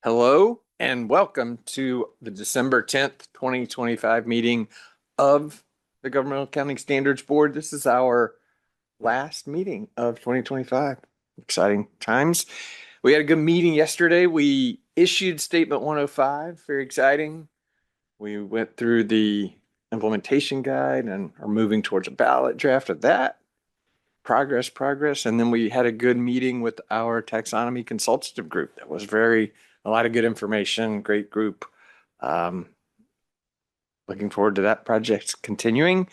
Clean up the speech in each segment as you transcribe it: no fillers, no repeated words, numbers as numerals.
Hello and welcome to the December 10th, 2025 meeting of the Governmental Accounting Standards Board. This is our last meeting of 2025. Exciting times. We had a good meeting yesterday. We issued Statement 105, very exciting. We went through the implementation guide and are moving towards a ballot draft of that. Progress. And then we had a good meeting with our taxonomy consultative group. That was a lot of good information, great group. Looking forward to that project continuing.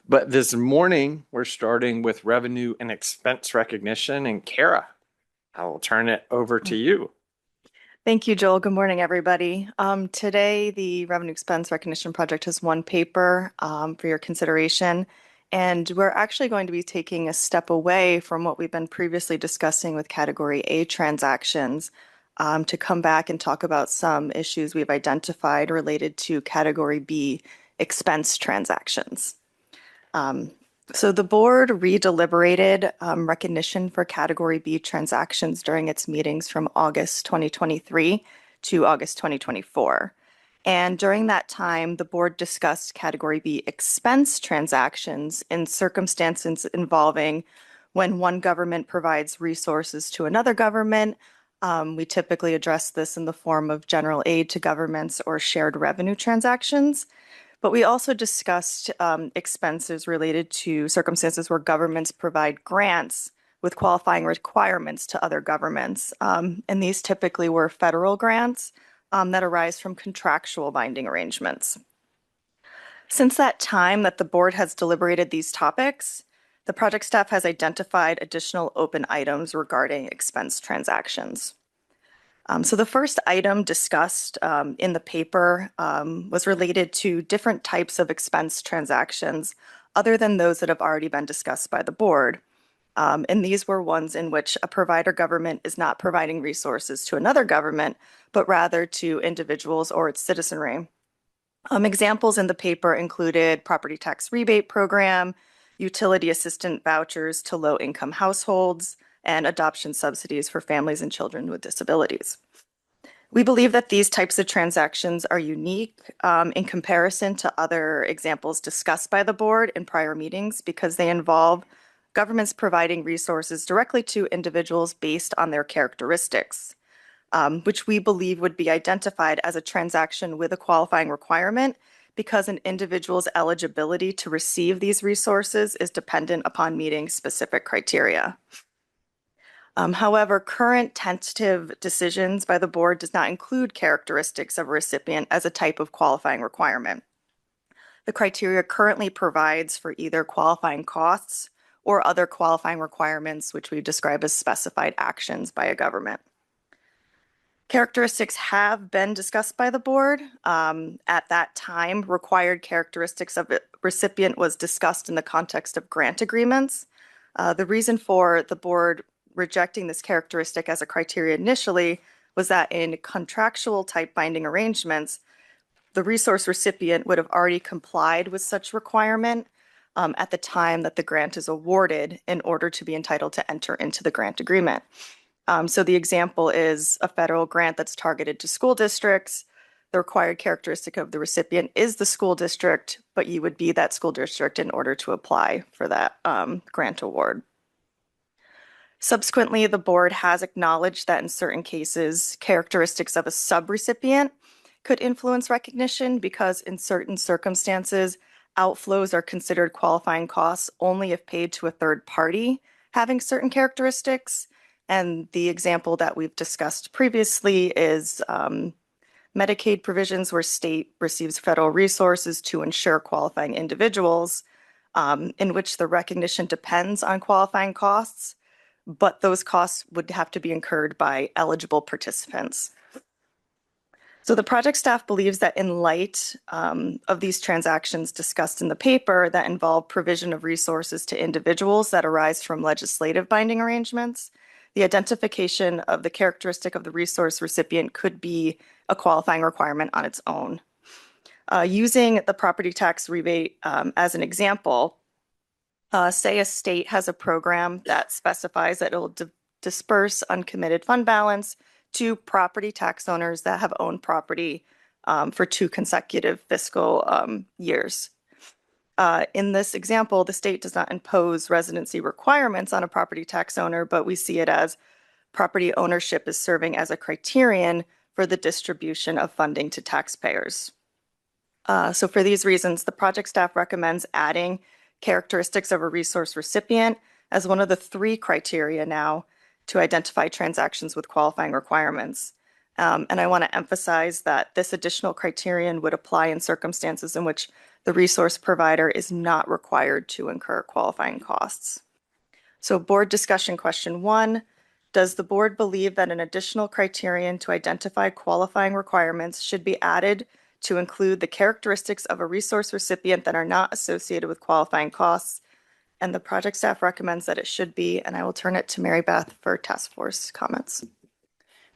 But this morning, we're starting with revenue and expense recognition. And Kara, I will turn it over to you. Thank you, Joel. Good morning, everybody. Today, the Revenue Expense Recognition Project has one paper for your consideration. And we're actually going to be taking a step away from what we've been previously discussing with Category A transactions to come back and talk about some issues we've identified related to Category B expense transactions. So the board re-deliberated recognition for Category B transactions during its meetings from August 2023 to August 2024. And during that time, the board discussed Category B expense transactions in circumstances involving when one government provides resources to another government. We typically address this in the form of general aid to governments or shared revenue transactions. But we also discussed expenses related to circumstances where governments provide grants with qualifying requirements to other governments. And these typically were federal grants that arise from contractual binding arrangements. Since that time that the board has deliberated these topics, the project staff has identified additional open items regarding expense transactions. So the first item discussed in the paper was related to different types of expense transactions other than those that have already been discussed by the board. And these were ones in which a provider government is not providing resources to another government, but rather to individuals or its citizenry. Examples in the paper included property tax rebate program, utility assistant vouchers to low-income households, and adoption subsidies for families and children with disabilities. We believe that these types of transactions are unique in comparison to other examples discussed by the board in prior meetings because they involve governments providing resources directly to individuals based on their characteristics, which we believe would be identified as a transaction with a qualifying requirement because an individual's eligibility to receive these resources is dependent upon meeting specific criteria. However, current tentative decisions by the board does not include characteristics of a recipient as a type of qualifying requirement. The criteria currently provides for either qualifying costs or other qualifying requirements, which we describe as specified actions by a government. Characteristics have been discussed by the board. At that time, required characteristics of a recipient was discussed in the context of grant agreements. The reason for the board rejecting this characteristic as a criteria initially was that in contractual type binding arrangements, the resource recipient would have already complied with such requirement at the time that the grant is awarded in order to be entitled to enter into the grant agreement. So the example is a federal grant that's targeted to school districts. The required characteristic of the recipient is the school district, but you would be that school district in order to apply for that grant award. Subsequently, the board has acknowledged that in certain cases, characteristics of a subrecipient could influence recognition because in certain circumstances, outflows are considered qualifying costs only if paid to a third party having certain characteristics. And the example that we've discussed previously is Medicaid provisions where state receives federal resources to ensure qualifying individuals, in which the recognition depends on qualifying costs, but those costs would have to be incurred by eligible participants. So the project staff believes that in light of these transactions discussed in the paper that involve provision of resources to individuals that arise from legislative binding arrangements, the identification of the characteristic of the resource recipient could be a qualifying requirement on its own. Using the property tax rebate as an example, say a state has a program that specifies that it will disperse uncommitted fund balance to property tax owners that have owned property for 2 consecutive fiscal years. In this example, the state does not impose residency requirements on a property tax owner, but we see it as property ownership is serving as a criterion for the distribution of funding to taxpayers. So for these reasons, the project staff recommends adding characteristics of a resource recipient as one of the 3 criteria now to identify transactions with qualifying requirements. And I want to emphasize that this additional criterion would apply in circumstances in which the resource provider is not required to incur qualifying costs. So board discussion question 1, does the board believe that an additional criterion to identify qualifying requirements should be added to include the characteristics of a resource recipient that are not associated with qualifying costs? And the project staff recommends that it should be, and I will turn it to Mary Beth for task force comments.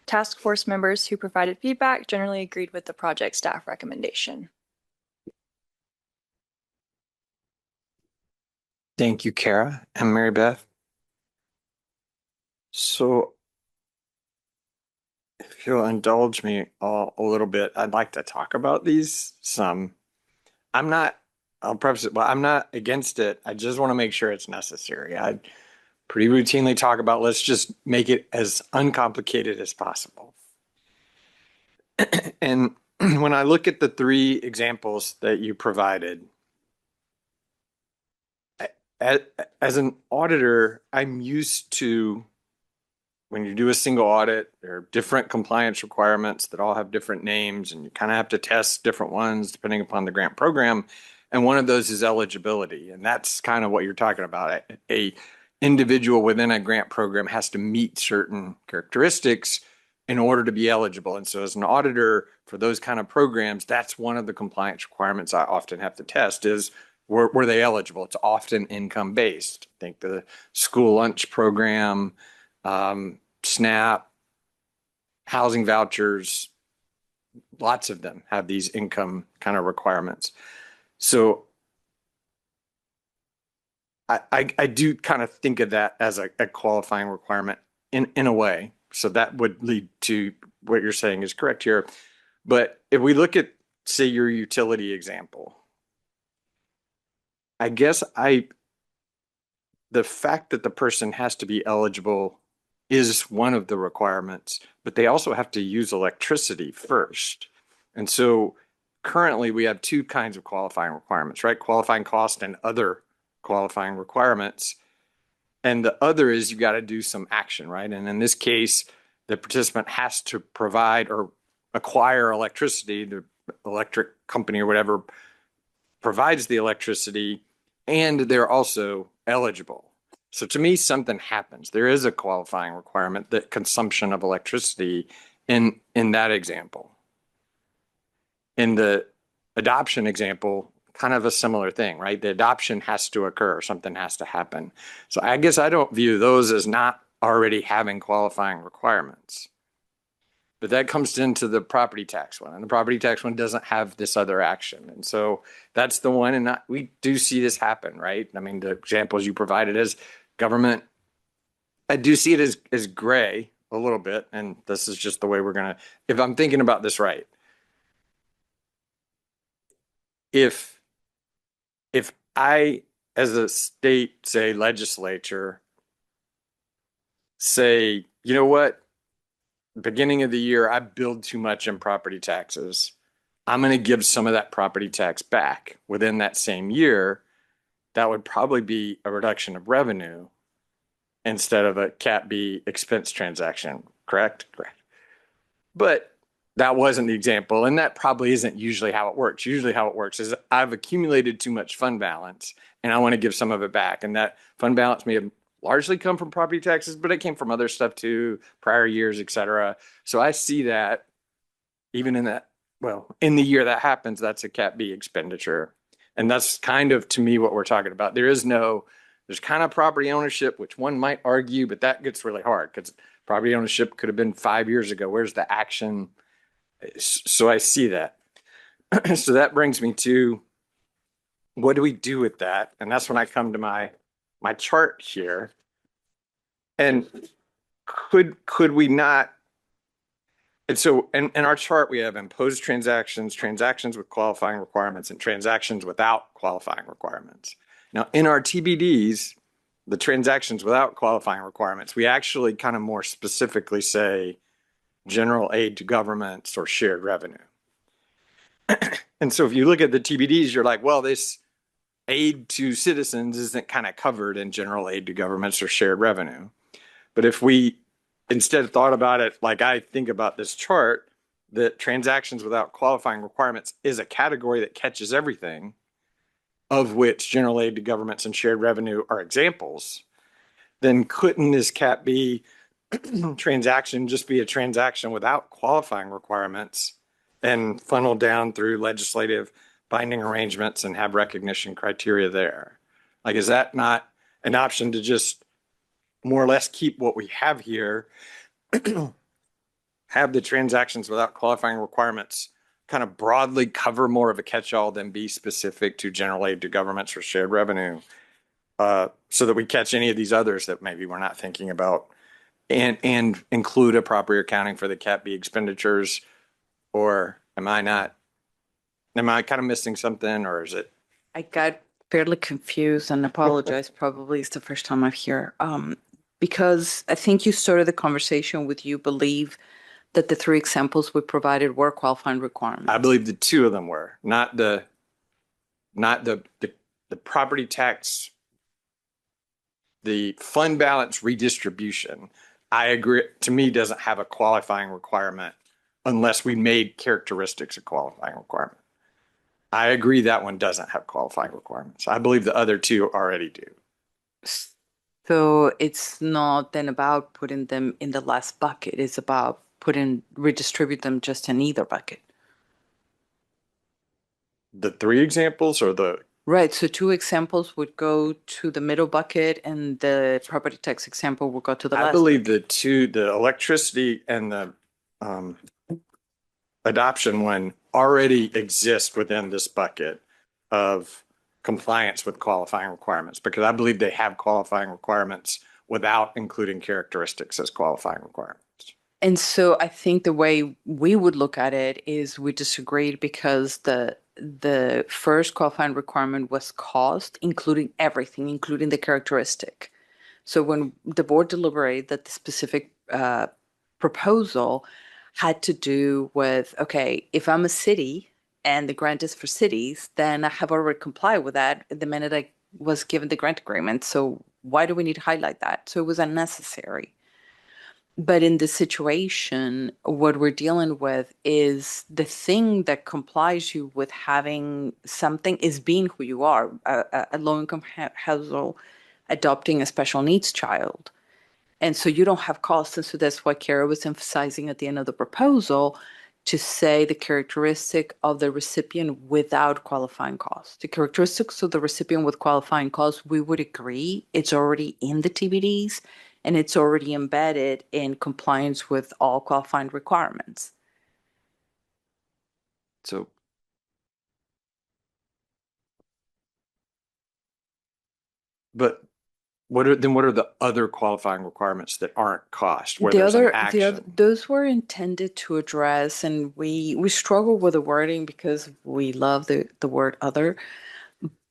Task force members who provided feedback generally agreed with the project staff recommendation. Thank you, Kara and Mary Beth. So if you'll indulge me a little bit, I'd like to talk about these some. I'll preface it, well, I'm not against it. I just want to make sure it's necessary. I pretty routinely talk about, let's just make it as uncomplicated as possible. And when I look at the 3 examples that you provided, as an auditor, I'm used to, when you do a single audit, there are different compliance requirements that all have different names, and you kind of have to test different ones depending upon the grant program. And one of those is eligibility. And that's kind of what you're talking about. A individual within a grant program has to meet certain characteristics in order to be eligible. And so as an auditor for those kind of programs, that's one of the compliance requirements I often have to test is, were they eligible? It's often income based. I think the school lunch program, SNAP, housing vouchers, lots of them have these income kind of requirements. So I do kind of think of that as a qualifying requirement in a way. So that would lead to what you're saying is correct here. But if we look at, say, your utility example, I guess the fact that the person has to be eligible is one of the requirements, but they also have to use electricity first. And so currently we have 2 kinds of qualifying requirements, right? Qualifying cost and other qualifying requirements. And the other is you got to do some action, right? And in this case, the participant has to provide or acquire electricity. The electric company or whatever provides the electricity, and they're also eligible. So to me, something happens. There is a qualifying requirement, that consumption of electricity in that example. In the adoption example, kind of a similar thing, right? The adoption has to occur, something has to happen. So I guess I don't view those as not already having qualifying requirements. But that comes into the property tax one, and the property tax one doesn't have this other action. And so that's the one, and we do see this happen, right? I mean, the examples you provided as government, I do see it as gray a little bit, and this is just the way we're gonna, if I'm thinking about this right. If I, as a state, say, legislature, say, you know what, beginning of the year, I billed too much in property taxes. I'm going to give some of that property tax back within that same year. That would probably be a reduction of revenue instead of a Cat B expense transaction, correct? Correct. But that wasn't the example, and that probably isn't usually how it works. Usually how it works is I've accumulated too much fund balance, and I want to give some of it back. And that fund balance may have largely come from property taxes, but it came from other stuff too, prior years, et cetera. So I see that even in that, well, in the year that happens, that's a Cat B expenditure. And that's kind of, to me, what we're talking about. There's kind of property ownership, which one might argue, but that gets really hard because property ownership could have been 5 years ago. Where's the action? So I see that. So that brings me to, what do we do with that? And that's when I come to my chart here. And could we not And so in our chart, we have imposed transactions, transactions with qualifying requirements, and transactions without qualifying requirements. Now, in our TBDs, the transactions without qualifying requirements, we actually kind of more specifically say general aid to governments or shared revenue. And so if you look at the TBDs, you're like, well, this aid to citizens isn't kind of covered in general aid to governments or shared revenue. But if we instead thought about it like I think about this chart, that transactions without qualifying requirements is a category that catches everything, of which general aid to governments and shared revenue are examples, then couldn't this CAT B transaction just be a transaction without qualifying requirements and funnel down through legislative binding arrangements and have recognition criteria there? Like, is that not an option to just more or less keep what we have here, have the transactions without qualifying requirements kind of broadly cover more of a catch-all than be specific to general aid to governments or shared revenue, so that we catch any of these others that maybe we're not thinking about, and include appropriate accounting for the CAT B expenditures? Or am I kind of missing something, or is it? I got fairly confused and apologize. Probably it's the first time I'm here. Because I think you started the conversation with you believe that the three examples we provided were qualifying requirements. I believe the two of them were, not the property tax, the fund balance redistribution. I agree, to me, doesn't have a qualifying requirement unless we made characteristics a qualifying requirement. I agree that one doesn't have qualifying requirements. I believe the other two already do. So it's not then about putting them in the last bucket. It's about redistribute them just in either bucket. The three examples or the Right. So two examples would go to the middle bucket and the property tax example would go to the last. I believe the electricity and the adoption one already exist within this bucket of compliance with qualifying requirements, because I believe they have qualifying requirements without including characteristics as qualifying requirements. And so I think the way we would look at it is we disagreed because the first qualifying requirement was cost, including everything, including the characteristic. So when the board deliberated that the specific proposal had to do with, okay, if I'm a city and the grant is for cities, then I have already complied with that the minute I was given the grant agreement. So why do we need to highlight that? So it was unnecessary. But in this situation, what we're dealing with is the thing that complies you with having something is being who you are, a low-income household adopting a special needs child. And so you don't have costs. And so that's why Kara was emphasizing at the end of the proposal to say the characteristic of the recipient without qualifying costs. The characteristics of the recipient with qualifying costs, we would agree, it's already in the TBDs and it's already embedded in compliance with all qualifying requirements. So but what are the other qualifying requirements that aren't cost, where there's an action? Those were intended to address, and we struggle with the wording because we love the word other.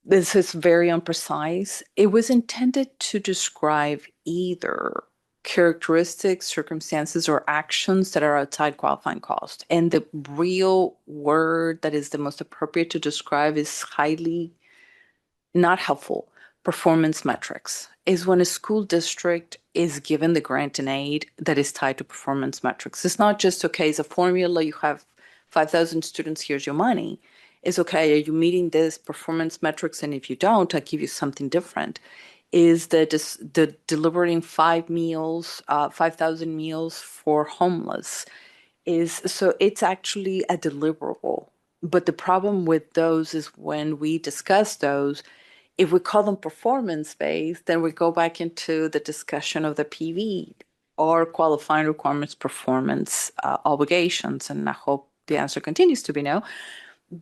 This is very imprecise. It was intended to describe either characteristics, circumstances, or actions that are outside qualifying cost. And the real word that is the most appropriate to describe is highly not helpful. Performance metrics is when a school district is given the grant and aid that is tied to performance metrics. It's not just, okay, it's a formula, you have 5,000 students, here's your money. It's okay, are you meeting this performance metrics? And if you don't, I'll give you something different. Is the delivering 5,000 meals for homeless so it's actually a deliverable. But the problem with those is when we discuss those, if we call them performance-based, then we go back into the discussion of the PV or qualifying requirements, performance obligations. And I hope the answer continues to be no.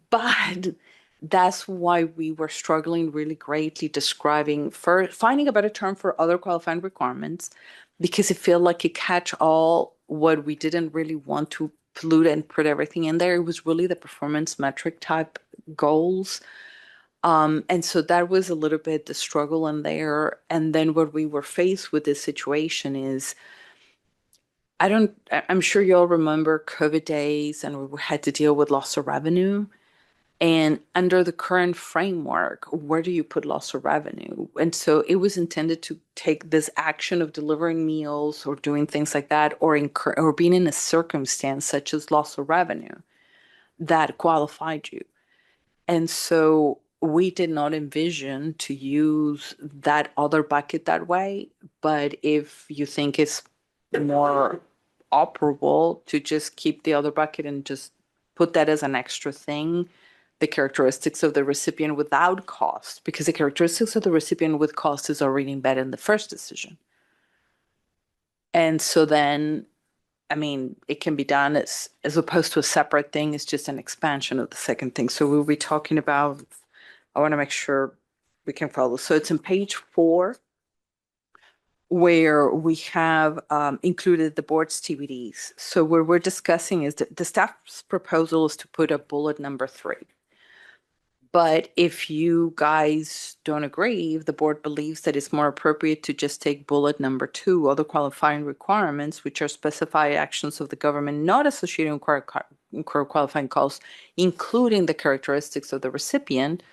But that's why we were struggling really greatly finding a better term for other qualifying requirements, because it felt like it catch all what we didn't really want to pollute and put everything in there. It was really the performance metric type goals. And so that was a little bit the struggle in there. And then what we were faced with this situation is, I'm sure you all remember COVID days and we had to deal with loss of revenue. And under the current framework, where do you put loss of revenue? And so it was intended to take this action of delivering meals or doing things like that, or being in a circumstance such as loss of revenue that qualified you. And so we did not envision to use that other bucket that way. But if you think it's more operable to just keep the other bucket and just put that as an extra thing, the characteristics of the recipient without cost, because the characteristics of the recipient with cost is already embedded in the first decision. And so then, I mean, it can be done as opposed to a separate thing. It's just an expansion of the second thing. So we'll be talking about, I want to make sure we can follow. So it's in page 4, where we have included the board's TBDs. So what we're discussing is that the staff's proposal is to put a bullet number 3. But if you guys don't agree, if the board believes that it's more appropriate to just take bullet number 2, other qualifying requirements, which are specified actions of the government not associated with qualifying costs, including the characteristics of the recipient,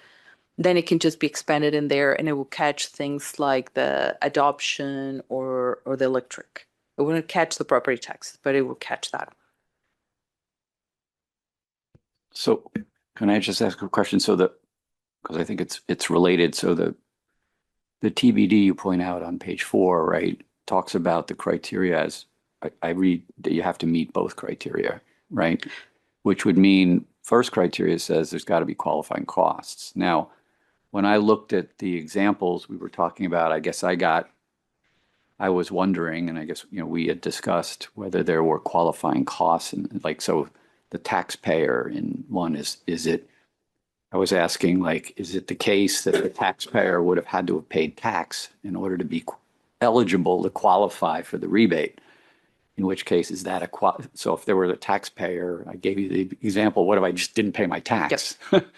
then it can just be expanded in there and it will catch things like the adoption or the electric. It wouldn't catch the property taxes, but it will catch that. So can I just ask a question? So because I think it's related. So the TBD you point out on page 4, right, talks about the criteria as I read that you have to meet both criteria, right? Which would mean first criteria says there's got to be qualifying costs. Now, when I looked at the examples we were talking about, I guess I was wondering, and I guess, we had discussed whether there were qualifying costs, and like, so the taxpayer in one I was asking, like, is it the case that the taxpayer would have had to have paid tax in order to be eligible to qualify for the rebate? In which case, is that so if there were a taxpayer, I gave you the example, what if I just didn't pay my tax? Yep.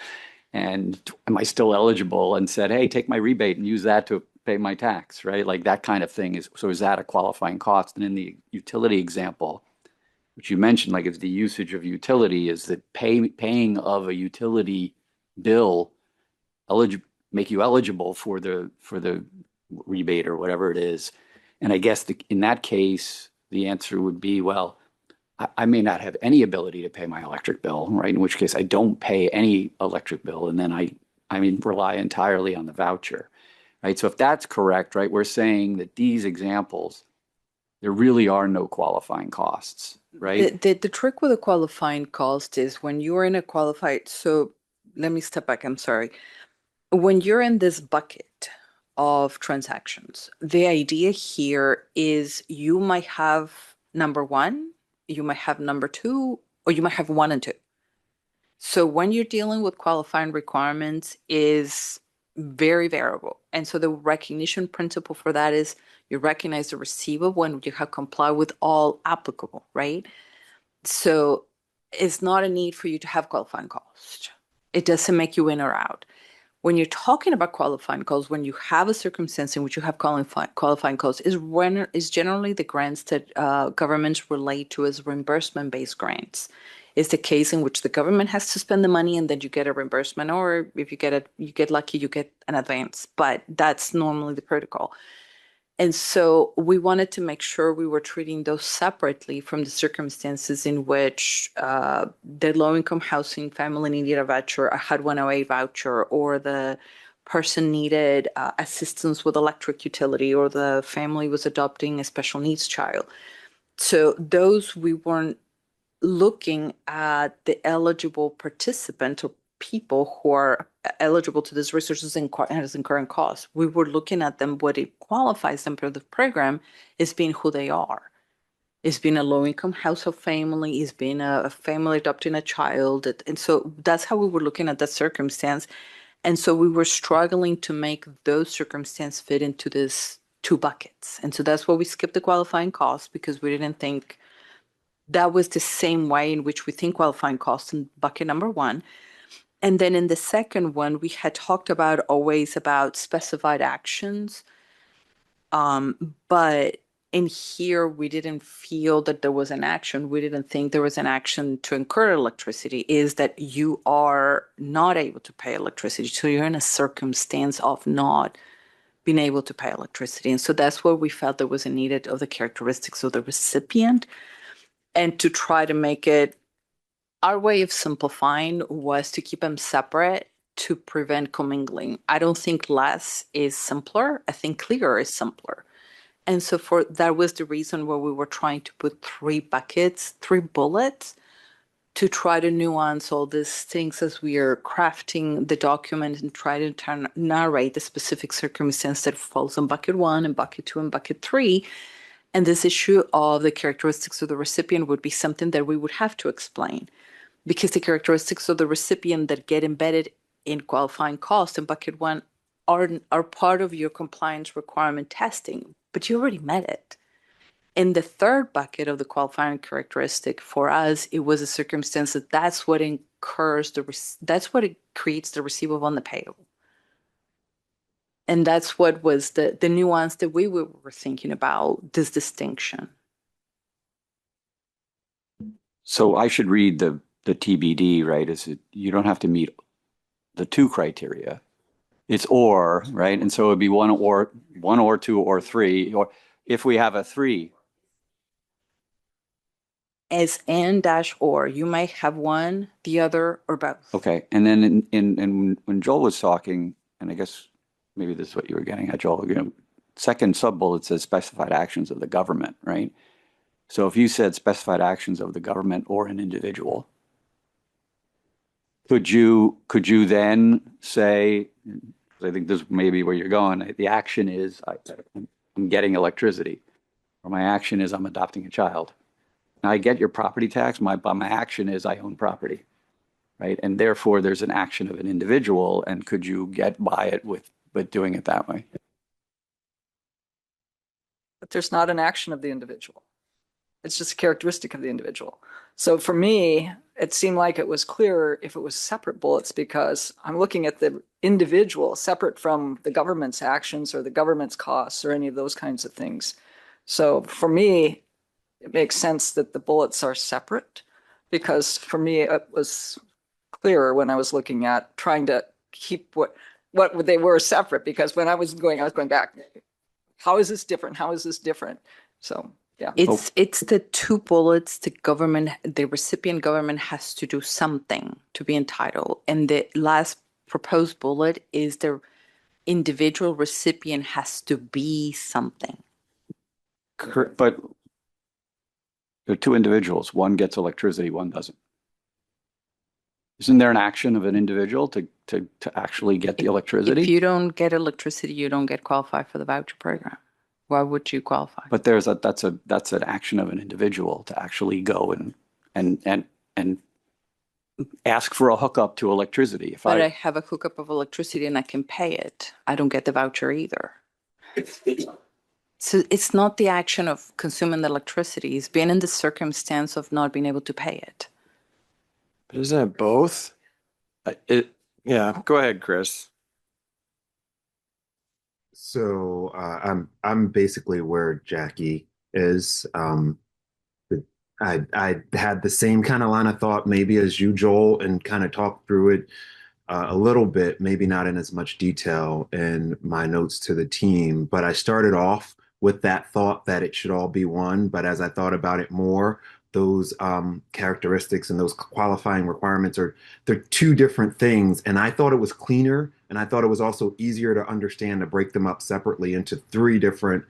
And am I still eligible, and said, hey, take my rebate and use that to pay my tax, right? Like that kind of thing is that a qualifying cost? And in the utility example, which you mentioned, like, if the usage of utility is that paying of a utility bill make you eligible for the rebate or whatever it is. And I guess in that case, the answer would be, well, I may not have any ability to pay my electric bill, right? In which case I don't pay any electric bill, and then I rely entirely on the voucher, right? So if that's correct, right, we're saying that these examples, there really are no qualifying costs, right? The trick with a qualifying cost is when you're in a qualified, so let me step back, I'm sorry. When you're in this bucket of transactions, the idea here is you might have number 1, you might have number 2, or you might have 1 and 2. So when you're dealing with qualifying requirements is very variable. And so the recognition principle for that is you recognize the receivable when you have complied with all applicable, right? So it's not a need for you to have qualifying cost. It doesn't make you in or out. When you're talking about qualifying costs, when you have a circumstance in which you have qualifying costs, is generally the grants that governments relate to as reimbursement-based grants. It's the case in which the government has to spend the money and then you get a reimbursement, or if you get lucky, you get an advance. But that's normally the protocol. And so we wanted to make sure we were treating those separately from the circumstances in which the low-income housing family needed a voucher, a HUD 108 voucher, or the person needed assistance with electric utility, or the family was adopting a special needs child. So those, we weren't looking at the eligible participant or people who are eligible to these resources and has incurring costs. We were looking at them, what it qualifies them for the program is being who they are. It's being a low-income household family, it's being a family adopting a child. And so that's how we were looking at that circumstance. And so we were struggling to make those circumstances fit into this 2 buckets. And so that's why we skipped the qualifying costs, because we didn't think that was the same way in which we think qualifying costs in bucket number one. And then in the second one, we had talked about always about specified actions. But in here, we didn't feel that there was an action. We didn't think there was an action to incur electricity, is that you are not able to pay electricity. So you're in a circumstance of not being able to pay electricity. And so that's where we felt there was a needed of the characteristics of the recipient. And to try to make it, our way of simplifying was to keep them separate to prevent commingling. I don't think less is simpler. I think clearer is simpler. And so for that was the reason where we were trying to put 3 buckets, 3 bullets to try to nuance all these things as we are crafting the document and try to narrate the specific circumstance that falls in bucket 1 and bucket 2 and bucket 3. And this issue of the characteristics of the recipient would be something that we would have to explain, because the characteristics of the recipient that get embedded in qualifying cost in bucket 1 are part of your compliance requirement testing, but you already met it. In the third bucket of the qualifying characteristic, for us, it was a circumstance that's what incurs that's what it creates the receivable and the payable. And that's what was the nuance that we were thinking about, this distinction. So I should read the TBD, right? Is it, you don't have to meet the 2 criteria. It's or, right? And so it'd be one or 2 or 3, or if we have a 3. As and dash or, you might have one, the other, or both. Okay. And then in when Joel was talking, and I guess maybe this is what you were getting at, Joel, second sub-bullet says specified actions of the government, right? So if you said specified actions of the government or an individual, could you then say, I think this may be where you're going, the action is I'm getting electricity, or my action is I'm adopting a child. Now I get your property tax, my action is I own property, right? And therefore there's an action of an individual, and could you get by it with doing it that way? But there's not an action of the individual. It's just a characteristic of the individual. So for me, it seemed like it was clearer if it was separate bullets, because I'm looking at the individual separate from the government's actions or the government's costs or any of those kinds of things. So for me, it makes sense that the bullets are separate, because for me, it was clearer when I was looking at trying to keep what they were separate, because when I was going back, how is this different? How is this different? So yeah. It's the 2 bullets. The recipient government has to do something to be entitled. And the last proposed bullet is the individual recipient has to be something. But there are 2 individuals. One gets electricity, one doesn't. Isn't there an action of an individual to actually get the electricity? If you don't get electricity, you don't get qualified for the voucher program. Why would you qualify? But that's an action of an individual to actually go and ask for a hookup to electricity. But I have a hookup of electricity and I can pay it. I don't get the voucher either. So it's not the action of consuming the electricity. It's being in the circumstance of not being able to pay it. But isn't it both? Yeah, go ahead, Chris. So I'm basically where Jackie is. I had the same kind of line of thought maybe as you, Joel, and kind of talked through it a little bit, maybe not in as much detail in my notes to the team, but I started off with that thought that it should all be one. But as I thought about it more, those characteristics and those qualifying requirements they're 2 different things. And I thought it was cleaner, and I thought it was also easier to understand to break them up separately into 3 different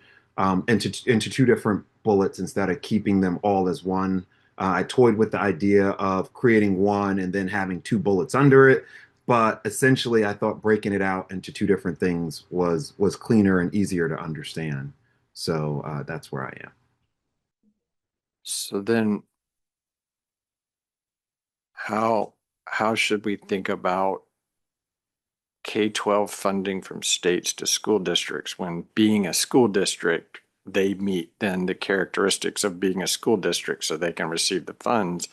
into 2 different bullets instead of keeping them all as one. I toyed with the idea of creating one and then having 2 bullets under it, but essentially I thought breaking it out into 2 different things was cleaner and easier to understand. So that's where I am. So then how should we think about K-12 funding from states to school districts when, being a school district, they meet then the characteristics of being a school district so they can receive the funds.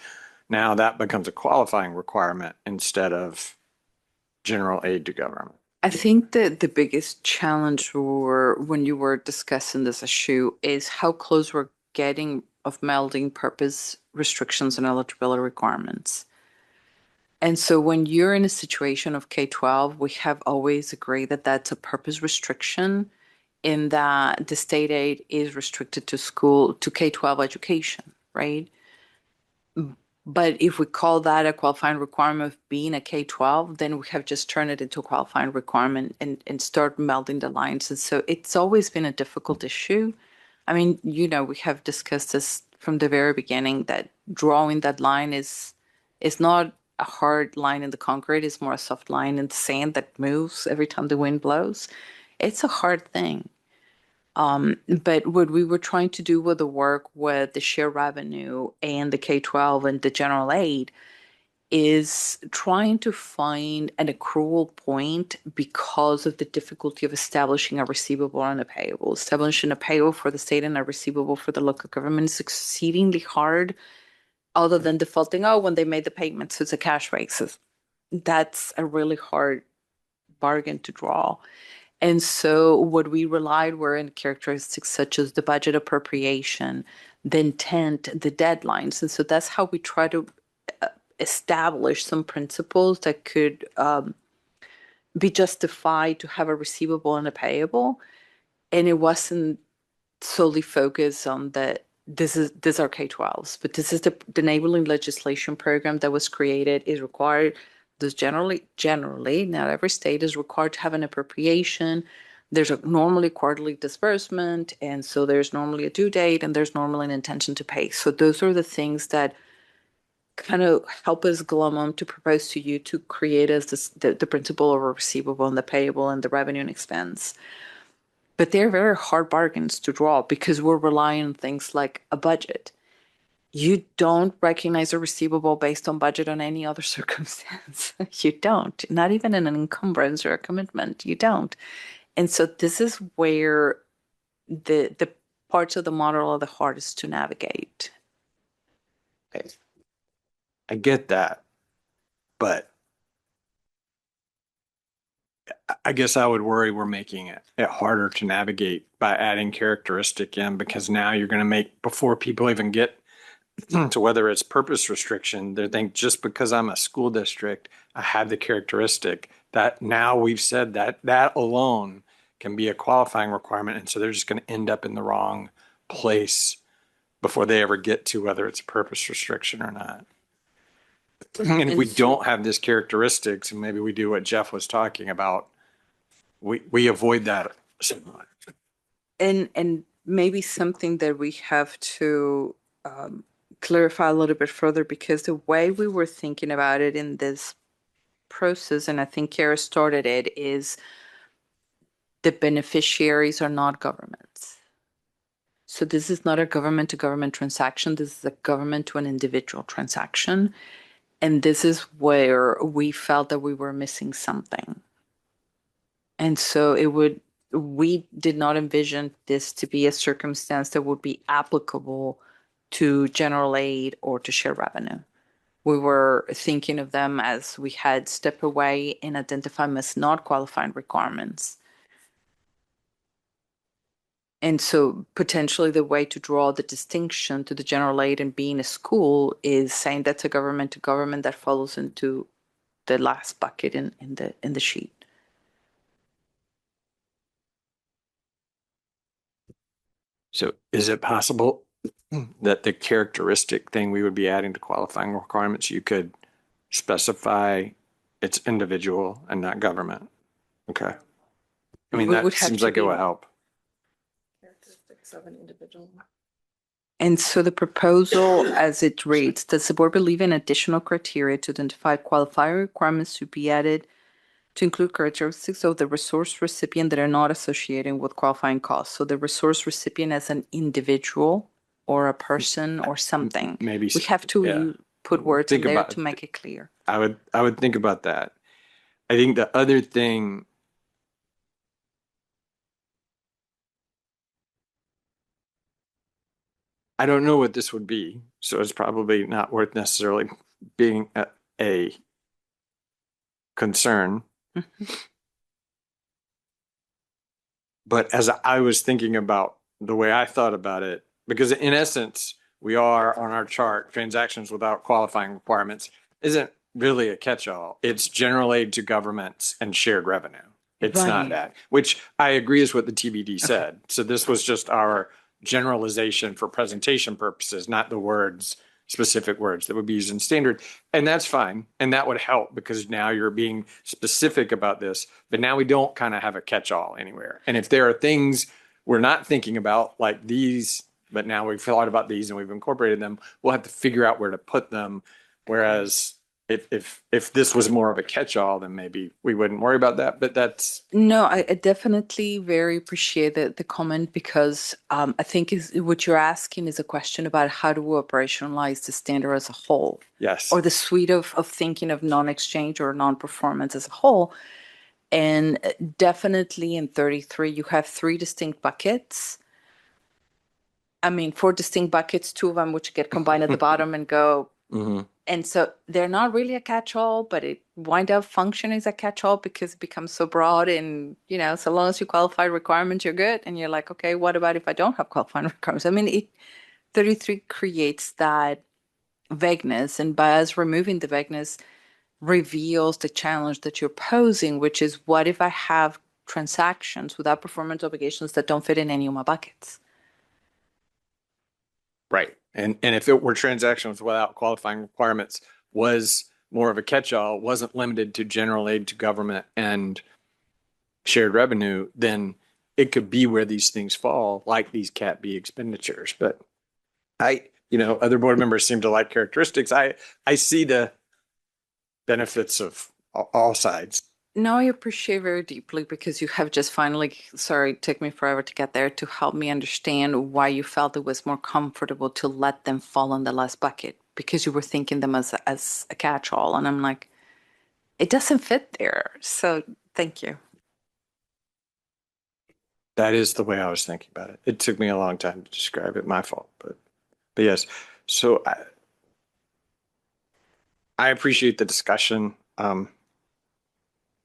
Now that becomes a qualifying requirement instead of general aid to government. I think that the biggest challenge when you were discussing this issue is how close we're getting of melding purpose restrictions and eligibility requirements. And so when you're in a situation of K-12, we have always agreed that that's a purpose restriction in that the state aid is restricted to K-12 education, right? But if we call that a qualifying requirement of being a K-12, then we have just turned it into a qualifying requirement and start melding the lines. And so it's always been a difficult issue. I mean, we have discussed this from the very beginning that drawing that line is not a hard line in the concrete, it's more a soft line in the sand that moves every time the wind blows. It's a hard thing. But what we were trying to do with the work with the share revenue and the K-12 and the general aid is trying to find an accrual point because of the difficulty of establishing a receivable and a payable. Establishing a payable for the state and a receivable for the local government is exceedingly hard, other than defaulting, when they made the payment, so it's a cash basis. That's a really hard bargain to draw. And so what we relied were in characteristics such as the budget appropriation, the intent, the deadlines. And so that's how we try to establish some principles that could be justified to have a receivable and a payable. And it wasn't solely focused on these are K-12s, but this is the enabling legislation program that was created, is required. There's generally, not every state is required to have an appropriation. There's a normally quarterly disbursement, and so there's normally a due date, and there's normally an intention to pay. So those are the things that kind of help us glom to propose to you to create as the principle of a receivable and the payable and the revenue and expense. But they're very hard bargains to draw because we're relying on things like a budget. You don't recognize a receivable based on budget on any other circumstance. You don't, not even in an encumbrance or a commitment, you don't. And so this is where the parts of the model are the hardest to navigate. Okay. I get that, but I guess I would worry we're making it harder to navigate by adding characteristic in, because now you're going to make, before people even get to whether it's purpose restriction, they think just because I'm a school district, I have the characteristic that now we've said that alone can be a qualifying requirement. And so they're just going to end up in the wrong place before they ever get to whether it's a purpose restriction or not. And if we don't have this characteristics, and maybe we do what Jeff was talking about, we avoid that somewhat. And maybe something that we have to clarify a little bit further, because the way we were thinking about it in this process, and I think Kara started it, is the beneficiaries are not governments. So this is not a government to government transaction. This is a government to an individual transaction. And this is where we felt that we were missing something. And so we did not envision this to be a circumstance that would be applicable to general aid or to share revenue. We were thinking of them as we had stepped away and identified them as not qualifying requirements. And so potentially the way to draw the distinction to the general aid and being a school is saying that's a government to government that follows into the last bucket in the sheet. So is it possible that the characteristic thing we would be adding to qualifying requirements, you could specify it's individual and not government? Okay. I mean, that seems like it will help. Characteristics of an individual. And so the proposal as it reads, does the board believe in additional criteria to identify qualifying requirements to be added to include characteristics of the resource recipient that are not associated with qualifying costs? So the resource recipient as an individual or a person or something. Maybe we have to put words in there to make it clear. I would think about that. I think the other thing I don't know what this would be, so it's probably not worth necessarily being a concern. But as I was thinking about the way I thought about it, because in essence, we are on our chart, transactions without qualifying requirements isn't really a catch-all. It's general aid to governments and shared revenue. It's not Right. that, which I agree is what the TBD said. So this was just our generalization for presentation purposes, not the words, specific words that would be used in standard. And that's fine. And that would help because now you're being specific about this, but now we don't kind of have a catch-all anywhere. And if there are things we're not thinking about like these, but now we've thought about these and we've incorporated them, we'll have to figure out where to put them. Whereas if this was more of a catch-all, then maybe we wouldn't worry about that. But that's No, I definitely very appreciate the comment because I think what you're asking is a question about how do we operationalize the standard as a whole, yes. or the suite of thinking of non-exchange or non-performance as a whole. And definitely in 33, you have three distinct buckets. I mean, four distinct buckets, two of them which get combined at the bottom and go. Mhm. And so they're not really a catch-all, but it wind up functioning as a catch-all because it becomes so broad and, so long as you qualify requirements, you're good. And you're like, okay, what about if I don't have qualifying requirements? I mean, 33 creates that vagueness. And by us removing the vagueness reveals the challenge that you're posing, which is what if I have transactions without performance obligations that don't fit in any of my buckets? Right. And if it were transactions without qualifying requirements was more of a catch-all, wasn't limited to general aid to government and shared revenue, then it could be where these things fall, like these Cat B expenditures. But other board members seem to like characteristics. I see the benefits of all sides. No, I appreciate very deeply because you have just finally, sorry, it took me forever to get there, to help me understand why you felt it was more comfortable to let them fall on the last bucket because you were thinking them as a catch-all. And I'm like, it doesn't fit there. So thank you. That is the way I was thinking about it. It took me a long time to describe it, my fault, but yes. So I appreciate the discussion.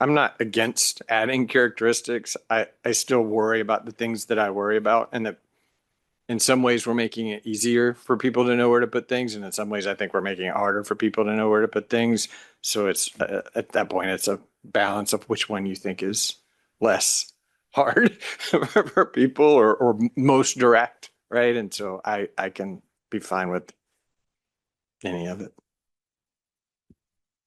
I'm not against adding characteristics. I still worry about the things that I worry about, and that in some ways we're making it easier for people to know where to put things, and in some ways I think we're making it harder for people to know where to put things. So it's at that point it's a balance of which one you think is less hard for people or most direct, right? And so I can be fine with any of it.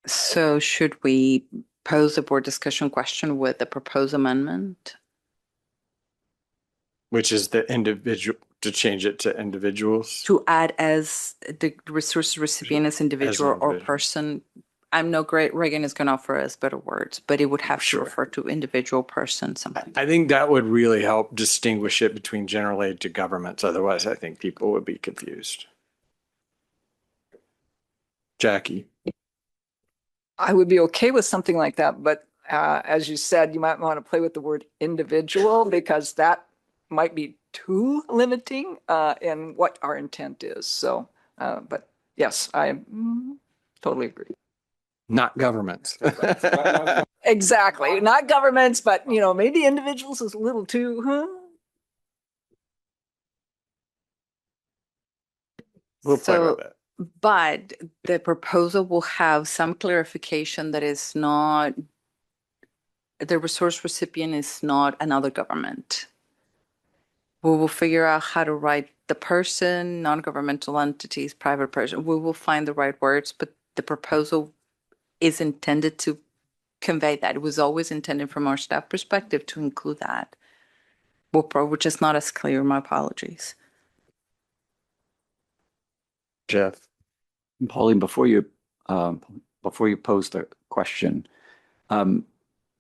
So should we pose a board discussion question with the proposed amendment? Which is the individual, to change it to individuals. To add as the resource recipient as individual or individual. person. I'm no great, Reagan is going to offer us better words, but it would have Sure. to refer to individual person, something. I think that would really help distinguish it between general aid to governments. Otherwise, I think people would be confused. Jackie. I would be okay with something like that, but as you said, you might want to play with the word individual because that might be too limiting in what our intent is. So, but yes, I totally agree. Not governments. Exactly. Not governments, but maybe individuals is a little too, We'll play with it. But the proposal will have some clarification that is not, the resource recipient is not another government. We will figure out how to write the person, non-governmental entities, private person. We will find the right words, but the proposal is intended to convey that. It was always intended from our staff perspective to include that. We're just not as clear. My apologies. Jeff. Pauline, before you pose the question, the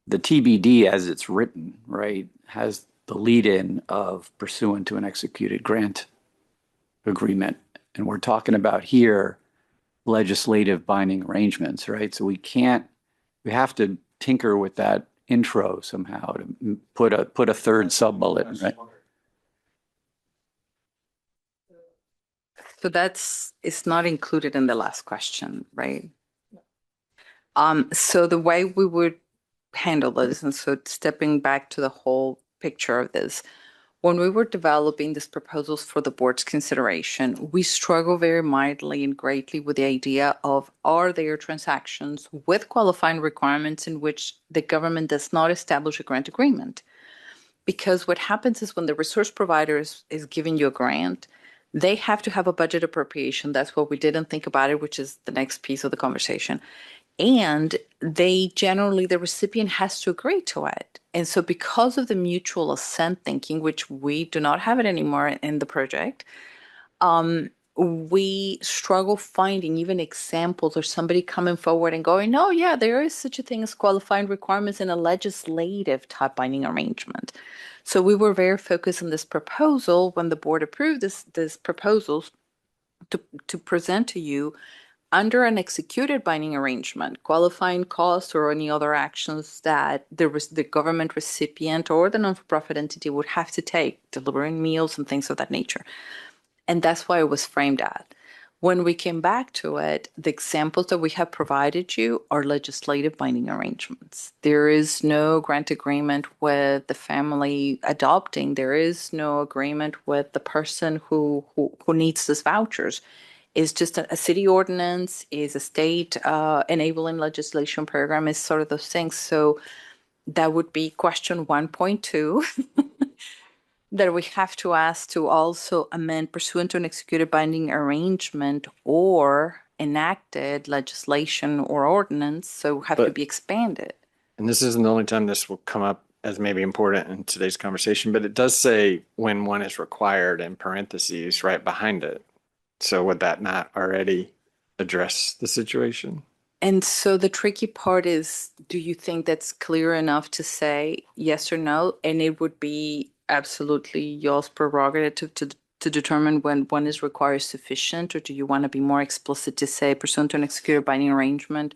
TBD as it's written, right, has the lead-in of pursuant to an executed grant agreement. And we're talking about here legislative binding arrangements, right? So we have to tinker with that intro somehow to put a 3rd sub-bullet, right? So it's not included in the last question, right? So the way we would handle this, and so stepping back to the whole picture of this, when we were developing these proposals for the board's consideration, we struggle very mightily and greatly with the idea of, are there transactions with qualifying requirements in which the government does not establish a grant agreement? Because what happens is when the resource provider is giving you a grant, they have to have a budget appropriation. That's what we didn't think about it, which is the next piece of the conversation. And the recipient has to agree to it. And so because of the mutual assent thinking, which we do not have it anymore in the project, we struggle finding even examples or somebody coming forward and going, no, yeah, there is such a thing as qualifying requirements in a legislative type binding arrangement. So we were very focused on this proposal when the board approved this proposals to present to you under an executed binding arrangement, qualifying costs or any other actions that the government recipient or the non-for-profit entity would have to take, delivering meals and things of that nature. And that's why it was framed at. When we came back to it, the examples that we have provided you are legislative binding arrangements. There is no grant agreement with the family adopting. There is no agreement with the person who needs these vouchers. It's just a city ordinance, is a state enabling legislation program, is sort of those things. So that would be question 1.2 that we have to ask to also amend pursuant to an executed binding arrangement or enacted legislation or ordinance, so have to But- be expanded. And this isn't the only time this will come up as maybe important in today's conversation, but it does say when one is required in parentheses right behind it. So would that not already address the situation? And so the tricky part is, do you think that's clear enough to say yes or no? And it would be absolutely y'all's prerogative to determine when one is required sufficient, or do you want to be more explicit to say pursuant to an executed binding arrangement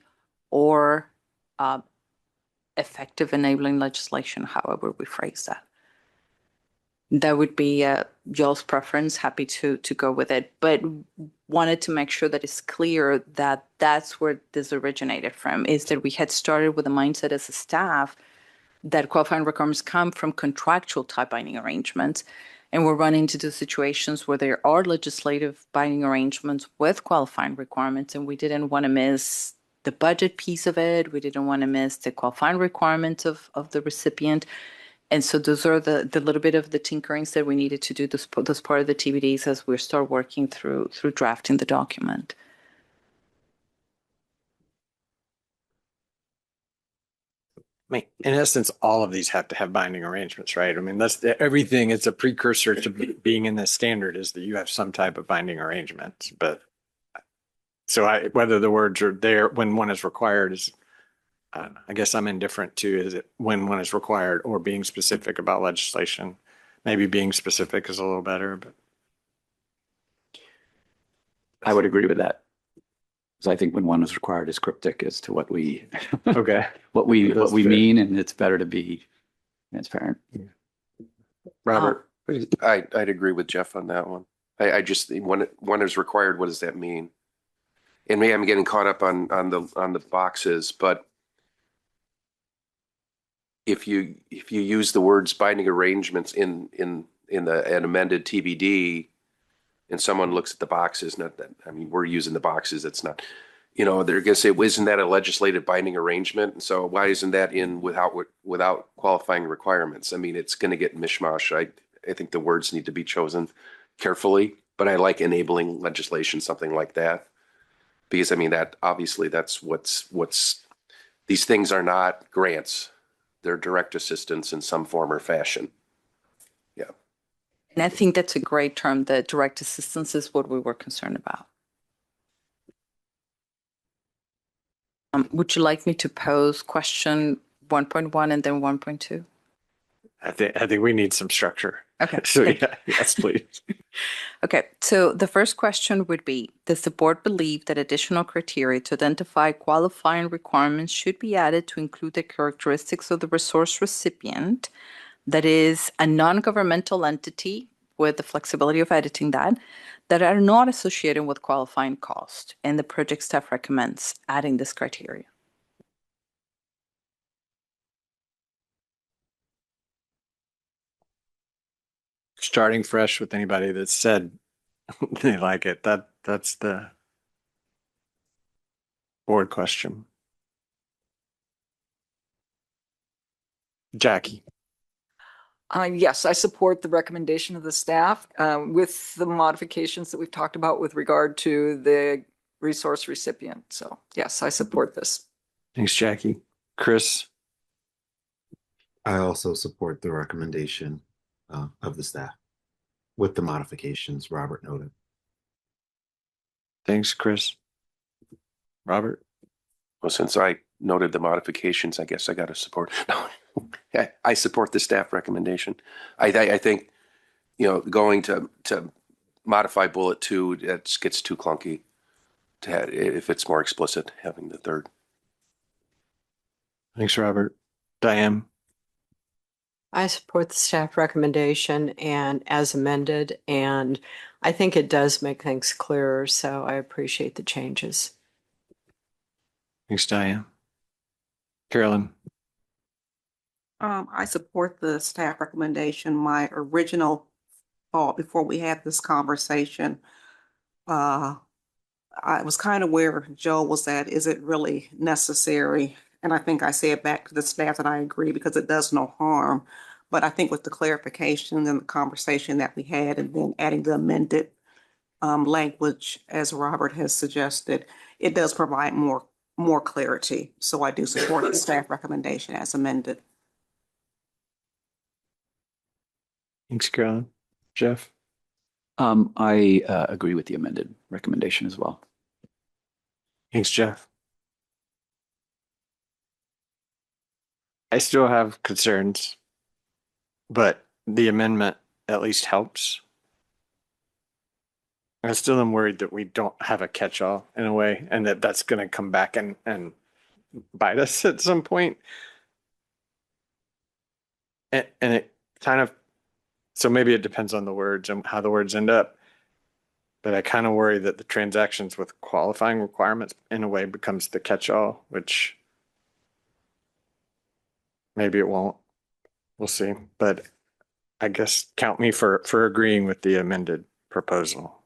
or effective enabling legislation, however we phrase that? That would be y'all's preference. Happy to go with it, but wanted to make sure that it's clear that that's where this originated from, is that we had started with a mindset as a staff that qualifying requirements come from contractual type binding arrangements. And we're running into situations where there are legislative binding arrangements with qualifying requirements, and we didn't want to miss the budget piece of it. We didn't want to miss the qualifying requirements of the recipient. And so those are the little bit of the tinkerings that we needed to do, this part of the TBDs as we start working through drafting the document. I mean, in essence, all of these have to have binding arrangements, right? I mean, that's everything. It's a precursor to being in the standard is that you have some type of binding arrangement. But so whether the words are there when one is required is, I guess I'm indifferent to, is it when one is required or being specific about legislation? Maybe being specific is a little better, but I would agree with that. Because I think when one is required is cryptic as to what we okay. what we That's fair. mean, and it's better to be transparent. Robert, I'd agree with Jeff on that one. I just when one is required, what does that mean? And maybe I'm getting caught up on the boxes, but if you use the words binding arrangements in an amended TBD, and someone looks at the boxes, not that, I mean, we're using the boxes, it's not, they're going to say, well, isn't that a legislative binding arrangement? And so why isn't that in without qualifying requirements? I mean, it's going to get mishmash. I think the words need to be chosen carefully, but I like enabling legislation, something like that. Because I mean, that obviously that's what's these things are not grants. They're direct assistance in some form or fashion. Yeah. And I think that's a great term, that direct assistance is what we were concerned about. Would you like me to pose question 1.1 and then 1.2? I think we need some structure. Okay. So yeah, yes, please. Okay, so the first question would be, does the board believe that additional criteria to identify qualifying requirements should be added to include the characteristics of the resource recipient, that is a non-governmental entity with the flexibility of editing that that are not associated with qualifying cost, and the project staff recommends adding this criteria. Starting fresh with anybody that said they like it. That's the board question. Jackie. Yes, I support the recommendation of the staff with the modifications that we've talked about with regard to the resource recipient. So yes, I support this. Thanks, Jackie. Chris. I also support the recommendation of the staff with the modifications Robert noted. Thanks, Chris. Robert. Well, since I noted the modifications, I guess I got to support. No, I support the staff recommendation. I think, going to modify bullet 2, that gets too clunky to have, if it's more explicit, having the third. Thanks, Robert. Diane. I support the staff recommendation and as amended, and I think it does make things clearer, so I appreciate the changes. Thanks, Diane. Carolyn. I support the staff recommendation. My original thought before we had this conversation, I was kind of where Joe was at. Is it really necessary? And I think I said back to the staff that I agree because it does no harm. But I think with the clarification and the conversation that we had, and then adding the amended language, as Robert has suggested, it does provide more clarity. So I do support the staff recommendation as amended. Thanks, Carolyn. Jeff. I agree with the amended recommendation as well. Thanks, Jeff. I still have concerns, but the amendment at least helps. I still am worried that we don't have a catch-all in a way, and that's going to come back and bite us at some point. And it kind of, so maybe it depends on the words and how the words end up. But I kind of worry that the transactions with qualifying requirements in a way becomes the catch-all, which maybe it won't. We'll see. But I guess count me for agreeing with the amended proposal.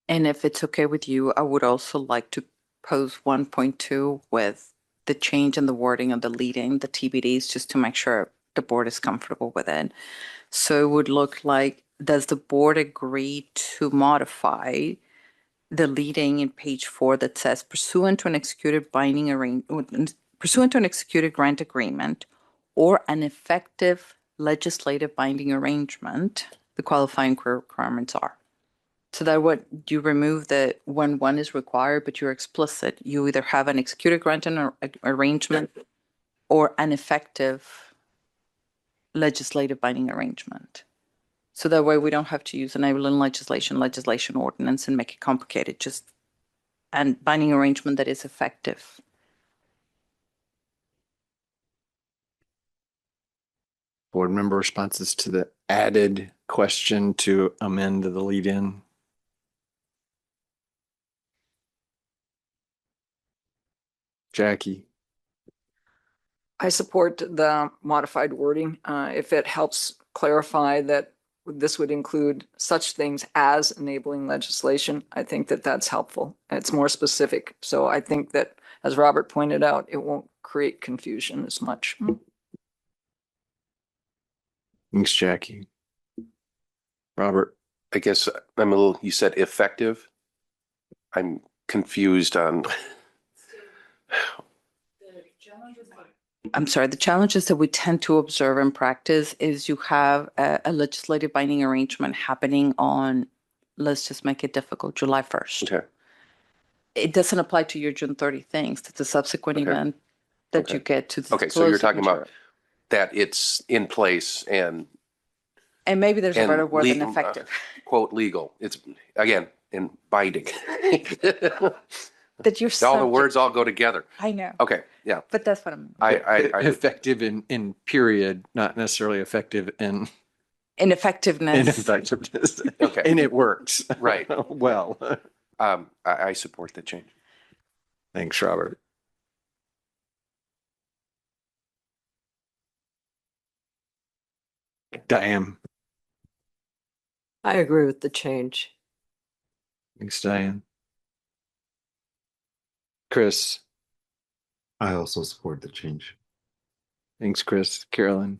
And if it's okay with you, I would also like to pose 1.2 with the change in the wording of the leading, the TBDs, just to make sure the board is comfortable with it. So it would look like, does the board agree to modify the leading in page 4 that says pursuant to an executed grant agreement or an effective legislative binding arrangement, the qualifying requirements are. So that what you remove the when one is required, but you're explicit. You either have an executed grant arrangement or an effective legislative binding arrangement. So that way we don't have to use enabling legislation ordinance and make it complicated, just and binding arrangement that is effective. Board member responses to the added question to amend the lead-in. Jackie. I support the modified wording. If it helps clarify that this would include such things as enabling legislation, I think that that's helpful. It's more specific. So I think that, as Robert pointed out, it won't create confusion as much. Thanks, Jackie. Robert. I guess I'm a little, you said effective. I'm confused on. I'm sorry, the challenges that we tend to observe in practice is you have a legislative binding arrangement happening on, let's just make it difficult, July 1st. Okay. It doesn't apply to your June 30 things. It's a subsequent event that you get to disclose. Okay, so you're talking about that it's in place and maybe there's a better word than effective. Quote legal. It's again in binding. That you're all the words all go together. I know. Okay, yeah. But that's what I'm. I effective in period, not necessarily effective in Ineffectiveness. ineffectiveness. Okay. And it works. Right. Well, I support the change. thanks, Robert. Diane. I agree with the change. Thanks, Diane. Chris. I also support the change. Thanks, Chris. Carolyn.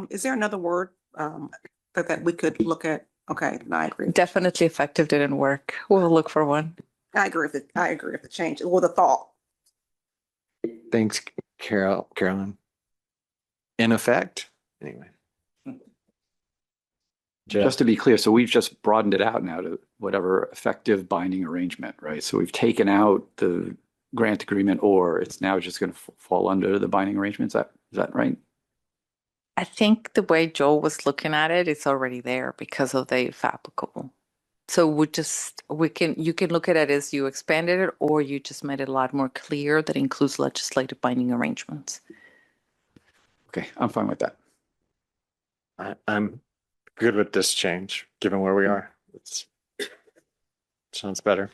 Is there another word that we could look at? Okay, no, I agree. Definitely effective didn't work. We'll look for one. I agree with it. I agree with the change or the thought. Thanks, Carolyn. In effect, anyway. Jeff. Just to be clear, so we've just broadened it out now to whatever effective binding arrangement, right? So we've taken out the grant agreement, or it's now just going to fall under the binding arrangement. Is that right? I think the way Joel was looking at it, it's already there because of the if applicable. So you can look at it as you expanded it, or you just made it a lot more clear that includes legislative binding arrangements. Okay, I'm fine with that. I'm good with this change, given where we are. Sounds better.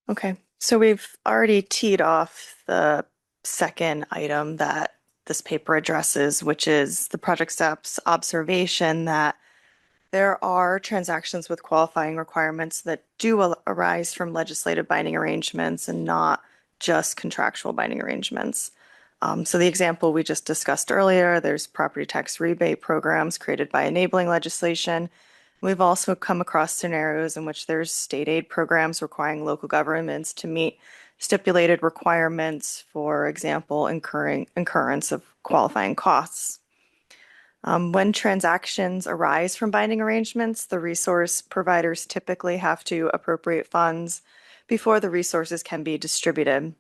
Okay, so we've already teed off the second item that this paper addresses, which is the project staff's observation that there are transactions with qualifying requirements that do arise from legislative binding arrangements and not just contractual binding arrangements. So the example we just discussed earlier, there's property tax rebate programs created by enabling legislation. We've also come across scenarios in which there's state aid programs requiring local governments to meet stipulated requirements, for example, incurrence of qualifying costs. When transactions arise from binding arrangements, the resource providers typically have to appropriate funds before the resources can be distributed.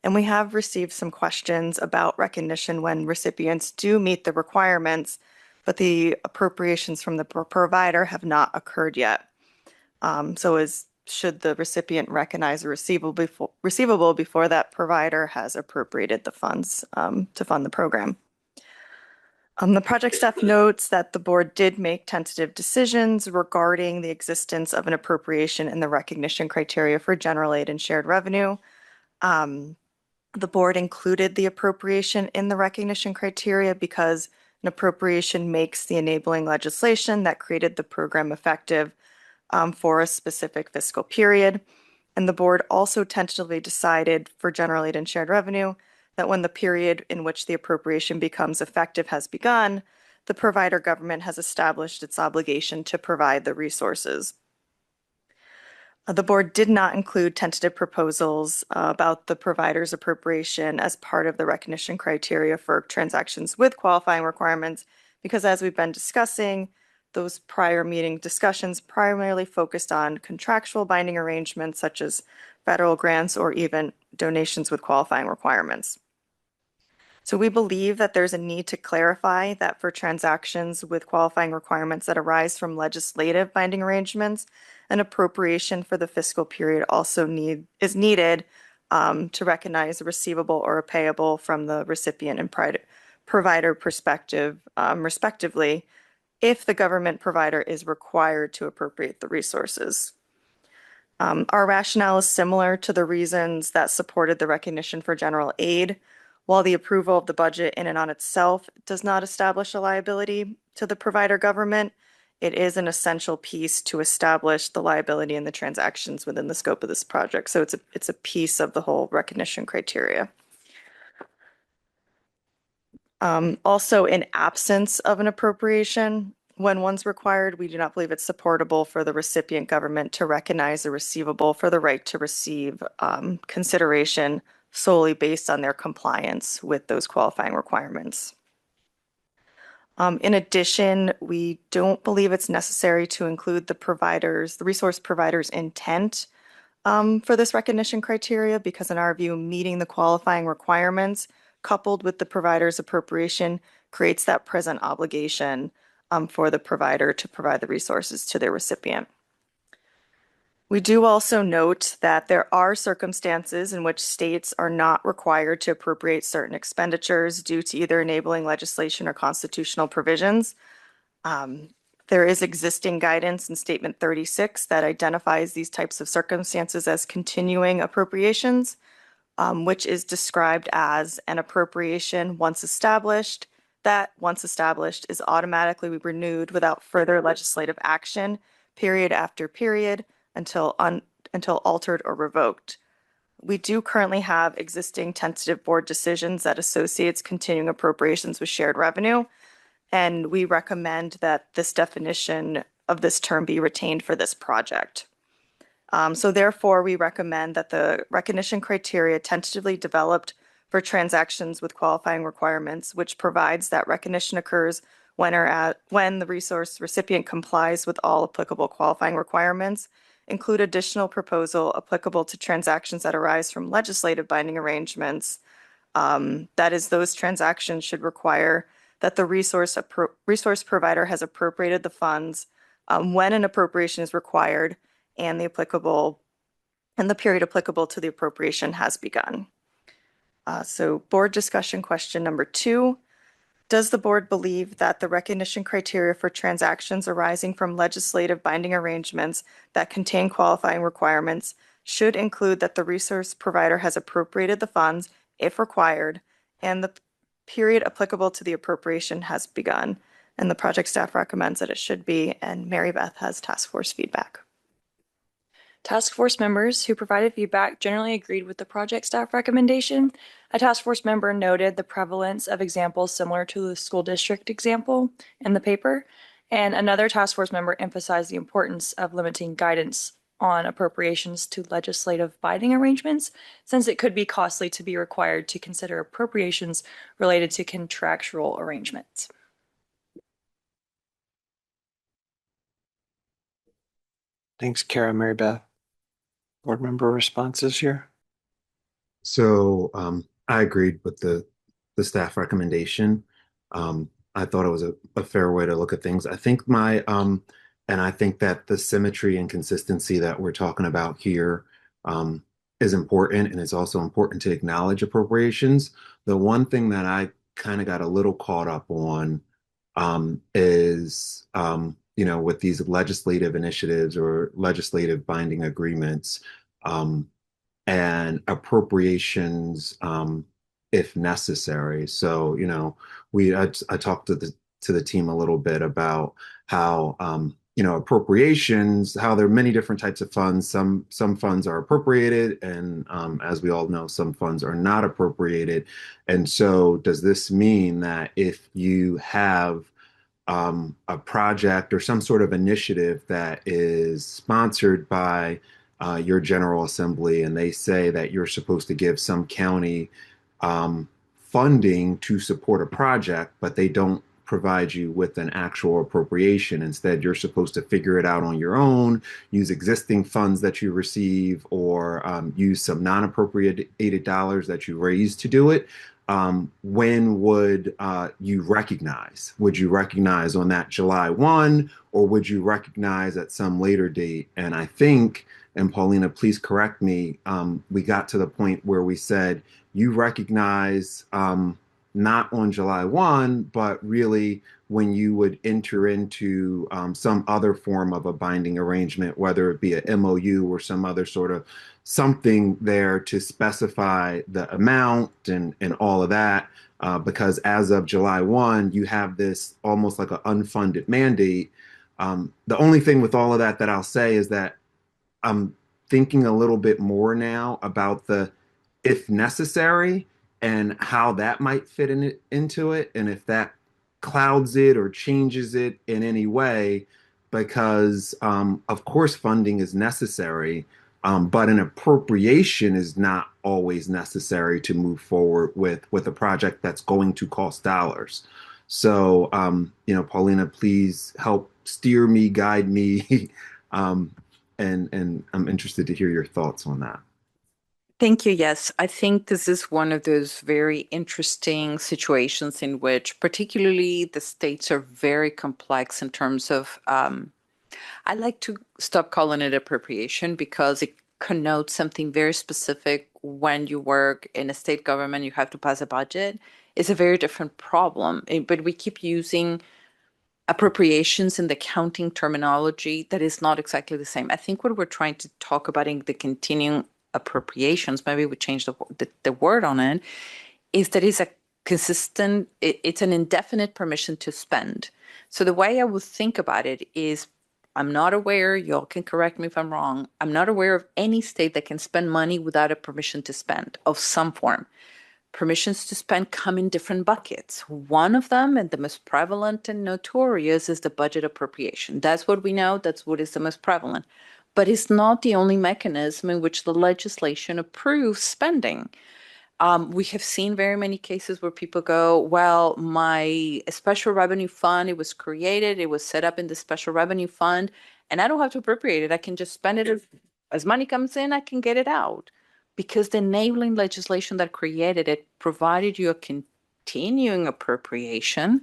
And we have received some questions about recognition when recipients do meet the requirements, but the appropriations from the provider have not occurred yet. Should the recipient recognize a receivable before that provider has appropriated the funds to fund the program? The project staff notes that the board did make tentative decisions regarding the existence of an appropriation in the recognition criteria for general aid and shared revenue. The board included the appropriation in the recognition criteria because an appropriation makes the enabling legislation that created the program effective for a specific fiscal period. And the board also tentatively decided for general aid and shared revenue that when the period in which the appropriation becomes effective has begun, the provider government has established its obligation to provide the resources. The board did not include tentative proposals about the provider's appropriation as part of the recognition criteria for transactions with qualifying requirements because, as we've been discussing, those prior meeting discussions primarily focused on contractual binding arrangements such as federal grants or even donations with qualifying requirements. So we believe that there's a need to clarify that for transactions with qualifying requirements that arise from legislative binding arrangements, an appropriation for the fiscal period also is needed to recognize a receivable or a payable from the recipient and provider perspective, respectively, if the government provider is required to appropriate the resources. Our rationale is similar to the reasons that supported the recognition for general aid. While the approval of the budget in and on itself does not establish a liability to the provider government, it is an essential piece to establish the liability in the transactions within the scope of this project. So it's a piece of the whole recognition criteria. Also, in absence of an appropriation, when one's required, we do not believe it's supportable for the recipient government to recognize a receivable for the right to receive consideration solely based on their compliance with those qualifying requirements. In addition, we don't believe it's necessary to include the resource provider's intent for this recognition criteria because in our view, meeting the qualifying requirements coupled with the provider's appropriation creates that present obligation for the provider to provide the resources to their recipient. We do also note that there are circumstances in which states are not required to appropriate certain expenditures due to either enabling legislation or constitutional provisions. There is existing guidance in Statement 36 that identifies these types of circumstances as continuing appropriations, which is described as an appropriation once established, that once established is automatically renewed without further legislative action, period after period, until altered or revoked. We do currently have existing tentative board decisions that associates continuing appropriations with shared revenue, and we recommend that this definition of this term be retained for this project. So therefore, we recommend that the recognition criteria tentatively developed for transactions with qualifying requirements, which provides that recognition occurs when the resource recipient complies with all applicable qualifying requirements, include additional proposal applicable to transactions that arise from legislative binding arrangements. That is, those transactions should require that the resource provider has appropriated the funds when an appropriation is required and the period applicable to the appropriation has begun. So board discussion question number 2. Does the board believe that the recognition criteria for transactions arising from legislative binding arrangements that contain qualifying requirements should include that the resource provider has appropriated the funds, if required, and the period applicable to the appropriation has begun? And the project staff recommends that it should be, and Mary Beth has task force feedback. Task force members who provided feedback generally agreed with the project staff recommendation. A task force member noted the prevalence of examples similar to the school district example in the paper, and another task force member emphasized the importance of limiting guidance on appropriations to legislative binding arrangements, since it could be costly to be required to consider appropriations related to contractual arrangements. Thanks, Kara. Mary Beth. Board member responses here? So I agreed with the staff recommendation. I thought it was a fair way to look at things. I think and I think that the symmetry and consistency that we're talking about here is important, and it's also important to acknowledge appropriations. The one thing that I kind of got a little caught up on is with these legislative initiatives or legislative binding agreements, and appropriations if necessary. So, I talked to the team a little bit about how appropriations, how there are many different types of funds. Some funds are appropriated, and as we all know, some funds are not appropriated. And so, does this mean that if you have a project or some sort of initiative that is sponsored by your General Assembly, and they say that you're supposed to give some county funding to support a project, but they don't provide you with an actual appropriation. Instead, you're supposed to figure it out on your own, use existing funds that you receive, or use some non-appropriated dollars that you raise to do it. When would you recognize? Would you recognize on that July 1, or would you recognize at some later date? And I think, and Paulina, please correct me, we got to the point where we said you recognize not on July 1, but really when you would enter into some other form of a binding arrangement, whether it be a MOU or some other sort of something there to specify the amount and all of that. Because as of July 1, you have this almost like an unfunded mandate. The only thing with all of that I'll say is that I'm thinking a little bit more now about the if necessary and how that might fit into it, and if that clouds it or changes it in any way, because of course funding is necessary, but an appropriation is not always necessary to move forward with a project that's going to cost dollars. So, Paulina, please help steer me, guide me, and I'm interested to hear your thoughts on that. Thank you. Yes, I think this is one of those very interesting situations in which particularly the states are very complex in terms of I like to stop calling it appropriation because it connotes something very specific. When you work in a state government, you have to pass a budget. It's a very different problem. But we keep using appropriations in the accounting terminology that is not exactly the same. I think what we're trying to talk about in the continuing appropriations, maybe we change the word on it, is that it's a consistent, it's an indefinite permission to spend. So the way I would think about it is, I'm not aware, y'all can correct me if I'm wrong, I'm not aware of any state that can spend money without a permission to spend of some form. Permissions to spend come in different buckets. One of them, and the most prevalent and notorious, is the budget appropriation. That's what we know, that's what is the most prevalent. But it's not the only mechanism in which the legislation approves spending. We have seen very many cases where people go, well, my special revenue fund, it was created, it was set up in the special revenue fund, and I don't have to appropriate it. I can just spend it as money comes in, I can get it out. Because the enabling legislation that created it provided you a continuing appropriation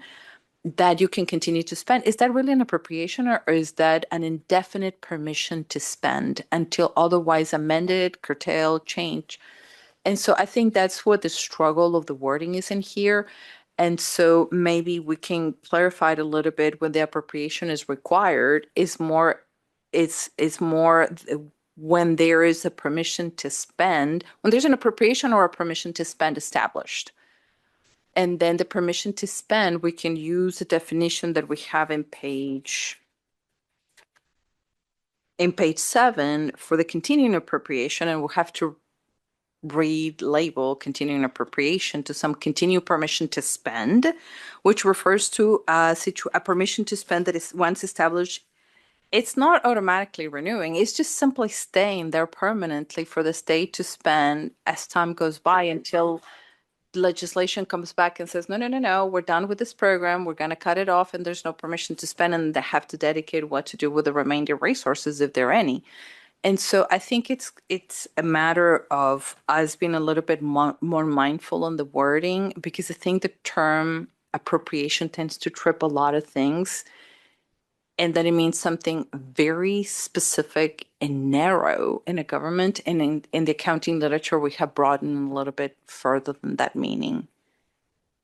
that you can continue to spend. Is that really an appropriation, or is that an indefinite permission to spend until otherwise amended, curtailed, changed? And so I think that's what the struggle of the wording is in here. And so maybe we can clarify it a little bit. When the appropriation is required, is more, it's more when there is a permission to spend, when there's an appropriation or a permission to spend established. And then the permission to spend, we can use the definition that we have in page 7 for the continuing appropriation, and we'll have to read label continuing appropriation to some continued permission to spend, which refers to a permission to spend that is once established. It's not automatically renewing. It's just simply staying there permanently for the state to spend as time goes by until legislation comes back and says, no, we're done with this program. We're going to cut it off and there's no permission to spend, and they have to dedicate what to do with the remainder resources, if there are any. And so I think it's a matter of us being a little bit more mindful on the wording, because I think the term appropriation tends to trip a lot of things, and that it means something very specific and narrow in a government. And in the accounting literature, we have broadened a little bit further than that meaning.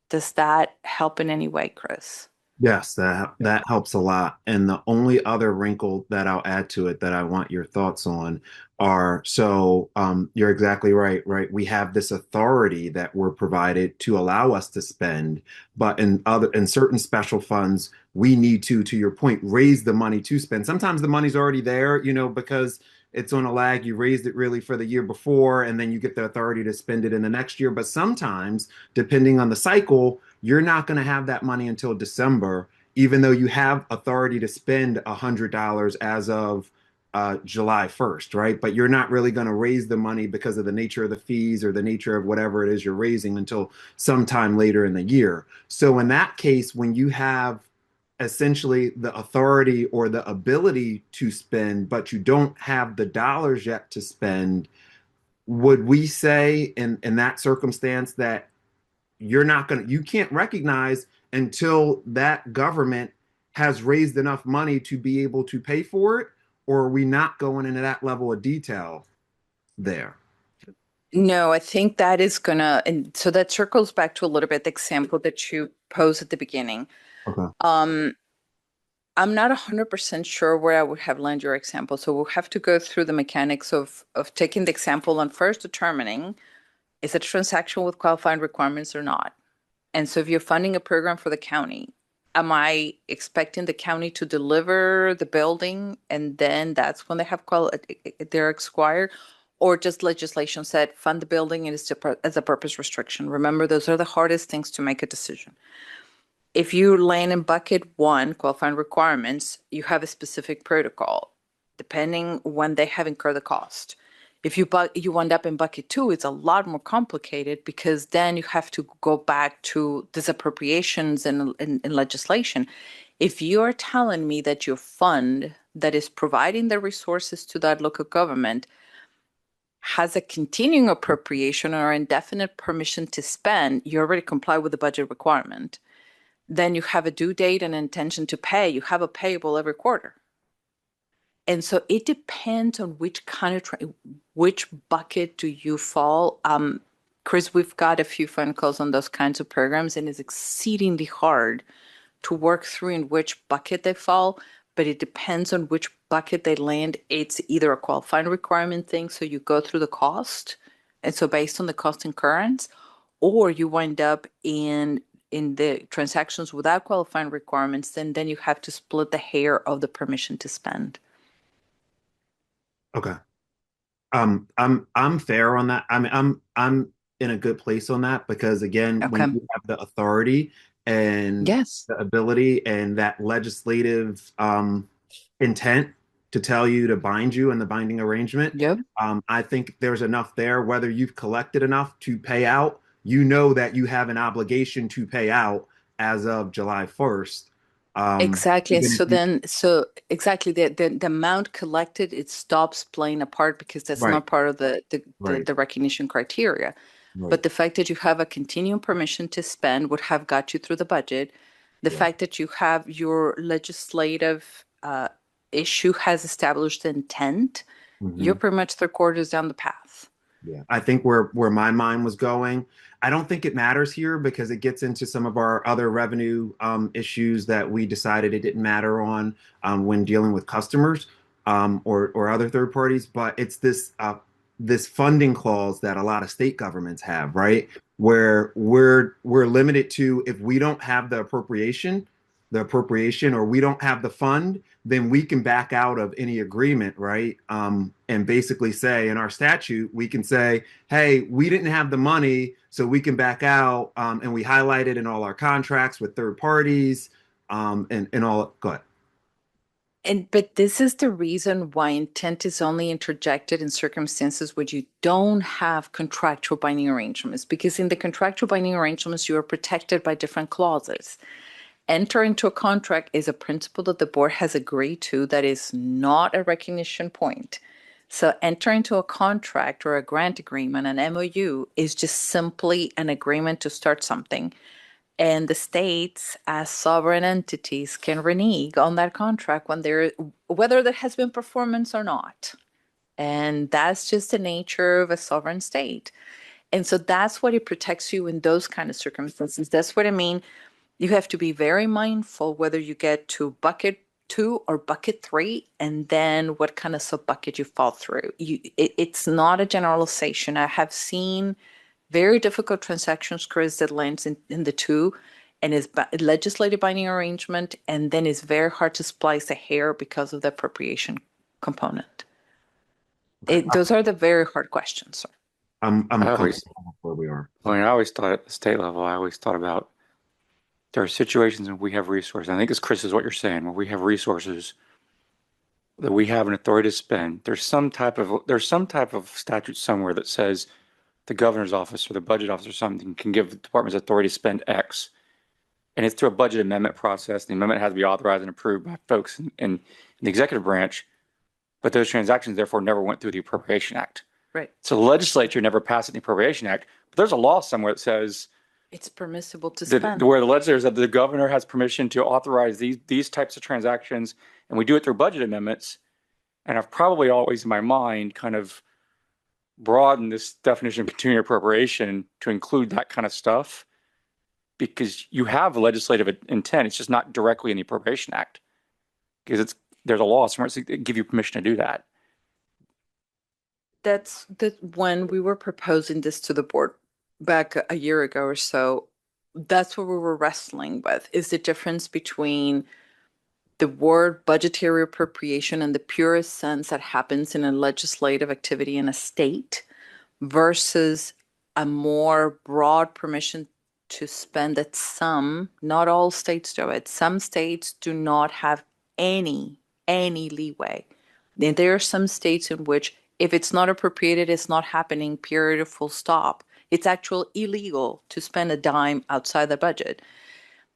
Does that help in any way, Chris? Yes, that helps a lot. And the only other wrinkle that I'll add to it that I want your thoughts on are, so you're exactly right, right? We have this authority that we're provided to allow us to spend, but in certain special funds, we need to your point, raise the money to spend. Sometimes the money's already there, because it's on a lag. You raised it really for the year before, and then you get the authority to spend it in the next year. But sometimes, depending on the cycle, you're not going to have that money until December, even though you have authority to spend $100 as of July 1st, right? But you're not really going to raise the money because of the nature of the fees or the nature of whatever it is you're raising until sometime later in the year. So in that case, when you have essentially the authority or the ability to spend, but you don't have the dollars yet to spend, would we say in that circumstance that you can't recognize until that government has raised enough money to be able to pay for it? Or are we not going into that level of detail there? No, I think that is gonna, and so that circles back to a little bit the example that you posed at the beginning. Okay. I'm not 100% sure where I would have landed your example. So we'll have to go through the mechanics of taking the example and first determining, is it a transaction with qualifying requirements or not? And so if you're funding a program for the county, am I expecting the county to deliver the building and then that's when they have they're expired? Or just legislation said fund the building and it's as a purpose restriction? Remember, those are the hardest things to make a decision. If you land in bucket 1, qualifying requirements, you have a specific protocol, depending when they have incurred the cost. If you end up in bucket 2, it's a lot more complicated because then you have to go back to disappropriations and in legislation. If you're telling me that your fund that is providing the resources to that local government has a continuing appropriation or indefinite permission to spend, you already comply with the budget requirement. Then you have a due date and intention to pay. You have a payable every quarter. And so it depends on which kind of, which bucket do you fall. Chris, we've got a few phone calls on those kinds of programs, and it's exceedingly hard to work through in which bucket they fall, but it depends on which bucket they land. It's either a qualifying requirement thing, so you go through the cost, and so based on the cost incurrence, or you wind up in the transactions without qualifying requirements, then you have to split the hair of the permission to spend. Okay. I'm fair on that. I mean, I'm in a good place on that because again, when Okay. you have the authority and Yes. the ability and that legislative intent to tell you to bind you in the binding arrangement, Yep. I think there's enough there. Whether you've collected enough to pay out, you know that you have an obligation to pay out as of July 1st. Exactly. And Even if so you, then, so exactly the amount collected, it stops playing a part because that's right, not part of right, the recognition criteria. right, But the fact that you have a continuing permission to spend would have got you through the budget. The yeah. fact that you have your legislative issue has established intent, you're Mhm. pretty much 3/4 down the path. Yeah, I think where my mind was going, I don't think it matters here because it gets into some of our other revenue issues that we decided it didn't matter on when dealing with customers or other third parties. But it's this funding clause that a lot of state governments have, right? Where we're limited to if we don't have the appropriation, or we don't have the fund, then we can back out of any agreement, right? And basically say in our statute, we can say, hey, we didn't have the money, so we can back out. And we highlight it in all our contracts with third parties and all. Go ahead. But this is the reason why intent is only interjected in circumstances where you don't have contractual binding arrangements, because in the contractual binding arrangements, you are protected by different clauses. Enter into a contract is a principle that the board has agreed to that is not a recognition point. So enter into a contract or a grant agreement, an MOU, is just simply an agreement to start something. And the states, as sovereign entities, can renege on that contract whether there has been performance or not. And that's just the nature of a sovereign state. And so that's what it protects you in those kind of circumstances. That's what I mean. You have to be very mindful whether you get to bucket 2 or bucket 3, and then what kind of sub bucket you fall through. It's not a generalization. I have seen very difficult transactions, Chris, that lands in the 2 and is legislative binding arrangement, and then it's very hard to splice a hair because of the appropriation component. Those are the very hard questions. I'm I always, comfortable where we are. I mean, I always thought at the state level, I always thought about there are situations when we have resources. I think it's Chris is what you're saying, where we have resources that we have an authority to spend. There's some type of statute somewhere that says the governor's office or the budget office or something can give the department's authority to spend X. And it's through a budget amendment process. The amendment has to be authorized and approved by folks in the executive branch, but those transactions therefore never went through the Appropriation Act. Right. So the legislature never passed the Appropriation Act, but there's a law somewhere that says It's permissible to that spend. where the legislature said the governor has permission to authorize these types of transactions, and we do it through budget amendments. And I've probably always in my mind kind of broadened this definition of continuing appropriation to include that kind of stuff because you have legislative intent. It's just not directly in the Appropriation Act because there's a law somewhere to give you permission to do that. That's when we were proposing this to the board back a year ago or so. That's what we were wrestling with, is the difference between the word budgetary appropriation in the purest sense that happens in a legislative activity in a state versus a more broad permission to spend that not all states do it. Some states do not have any leeway. And there are some states in which if it's not appropriated, it's not happening, period, full stop. It's actually illegal to spend a dime outside the budget.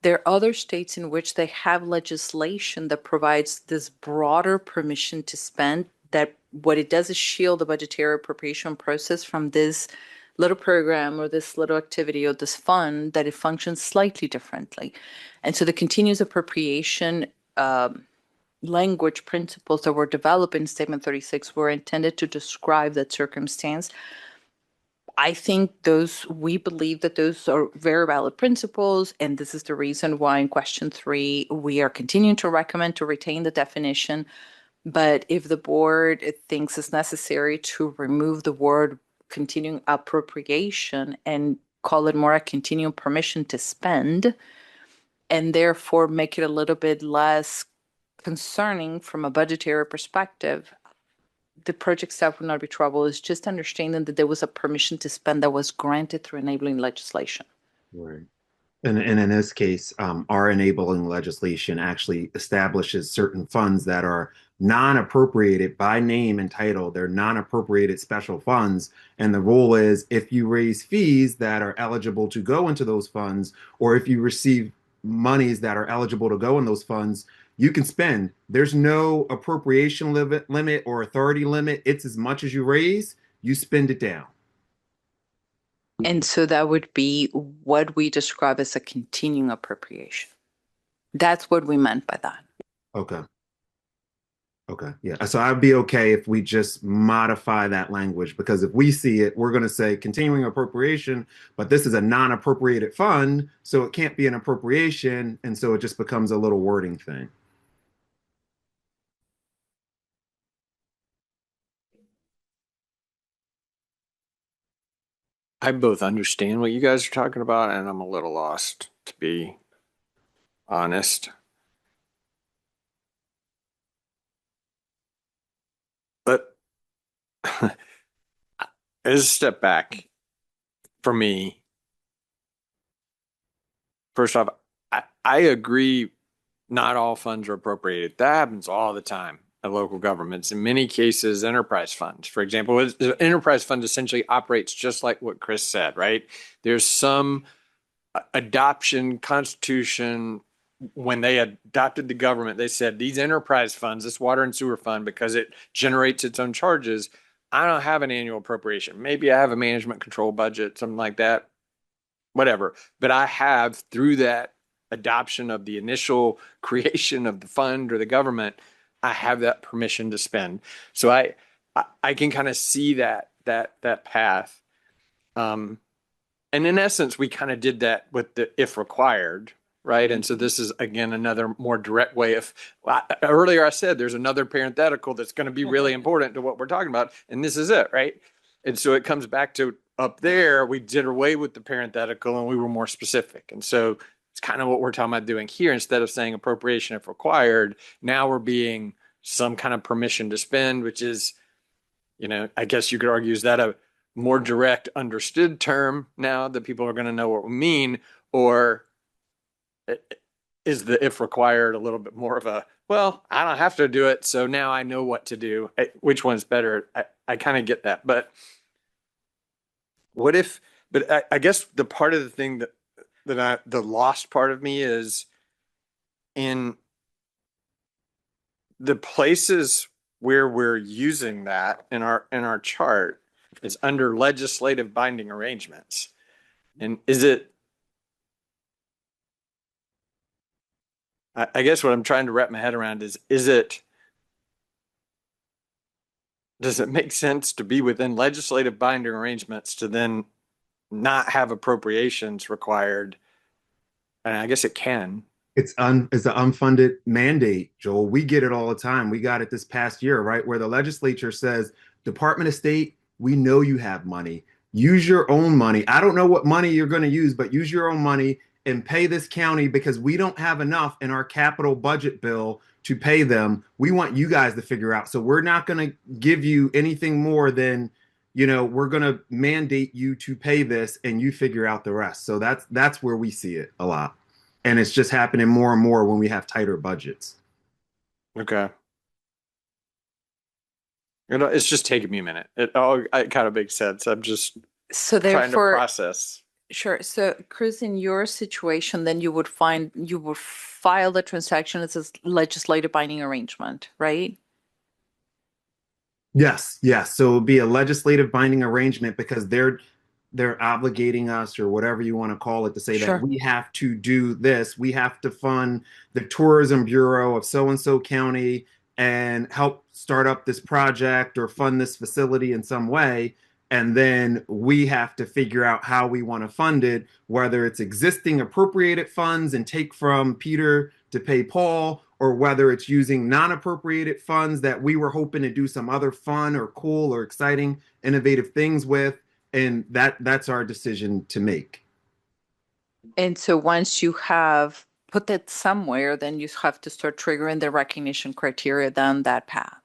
There are other states in which they have legislation that provides this broader permission to spend, that what it does is shield the budgetary appropriation process from this little program or this little activity or this fund, that it functions slightly differently. And so the continuous appropriation language principles that were developed in Statement 36 were intended to describe that circumstance. I think we believe that those are very valid principles, and this is the reason why in question 3, we are continuing to recommend to retain the definition. But if the board thinks it's necessary to remove the word continuing appropriation and call it more a continuing permission to spend, and therefore make it a little bit less concerning from a budgetary perspective, the project staff would not be trouble. It's just understanding that there was a permission to spend that was granted through enabling legislation. Right. And in this case, our enabling legislation actually establishes certain funds that are non-appropriated by name and title. They're non-appropriated special funds. And the rule is if you raise fees that are eligible to go into those funds, or if you receive monies that are eligible to go in those funds, you can spend. There's no appropriation limit or authority limit. It's as much as you raise, you spend it down. And so that would be what we describe as a continuing appropriation. That's what we meant by that. Okay. Okay. Yeah. So I'd be okay if we just modify that language, because if we see it, we're going to say continuing appropriation, but this is a non-appropriated fund, so it can't be an appropriation. And so it just becomes a little wording thing. I both understand what you guys are talking about, and I'm a little lost, to be honest. But as a step back for me, first off, I agree not all funds are appropriated. That happens all the time at local governments. In many cases, enterprise funds, for example, the enterprise fund essentially operates just like what Chris said, right? There's some adoption constitution. When they adopted the government, they said these enterprise funds, this water and sewer fund, because it generates its own charges, I don't have an annual appropriation. Maybe I have a management control budget, something like that, whatever. But I have, through that adoption of the initial creation of the fund or the government, I have that permission to spend. So I can kind of see that path. And in essence, we kind of did that with the if required, right? And so this is, again, another more direct way of, earlier I said there's another parenthetical that's going to be really important to what we're talking about. And this is it, right? And so it comes back to up there, we did away with the parenthetical and we were more specific. And so it's kind of what we're talking about doing here. Instead of saying appropriation if required, now we're being some kind of permission to spend, which is, I guess you could argue, is that a more direct understood term now that people are going to know what we mean? Or is the if required a little bit more of a, well, I don't have to do it, so now I know what to do? Which one's better? I kind of get that. But what if, but I guess the part of the thing the lost part of me is in the places where we're using that in our chart is under legislative binding arrangements. And I guess what I'm trying to wrap my head around is does it make sense to be within legislative binding arrangements to then not have appropriations required? And I guess it can. It's an unfunded mandate, Joel. We get it all the time. We got it this past year, right? Where the legislature says, Department of State, we know you have money. Use your own money. I don't know what money you're going to use, but use your own money and pay this county because we don't have enough in our capital budget bill to pay them. We want you guys to figure out. So we're not going to give you anything more than, we're going to mandate you to pay this and you figure out the rest. So that's where we see it a lot. And it's just happening more and more when we have tighter budgets. Okay. It's just taking me a minute. It kind of makes sense. I'm just So trying to therefore, process. sure. So Chris, in your situation, then you would file the transaction as a legislative binding arrangement, right? Yes. So it would be a legislative binding arrangement because they're obligating us or whatever you want to call it to say that Sure. we have to do this. We have to fund the tourism bureau of so and so county and help start up this project or fund this facility in some way. And then we have to figure out how we want to fund it, whether it's existing appropriated funds and take from Peter to pay Paul, or whether it's using non-appropriated funds that we were hoping to do some other fun or cool or exciting, innovative things with. And that's our decision to make. And so once you have put that somewhere, then you have to start triggering the recognition criteria down that path.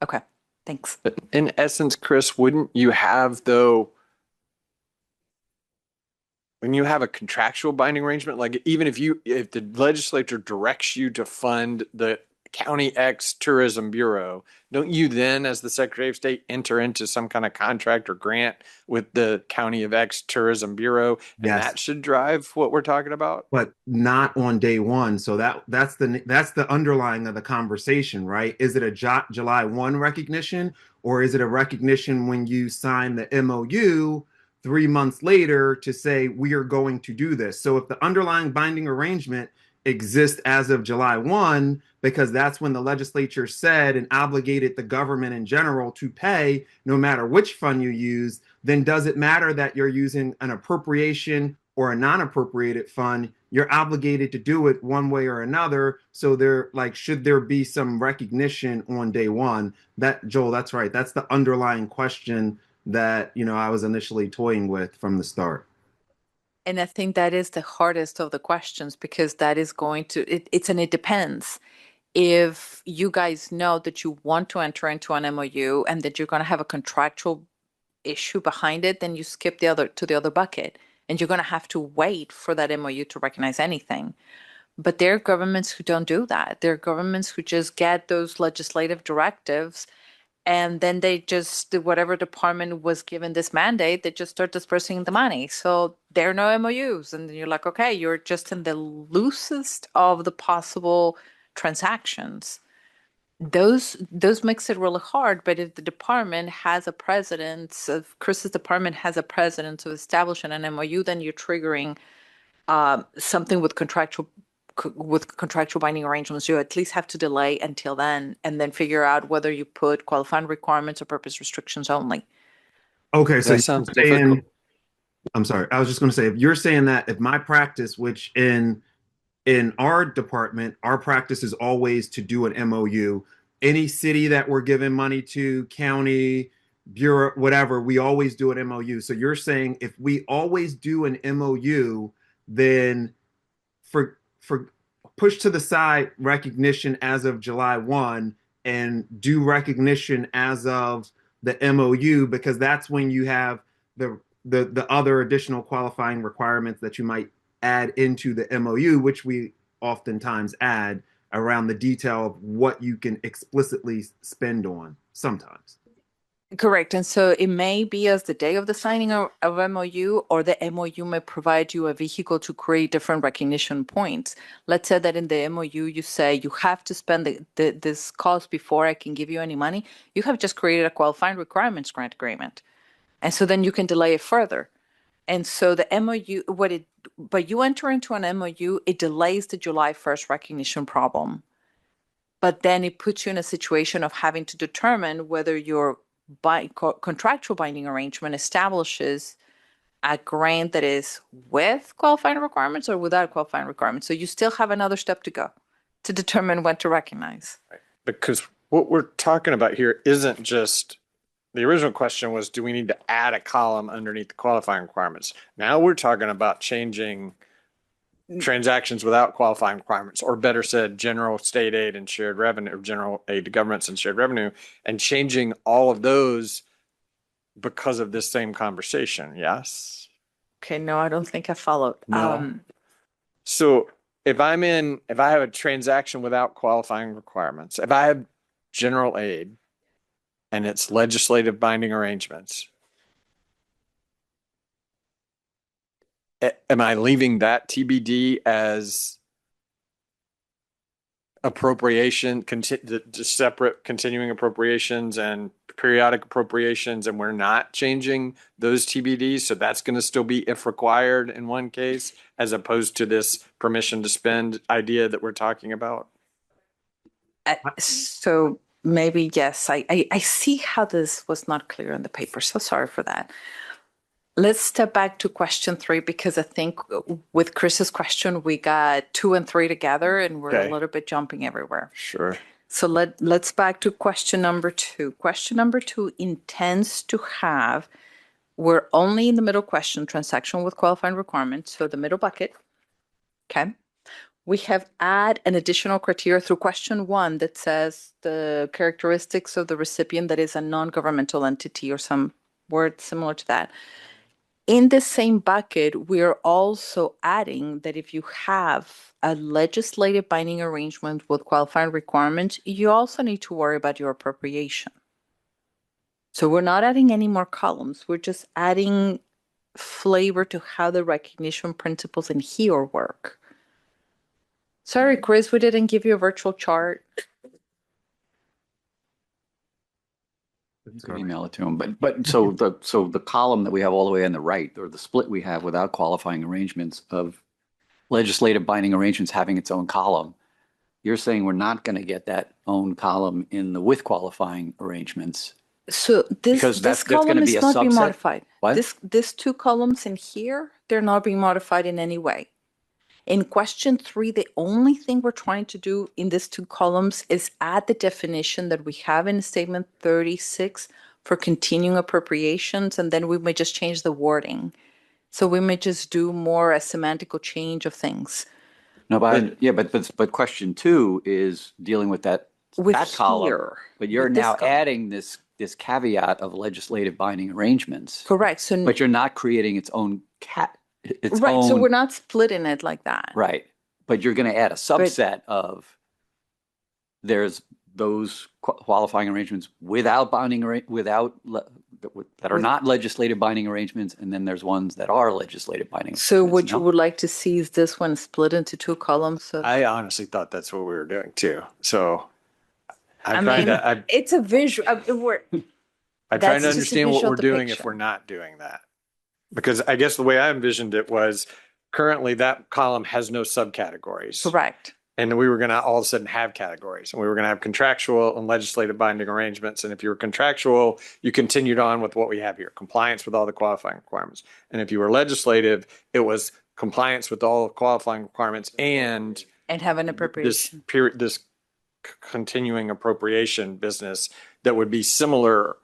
Okay, thanks. But in essence, Chris, wouldn't you have though, when you have a contractual binding arrangement, like even if the legislature directs you to fund the County X Tourism Bureau, don't you then, as the Secretary of State, enter into some kind of contract or grant with the County of X Tourism Bureau? And Yes. that should drive what we're talking about? But not on day one. So that's the underlying of the conversation, right? Is it a July 1 recognition, or is it a recognition when you sign the MOU 3 months later to say we are going to do this? So if the underlying binding arrangement exists as of July 1, because that's when the legislature said and obligated the government in general to pay no matter which fund you use, then does it matter that you're using an appropriation or a non-appropriated fund? You're obligated to do it one way or another. So should there be some recognition on day one? That, Joel, that's right. That's the underlying question that, I was initially toying with from the start. And I think that is the hardest of the questions, because that is it depends. If you guys know that you want to enter into an MOU and that you're going to have a contractual issue behind it, then you skip the other bucket, and you're going to have to wait for that MOU to recognize anything. But there are governments who don't do that. There are governments who just get those legislative directives, and then whatever department was given this mandate, they just start dispersing the money. So there are no MOUs. And you're like, okay, you're just in the loosest of the possible transactions. Those makes it really hard. But if the department has a precedence, if Chris's department has a precedence of establishing an MOU, then you're triggering something with contractual binding arrangements. You at least have to delay until then, and then figure out whether you put qualifying requirements or purpose restrictions only. Okay, so That sounds you're saying, difficult. I'm sorry, I was just going to say, if you're saying that if my practice, which in our department, our practice is always to do an MOU. Any city that we're giving money to, county, bureau, whatever, we always do an MOU. So you're saying if we always do an MOU, then for push to the side recognition as of July 1 and do recognition as of the MOU, because that's when you have the other additional qualifying requirements that you might add into the MOU, which we oftentimes add around the detail of what you can explicitly spend on sometimes. Correct. And so it may be as the day of the signing of MOU, or the MOU may provide you a vehicle to create different recognition points. Let's say that in the MOU, you say you have to spend this cost before I can give you any money. You have just created a qualifying requirements grant agreement. And so then you can delay it further. And so the MOU, but you enter into an MOU, it delays the July 1st recognition problem. But then it puts you in a situation of having to determine whether your contractual binding arrangement establishes a grant that is with qualifying requirements or without qualifying requirements. So you still have another step to go to determine when to recognize. Because what we're talking about here isn't just, the original question was, do we need to add a column underneath the qualifying requirements? Now we're talking about changing transactions without qualifying requirements, or better said, general state aid and shared revenue, or general aid to governments and shared revenue, and changing all of those because of this same conversation. Yes. Okay, no, I don't think I followed. No. So if I have a transaction without qualifying requirements, if I have general aid and it's legislative binding arrangements, am I leaving that TBD as appropriation, separate continuing appropriations and periodic appropriations and we're not changing those TBDs. So that's going to still be if required in one case, as opposed to this permission to spend idea that we're talking about. So maybe, yes, I see how this was not clear in the paper. So sorry for that. Let's step back to question 3, because I think with Chris's question, we got 2 and 3 together and we're Okay. a little bit jumping everywhere. Sure. So let's back to question number 2. Question number 2 intends to have, we're only in the middle question, transaction with qualifying requirements, so the middle bucket. Okay. We have add an additional criteria through question 1 that says the characteristics of the recipient that is a non-governmental entity or some word similar to that. In the same bucket, we're also adding that if you have a legislative binding arrangement with qualifying requirements, you also need to worry about your appropriation. So we're not adding any more columns. We're just adding flavor to how the recognition principles in here work. Sorry, Chris, we didn't give you a virtual chart. You could email it to them, but so the column that we have all the way on the right, or the split we have without qualifying arrangements of legislative binding arrangements having its own column, you're saying we're not going to get that own column in the with qualifying arrangements. So Because this that's gonna column be is a not being subset? modified. What? This 2 columns in here, they're not being modified in any way. In question 3, the only thing we're trying to do in these 2 columns is add the definition that we have in statement 36 for continuing appropriations, and then we may just change the wording. So we may just do more a semantical change of things. No, but question 2 is dealing with that column. Here, But you're with this now column. adding this caveat of legislative binding arrangements. Correct. So But you're not creating its own right. So we're not splitting it like that. Right. But you're going to add a subset of there's those qualifying arrangements without that are not legislative binding arrangements, and then there's ones that are legislative binding. So what you no? would like to see is this one split into 2 columns. I honestly thought that's what we were doing too. So I mean, it's a visual. I'm trying that's to just a understand what visual we're doing if depiction. we're not doing that. Because I guess the way I envisioned it was currently that column has no subcategories. Correct. And we were going to all of a sudden have categories, and we were going to have contractual and legislative binding arrangements. And if you were contractual, you continued on with what we have here, compliance with all the qualifying requirements. And if you were legislative, it was compliance with all the qualifying requirements and have an appropriation. this continuing appropriation business that would be similar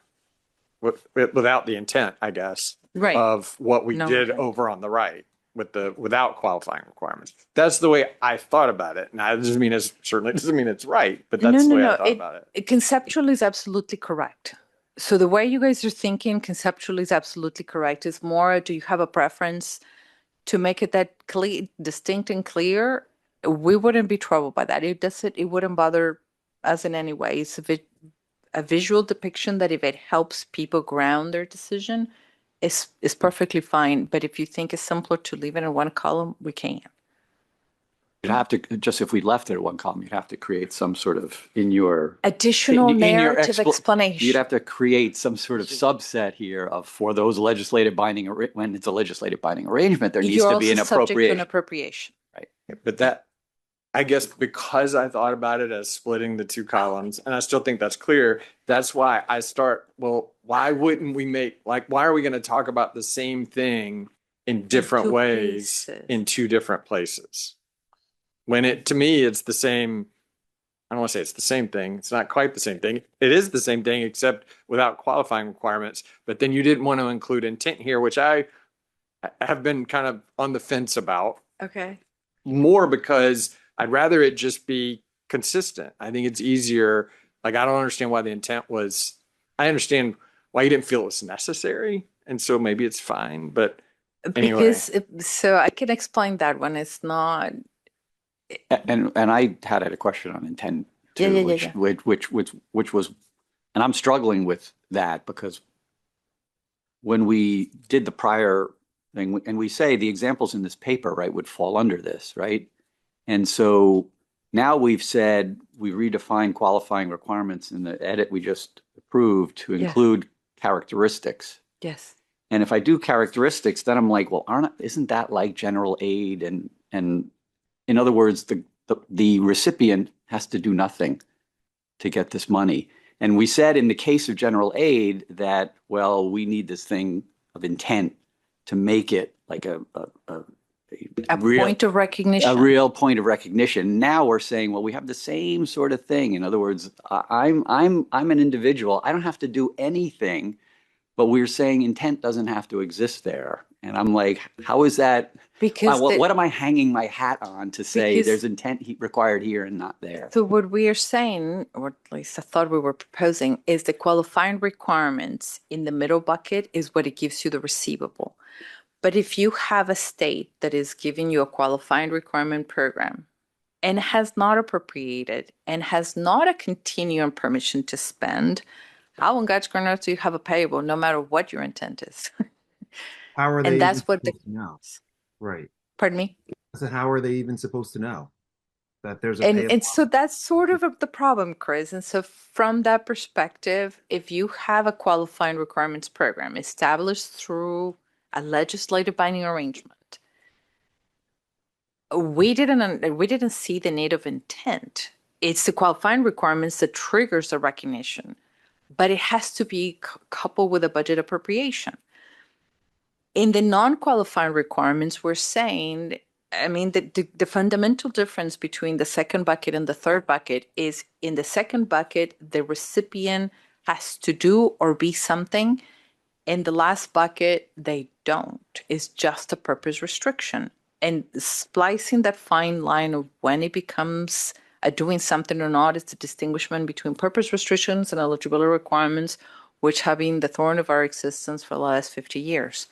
without the intent, I guess, Right. of what we did over on the right without qualifying requirements. That's the way I thought about it. Now, it certainly doesn't mean it's right, but that's the way I thought about it. Conceptually is absolutely correct. So the way you guys are thinking conceptually is absolutely correct. It's more, do you have a preference to make it that clear, distinct and clear? We wouldn't be troubled by that. It wouldn't bother us in any way. It's a visual depiction that if it helps people ground their decision, is perfectly fine. But if you think it's simpler to leave it in one column, we can. You'd have to, just if we left it in one column, you'd have to create some sort of additional narrative explanation. You'd have to create some sort of subset here of for those legislative binding, when it's a legislative binding arrangement, there needs to be an appropriation. Right. But that, I guess, because I thought about it as splitting the 2 columns, and I still think that's clear, that's why I start, why wouldn't we why are we going to talk about the same thing in different ways in 2 different places? When to me, it's the same. I don't want to say it's the same thing. It's not quite the same thing. It is the same thing, except without qualifying requirements. But then you didn't want to include intent here, which I have been kind of on the fence about. Okay. More because I'd rather it just be consistent. I think it's easier. I don't understand why the intent was. I understand why you didn't feel it was necessary, and so maybe it's fine. But anyway. So I can explain that one. It's not. And I had a question on intent too, which was, and I'm struggling with that because when we did the prior thing, and we say the examples in this paper, right, would fall under this, right? And so Now we've said we redefine qualifying requirements in the edit we just approved to Yes. include characteristics. Yes. And if I do characteristics, then I'm like, well, isn't that like general aid? And in other words, the recipient has to do nothing to get this money. And we said in the case of general aid that, well, we need this thing of intent to make it like a real Point of recognition. a real point of recognition. Now we're saying, well, we have the same sort of thing. In other words, I'm an individual. I don't have to do anything, but we're saying intent doesn't have to exist there. And I'm like, how is that? Because What am I hanging my hat on to say because- there's intent required here and not there? So what we are saying, or at least I thought we were proposing, is the qualifying requirements in the middle bucket is what it gives you the receivable. But if you have a state that is giving you a qualifying requirement program and has not appropriated and has not a continuum permission to spend, how on God's green earth do you have a payable no matter what your intent is? How are they And even that's what the, supposed to know? Right. pardon me? So how are they even supposed to know that there's a And payable? so that's sort of the problem, Chris. And so from that perspective, if you have a qualifying requirements program established through a legislative binding arrangement, we didn't see the need of intent. It's the qualifying requirements that triggers the recognition, but it has to be coupled with a budget appropriation. In the non-qualifying requirements, we're saying, I mean, the fundamental difference between the second bucket and the third bucket is in the second bucket, the recipient has to do or be something. In the last bucket, they don't. It's just a purpose restriction. And splicing that fine line of when it becomes a doing something or not is the distinguishment between purpose restrictions and eligibility requirements, which have been the thorn of our existence for the last 50 years.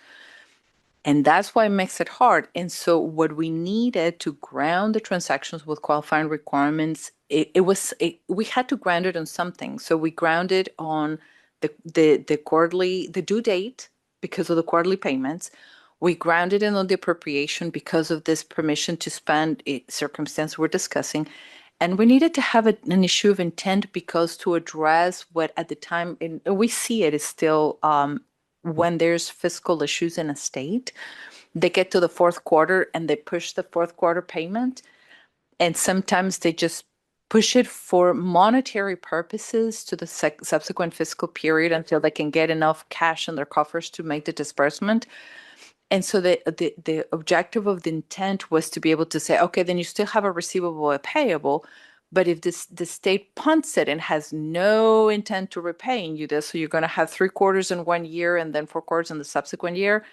And that's why it makes it hard. And so what we needed to ground the transactions with qualifying requirements, we had to ground it on something. So we grounded on the due date because of the quarterly payments. We grounded it on the appropriation because of this permission to spend circumstance we're discussing. And we needed to have an issue of intent because to address what at the time, and we see it is still when there's fiscal issues in a state, they get to the fourth quarter and they push the fourth quarter payment. And sometimes they just push it for monetary purposes to the subsequent fiscal period until they can get enough cash in their coffers to make the disbursement. And so the objective of the intent was to be able to say, okay, then you still have a receivable or payable, but if the state punts it and has no intent to repaying you this, so you're going to have 3 quarters in 1 year and then 4 quarters in the subsequent year,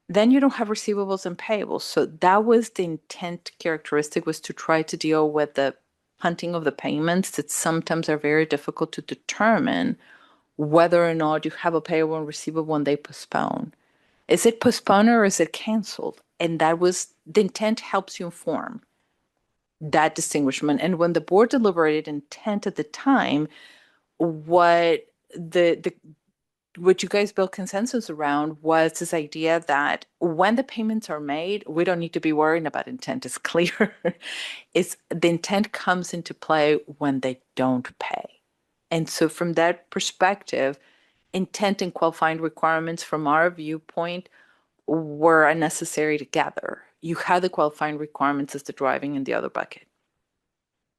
then you don't have receivables and payables. So that was the intent characteristic, was to try to deal with the punting of the payments that sometimes are very difficult to determine whether or not you have a payable and receivable when they postpone. Is it postponed or is it canceled? And that was the intent helps you inform that distinguishment. And when the board deliberated intent at the time, what what you guys built consensus around was this idea that when the payments are made, we don't need to be worrying about intent. It's clear. It's the intent comes into play when they don't pay. And so from that perspective, intent and qualifying requirements from our viewpoint were unnecessary together. You had the qualifying requirements as the driving in the other bucket.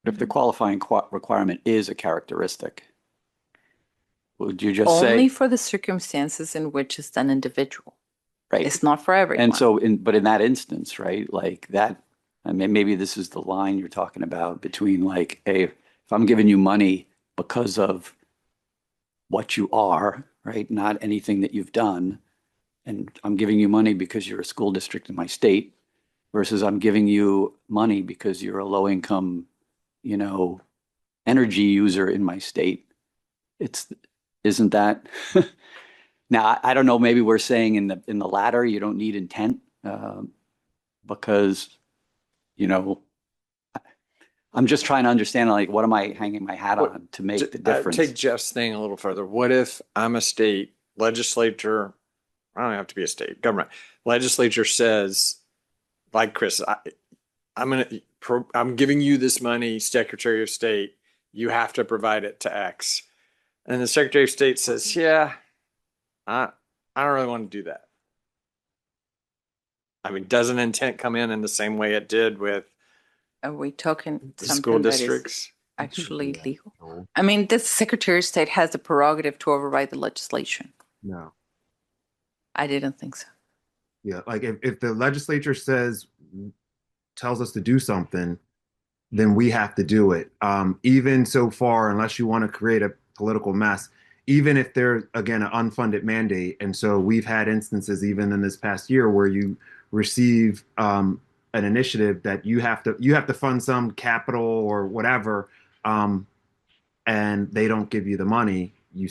But if the qualifying requirement is a characteristic, would you just Only say, for the circumstances in which it's done individual. right? It's not for everyone. And so, but in that instance, right, like that, I mean, maybe this is the line you're talking about between like, hey, if I'm giving you money because of what you are, right, not anything that you've done, and I'm giving you money because you're a school district in my state, versus I'm giving you money because you're a low income, energy user in my state. Isn't that? Now, I don't know, maybe we're saying in the latter, you don't need intent, because, I'm just trying to understand, like, what am I hanging my hat on to make the difference? Take Jeff's thing a little further. What if I'm a state legislature? I don't have to be a state government. Legislature says, like Chris, I'm going to I'm giving you this money, Secretary of State. You have to provide it to X. And the Secretary of State says, yeah, I don't really want to do that. I mean, doesn't intent come in the same way it did with Are we talking the school something that is districts? actually Yeah. legal? No. I mean, the Secretary of State has the prerogative to override the legislation. No. I didn't think so. Yeah. Like if the legislature tells us to do something, then we have to do it. Even so far, unless you want to create a political mess, even if there's, again, an unfunded mandate. And so we've had instances even in this past year where you receive an initiative that you have to fund some capital or whatever, and they don't give you the money. You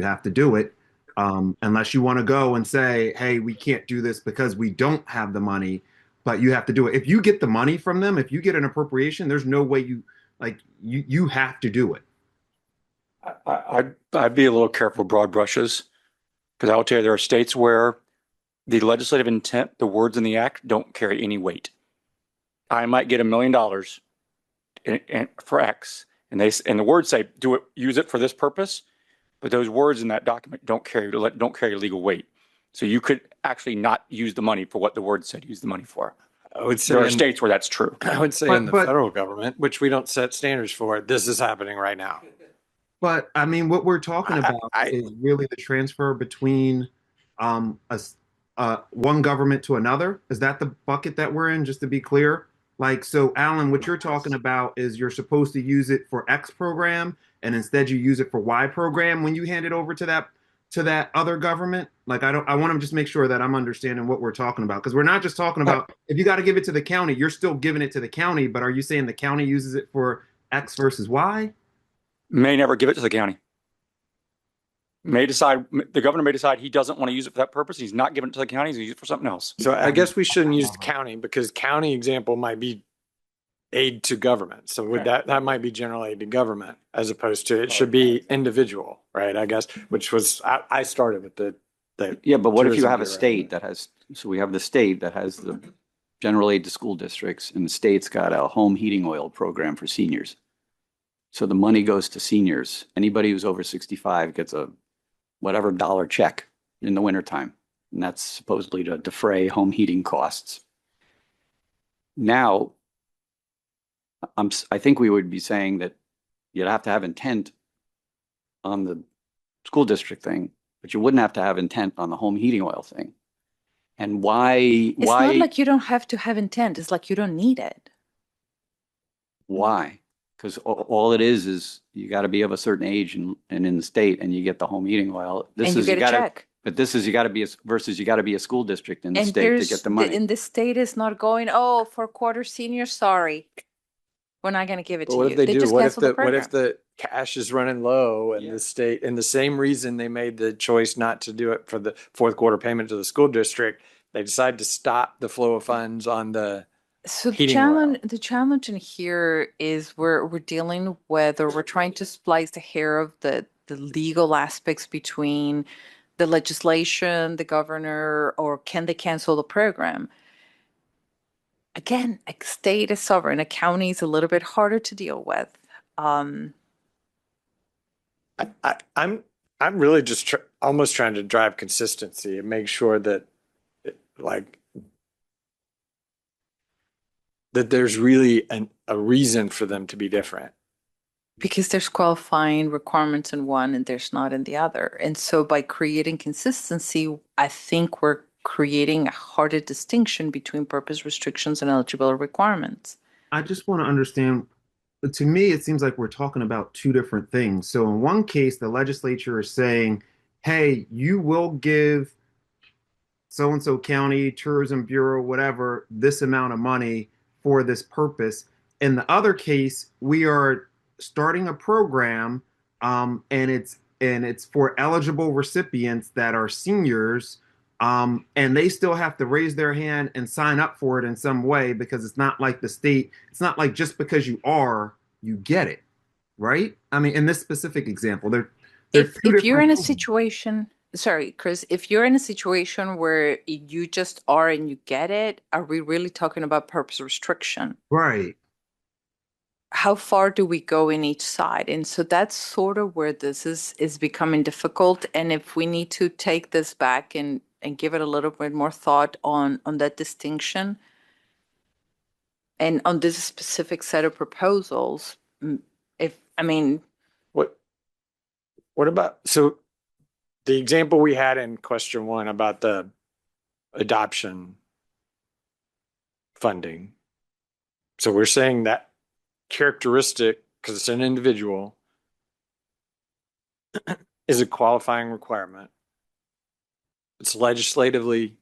have to do it. Unless you want to go and say, hey, we can't do this because we don't have the money, but you have to do it. If you get the money from them, if you get an appropriation, there's no way you have to do it. I'd be a little careful with broad brushes, because I will tell you there are states where the legislative intent, the words in the act, don't carry any weight. I might get $1 million for X, and the words say use it for this purpose, but those words in that document don't carry legal weight. So you could actually not use the money for what the word said use the money for. I would say There are states where that's true. I would say in the federal government, which we don't set standards for, this is happening right now. But I mean, what we're talking about is really the transfer between one government to another. Is that the bucket that we're in? Just to be clear, like, so Alan, what you're talking about is you're supposed to use it for X program, and instead you use it for Y program when you hand it over to that other government. Like, I want to just make sure that I'm understanding what we're talking about, because we're not just talking about if you got to give it to the county, you're still giving it to the county. But are you saying the county uses it for X versus Y? May never give it to the county. The governor may decide he doesn't want to use it for that purpose. He's not giving it to the county. He's going to use it for something else. So I guess we shouldn't use the county, because county example might be aid to government. So would that might be general aid to government, as opposed to it should be individual, right? I guess, which was I started with the Yeah, but what if you tourism have a bureau. state that has, so we have the state that has the general aid to school districts, and the state's got a home heating oil program for seniors. So the money goes to seniors. Anybody who's over 65 gets a whatever dollar check in the wintertime. And that's supposedly to defray home heating costs. Now, I think we would be saying that you'd have to have intent on the school district thing, but you wouldn't have to have intent on the home heating oil thing. And why? It's not like you don't have to have intent. It's like you don't need it. Why? Because all it is you got to be of a certain age and in the state, and you get the home heating oil. And you get a check. But this is you got to be versus you got to be a school district in the And state to get the money. And the state is not going, oh, for quarter senior, sorry, we're not going to give it But to what you. if they do? just What if cancel the what if program. the cash is running low and the state, and the same reason they made the choice not to do it for the fourth quarter payment to the school district, they decide to stop the flow of funds on the So heating oil. the challenge in here is we're dealing with, or we're trying to splice the hair of the legal aspects between the legislation, the governor, or can they cancel the program? Again, a state is sovereign. A county is a little bit harder to deal with. I'm really just almost trying to drive consistency and make sure that that there's really a reason for them to be different. Because there's qualifying requirements in one and there's not in the other. And so by creating consistency, I think we're creating a harder distinction between purpose restrictions and eligibility requirements. I just want to understand. To me, it seems like we're talking about two different things. So in one case, the legislature is saying, hey, you will give so-and-so county, tourism bureau, whatever, this amount of money for this purpose. In the other case, we are starting a program, and it's for eligible recipients that are seniors, and they still have to raise their hand and sign up for it in some way, because it's not like the state, it's not like just because you get it, right? I mean, in this specific example, If you're in a situation sorry, Chris, if you're in a situation where you just are and you get it, are we really talking about purpose restriction? Right. How far do we go in each side? And so that's sort of where this is becoming difficult. And if we need to take this back and give it a little bit more thought on that distinction and on this specific set of proposals, if I mean, What about, so the example we had in question one about the adoption funding. So we're saying that characteristic, because it's an individual, is a qualifying requirement. It's legislatively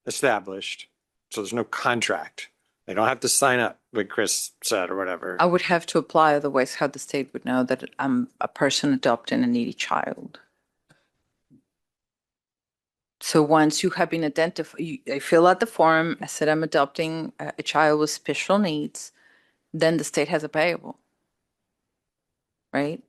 established, so there's no contract. They don't have to sign up, like Chris said, or whatever. I would have to apply, otherwise how the state would know that I'm a person adopting a needy child. So once you have been identified, I fill out the form, I said I'm adopting a child with special needs, then the state has a payable, right?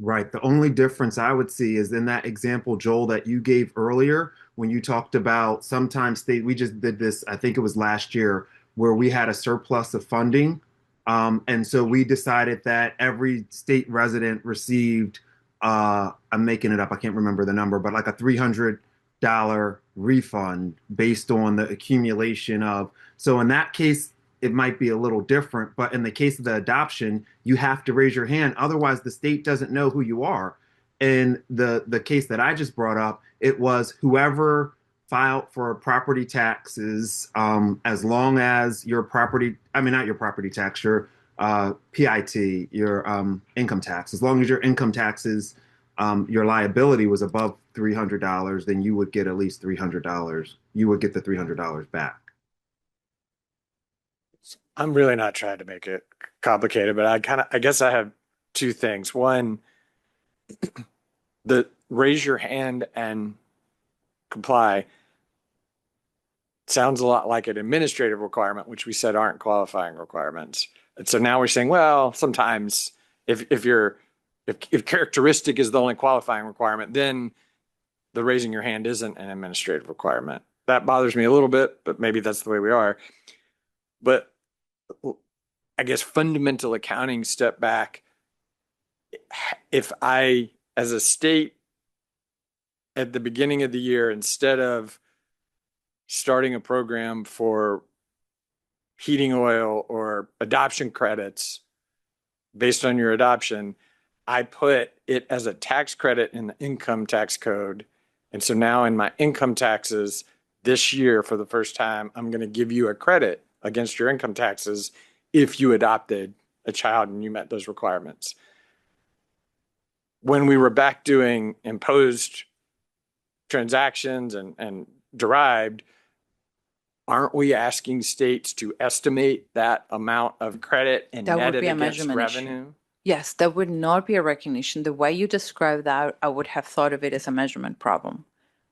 Right. The only difference I would see is in that example, Joel, that you gave earlier when you talked about sometimes state, we just did this, I think it was last year, where we had a surplus of funding. And so we decided that every state resident received, I'm making it up, I can't remember the number, but like a $300 refund based on the accumulation of. So in that case, it might be a little different, but in the case of the adoption, you have to raise your hand. Otherwise, the state doesn't know who you are. In the case that I just brought up, it was whoever filed for property taxes, as long as your property, I mean, not your property tax, your PIT, your income tax, as long as your income taxes, your liability was above $300, then you would get at least $300. You would get the $300 back. I'm really not trying to make it complicated, but I guess I have two things. One, the raise your hand and comply sounds a lot like an administrative requirement, which we said aren't qualifying requirements. And so now we're saying, well, sometimes if characteristic is the only qualifying requirement, then the raising your hand isn't an administrative requirement. That bothers me a little bit, but maybe that's the way we are. But I guess fundamental accounting step back. If I, as a state, at the beginning of the year, instead of starting a program for heating oil or adoption credits based on your adoption, I put it as a tax credit in the income tax code. And so now in my income taxes this year, for the first time, I'm going to give you a credit against your income taxes if you adopted a child and you met those requirements. When we were back doing imposed transactions and derived, aren't we asking states to estimate that amount of credit and That net would it be a against measurement issue. revenue? Yes, that would not be a recognition. The way you describe that, I would have thought of it as a measurement problem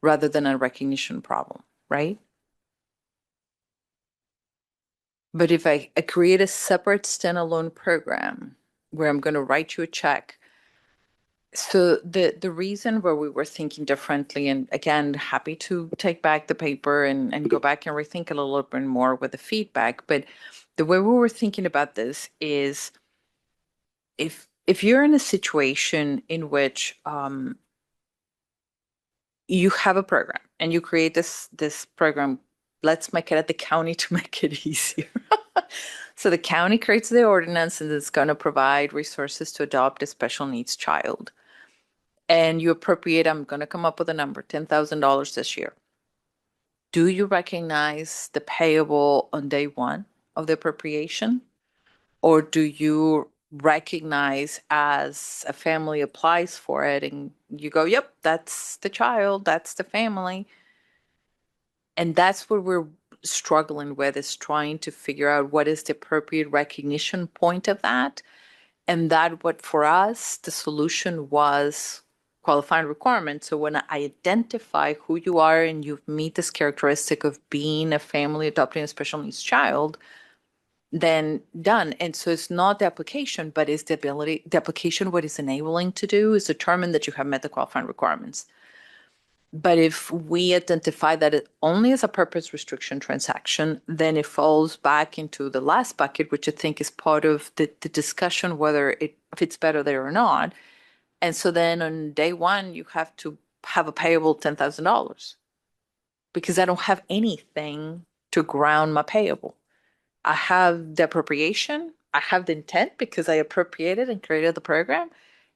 rather than a recognition problem, right? But if I create a separate standalone program where I'm going to write you a check, so the reason where we were thinking differently, and again, happy to take back the paper and go back and rethink a little bit more with the feedback, but the way we were thinking about this is if you're in a situation in which you have a program and you create this program, let's make it at the county to make it easier. So the county creates the ordinance and it's going to provide resources to adopt a special needs child. And you appropriate, I'm going to come up with a number, $10,000 this year. Do you recognize the payable on day one of the appropriation? Or do you recognize as a family applies for it and you go, yep, that's the child, that's the family? And that's what we're struggling with, is trying to figure out what is the appropriate recognition point of that. And that what for us, the solution was qualifying requirements. So when I identify who you are and you meet this characteristic of being a family adopting a special needs child, then done. And so it's not the application, but it's the application, what is enabling to do is determine that you have met the qualifying requirements. But if we identify that it only is a purpose restriction transaction, then it falls back into the last bucket, which I think is part of the discussion whether it fits better there or not. And so then on day one, you have to have a payable $10,000 because I don't have anything to ground my payable. I have the appropriation, I have the intent because I appropriated and created the program,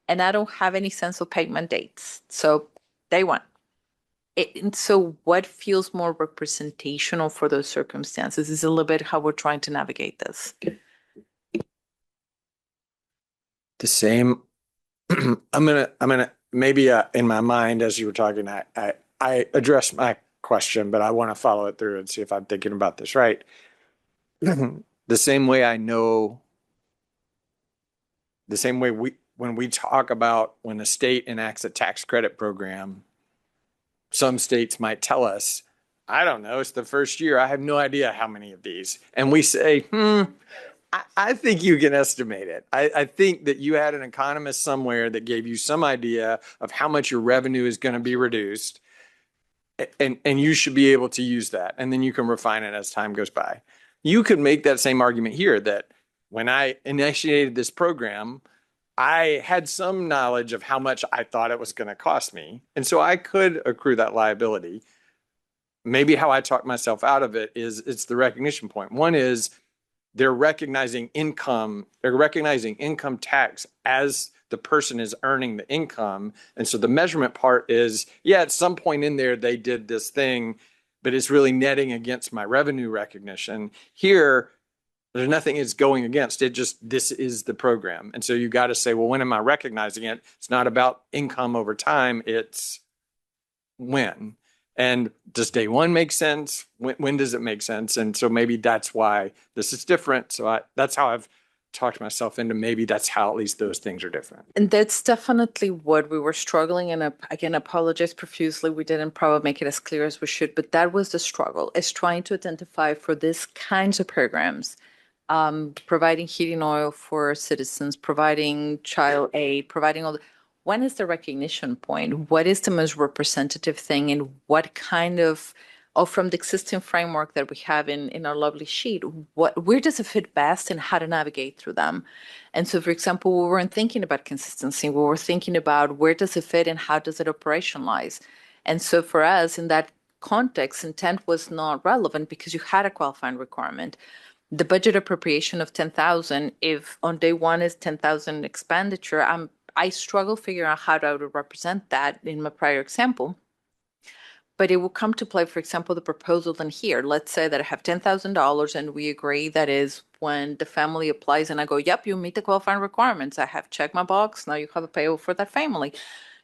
and I don't have any sense of payment dates. So day one. And so what feels more representational for those circumstances is a little bit how we're trying to navigate this. The same. I'm gonna maybe in my mind as you were talking, I addressed my question, but I want to follow it through and see if I'm thinking about this right. The same way I know, the same way when we talk about when a state enacts a tax credit program, some states might tell us, I don't know, it's the first year. I have no idea how many of these. And we say, I think you can estimate it. I think that you had an economist somewhere that gave you some idea of how much your revenue is going to be reduced. And you should be able to use that. And then you can refine it as time goes by. You could make that same argument here that when I initiated this program, I had some knowledge of how much I thought it was going to cost me. And so I could accrue that liability. Maybe how I talk myself out of it is it's the recognition point. One is they're recognizing income tax as the person is earning the income. And so the measurement part is, yeah, at some point in there, they did this thing, but it's really netting against my revenue recognition. Here, there's nothing it's going against. It just, this is the program. And so you got to say, well, when am I recognizing it? It's not about income over time. It's when. And does day one make sense? When does it make sense? And so maybe that's why this is different. So that's how I've talked myself into maybe that's how at least those things are different. And that's definitely what we were struggling. And again, apologize profusely. We didn't probably make it as clear as we should, but that was the struggle, is trying to identify for these kinds of programs, providing heating oil for citizens, providing child aid, providing all the, when is the recognition point? What is the most representative thing, and what kind of, or from the existing framework that we have in our lovely sheet, where does it fit best and how to navigate through them? And so, for example, we weren't thinking about consistency. We were thinking about where does it fit and how does it operationalize? And so for us, in that context, intent was not relevant because you had a qualifying requirement. The budget appropriation of 10,000, if on day one is 10,000 expenditure, I struggle figuring out how to represent that in my prior example. But it will come to play, for example, the proposal in here. Let's say that I have $10,000 and we agree that is when the family applies and I go, yep, you meet the qualifying requirements. I have checked my box. Now you have a payable for that family.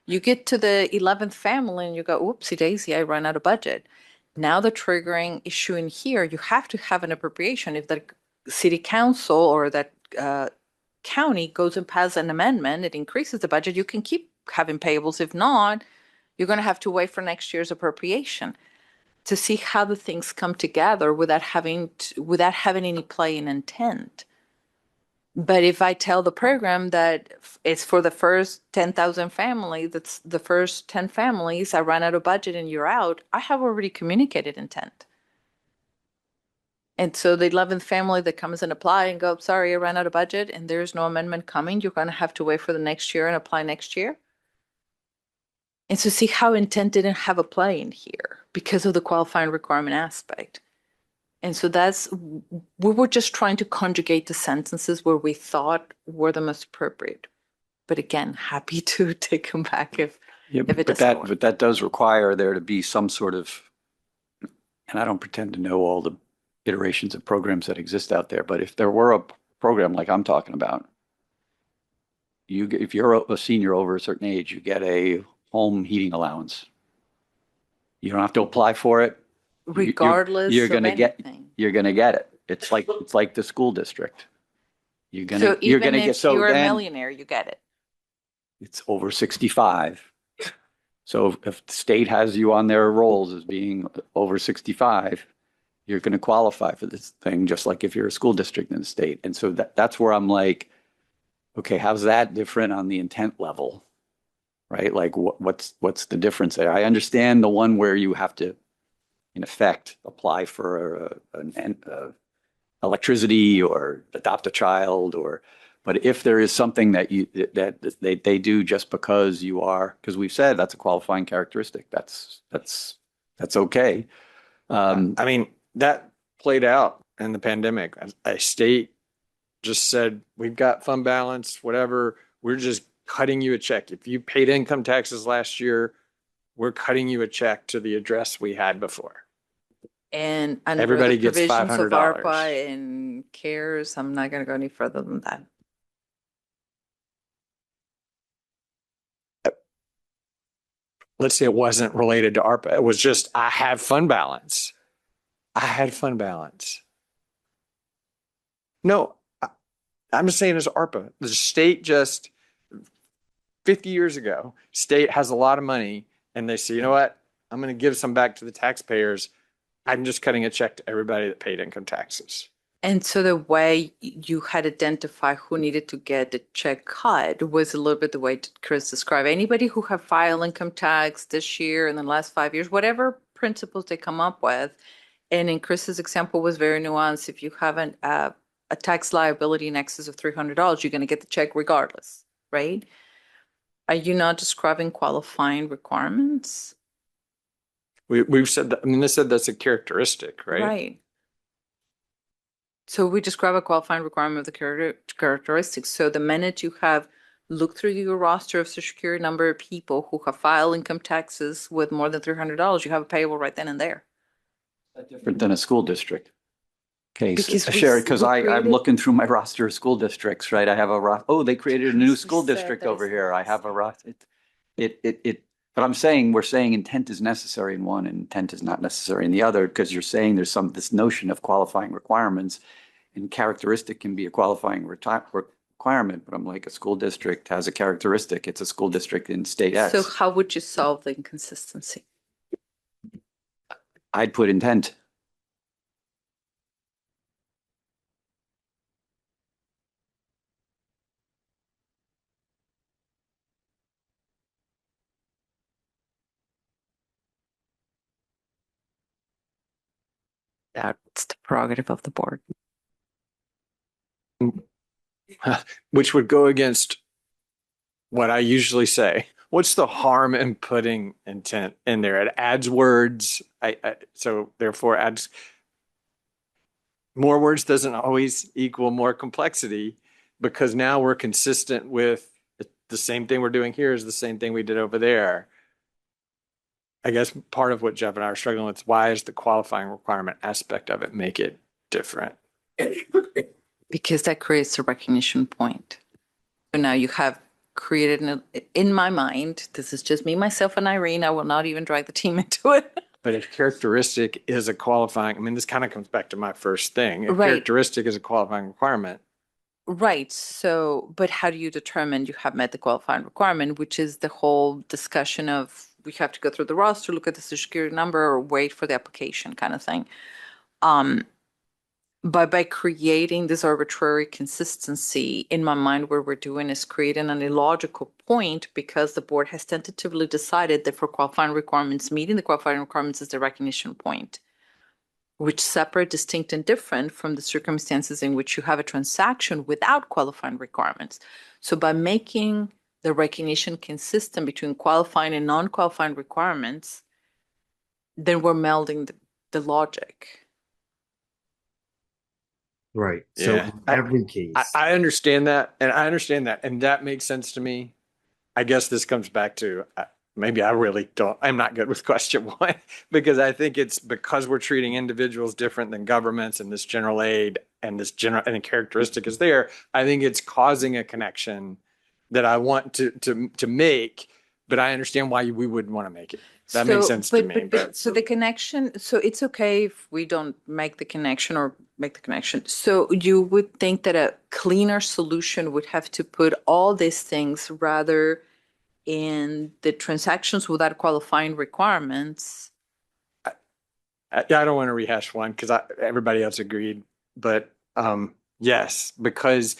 You get to the 11th family and you go, whoopsie daisy, I ran out of budget. Now the triggering issue in here, you have to have an appropriation. If the city council or that county goes and passes an amendment, it increases the budget, you can keep having payables. If not, you're going to have to wait for next year's appropriation to see how the things come together without having any play in intent. But if I tell the program that it's for the first 10,000 families, that's the first 10 families, I ran out of budget and you're out, I have already communicated intent. And so the 11th family that comes and apply and go, sorry, I ran out of budget and there's no amendment coming, you're going to have to wait for the next year and apply next year. And so see how intent didn't have a play in here because of the qualifying requirement aspect. And so we were just trying to conjugate the sentences where we thought were the most appropriate. But again, happy to take them back if it doesn't work. But that does require there to be some sort of, and I don't pretend to know all the iterations of programs that exist out there, but if there were a program like I'm talking about, if you're a senior over a certain age, you get a home heating allowance. You don't have to apply for it. Regardless you're of gonna anything. You're going to get it. It's like the school district. You're going to If get, you're a millionaire, you get it. It's over 65. So if the state has you on their rolls as being over 65, you're going to qualify for this thing, just like if you're a school district in the state. And so that's where I'm like, okay, how's that different on the intent level? Right? Like what's the difference there? I understand the one where you have to, in effect, apply for an electricity or adopt a child, but if there is something that they do just because you are, because we've said that's a qualifying characteristic, that's okay. I mean, that played out in the pandemic. A state just said, we've got fund balance, whatever. We're just cutting you a check. If you paid income taxes last year, we're cutting you a check to the address we had before. And under Everybody the gets provisions of $500. ARPA and CARES, I'm not going to go any further than that. Let's say it wasn't related to ARPA. It was just, I have fund balance. I had fund balance. No, I'm just saying it's ARPA. The state just 50 years ago, state has a lot of money and they say, you know what? I'm going to give some back to the taxpayers. I'm just cutting a check to everybody that paid income taxes. And so the way you had identified who needed to get the check cut was a little bit the way Chris described. Anybody who have filed income tax this year and the last 5 years, whatever principles they come up with. And in Chris's example was very nuanced. If you have a tax liability in excess of $300, you're going to get the check regardless, right? Are you not describing qualifying requirements? We've said that. I mean, they said that's a characteristic, right? Right. So we describe a qualifying requirement of the characteristics. So the minute you have looked through your roster of Social Security number of people who have filed income taxes with more than $300, you have a payable right then and there. Different than a school district. Okay, Because so, we Sherry, because I'm created- looking through my roster of school districts, right? I have they created a new We school said district that over it's here. I have a roster. But I'm saying, we're saying intent is necessary in one and intent is not necessary in the other, because you're saying there's this notion of qualifying requirements, and characteristic can be a qualifying requirement. But I'm like, a school district has a characteristic. It's a school district in state X. So how would you solve the inconsistency? I'd put intent. That's the prerogative of the board. Which would go against what I usually say. What's the harm in putting intent in there? It adds words. So therefore adds more words doesn't always equal more complexity, because now we're consistent with the same thing we're doing here is the same thing we did over there. I guess part of what Jeff and I are struggling with is, why is the qualifying requirement aspect of it make it different? Because that creates a recognition point. So now you have created, in my mind, this is just me, myself, and Irene. I will not even drag the team into it. But if characteristic is a qualifying, I mean, this kind of comes back to my first thing. If Right. characteristic is a qualifying requirement. Right. So, but how do you determine you have met the qualifying requirement, which is the whole discussion of we have to go through the roster, look at the Social Security number, or wait for the application kind of thing. By creating this arbitrary consistency, in my mind, what we're doing is creating an illogical point, because the board has tentatively decided that for qualifying requirements, meeting the qualifying requirements is the recognition point, which separate, distinct, and different from the circumstances in which you have a transaction without qualifying requirements. So by making the recognition consistent between qualifying and non-qualifying requirements, then we're melding the logic. Right. So Yeah. in every case, I understand that, and that makes sense to me. I guess this comes back to maybe I'm not good with question one, because I think it's because we're treating individuals different than governments, and this general aid and this general and a characteristic is there. I think it's causing a connection that I want to make, but I understand why we wouldn't want to make it. That makes sense to me. But So the connection, so it's okay if we don't make the connection or make the connection. So you would think that a cleaner solution would have to put all these things rather in the transactions without qualifying requirements. I don't want to rehash one because everybody else agreed, but yes, because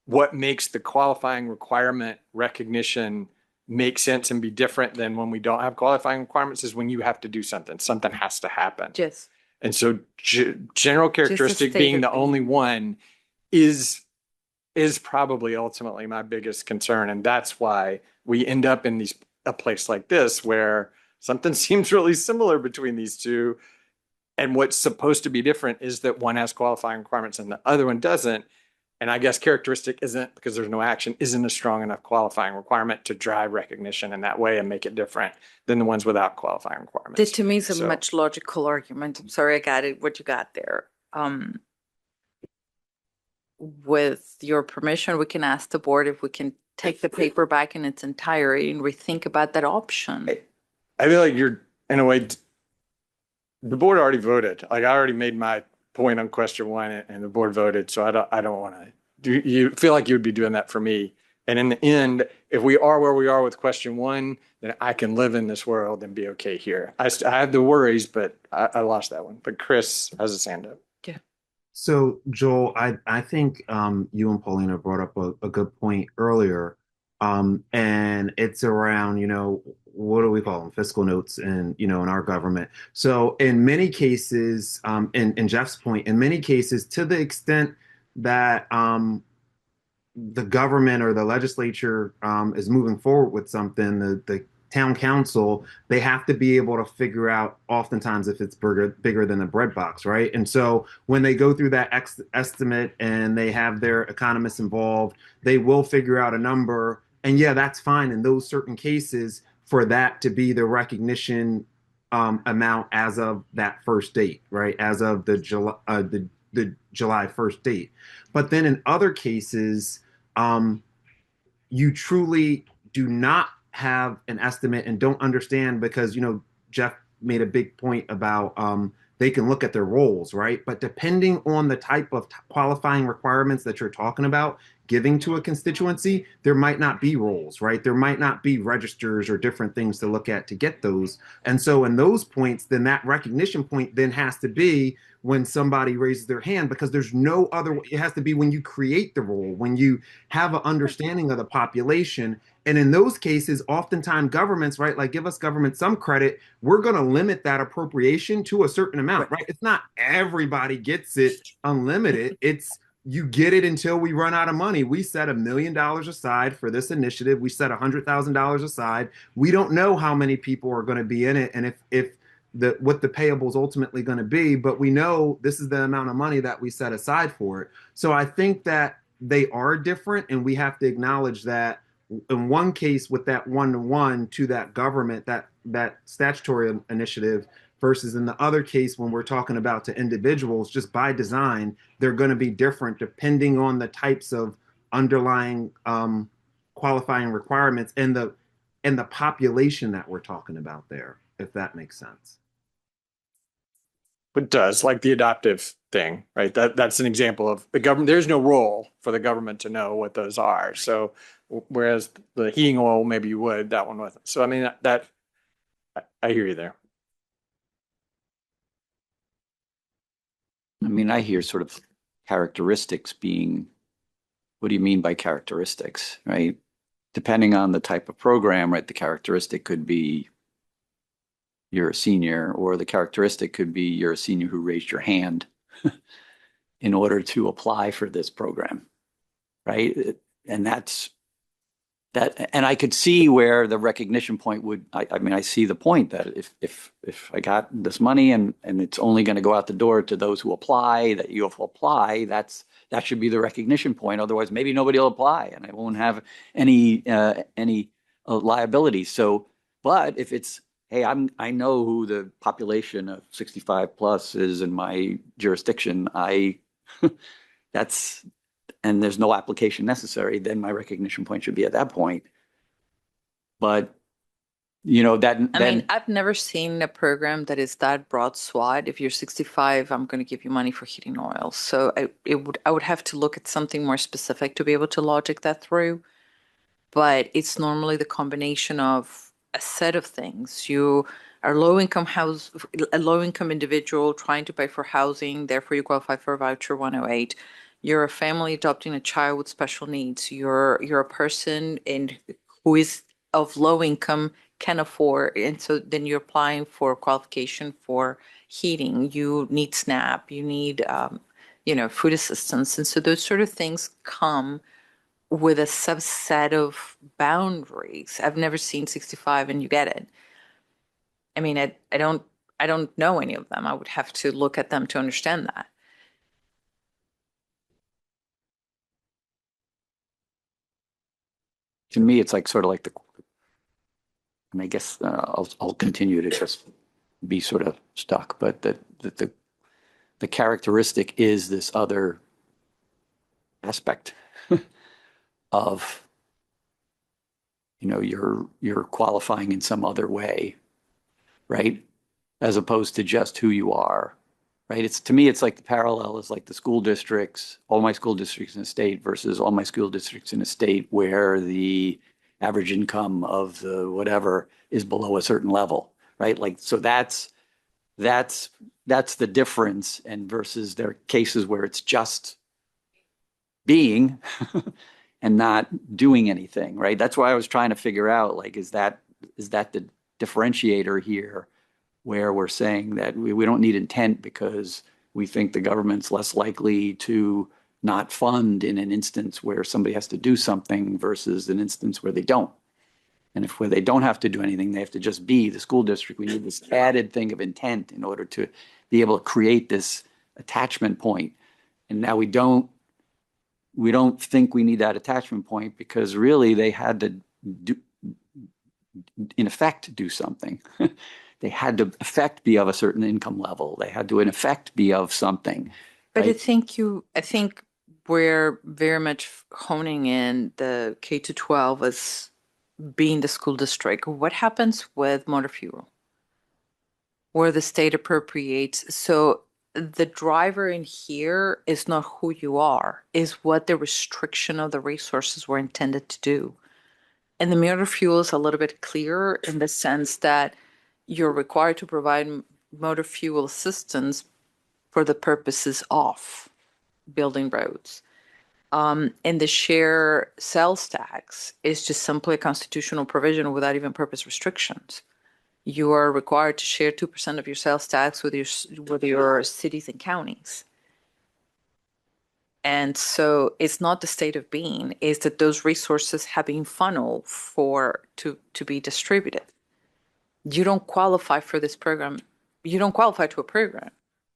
what makes the qualifying requirement recognition make sense and be different than when we don't have qualifying requirements is when you have to do something. Something has to happen. Yes. And so general characteristic being the stated only one is probably ultimately my biggest concern. And that's why we end up in a place like this where something seems really similar between these two. And what's supposed to be different is that one has qualifying requirements and the other one doesn't. And I guess characteristic isn't, because there's no action, isn't a strong enough qualifying requirement to drive recognition in that way and make it different than the ones without qualifying requirements. That to me is a So- much logical argument. I'm sorry, I got it, what you got there. With your permission, we can ask the board if we can take the paper back in its entirety and rethink about that option. I feel like you're, in a way, the board already voted. Like I already made my point on question one and the board voted. So I don't want to do, you feel like you would be doing that for me. And in the end, if we are where we are with question one, then I can live in this world and be okay here. I have the worries, but I lost that one. But Chris has his hand up. So, Joel, I think you and Paulina brought up a good point earlier. And it's around, what do we call them? Fiscal notes in our government. So in many cases, in Jeff's point, in many cases, to the extent that the government or the legislature is moving forward with something, the town council, they have to be able to figure out oftentimes if it's bigger than the bread box, right? And so when they go through that estimate and they have their economists involved, they will figure out a number. And yeah, that's fine in those certain cases for that to be the recognition amount as of that first date, right? As of the July 1st date. But then in other cases, you truly do not have an estimate and don't understand because, Jeff made a big point about they can look at their roles, right? But depending on the type of qualifying requirements that you're talking about giving to a constituency, there might not be roles, right? There might not be registers or different things to look at to get those. And so in those points, then that recognition point then has to be when somebody raises their hand, because there's no other way. It has to be when you create the role, when you have an understanding of the population. And in those cases, oftentimes governments, right, like give us government some credit, we're going to limit that appropriation to a certain amount, right? It's not everybody gets it unlimited. It's you get it until we run out of money. We set $1 million aside for this initiative. We set $100,000 aside. We don't know how many people are going to be in it and if what the payable is ultimately going to be, but we know this is the amount of money that we set aside for it. So I think that they are different, and we have to acknowledge that in one case with that one-to-one to that government, that statutory initiative, versus in the other case when we're talking about to individuals, just by design, they're going to be different depending on the types of underlying qualifying requirements and the population that we're talking about there, if that makes sense. It does, like the adoptive thing, right? That's an example of the government. There's no role for the government to know what those are. So whereas the heating oil, maybe you would, that one wasn't. So I mean, that I hear you there. I mean, I hear sort of characteristics being, what do you mean by characteristics, right? Depending on the type of program, right? The characteristic could be you're a senior, or the characteristic could be you're a senior who raised your hand in order to apply for this program, right? And that's that. And I could see where the recognition point would, I mean, I see the point that if I got this money and it's only going to go out the door to those who apply, that you apply, that should be the recognition point. Otherwise, maybe nobody will apply and I won't have any liability. So, but if it's, hey, I know who the population of 65 plus is in my jurisdiction, and there's no application necessary, then my recognition point should be at that point. But I mean, I've never seen a program that is that broad swath. If you're 65, I'm going to give you money for heating oil. So I would have to look at something more specific to be able to logic that through. But it's normally the combination of a set of things. You a low income individual trying to pay for housing, therefore you qualify for voucher 108. You're a family adopting a child with special needs. You're a person who is of low income, can afford, and so then you're applying for qualification for heating. You need SNAP. You need food assistance, and so those sort of things come with a subset of boundaries. I've never seen 65 and you get it. I mean, I don't know any of them. I would have to look at them to understand that. To me, it's like sort of like and I guess I'll continue to just be sort of stuck, but the characteristic is this other aspect of, you're qualifying in some other way, right? As opposed to just who you are, right? To me, it's like the parallel is like the school districts, all my school districts in a state versus all my school districts in a state where the average income of the whatever is below a certain level, right? Like, so that's the difference. And versus there are cases where it's just being and not doing anything, right? That's why I was trying to figure out, like, is that the differentiator here, where we're saying that we don't need intent because we think the government's less likely to not fund in an instance where somebody has to do something versus an instance where they don't. And where they don't have to do anything, they have to just be the school district. We need this added thing of intent in order to be able to create this attachment point. And now we don't think we need that attachment point because really they had to do, in effect, do something. They had to effect be of a certain income level. They had to in effect be of something. But right? I think we're very much honing in the K to 12 as being the school district. What happens with motor fuel? Where the state appropriates. So the driver in here is not who you are, is what the restriction of the resources were intended to do. And the motor fuel is a little bit clearer in the sense that you're required to provide motor fuel assistance for the purposes of building roads. And the share sales tax is just simply a constitutional provision without even purpose restrictions. You are required to share 2% of your sales tax with your cities and counties. And so it's not the state of being, it's that those resources have been funneled to be distributed. You don't qualify for this program. You don't qualify to a program.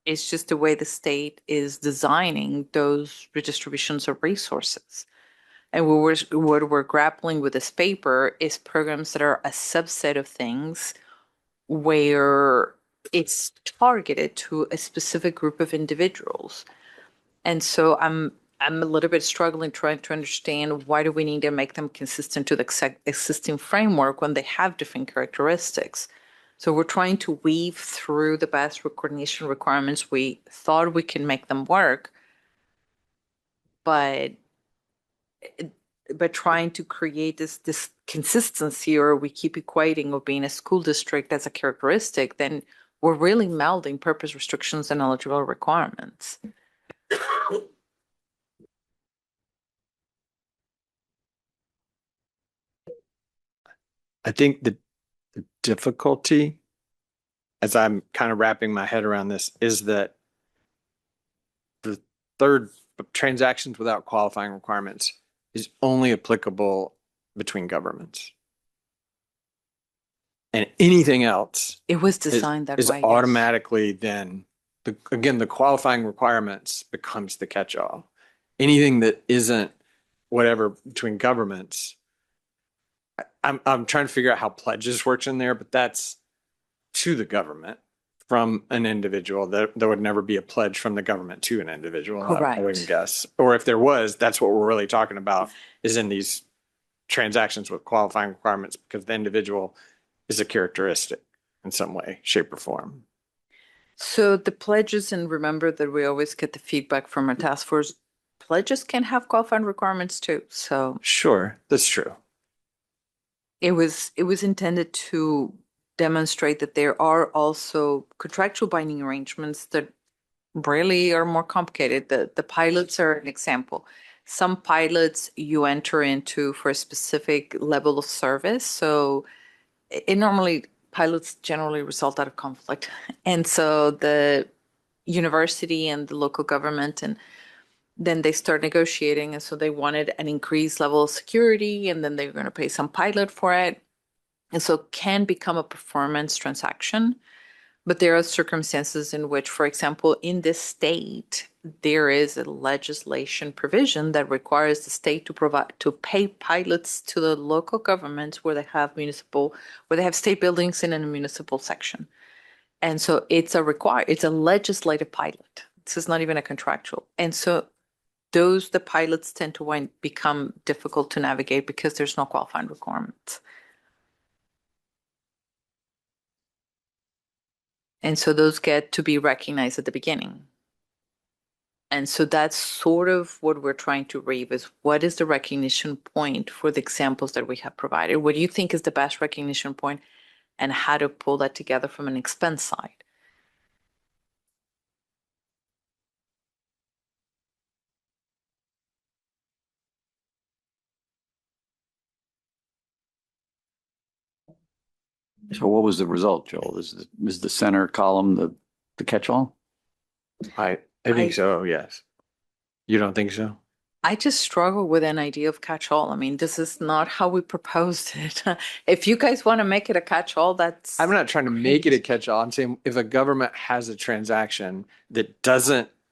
It's just the way the state is designing those redistributions of resources. And what we're grappling with this paper is programs that are a subset of things where it's targeted to a specific group of individuals. And so I'm a little bit struggling trying to understand why do we need to make them consistent to the existing framework when they have different characteristics. So we're trying to weave through the best coordination requirements. We thought we can make them work, but trying to create this consistency, or we keep equating of being a school district as a characteristic, then we're really melding purpose restrictions and eligible requirements. I think the difficulty, as I'm kind of wrapping my head around this, is that the third, transactions without qualifying requirements, is only applicable between governments. And anything else It was designed that is way. Yes. automatically then, the qualifying requirements becomes the catch-all. Anything that isn't whatever between governments, I'm trying to figure out how pledges works in there, but that's to the government from an individual. There would never be a pledge from the government to an individual. Correct. I wouldn't guess. Or if there was, that's what we're really talking about, is in these transactions with qualifying requirements, because the individual is a characteristic in some way, shape, or form. So the pledges, and remember that we always get the feedback from our task force, pledges can have qualifying requirements too. So Sure, that's true. it was intended to demonstrate that there are also contractual binding arrangements that really are more complicated. The pilots are an example. Some pilots you enter into for a specific level of service. So it normally, pilots generally result out of conflict. And so the university and the local government, and then they start negotiating. And so they wanted an increased level of security, and then they were going to pay some pilot for it. And so it can become a performance transaction. But there are circumstances in which, for example, in this state, there is a legislation provision that requires the state to pay pilots to the local governments where they have state buildings in a municipal section. And so it's a legislative pilot. This is not even a contractual. And so the pilots tend to become difficult to navigate because there's no qualifying requirements. And so those get to be recognized at the beginning. And so that's sort of what we're trying to read is what is the recognition point for the examples that we have provided? What do you think is the best recognition point and how to pull that together from an expense side? So what was the result, Joel? Is the center column the catch-all? I think so, yes. You don't think so? I just struggle with an idea of catch-all. I mean, this is not how we proposed it. If you guys want to make it a catch-all, that's. I'm not trying to make it a catch-all. I'm saying if a government has a transaction that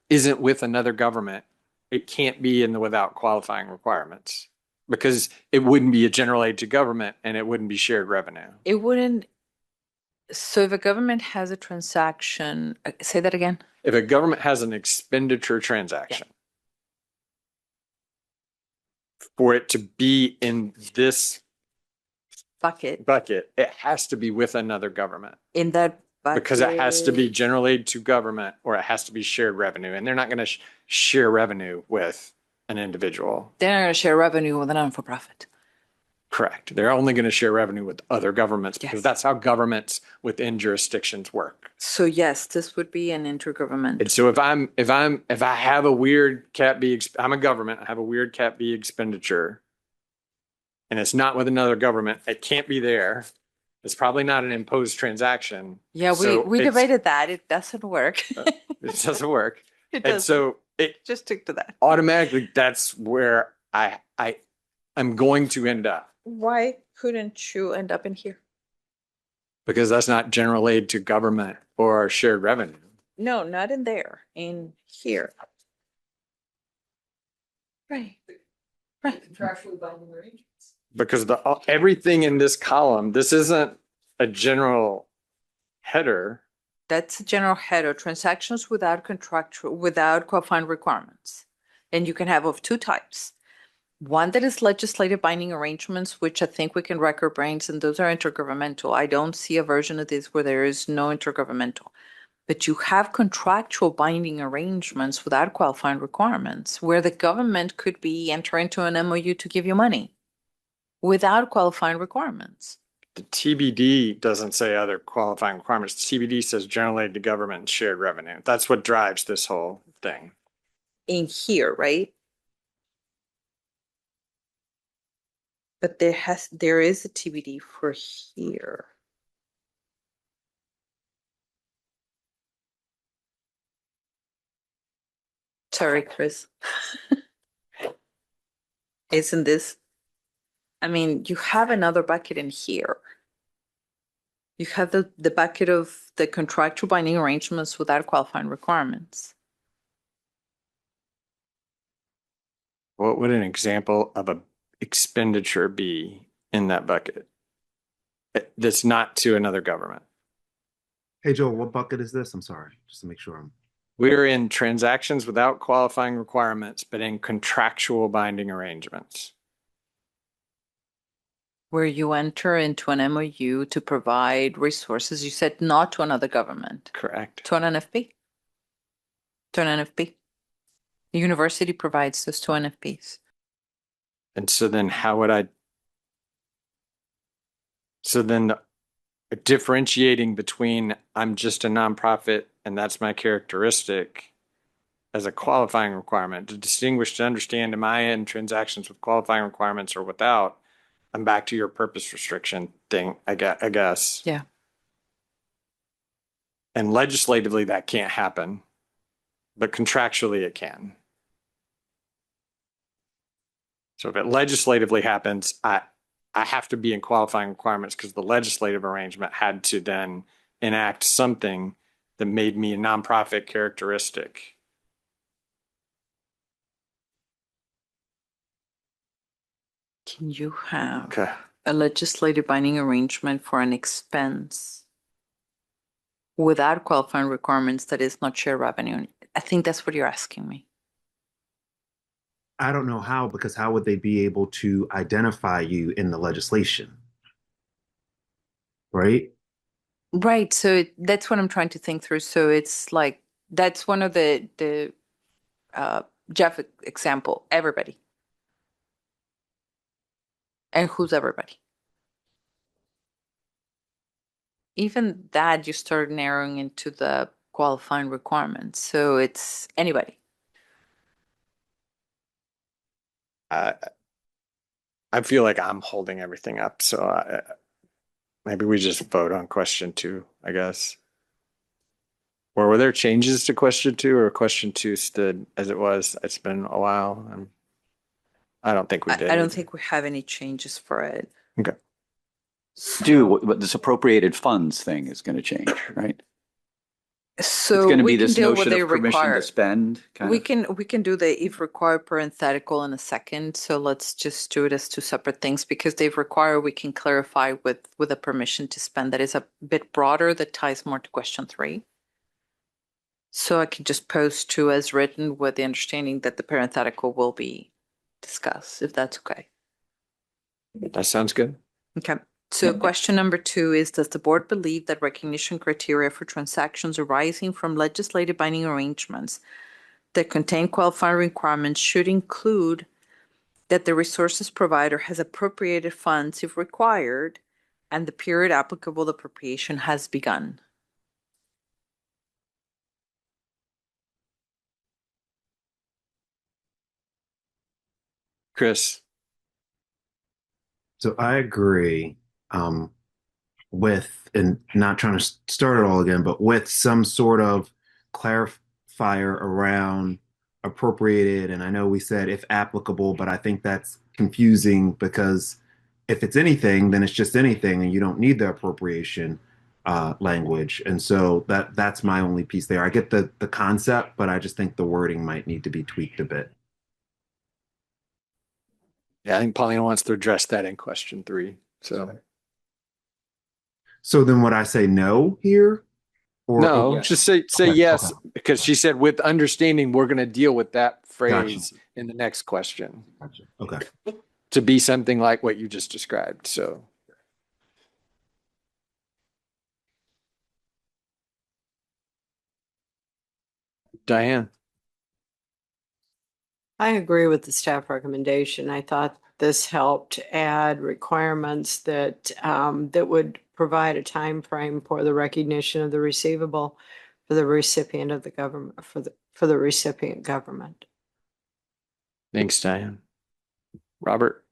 isn't with another government, it can't be in the without qualifying requirements because it wouldn't be a general aid to government and it wouldn't be shared revenue. It wouldn't. So if a government has a transaction, say that again. If a government has an expenditure transaction, for it to be in this bucket, it has to be with another government. In that bucket. Because it has to be general aid to government or it has to be shared revenue. And they're not going to share revenue with an individual. They're not going to share revenue with a non-for-profit. Correct. They're only going to share revenue with other governments because that's how governments within jurisdictions work. So yes, this would be an intergovernmental. And so if I have a weird Cat B, I'm a government, I have a weird Cat B expenditure and it's not with another government, it can't be there. It's probably not an imposed transaction. Yeah, we debated that. It doesn't work. It doesn't work. It doesn't. And so it just stick to that. Automatically, that's where I'm going to end up. Why couldn't you end up in here? Because that's not general aid to government or shared revenue. No, not in there. In here. Right. Contractually binding arrangements. Because everything in this column, this isn't a general header. That's a general header. Transactions without qualifying requirements. And you can have of two types. One that is legislative binding arrangements, which I think we can rack our brains, and those are intergovernmental. I don't see a version of this where there is no intergovernmental. But you have contractual binding arrangements without qualifying requirements, where the government could be entering into an MOU to give you money without qualifying requirements. The TBD doesn't say other qualifying requirements. The TBD says general aid to government and shared revenue. That's what drives this whole thing. In here, right? But there is a TBD for here. Sorry, Chris. Isn't this? I mean, you have another bucket in here. You have the bucket of the contractual binding arrangements without qualifying requirements. What would an example of a expenditure be in that bucket that's not to another government? Hey, Joel, what bucket is this? I'm sorry, just to make sure I'm. We're in transactions without qualifying requirements, but in contractual binding arrangements. Where you enter into an MOU to provide resources, you said not to another government. Correct. To an NFP. To an NFP. The university provides this to NFPs. And so then differentiating between I'm just a nonprofit and that's my characteristic as a qualifying requirement to distinguish, to understand, am I in transactions with qualifying requirements or without? I'm back to your purpose restriction thing, I guess. Yeah. And legislatively, that can't happen, but contractually, it can. So if it legislatively happens, I have to be in qualifying requirements because the legislative arrangement had to then enact something that made me a nonprofit characteristic. Can you have Okay. a legislative binding arrangement for an expense without qualifying requirements that is not share revenue? I think that's what you're asking me. I don't know how, because how would they be able to identify you in the legislation? Right? Right. So that's what I'm trying to think through. So it's like that's one of the Jeff example. Everybody. And who's everybody? Even that you start narrowing into the qualifying requirements. So it's anybody. I feel like I'm holding everything up, so maybe we just vote on question 2, I guess. Or were there changes to question 2, or question 2 stood as it was? It's been a while, and I don't think we did. I don't either. think we have any changes for it. Okay. But this appropriated funds thing is going to change, right? So It's going to we be can this deal with notion the of permission required. to spend. We can do the if required parenthetical in a second. So let's just do it as 2 separate things because they've required we can clarify with a permission to spend that is a bit broader that ties more to question 3. So I can just post 2 as written with the understanding that the parenthetical will be discussed, if that's okay. That sounds good. Okay. So question number 2 is, does the board believe that recognition criteria for transactions arising from legislative binding arrangements that contain qualifying requirements should include that the resources provider has appropriated funds if required and the period applicable to appropriation has begun? Chris. So I agree with, and not trying to start it all again, but with some sort of clarifier around appropriated. And I know we said if applicable, but I think that's confusing because if it's anything, then it's just anything, and you don't need the appropriation language. And so that's my only piece there. I get the concept, but I just think the wording might need to be tweaked a bit. Yeah, I think Paulina wants to address that in question 3. So then would I say no here? Or No, okay. just say Okay, yes, okay. because she said with understanding we're going to deal with that phrase in the next question. Gotcha. Okay. To be something like what you just described. So Diane. I agree with the staff recommendation. I thought this helped add requirements that that would provide a time frame for the recognition of the receivable for the recipient of the government for the recipient government. Thanks, Diane. Robert.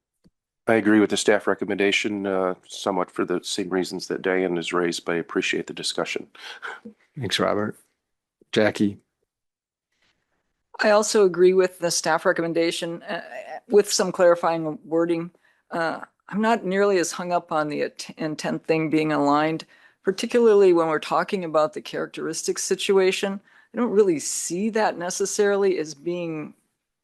I agree with the staff recommendation somewhat for the same reasons that Diane has raised, but I appreciate the discussion. Thanks, Robert. Jackie. I also agree with the staff recommendation with some clarifying wording. I'm not nearly as hung up on the intent thing being aligned, particularly when we're talking about the characteristics situation. I don't really see that necessarily as being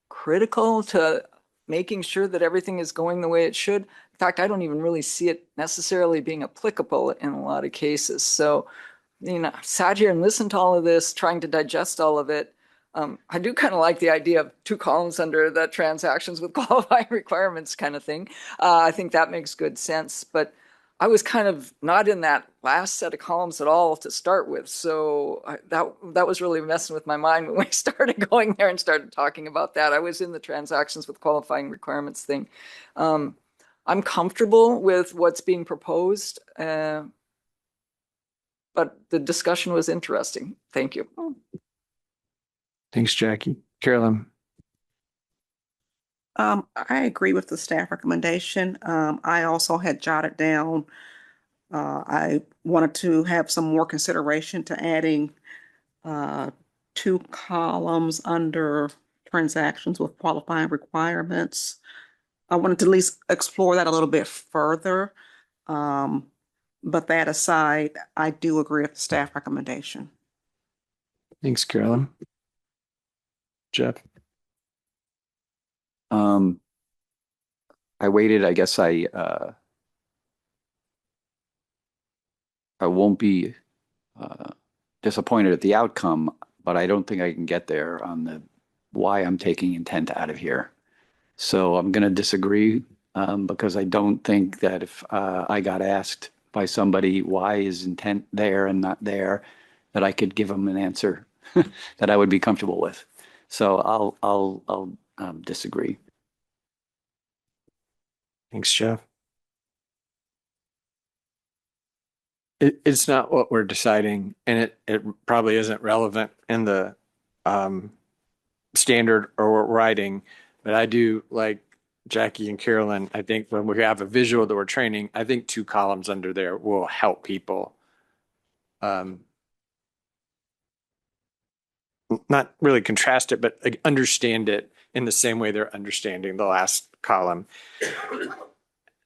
critical to making sure that everything is going the way it should. In fact, I don't even really see it necessarily being applicable in a lot of cases. So, sat here and listened to all of this, trying to digest all of it. I do kind of like the idea of 2 columns under the transactions with qualifying requirements kind of thing. I think that makes good sense, but I was kind of not in that last set of columns at all to start with. So that was really messing with my mind when we started going there and started talking about that. I was in the transactions with qualifying requirements thing. I'm comfortable with what's being proposed. but the discussion was interesting. Thank you. Thanks, Jackie. Carolyn. I agree with the staff recommendation. I also had jotted down, I wanted to have some more consideration to adding two columns under transactions with qualifying requirements. I wanted to at least explore that a little bit further. But that aside, I do agree with the staff recommendation. Thanks, Carolyn. Jeff. I waited. I guess I won't be disappointed at the outcome, but I don't think I can get there on the why I'm taking intent out of here. So I'm going to disagree because I don't think that if I got asked by somebody why is intent there and not there, that I could give them an answer that I would be comfortable with. So I'll disagree. Thanks, Jeff. It's not what we're deciding, and it probably isn't relevant in the standard or writing, but I do like Jackie and Carolyn. I think when we have a visual that we're training, I think two columns under there will help people. Not really contrast it, but like, understand it in the same way they're understanding the last column.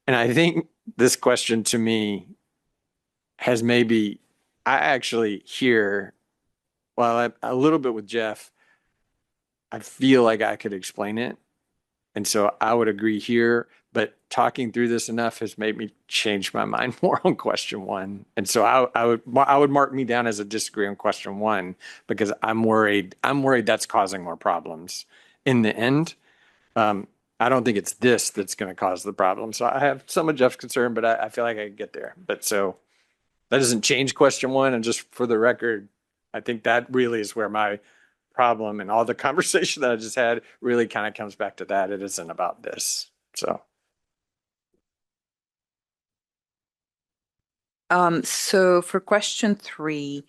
And I think this question to me has maybe, I actually hear, while I'm a little bit with Jeff, I feel like I could explain it. And so I would agree here, but talking through this enough has made me change my mind more on question one. And so I would mark me down as a disagree on question one, because I'm worried that's causing more problems in the end. I don't think it's this that's going to cause the problem. So I have some of Jeff's concern, but I feel like I can get there. But so that doesn't change question one. And just for the record, I think that really is where my problem and all the conversation that I just had really kind of comes back to that. It isn't about this. So. So for question 3,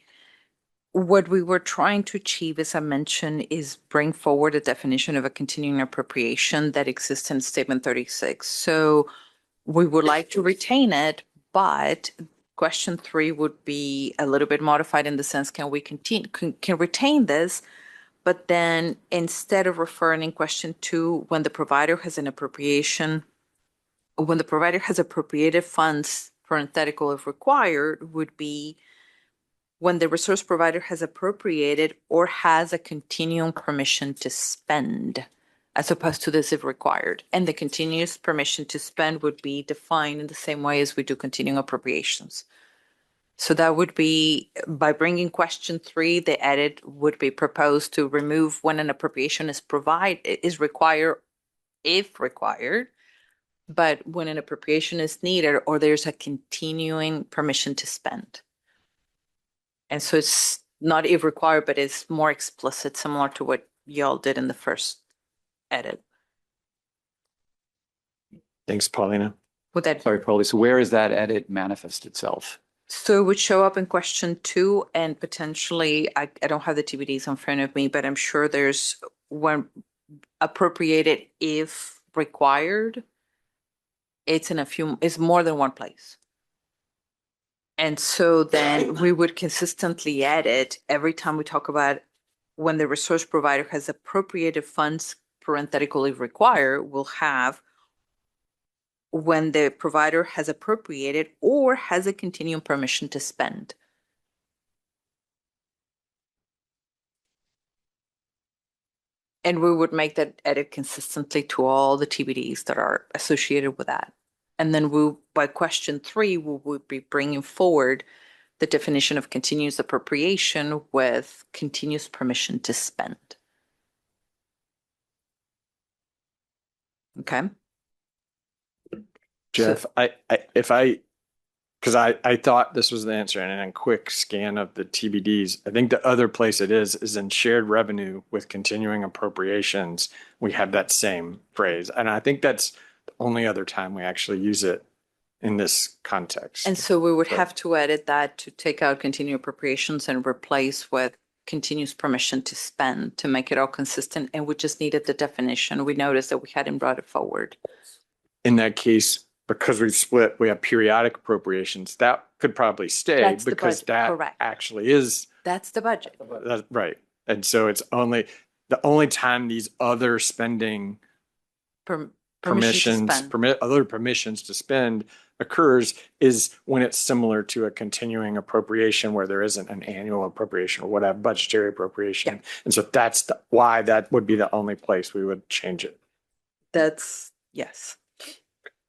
what we were trying to achieve, as I mentioned, is bring forward a definition of a continuing appropriation that exists in Statement 36. So we would like to retain it, but question 3 would be a little bit modified in the sense, can we can retain this, but then instead of referring in question 2, when the provider has an appropriation, when the provider has appropriated funds, parenthetical if required, would be when the resource provider has appropriated or has a continuing permission to spend, as opposed to this if required. And the continuous permission to spend would be defined in the same way as we do continuing appropriations. So that would be, by bringing question 3, the edit would be proposed to remove when an appropriation is required, if required, but when an appropriation is needed or there's a continuing permission to spend. And so it's not if required, but it's more explicit, similar to what y'all did in the first edit. Thanks, Paulina. Would that, Sorry, Paulie. So where is that edit manifest itself? so it would show up in question 2 and potentially, I don't have the TBDs in front of me, but I'm sure there's when appropriated if required. It's more than one place. And so then we would consistently edit every time we talk about when the resource provider has appropriated funds, parenthetically require, we'll have when the provider has appropriated or has a continuing permission to spend. And we would make that edit consistently to all the TBDs that are associated with that. And then by question 3, we would be bringing forward the definition of continuous appropriation with continuous permission to spend. Okay. Jeff, because I thought this was the answer, and in a quick scan of the TBDs, I think the other place it is in shared revenue with continuing appropriations. We have that same phrase, and I think that's the only other time we actually use it in this context. And so we would So- have to edit that to take out continuing appropriations and replace with continuous permission to spend to make it all consistent. And we just needed the definition. We noticed that we hadn't brought it forward. In that case, because we've split, we have periodic appropriations. That could probably stay That's the because budget, that correct. actually is That's the budget. right. And so it's only the only time these other spending Permission to permissions, spend. other permissions to spend occurs is when it's similar to a continuing appropriation where there isn't an annual appropriation or whatever, budgetary appropriation. Yeah. And so that's why that would be the only place we would change it. That's, yes.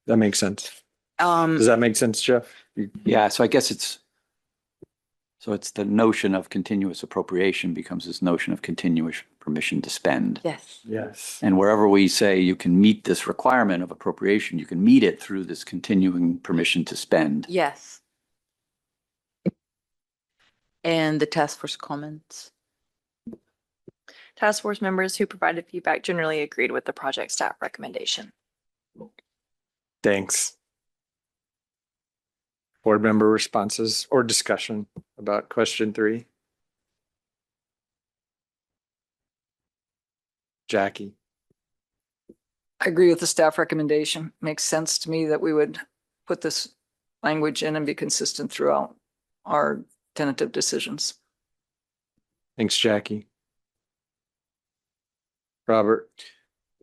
That makes sense. Does that make sense, Jeff? Yeah, so I guess it's the notion of continuous appropriation becomes this notion of continuous permission to spend. Yes. Yes. And wherever we say you can meet this requirement of appropriation, you can meet it through this continuing permission to spend. Yes. And the task force comments. Task force members who provided feedback generally agreed with the project staff recommendation. Thanks. Board member responses or discussion about question 3? Jackie. I agree with the staff recommendation. Makes sense to me that we would put this language in and be consistent throughout our tentative decisions. Thanks, Jackie. Robert.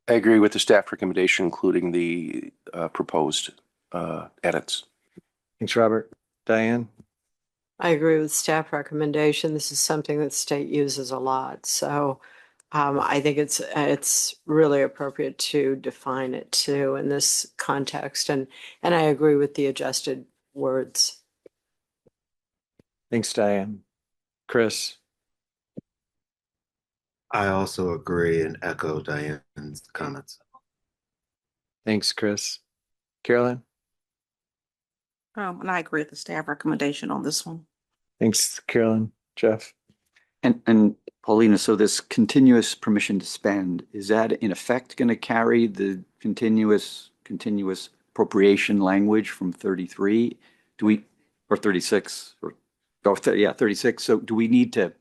I agree with the staff recommendation, including the proposed edits. Thanks, Robert. Diane. I agree with staff recommendation. This is something that state uses a lot. So I think it's really appropriate to define it too in this context. And I agree with the adjusted words. Thanks, Diane. Chris. I also agree and echo Diane's comments. Thanks, Chris. Carolyn. And I agree with the staff recommendation on this one. Thanks, Carolyn. Jeff. And Paulina, so this continuous permission to spend, is that in effect going to carry the continuous appropriation language from 33? Or 36 or 36. So do we need to,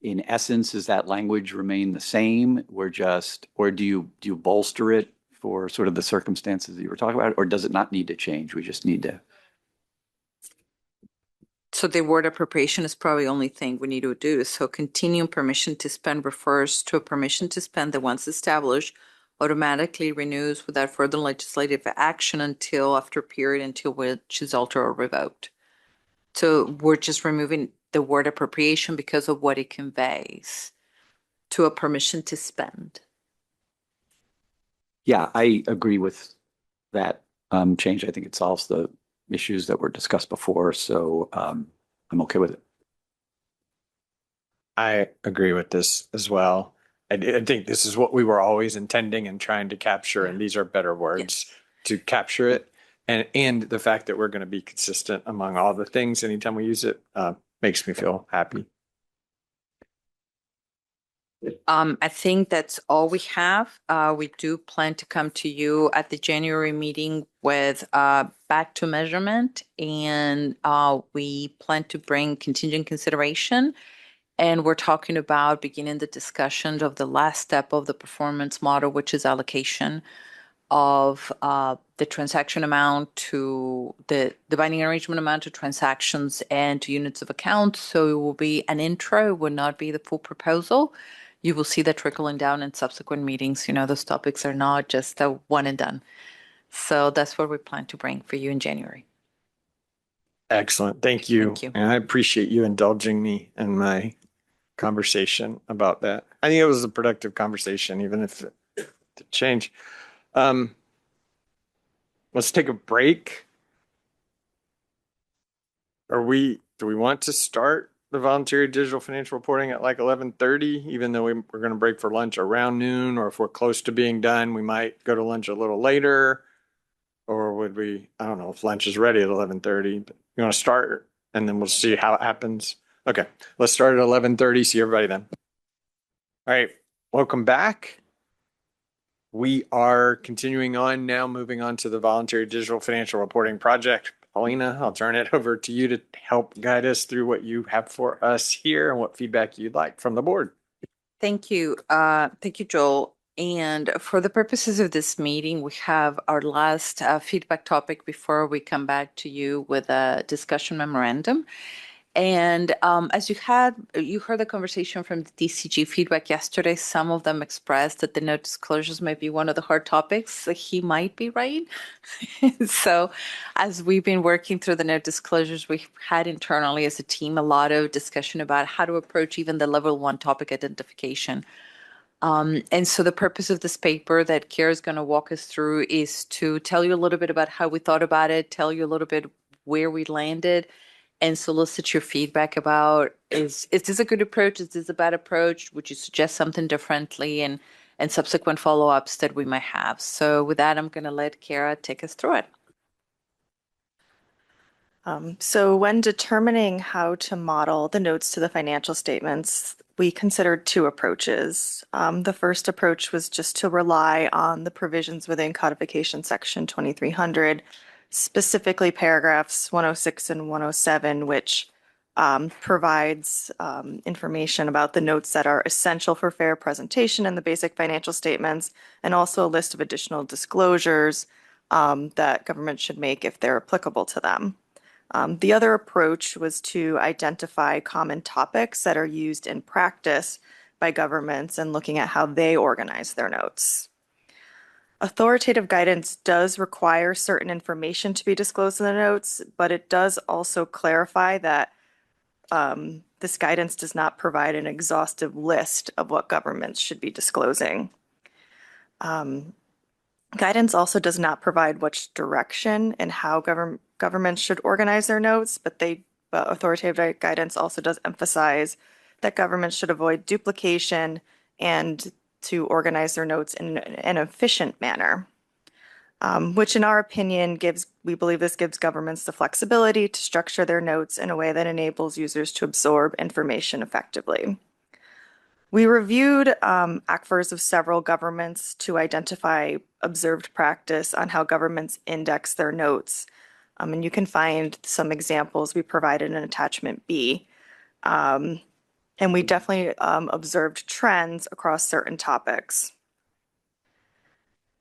in essence, does that language remain the same? Or do you bolster it for sort of the circumstances that you were talking about? Or does it not need to change? We just need to. So the word appropriation is probably the only thing we need to do. So continuing permission to spend refers to a permission to spend that once established automatically renews without further legislative action until after a period until which is altered or revoked. So we're just removing the word appropriation because of what it conveys to a permission to spend. Yeah, I agree with that change. I think it solves the issues that were discussed before. So I'm okay with it. I agree with this as well. I think this is what we were always intending and trying to capture, and these are better words to capture it. And the fact that we're going to be consistent among all the things anytime we use it makes me feel happy. I think that's all we have. We do plan to come to you at the January meeting with back to measurement, and we plan to bring contingent consideration. And we're talking about beginning the discussion of the last step of the performance model, which is allocation of the transaction amount to the binding arrangement amount to transactions and to units of account. So it will be an intro, it will not be the full proposal. You will see that trickling down in subsequent meetings. You know, those topics are not just a one and done. So that's what we plan to bring for you in January. Excellent. Thank you. Thank you. And I appreciate you indulging me in my conversation about that. I think it was a productive conversation, even if it did change. Let's take a break. Do we want to start the voluntary digital financial reporting at like 11:30, even though we're going to break for lunch around noon, or if we're close to being done, we might go to lunch a little later, or would we, I don't know if lunch is ready at 11:30, but you want to start and then we'll see how it happens. Okay, let's start at 11:30. See everybody then. All right, welcome back. We are continuing on now, moving on to the Voluntary Digital Financial Reporting Project. Paulina, I'll turn it over to you to help guide us through what you have for us here and what feedback you'd like from the board. Thank you. Thank you, Joel. And for the purposes of this meeting, we have our last feedback topic before we come back to you with a discussion memorandum. And as you heard the conversation from the DCG feedback yesterday, some of them expressed that the note disclosures might be one of the hard topics. He might be right. So as we've been working through the note disclosures, we've had internally as a team a lot of discussion about how to approach even the level 1 topic identification. And so the purpose of this paper that Kara is going to walk us through is to tell you a little bit about how we thought about it, tell you a little bit where we landed, and solicit your feedback about is this a good approach? Is this a bad approach? Would you suggest something differently? And subsequent follow-ups that we might have. So with that, I'm going to let Kara take us through it. So when determining how to model the notes to the financial statements, we considered 2 approaches. The first approach was just to rely on the provisions within codification section 2300, specifically paragraphs 106 and 107, which provides information about the notes that are essential for fair presentation in the basic financial statements, and also a list of additional disclosures that government should make if they're applicable to them. The other approach was to identify common topics that are used in practice by governments and looking at how they organize their notes. Authoritative guidance does require certain information to be disclosed in the notes, but it does also clarify that this guidance does not provide an exhaustive list of what governments should be disclosing. Guidance also does not provide which direction and how governments should organize their notes, but authoritative guidance also does emphasize that governments should avoid duplication and to organize their notes in an efficient manner, which in our opinion we believe this gives governments the flexibility to structure their notes in a way that enables users to absorb information effectively. We reviewed ACFRs of several governments to identify observed practice on how governments index their notes. And you can find some examples we provided in attachment B. And we definitely observed trends across certain topics.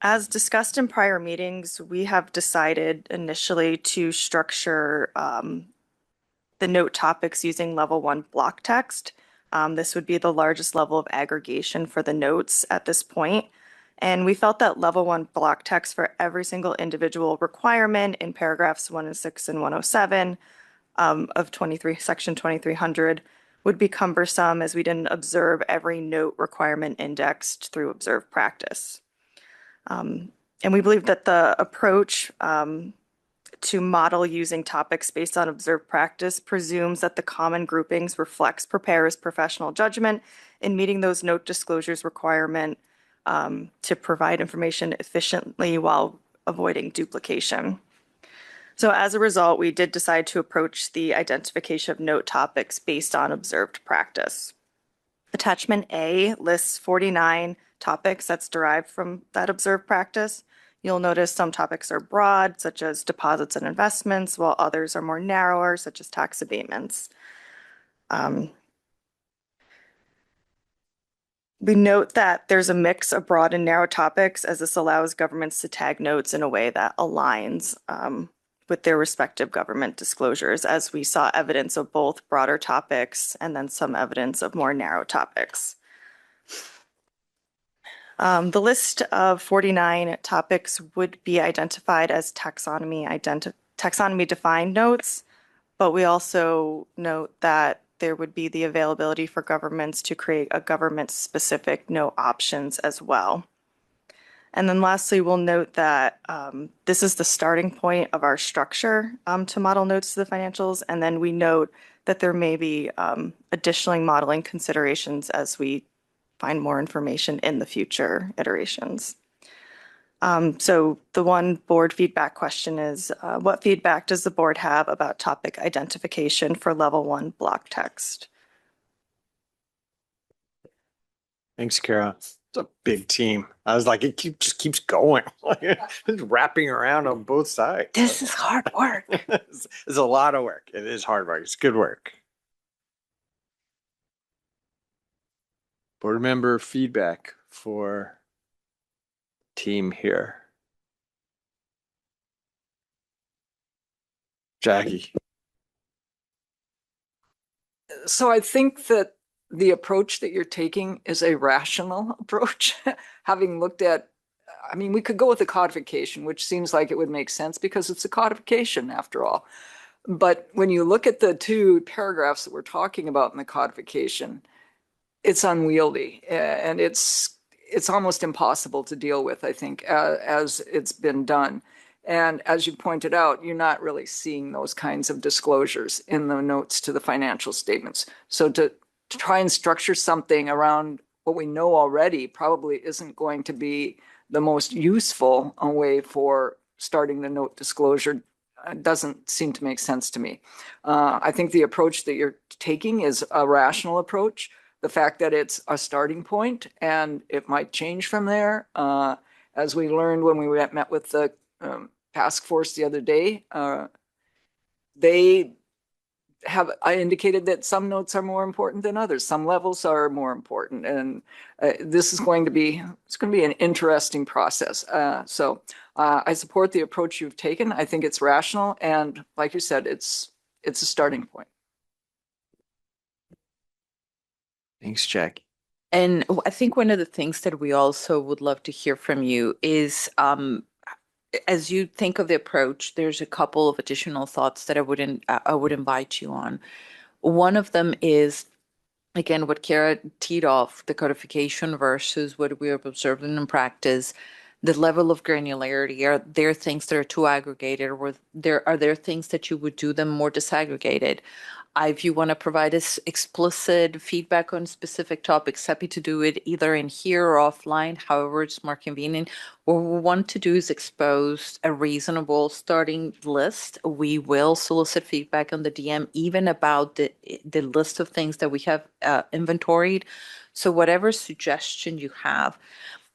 As discussed in prior meetings, we have decided initially to structure the note topics using level 1 block text. This would be the largest level of aggregation for the notes at this point. And we felt that level 1 block text for every single individual requirement in paragraphs 106 and 107 of section 2300 would be cumbersome, as we didn't observe every note requirement indexed through observed practice. And we believe that the approach to model using topics based on observed practice presumes that the common groupings reflects preparers' professional judgment in meeting those note disclosures requirement to provide information efficiently while avoiding duplication. So as a result, we did decide to approach the identification of note topics based on observed practice. Attachment A lists 49 topics that's derived from that observed practice. You'll notice some topics are broad, such as deposits and investments, while others are more narrower, such as tax abatements. We note that there's a mix of broad and narrow topics, as this allows governments to tag notes in a way that aligns with their respective government disclosures, as we saw evidence of both broader topics and then some evidence of more narrow topics. The list of 49 topics would be identified as taxonomy defined notes, but we also note that there would be the availability for governments to create a government-specific note options as well. And then lastly, we'll note that this is the starting point of our structure to model notes to the financials, and then we note that there may be additional modeling considerations as we find more information in the future iterations. So the one board feedback question is, what feedback does the board have about topic identification for level 1 block text? Thanks, Kara. It's a big team. I was like, just keeps going. It's wrapping around on both sides. This is hard work. It's a lot of work. It is hard work. It's good work. Board member feedback for team here. Jackie. So I think that the approach that you're taking is a rational approach. Having looked at, I mean, we could go with the codification, which seems like it would make sense because it's a codification after all. But when you look at the two paragraphs that we're talking about in the codification, it's unwieldy and it's almost impossible to deal with, I think, as it's been done. And as you pointed out, you're not really seeing those kinds of disclosures in the notes to the financial statements. So to try and structure something around what we know already probably isn't going to be the most useful way for starting the note disclosure. Doesn't seem to make sense to me. I think the approach that you're taking is a rational approach. The fact that it's a starting point and it might change from there. As we learned when we met with the task force the other day, they have indicated that some notes are more important than others. Some levels are more important, and this is going to be an interesting process. So I support the approach you've taken. I think it's rational, and like you said, it's a starting point. Thanks, Jackie. And I think one of the things that we also would love to hear from you is, as you think of the approach, there's a couple of additional thoughts that I would invite you on. One of them is, again, what Kara teed off, the codification versus what we have observed in practice, the level of granularity. Are there things that are too aggregated, or are there things that you would do them more disaggregated? If you want to provide us explicit feedback on specific topics, happy to do it either in here or offline, however it's more convenient. What we want to do is expose a reasonable starting list. We will solicit feedback on the DM, even about the list of things that we have inventoried. So whatever suggestion you have.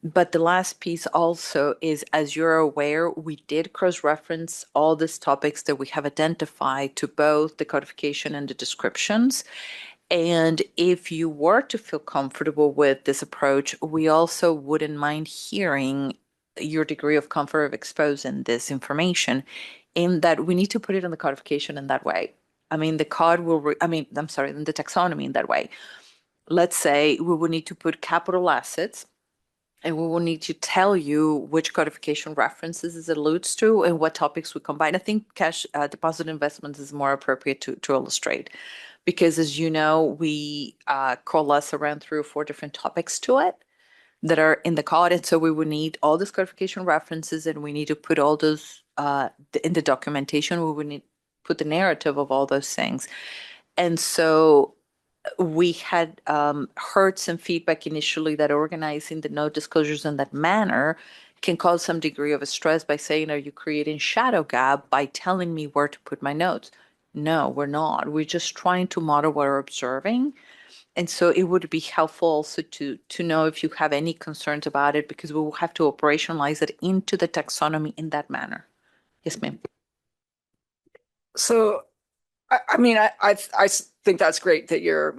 But the last piece also is, as you're aware, we did cross-reference all these topics that we have identified to both the codification and the descriptions. And if you were to feel comfortable with this approach, we also wouldn't mind hearing your degree of comfort of exposing this information, in that we need to put it in the codification in that way. I mean, the cod will, in the taxonomy in that way. Let's say we would need to put capital assets, and we will need to tell you which codification references it alludes to and what topics we combine. I think cash deposit investments is more appropriate to illustrate, because as you know, we coalesce around 3 or 4 different topics to it that are in the code. And so we would need all these codification references, and we need to put all those in the documentation. We would need to put the narrative of all those things. And so we had heard some feedback initially that organizing the note disclosures in that manner can cause some degree of a stress by saying, are you creating shadow gap by telling me where to put my notes? No, we're not. We're just trying to model what we're observing. And so it would be helpful also to know if you have any concerns about it, because we will have to operationalize it into the taxonomy in that manner. Yes, ma'am. So I mean, I think that's great that you're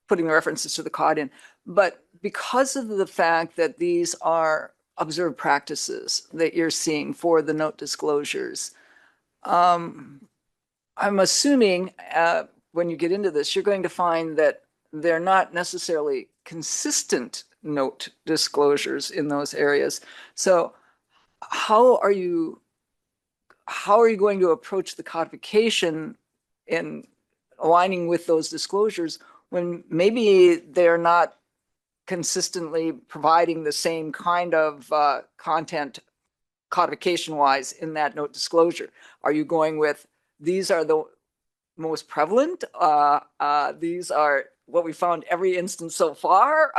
putting the references to the cod in, but because of the fact that these are observed practices that you're seeing for the note disclosures, I'm assuming when you get into this, you're going to find that they're not necessarily consistent note disclosures in those areas. So how are you going to approach the codification in aligning with those disclosures when maybe they're not consistently providing the same kind of content codification wise in that note disclosure? Are you going with, these are the most prevalent, these are what we found every instance so far,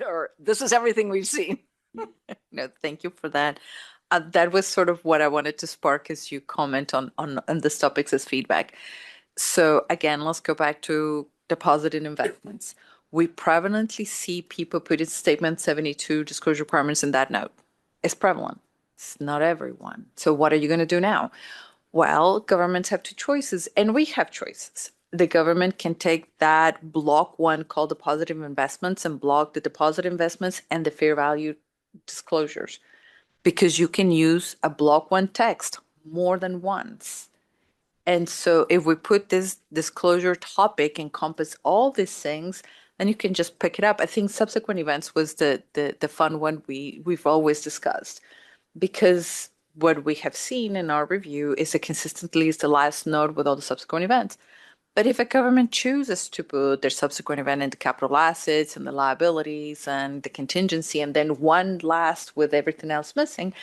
or this is everything we've seen? No, thank you for that. That was sort of what I wanted to spark as you comment on this topics as feedback. So again, let's go back to deposit and investments. we prevalently see people put in statement 72 disclosure requirements in that note. It's prevalent. It's not everyone. So what are you going to do now? Well, governments have two choices, and we have choices. The government can take that block one called depositive investments and block the deposit investments and the fair value disclosures, because you can use a block one text more than once. And so if we put this disclosure topic encompass all these things, then you can just pick it up. I think subsequent events was the fun one we've always discussed, because what we have seen in our review is it consistently is the last note with all the subsequent events. But if a government chooses to put their subsequent event in the capital assets and the liabilities and the contingency, and then one last with everything else missing,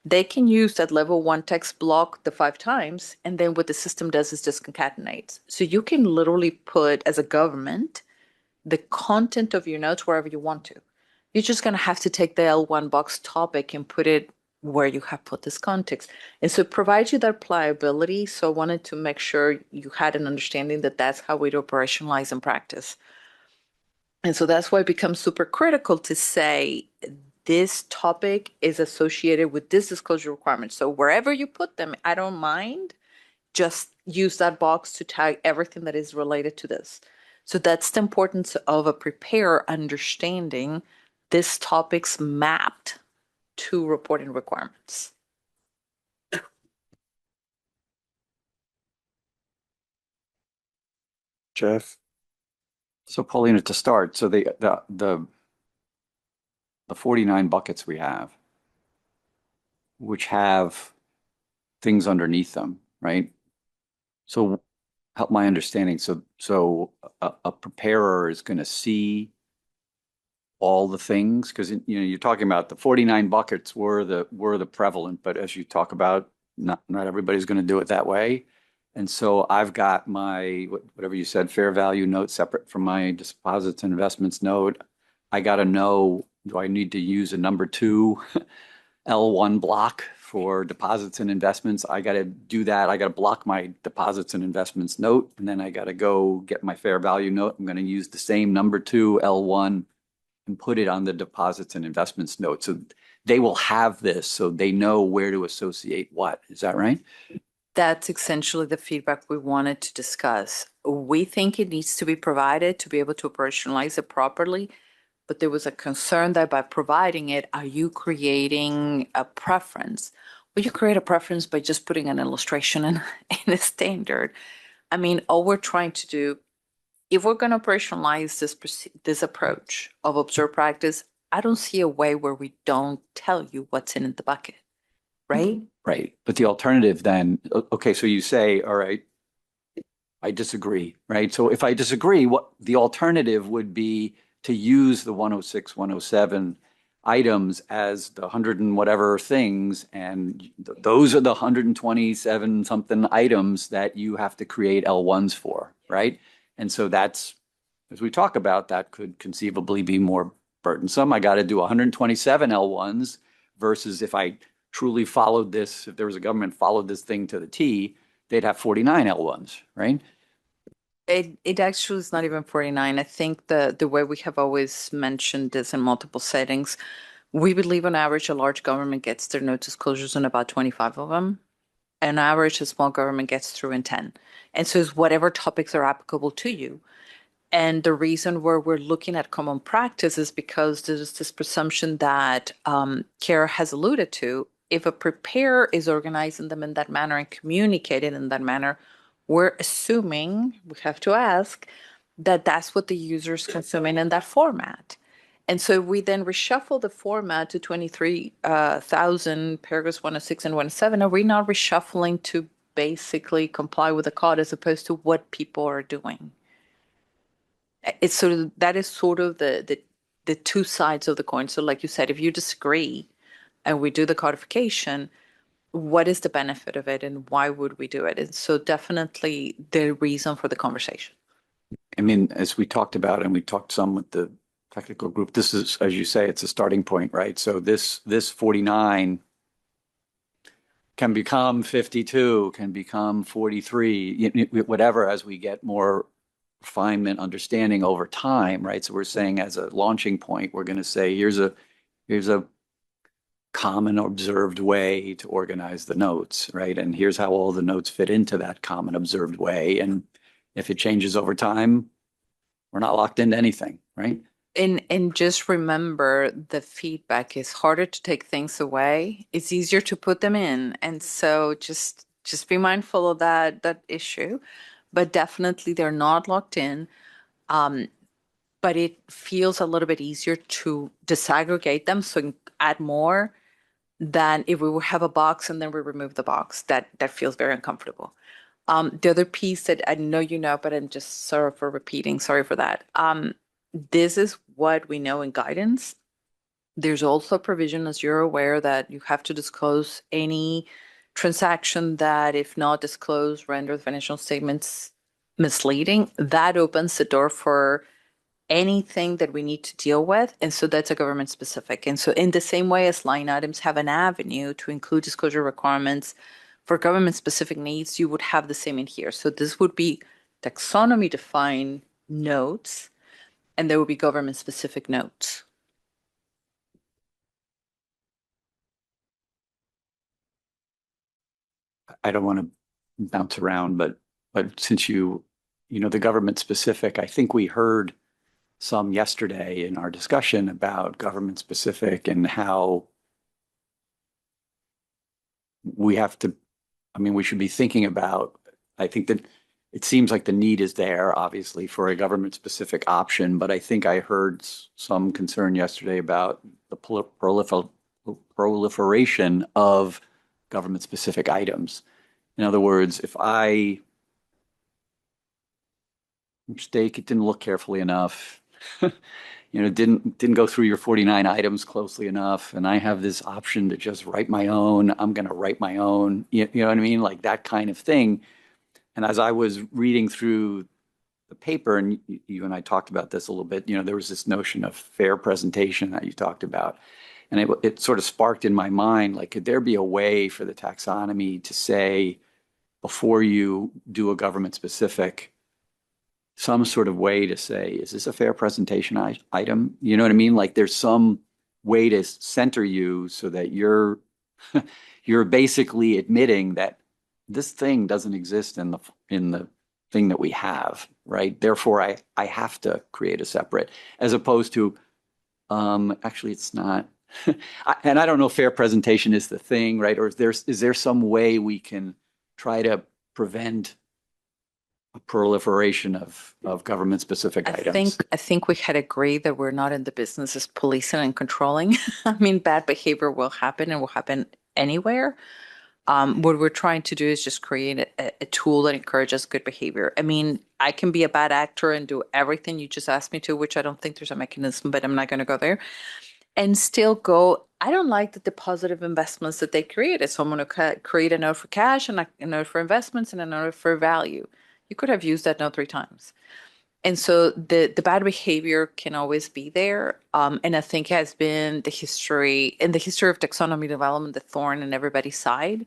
they can use that level one text block the 5 times. And then what the system does is just concatenates. So you can literally put, as a government, the content of your notes wherever you want to. You're just going to have to take the L1 box topic and put it where you have put this context. And so it provides you that pliability. So I wanted to make sure you had an understanding that that's how we'd operationalize and practice. And so that's why it becomes super critical to say this topic is associated with this disclosure requirement. So wherever you put them, I don't mind, just use that box to tag everything that is related to this. So that's the importance of a preparer understanding this topic's mapped to reporting requirements. Jeff? So Paulina, to start, so the 49 buckets we have, which have things underneath them, right? So help my understanding. So a preparer is going to see all the things, because you're talking about the 49 buckets were the prevalent, but as you talk about, not everybody's going to do it that way. And so I've got my whatever you said, fair value note separate from my deposits and investments note. I got to know, do I need to use a number 2 L1 block for deposits and investments? I got to do that. I got to block my deposits and investments note, and then I got to go get my fair value note. I'm going to use the same number 2 L1 and put it on the deposits and investments note. So they will have this, so they know where to associate what. Is that right? That's essentially the feedback we wanted to discuss. We think it needs to be provided to be able to operationalize it properly, but there was a concern that by providing it, are you creating a preference? Well, you create a preference by just putting an illustration in a standard. I mean, all we're trying to do, if we're going to operationalize this approach of observed practice, I don't see a way where we don't tell you what's in the bucket, right? Right. But the alternative then, okay, so you say, all right, I disagree, right? So if I disagree, what the alternative would be to use the 106, 107 items as the 100 and whatever things, and those are the 127 something items that you have to create L1s for, right? And so that's, as we talk about, that could conceivably be more burdensome. I got to do 127 L1s versus if I truly followed this, if there was a government followed this thing to the T, they'd have 49 L1s, right? It actually is not even 49. I think the way we have always mentioned this in multiple settings, we believe on average a large government gets their note disclosures in about 25 of them. On average, a small government gets through in 10. And so it's whatever topics are applicable to you. And the reason where we're looking at common practice is because there's this presumption that Kara has alluded to. If a preparer is organizing them in that manner and communicating in that manner, we're assuming, we have to ask, that that's what the user is consuming in that format. And so we then reshuffle the format to 23,000 paragraphs 106 and 107. Are we not reshuffling to basically comply with the code as opposed to what people are doing? It's sort of, that is sort of the two sides of the coin. So like you said, if you disagree and we do the codification, what is the benefit of it and why would we do it? And so definitely the reason for the conversation. I mean, as we talked about, and we talked some with the technical group, this is, as you say, it's a starting point, right? So this 49 can become 52, can become 43, whatever, as we get more refinement, understanding over time, right? So we're saying as a launching point, we're going to say, here's a common observed way to organize the notes, right? And here's how all the notes fit into that common observed way. And if it changes over time, we're not locked into anything, right? And just remember, the feedback is harder to take things away. It's easier to put them in. And so just be mindful of that issue. But definitely they're not locked in. But it feels a little bit easier to disaggregate them, so add more than if we have a box and then we remove the box. That feels very uncomfortable. The other piece that I know you know, but I'm just sorry for repeating, sorry for that. This is what we know in guidance. There's also a provision, as you're aware, that you have to disclose any transaction that, if not disclosed, render the financial statements misleading. That opens the door for anything that we need to deal with. And so that's a government specific. And so in the same way as line items have an avenue to include disclosure requirements for government specific needs, you would have the same in here. So this would be taxonomy defined notes, and there would be government specific notes. I don't want to bounce around, but since the government specific, I think we heard some yesterday in our discussion about government specific and how we should be thinking about, I think that it seems like the need is there, obviously, for a government specific option, but I think I heard some concern yesterday about the proliferation of government specific items. In other words, if I mistake, it didn't look carefully enough, didn't go through your 49 items closely enough, and I have this option to just write my own, I'm going to write my own, you know what I mean? Like that kind of thing. And as I was reading through the paper, and you and I talked about this a little bit, there was this notion of fair presentation that you talked about. And it sort of sparked in my mind, like, could there be a way for the taxonomy to say, before you do a government specific, some sort of way to say, is this a fair presentation item? You know what I mean? Like there's some way to center you so that you're basically admitting that this thing doesn't exist in the thing that we have, right? Therefore, I have to create a separate, as opposed to, actually it's not. And I don't know if fair presentation is the thing, right? Or is there some way we can try to prevent a proliferation of government specific items? I think we had agreed that we're not in the business of policing and controlling. I mean, bad behavior will happen and will happen anywhere. What we're trying to do is just create a tool that encourages good behavior. I mean, I can be a bad actor and do everything you just asked me to, which I don't think there's a mechanism, but I'm not going to go there. And still go, I don't like the depositive investments that they created. So I'm going to create a note for cash and a note for investments and a note for value. You could have used that note 3 times. And so the bad behavior can always be there. And I think has been in the history of taxonomy development, the thorn in everybody's side.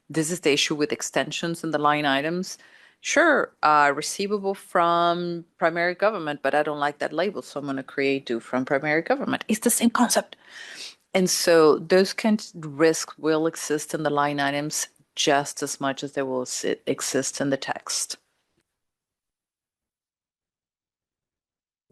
This is the issue with extensions and the line items. Sure, receivable from primary government, but I don't like that label, so I'm going to create due from primary government. It's the same concept. And so those kinds of risks will exist in the line items just as much as they will exist in the text.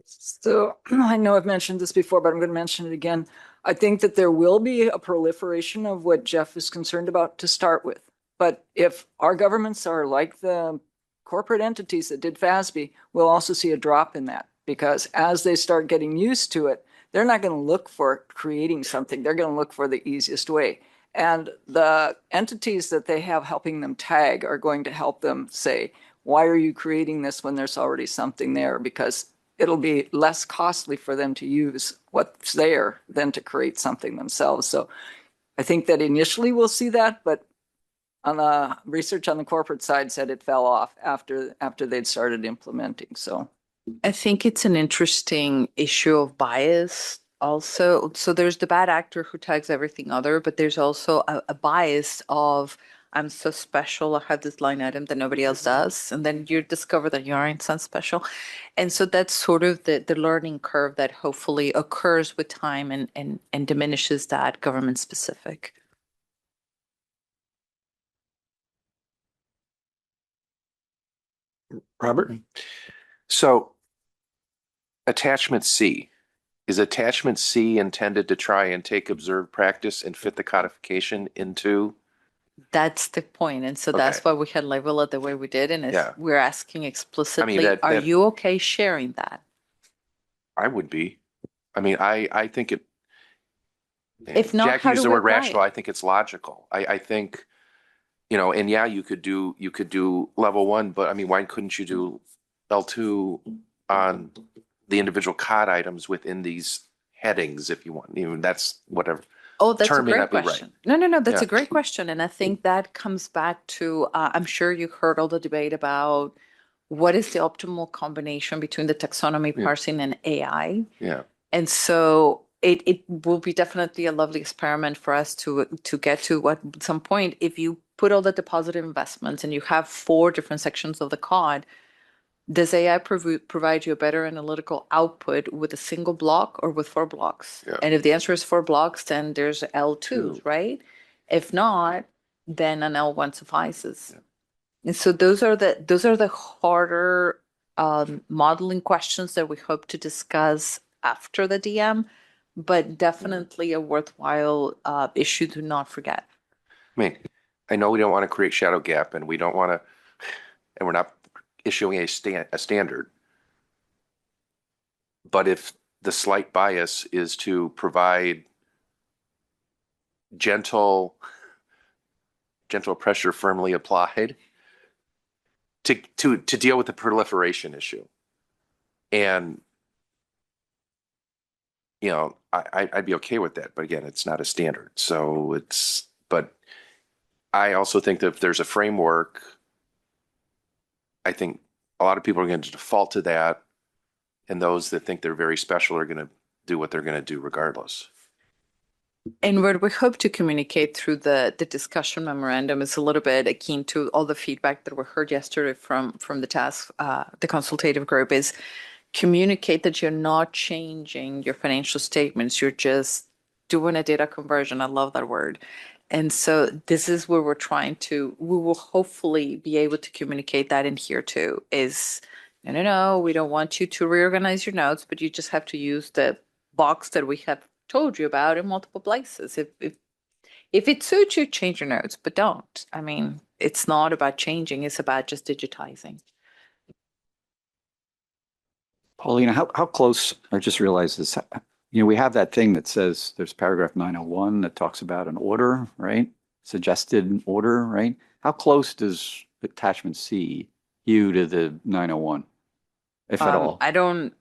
So I know I've mentioned this before, but I'm going to mention it again. I think that there will be a proliferation of what Jeff is concerned about to start with. But if our governments are like the corporate entities that did FASB, we'll also see a drop in that, because as they start getting used to it, they're not going to look for creating something. They're going to look for the easiest way. And the entities that they have helping them tag are going to help them say, why are you creating this when there's already something there? Because it'll be less costly for them to use what's there than to create something themselves. So I think that initially we'll see that, but on the research on the corporate side said it fell off after they'd started implementing. So I think it's an interesting issue of bias also. So there's the bad actor who tags everything other, but there's also a bias of I'm so special. I have this line item that nobody else does. And then you discover that you aren't so special. And so that's sort of the learning curve that hopefully occurs with time and diminishes that government specific. Robert? So attachment C, is attachment C intended to try and take observed practice and fit the codification into? That's the point. And so that's Okay. why we had labeled it the way we did. And Yeah. we're asking explicitly, that- are that- you okay sharing that? I would be. I mean, I think it. If not, Jackie how used do the we word apply rational. it? I think it's logical. I think, and yeah, you could do level one, but I mean, why couldn't you do L2 on the individual cod items within these headings if you want? That's whatever. Oh, that's a Term may great not be right. question. No, that's Yeah. a great question. And I think that comes back to, I'm sure you heard all the debate about what is the optimal combination between the taxonomy Yeah. parsing and AI. Yeah. And so it will be definitely a lovely experiment for us to get to at some point. If you put all the deposited investments and you have 4 different sections of the cod, does AI provide you a better analytical output with a single block or with 4 blocks? Yeah. And if the answer is 4 blocks, then there's L2s, Two. right? If not, then an L1 suffices. Yeah. And so those are the harder modeling questions that we hope to discuss after the DM, but definitely a worthwhile issue to not forget. I mean, I know we don't want to create shadow gap and we don't want to, and we're not issuing a standard. But if the slight bias is to provide gentle pressure firmly applied to deal with the proliferation issue. And I'd be okay with that, but again, it's not a standard. So but I also think that if there's a framework, I think a lot of people are going to default to that. And those that think they're very special are going to do what they're going to do regardless. And what we hope to communicate through the discussion memorandum is a little bit akin to all the feedback that we heard yesterday from the consultative group is communicate that you're not changing your financial statements. You're just doing a data conversion. I love that word. And so this is where we will hopefully be able to communicate that in here too is, no, we don't want you to reorganize your notes, but you just have to use the box that we have told you about in multiple places. If it suits you, change your notes, but don't. I mean, it's not about changing, it's about just digitizing. Paulina, how close, I just realized this, we have that thing that says there's paragraph 901 that talks about an order, right? Suggested order, right? How close does attachment C hew to the 901, if at all? I don't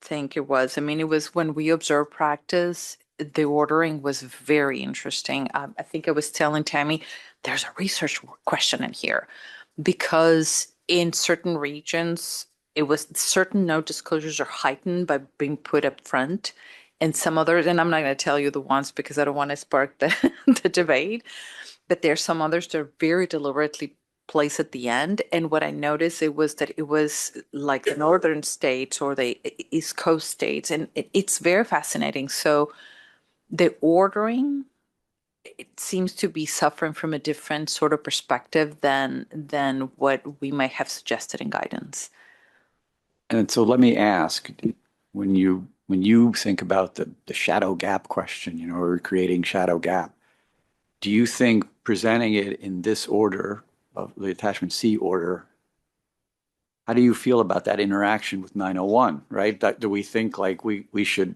think it was. I mean, it was when we observed practice, the ordering was very interesting. I think I was telling Tammy, there's a research question in here because in certain regions, it was certain note disclosures are heightened by being put up front, and some others, and I'm not going to tell you the ones because I don't want to spark the debate, but there's some others that are very deliberately placed at the end. And what I noticed it was that it was like the northern states or the East Coast states, and it's very fascinating. So the ordering, it seems to be suffering from a different sort of perspective than what we might have suggested in guidance. And so let me ask, when you think about the shadow gap question, or creating shadow gap, do you think presenting it in this order of the attachment C order, how do you feel about that interaction with 901, right? Do we think like we should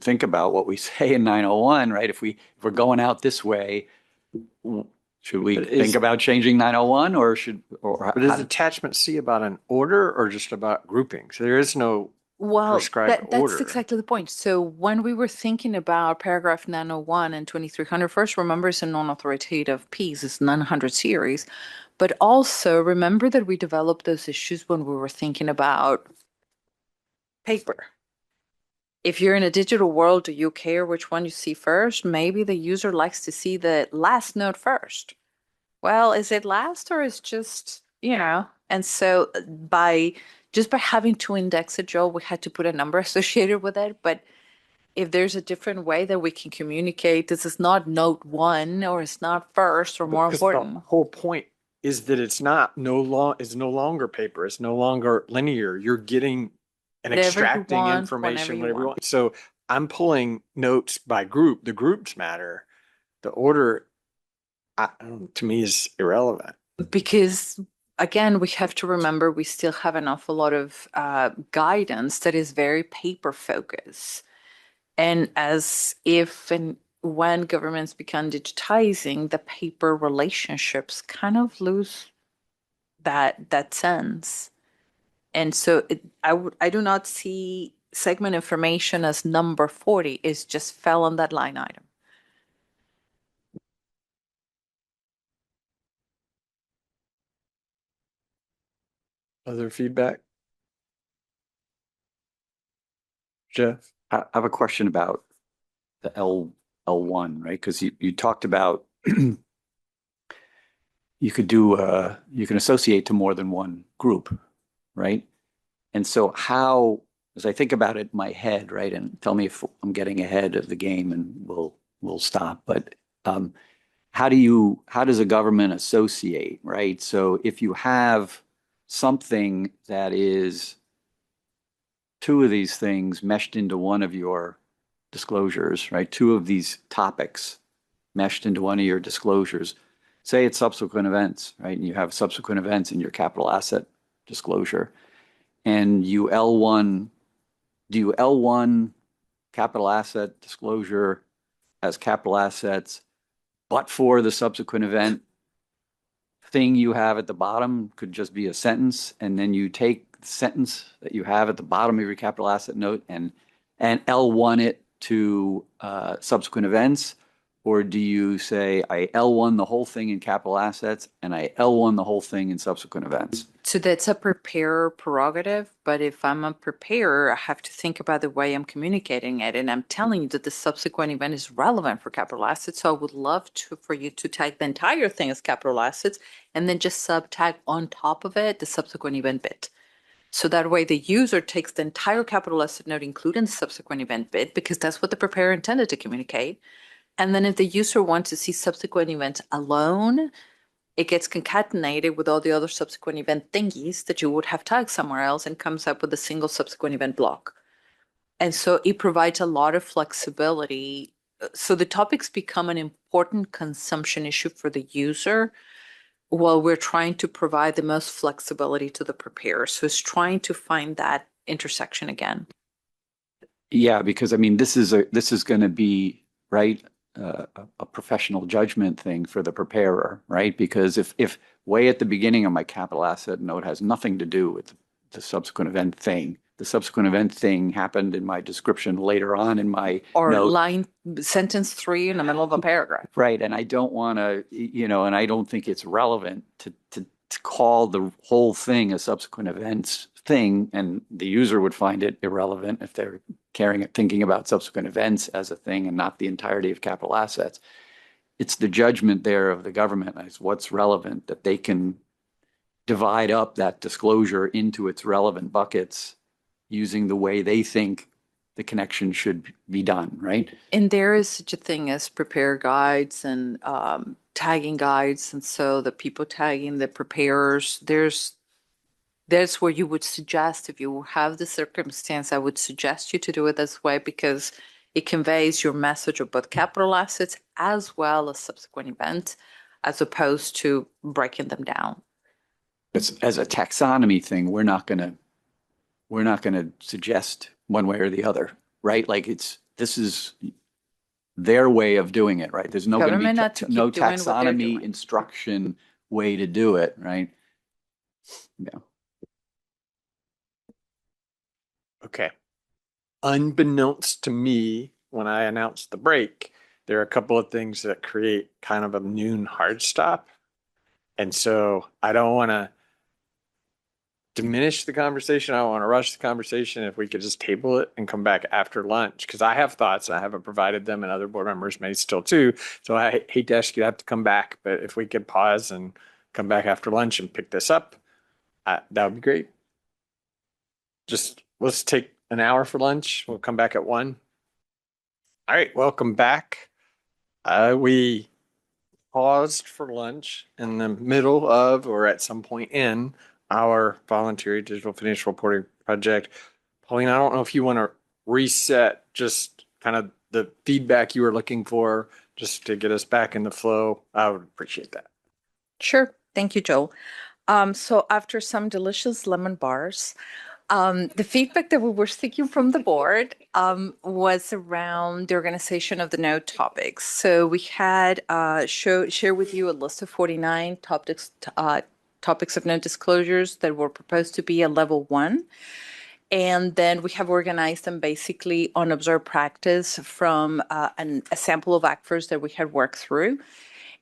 think about what we say in 901, right? If we're going out this way, should we think about changing 901 or But is attachment C about an order or just about grouping? So there is no prescribed that's order. exactly the point. So when we were thinking about paragraph 901 and 2300, first remember it's a non-authoritative piece, it's 900 series, but also remember that we developed those issues when we were thinking about paper. if you're in a digital world, do you care which one you see first? Maybe the user likes to see the last note first. Well, is it last or is just, And so by having to index it, Joel, we had to put a number associated with it. But if there's a different way that we can communicate, this is not note one or it's not first or more Because important. the whole point is that it's no longer paper. It's no longer linear. You're getting and Whatever you extracting want, information, whenever you whatever you want. want. So I'm pulling notes by group. The groups matter. The order, to me, is irrelevant. Because again, we have to remember we still have an awful lot of guidance that is very paper focused. And as if and when governments began digitizing, the paper relationships kind of lose that sense. And so I do not see segment information as number 40. It just fell on that line item. Other feedback? Jeff? I have a question about the L1, right? Because you talked about you can associate to more than one group, right? And so how, as I think about it in my head, right, and tell me if I'm getting ahead of the game and we'll stop, but how does a government associate, right? So if you have something that is two of these things meshed into one of your disclosures, right? Two of these topics meshed into one of your disclosures. Say it's subsequent events, right? And you have subsequent events in your capital asset disclosure. And do you L1 capital asset disclosure as capital assets, but for the subsequent event thing you have at the bottom could just be a sentence, and then you take the sentence that you have at the bottom of your capital asset note and L1 it to subsequent events? Or do you say I L1 the whole thing in capital assets and I L1 the whole thing in subsequent events? So that's a preparer prerogative, but if I'm a preparer, I have to think about the way I'm communicating it, and I'm telling you that the subsequent event is relevant for capital assets. So I would love for you to tag the entire thing as capital assets, and then just sub-tag on top of it the subsequent event bit. So that way the user takes the entire capital asset note, including the subsequent event bit, because that's what the preparer intended to communicate. And then if the user wants to see subsequent events alone, it gets concatenated with all the other subsequent event thingies that you would have tagged somewhere else and comes up with a single subsequent event block. And so it provides a lot of flexibility. So the topics become an important consumption issue for the user while we're trying to provide the most flexibility to the preparer. So it's trying to find that intersection again. Yeah, because I mean, this is going to be, right, a professional judgment thing for the preparer, right? Because if way at the beginning of my capital asset note has nothing to do with the subsequent event thing, the subsequent event thing happened in my description later on in my Or note. sentence 3 in the middle of a paragraph. Right, and I don't want to, and I don't think it's relevant to call the whole thing a subsequent events thing, and the user would find it irrelevant if they're thinking about subsequent events as a thing and not the entirety of capital assets. It's the judgment there of the government as what's relevant, that they can divide up that disclosure into its relevant buckets using the way they think the connection should be done, right? And there is such a thing as prepare guides and tagging guides. And so the people tagging the preparers, that's where you would suggest, if you have the circumstance, I would suggest you to do it this way because it conveys your message of both capital assets as well as subsequent events, as opposed to breaking them down. As a taxonomy thing, we're not going to suggest one way or the other, right? Like this is their way of doing it, right? There's no going to be no taxonomy instruction way to do it, right? Yeah. Okay. Unbeknownst to me, when I announced the break, there are a couple of things that create kind of a noon hard stop. And so I don't want to diminish the conversation. I don't want to rush the conversation. If we could just table it and come back after lunch, because I have thoughts and I haven't provided them, and other board members may still too. So I hate to ask you to have to come back, but if we could pause and come back after lunch and pick this up, that would be great. Just let's take an hour for lunch. We'll come back at 1. All right, welcome back. We paused for lunch in the middle of, or at some point in, our voluntary digital financial reporting project. Pauline, I don't know if you want to reset just kind of the feedback you were looking for, just to get us back in the flow. I would appreciate that. Sure. Thank you, Joel. So after some delicious lemon bars, the feedback that we were seeking from the board was around the organization of the note topics. So we had share with you a list of 49 topics of note disclosures that were proposed to be a level 1. And then we have organized them basically on observed practice from a sample of actors that we had worked through.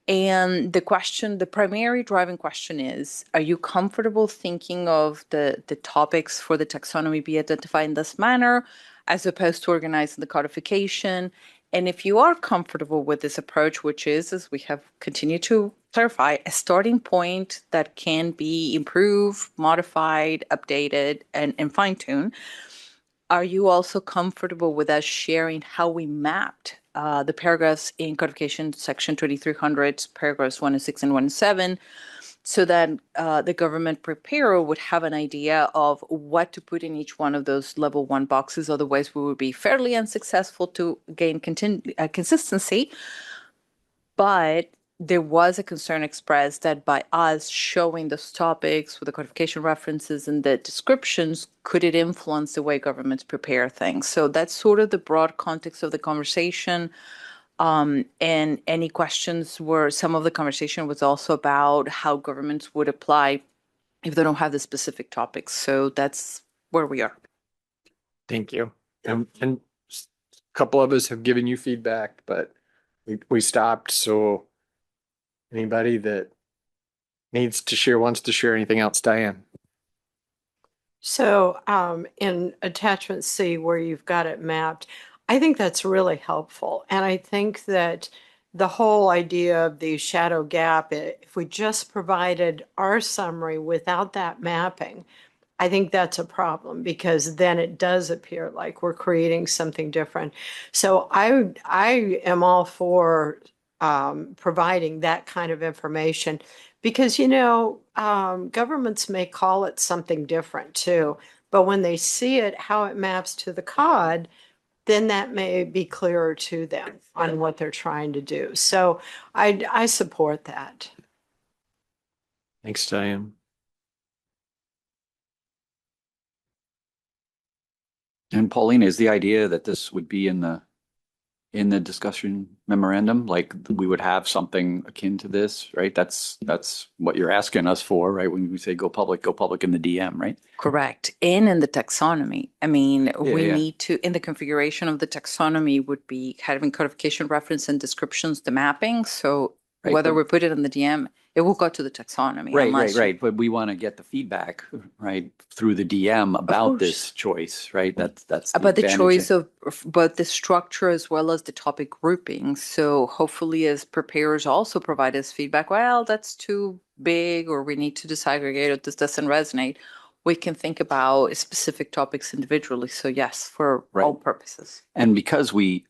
And the primary driving question is, are you comfortable thinking of the topics for the taxonomy be identified in this manner, as opposed to organizing the codification? And if you are comfortable with this approach, which is, as we have continued to clarify, a starting point that can be improved, modified, updated, and fine-tuned, are you also comfortable with us sharing how we mapped the paragraphs in codification section 2300, paragraphs 1 and 6 and 1 and 7, so that the government preparer would have an idea of what to put in each one of those level 1 boxes? Otherwise, we would be fairly unsuccessful to gain consistency. But there was a concern expressed that by us showing those topics with the codification references and the descriptions, could it influence the way governments prepare things? So that's sort of the broad context of the conversation. And any questions were, some of the conversation was also about how governments would apply if they don't have the specific topics. So that's where we are. Thank you. And a couple of us have given you feedback, but we stopped. So anybody that needs to share, wants to share anything else, Diane? So in attachment C, where you've got it mapped, I think that's really helpful. And I think that the whole idea of the shadow gap, if we just provided our summary without that mapping, I think that's a problem, because then it does appear like we're creating something different. So I am all for providing that kind of information, because, governments may call it something different too, but when they see it, how it maps to the COD, then that may be clearer to them on what they're trying to do. So I support that. Thanks, Diane. And Pauline, is the idea that this would be in the discussion memorandum, like we would have something akin to this, right? That's what you're asking us for, right? When we say go public in the DM, right? Correct. And in the taxonomy, I mean, we yeah. need to, in the configuration of the taxonomy would be having codification reference and descriptions, the mapping. So Right, whether but- we put it in the DM, it will go to the taxonomy. Right, unless you- right. But we want to get the feedback, right, through the DM about course. this choice, right? That's About the advantage. choice of both the structure as well as the topic grouping. So hopefully as preparers also provide us feedback, well, that's too big, or we need to disaggregate, or this doesn't resonate. We can think about specific topics individually. So yes, for Right. all purposes. And because we,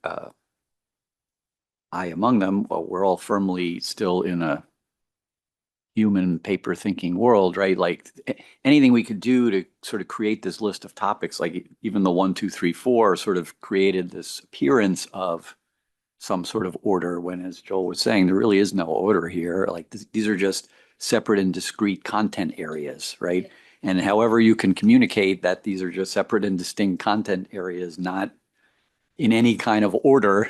I among them, well, we're all firmly still in a human paper thinking world, right? Like anything we could do to sort of create this list of topics, like even the 1, 2, 3, 4 sort of created this appearance of some sort of order, when, as Joel was saying, there really is no order here. Like these are just separate and discrete content areas, right? And however you can communicate that these are just separate and distinct content areas, not in any kind of order,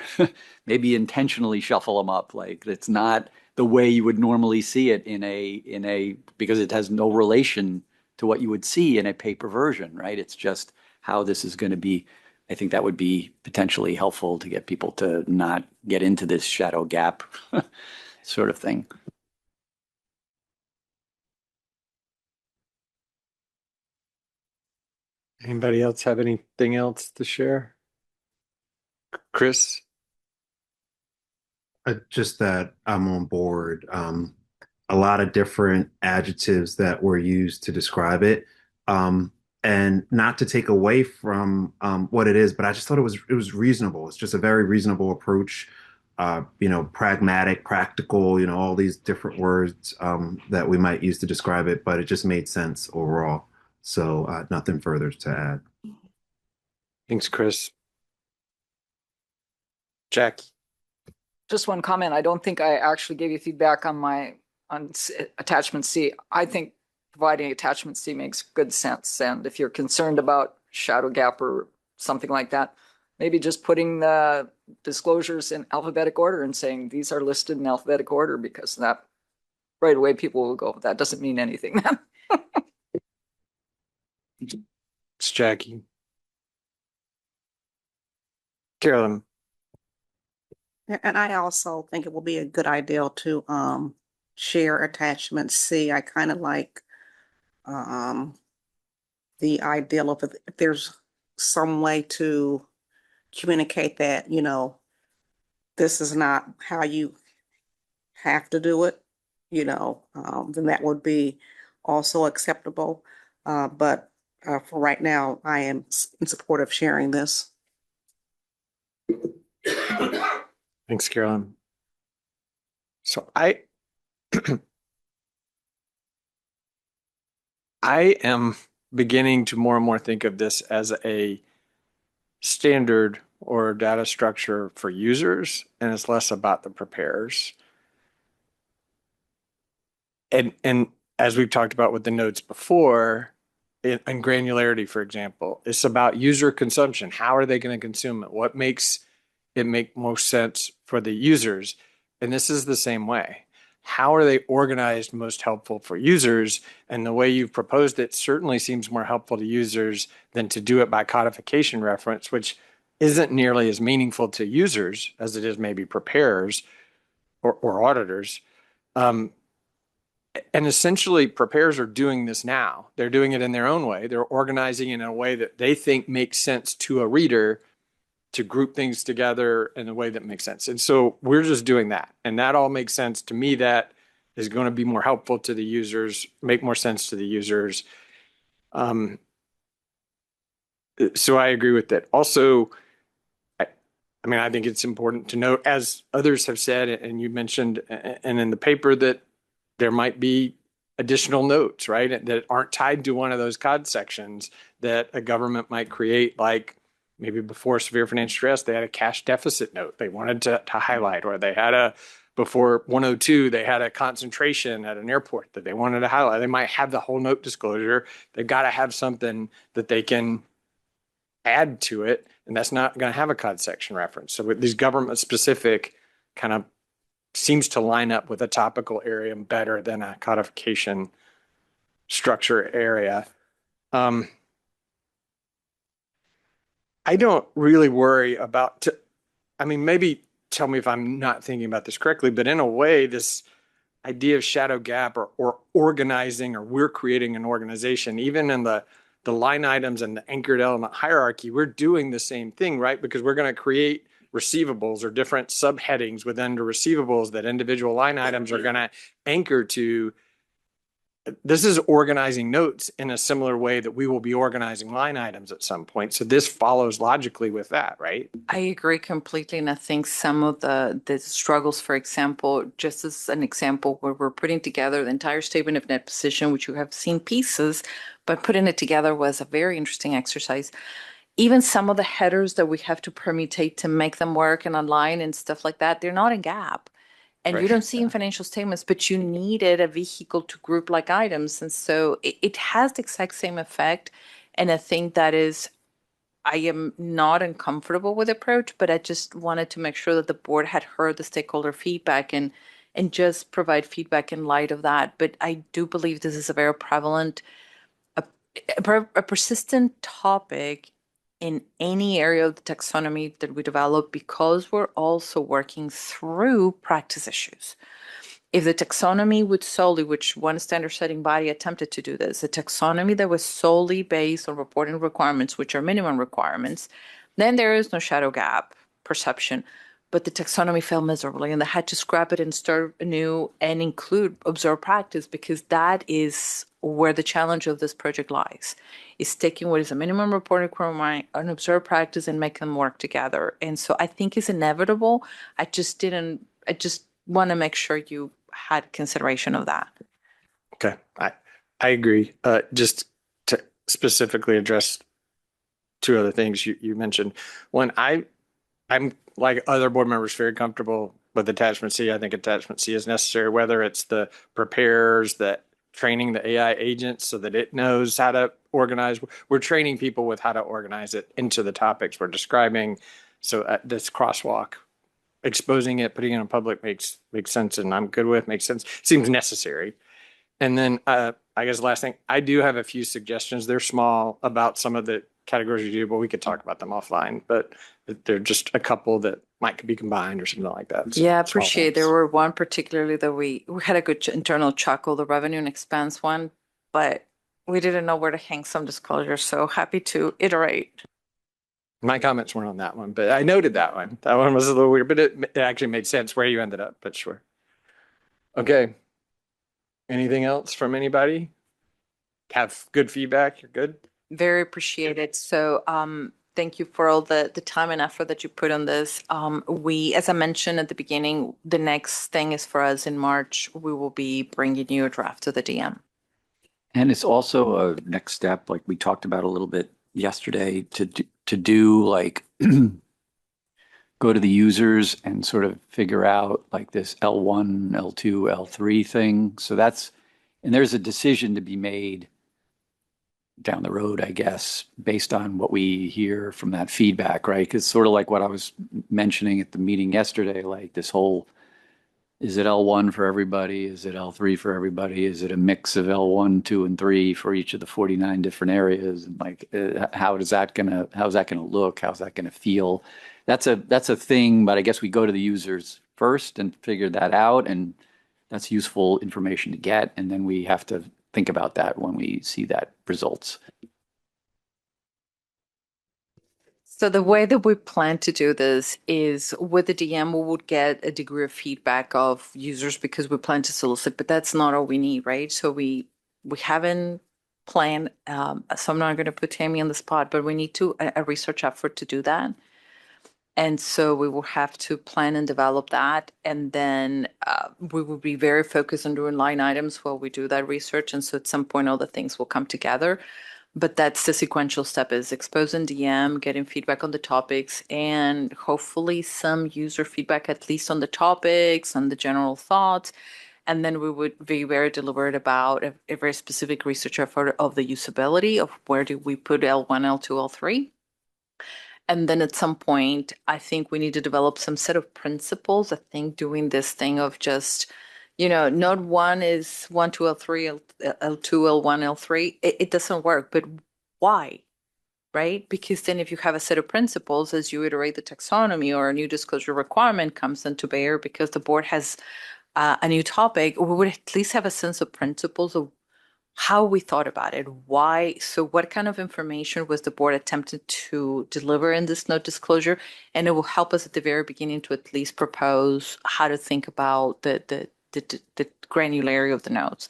maybe intentionally shuffle them up. Like it's not the way you would normally see it in a because it has no relation to what you would see in a paper version, right? It's just how this is going to be. I think that would be potentially helpful to get people to not get into this shadow gap sort of thing. Anybody else have anything else to share? Chris? Just that I'm on board. A lot of different adjectives that were used to describe it. And not to take away from what it is, but I just thought it was reasonable. It's just a very reasonable approach. Pragmatic, practical, all these different words that we might use to describe it, but it just made sense overall. So nothing further to add. Thanks, Chris. Jackie? Just one comment. I don't think I actually gave you feedback on attachment C. I think providing attachment C makes good sense. And if you're concerned about shadow gap or something like that, maybe just putting the disclosures in alphabetic order and saying these are listed in alphabetic order, because that right away people will go, that doesn't mean anything. It's Jackie. Carolyn? And I also think it will be a good idea to share attachment C. I kind of like the ideal of if there's some way to communicate that, this is not how you have to do it, then that would be also acceptable. But for right now, I am in support of sharing this. Thanks, Carolyn. So I am beginning to more and more think of this as a standard or data structure for users, and it's less about the preparers. And as we've talked about with the notes before, and granularity, for example, it's about user consumption. How are they going to consume it? What makes it make most sense for the users? And this is the same way. How are they organized most helpful for users? And the way you've proposed it certainly seems more helpful to users than to do it by codification reference, which isn't nearly as meaningful to users as it is maybe preparers or auditors. And essentially, preparers are doing this now. They're doing it in their own way. They're organizing in a way that they think makes sense to a reader, to group things together in a way that makes sense. And so we're just doing that. And that all makes sense to me. That is going to be more helpful to the users, make more sense to the users. So I agree with that. Also, I think it's important to note, as others have said, and you mentioned, and in the paper, that there might be additional notes, right, that aren't tied to one of those COD sections that a government might create, like maybe before severe financial stress, they had a cash deficit note they wanted to highlight, or they had before 102, they had a concentration at an airport that they wanted to highlight. They might have the whole note disclosure. They've got to have something that they can add to it, and that's not going to have a COD section reference. So with these government specific kind of seems to line up with a topical area better than a codification structure area. I don't really worry about, maybe tell me if I'm not thinking about this correctly, but in a way, this idea of shadow gap or organizing, or we're creating an organization, even in the line items and the anchored element hierarchy, we're doing the same thing, right? Because we're going to create receivables or different subheadings within the receivables that individual line items are going to anchor to. This is organizing notes in a similar way that we will be organizing line items at some point. So this follows logically with that, right? I agree completely. And I think some of the struggles, for example, just as an example, where we're putting together the entire statement of net position, which you have seen pieces, but putting it together was a very interesting exercise. Even some of the headers that we have to permutate to make them work and align and stuff like that, they're not in gap. And you Right. don't see in financial statements, but you needed a vehicle to group like items. And so it has the exact same effect. And I think that is, I am not uncomfortable with the approach, but I just wanted to make sure that the board had heard the stakeholder feedback and just provide feedback in light of that. But I do believe this is a very prevalent, a persistent topic in any area of the taxonomy that we develop, because we're also working through practice issues. If the taxonomy would solely, which one standard setting body attempted to do this, a taxonomy that was solely based on reporting requirements, which are minimum requirements, then there is no shadow gap perception. But the taxonomy failed miserably, and they had to scrap it and start anew and include observed practice, because that is where the challenge of this project lies, is taking what is a minimum reporting requirement, an observed practice, and make them work together. And so I think it's inevitable. I just want to make sure you had consideration of that. Okay, I agree. Just to specifically address two other things you mentioned. One, I'm like other board members very comfortable with attachment C. I think attachment C is necessary, whether it's the preparers, the training the AI agents so that it knows how to organize. We're training people with how to organize it into the topics we're describing. So this crosswalk, exposing it, putting it in public makes sense, and I'm good with, makes sense, seems necessary. And then I guess the last thing, I do have a few suggestions. They're small about some of the categories you do, but we could talk about them offline. But they're just a couple that might be combined or something like that. So, Yeah, I small appreciate. things. There were one particularly that we had a good internal chuckle, the revenue and expense one, but we didn't know where to hang some disclosures. So happy to iterate. My comments weren't on that one, but I noted that one. That one was a little weird, but it actually made sense where you ended up, but sure. Okay. Anything else from anybody? Have good feedback? You're good? Very appreciated. So thank you for all the time and effort that you put on this. We, as I mentioned at the beginning, the next thing is for us in March, we will be bringing you a draft to the DM. And it's also a next step, like we talked about a little bit yesterday, to do like go to the users and sort of figure out like this L1, L2, L3 thing. So and there's a decision to be made down the road, I guess, based on what we hear from that feedback, right? Because sort of like what I was mentioning at the meeting yesterday, like this whole, is it L1 for everybody? Is it L3 for everybody? Is it a mix of L1, 2, and 3 for each of the 49 different areas? And like, how's that gonna look? How's that gonna feel? That's a thing, but I guess we go to the users first and figure that out, and that's useful information to get, and then we have to think about that when we see that results. So the way that we plan to do this is with the DM, we would get a degree of feedback of users because we plan to solicit, but that's not all we need, right? So we haven't planned, so I'm not going to put Tammy on the spot, but we need a research effort to do that. And so we will have to plan and develop that. And then we will be very focused on doing line items while we do that research. And so at some point, all the things will come together. But that's the sequential step, is exposing DM, getting feedback on the topics, and hopefully some user feedback, at least on the topics and the general thoughts. And then we would be very deliberate about a very specific research effort of the usability of where do we put L1, L2, L3. And then at some point, I think we need to develop some set of principles. I think doing this thing of just, node 1 is 1, 2, L3, L2, L1, L3, it doesn't work. But why? Right? Because then if you have a set of principles, as you iterate the taxonomy or a new disclosure requirement comes into bear because the board has a new topic, we would at least have a sense of principles of how we thought about it, why. So what kind of information was the board attempted to deliver in this note disclosure? And it will help us at the very beginning to at least propose how to think about the granularity of the notes.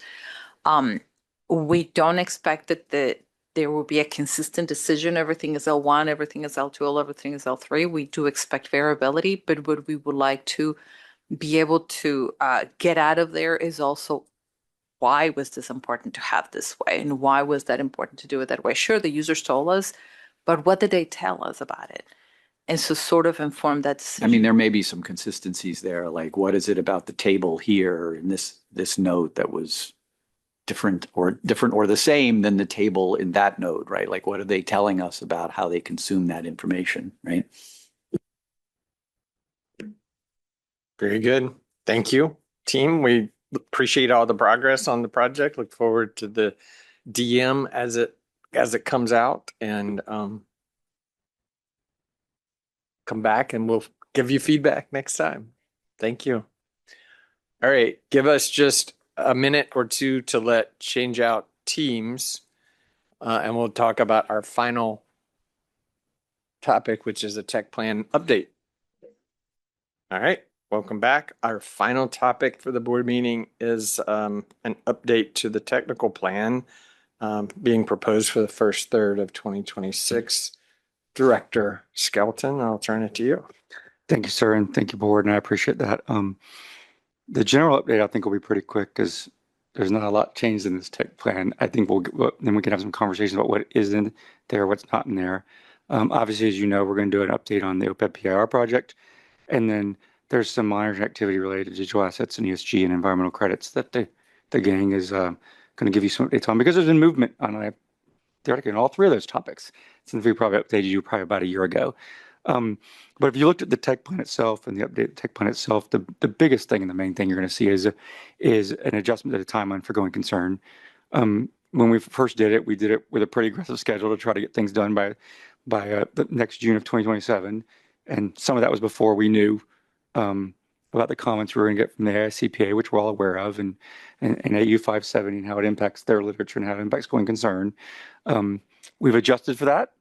We don't expect that there will be a consistent decision. Everything is L1, everything is L2, everything is L3. We do expect variability, but what we would like to be able to get out of there is also, why was this important to have this way? And why was that important to do it that way? Sure, the users told us, but what did they tell us about it? And so sort of inform that decision. I mean, there may be some consistencies there, like what is it about the table here in this note that was different or the same than the table in that note, right? Like what are they telling us about how they consume that information, right? Very good. Thank you, team. We appreciate all the progress on the project. Look forward to the DM as it comes out, and come back and we'll give you feedback next time. Thank you. All right, give us just a minute or two to change out teams, and we'll talk about our final topic, which is a tech plan update. All right, welcome back. Our final topic for the board meeting is an update to the technical plan being proposed for the first third of 2026. Director Skelton, I'll turn it to you. Thank you, sir, and thank you, board, and I appreciate that. The general update I think will be pretty quick because there's not a lot changed in this tech plan. I think then we can have some conversations about what is in there, what's not in there. Obviously, as you know, we're going to do an update on the OPEB PIR project, and then there's some monitoring activity related to digital assets and ESG and environmental credits that the gang is going to give you some updates on because there's been movement on theoretically on all three of those topics since we probably updated you probably about a year ago. But if you looked at the tech plan itself and the updated tech plan itself, the biggest thing and the main thing you're going to see is an adjustment to the timeline for going concern. When we first did it, we did it with a pretty aggressive schedule to try to get things done by the next June of 2027. And some of that was before we knew about the comments we were going to get from the AICPA, which we're all aware of, and AU 570 and how it impacts their literature and how it impacts going concern. We've adjusted for that.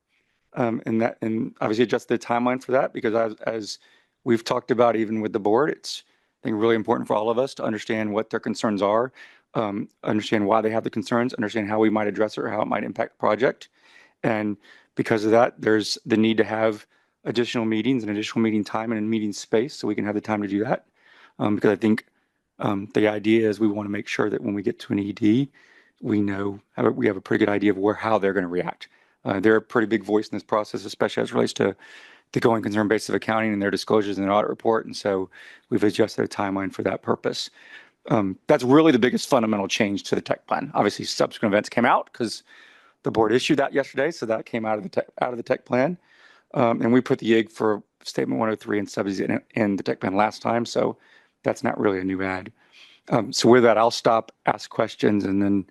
And obviously adjusted the timeline for that because as we've talked about even with the board, it's I think really important for all of us to understand what their concerns are, understand why they have the concerns, understand how we might address it or how it might impact the project. And because of that, there's the need to have additional meetings and additional meeting time and meeting space so we can have the time to do that. Because I think the idea is we want to make sure that when we get to an ED, we have a pretty good idea of how they're going to react. They're a pretty big voice in this process, especially as it relates to the going concern basis of accounting and their disclosures in their audit report. And so we've adjusted a timeline for that purpose. That's really the biggest fundamental change to the tech plan. Obviously, subsequent events came out because the board issued that yesterday, so that came out of the tech plan. And we put the IG for Statement 103 and subs in the tech plan last time, so that's not really a new add. So with that, I'll stop, ask questions, and then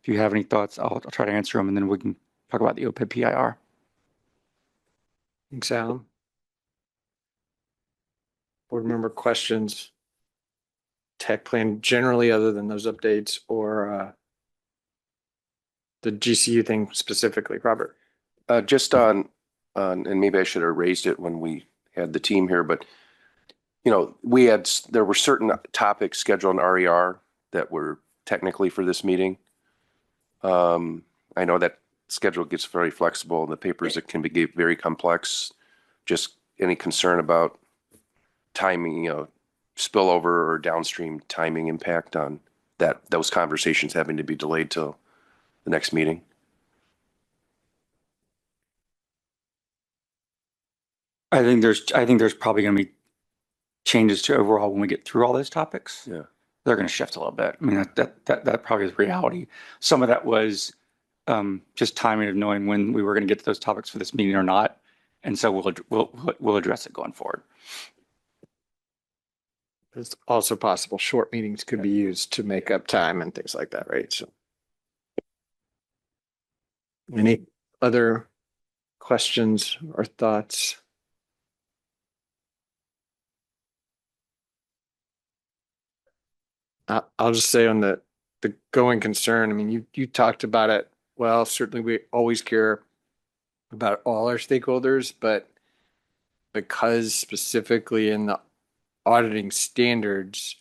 if you have any thoughts, I'll try to answer them, and then we can talk about the OPEB PIR. Thanks, Alan. Board member questions, tech plan generally other than those updates or the GCU thing specifically, Robert? Just on, and maybe I should have raised it when we had the team here, but there were certain topics scheduled on RER that were technically for this meeting. I know that schedule gets very flexible and the papers it can be very complex. Just any concern about timing, spillover or downstream timing impact on those conversations having to be delayed till the next meeting. I think there's probably going to be changes to overall when we get through all those topics. Yeah, they're going to shift a little bit. I mean, that probably is reality. Some of that was just timing of knowing when we were going to get to those topics for this meeting or not, and so we'll address it going forward. It's also possible short meetings could be used to make up time and things like that, right? So, any other questions or thoughts? I'll just say on the going concern, I mean, you talked about it. Well, certainly we always care about all our stakeholders, but because specifically in the auditing standards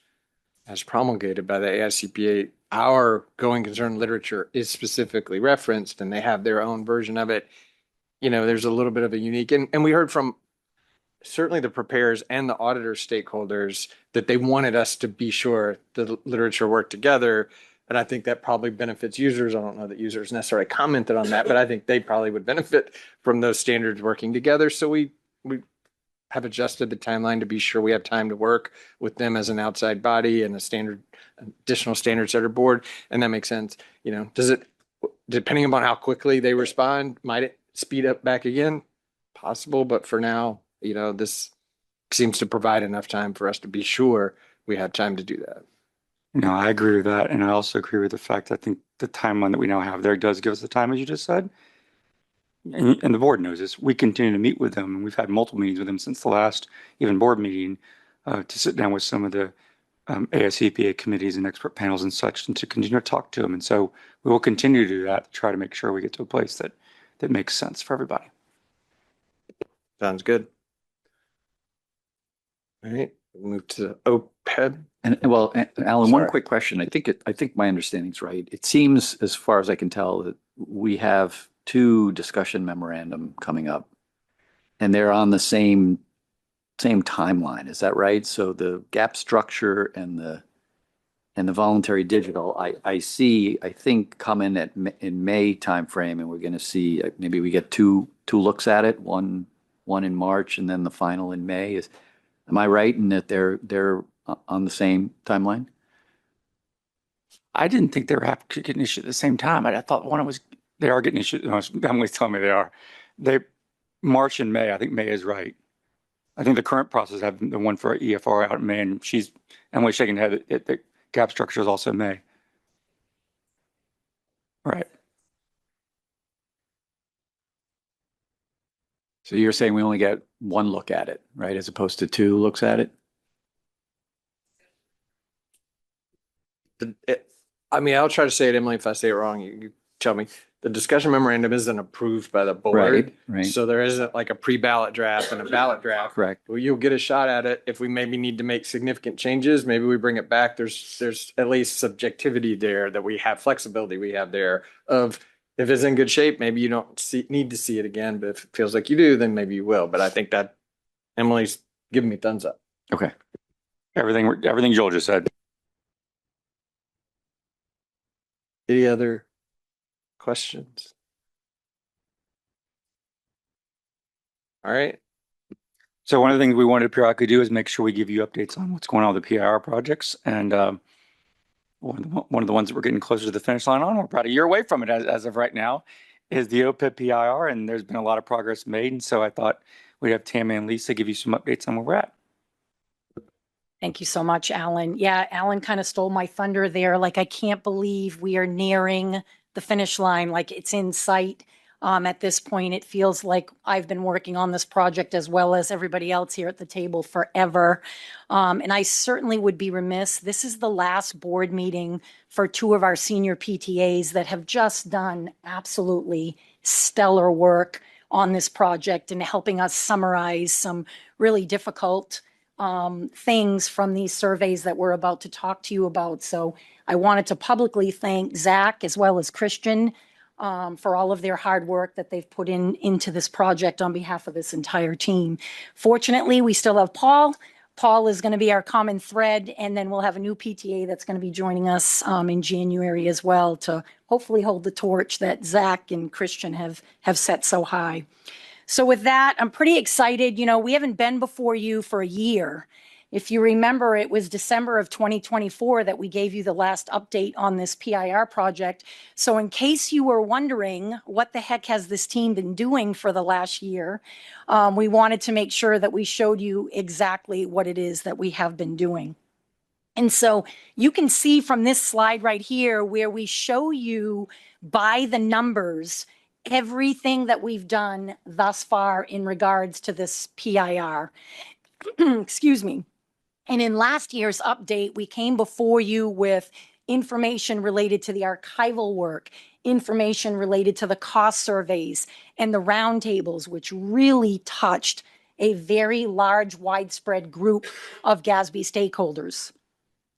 as promulgated by the AICPA, our going concern literature is specifically referenced and they have their own version of it. There's a little bit of a unique, and we heard from certainly the preparers and the auditor stakeholders that they wanted us to be sure the literature worked together. And I think that probably benefits users. I don't know that users necessarily commented on that, but I think they probably would benefit from those standards working together. So we have adjusted the timeline to be sure we have time to work with them as an outside body and additional standard setter board. And that makes sense. Does it, depending upon how quickly they respond, might it speed up back again? Possible, but for now, this seems to provide enough time for us to be sure we have time to do that. No, I agree with that. And I also agree with the fact that I think the timeline that we now have there does give us the time, as you just said. And the board knows this. We continue to meet with them, and we've had multiple meetings with them since the last even board meeting to sit down with some of the ASCPA committees and expert panels and such, and to continue to talk to them. And so we will continue to do that to try to make sure we get to a place that makes sense for everybody. Sounds good. All right, move to OPEB. And well, Alan, Sorry. one quick question. I think my understanding's right. It seems, as far as I can tell, that we have two discussion memorandum coming up, and they're on the same timeline. Is that right? So the gap structure and the voluntary digital, I think come in in May timeframe, and we're going to see maybe we get two looks at it, one in March and then the final in May. Am I right in that they're on the same timeline? I didn't think they were getting issued at the same time. I thought they are getting issued. No, Emily's telling me they are. March and May. I think May is right. I think the current process have the one for EFR out in May, and Emily's shaking her head. The gap structure is also May. Right. So you're saying we only get one look at it, right, as opposed to two looks at it? I'll try to say it, Emily. If I say it wrong, you tell me. The discussion memorandum isn't approved by the board. Right. So there isn't like a pre-ballot draft and a ballot draft. Correct. Well, you'll get a shot at it. If we maybe need to make significant changes, maybe we bring it back. There's at least subjectivity there, that we have flexibility we have there of, if it's in good shape, maybe you don't need to see it again. But if it feels like you do, then maybe you will. But I think that Emily's giving me thumbs up. Okay. Everything Joel just said. Any other questions? All right. So one of the things we wanted to periodically do is make sure we give you updates on what's going on with the PIR projects. And one of the ones that we're getting closer to the finish line on, we're about a year away from it as of right now, is the OPEB PIR. And there's been a lot of progress made. And so I thought we'd have Tammy and Lisa give you some updates on where we're at. Thank you so much, Alan. Yeah, Alan kind of stole my thunder there. Like, I can't believe we are nearing the finish line. Like, it's in sight. At this point, it feels like I've been working on this project as well as everybody else here at the table forever. And I certainly would be remiss. This is the last board meeting for two of our senior PTAs that have just done absolutely stellar work on this project and helping us summarize some really difficult things from these surveys that we're about to talk to you about. So I wanted to publicly thank Zach as well as Christian for all of their hard work that they've put into this project on behalf of this entire team. Fortunately, we still have Paul. Paul is going to be our common thread, and then we'll have a new PTA that's going to be joining us in January as well to hopefully hold the torch that Zach and Christian have set so high. So with that, I'm pretty excited. You know, we haven't been before you for a year. If you remember, it was December of 2024 that we gave you the last update on this PIR project. So in case you were wondering what the heck has this team been doing for the last year, we wanted to make sure that we showed you exactly what it is that we have been doing. And so you can see from this slide right here where we show you by the numbers everything that we've done thus far in regards to this PIR. Excuse me. And in last year's update, we came before you with information related to the archival work, information related to the cost surveys and the roundtables, which really touched a very large, widespread group of GASB stakeholders.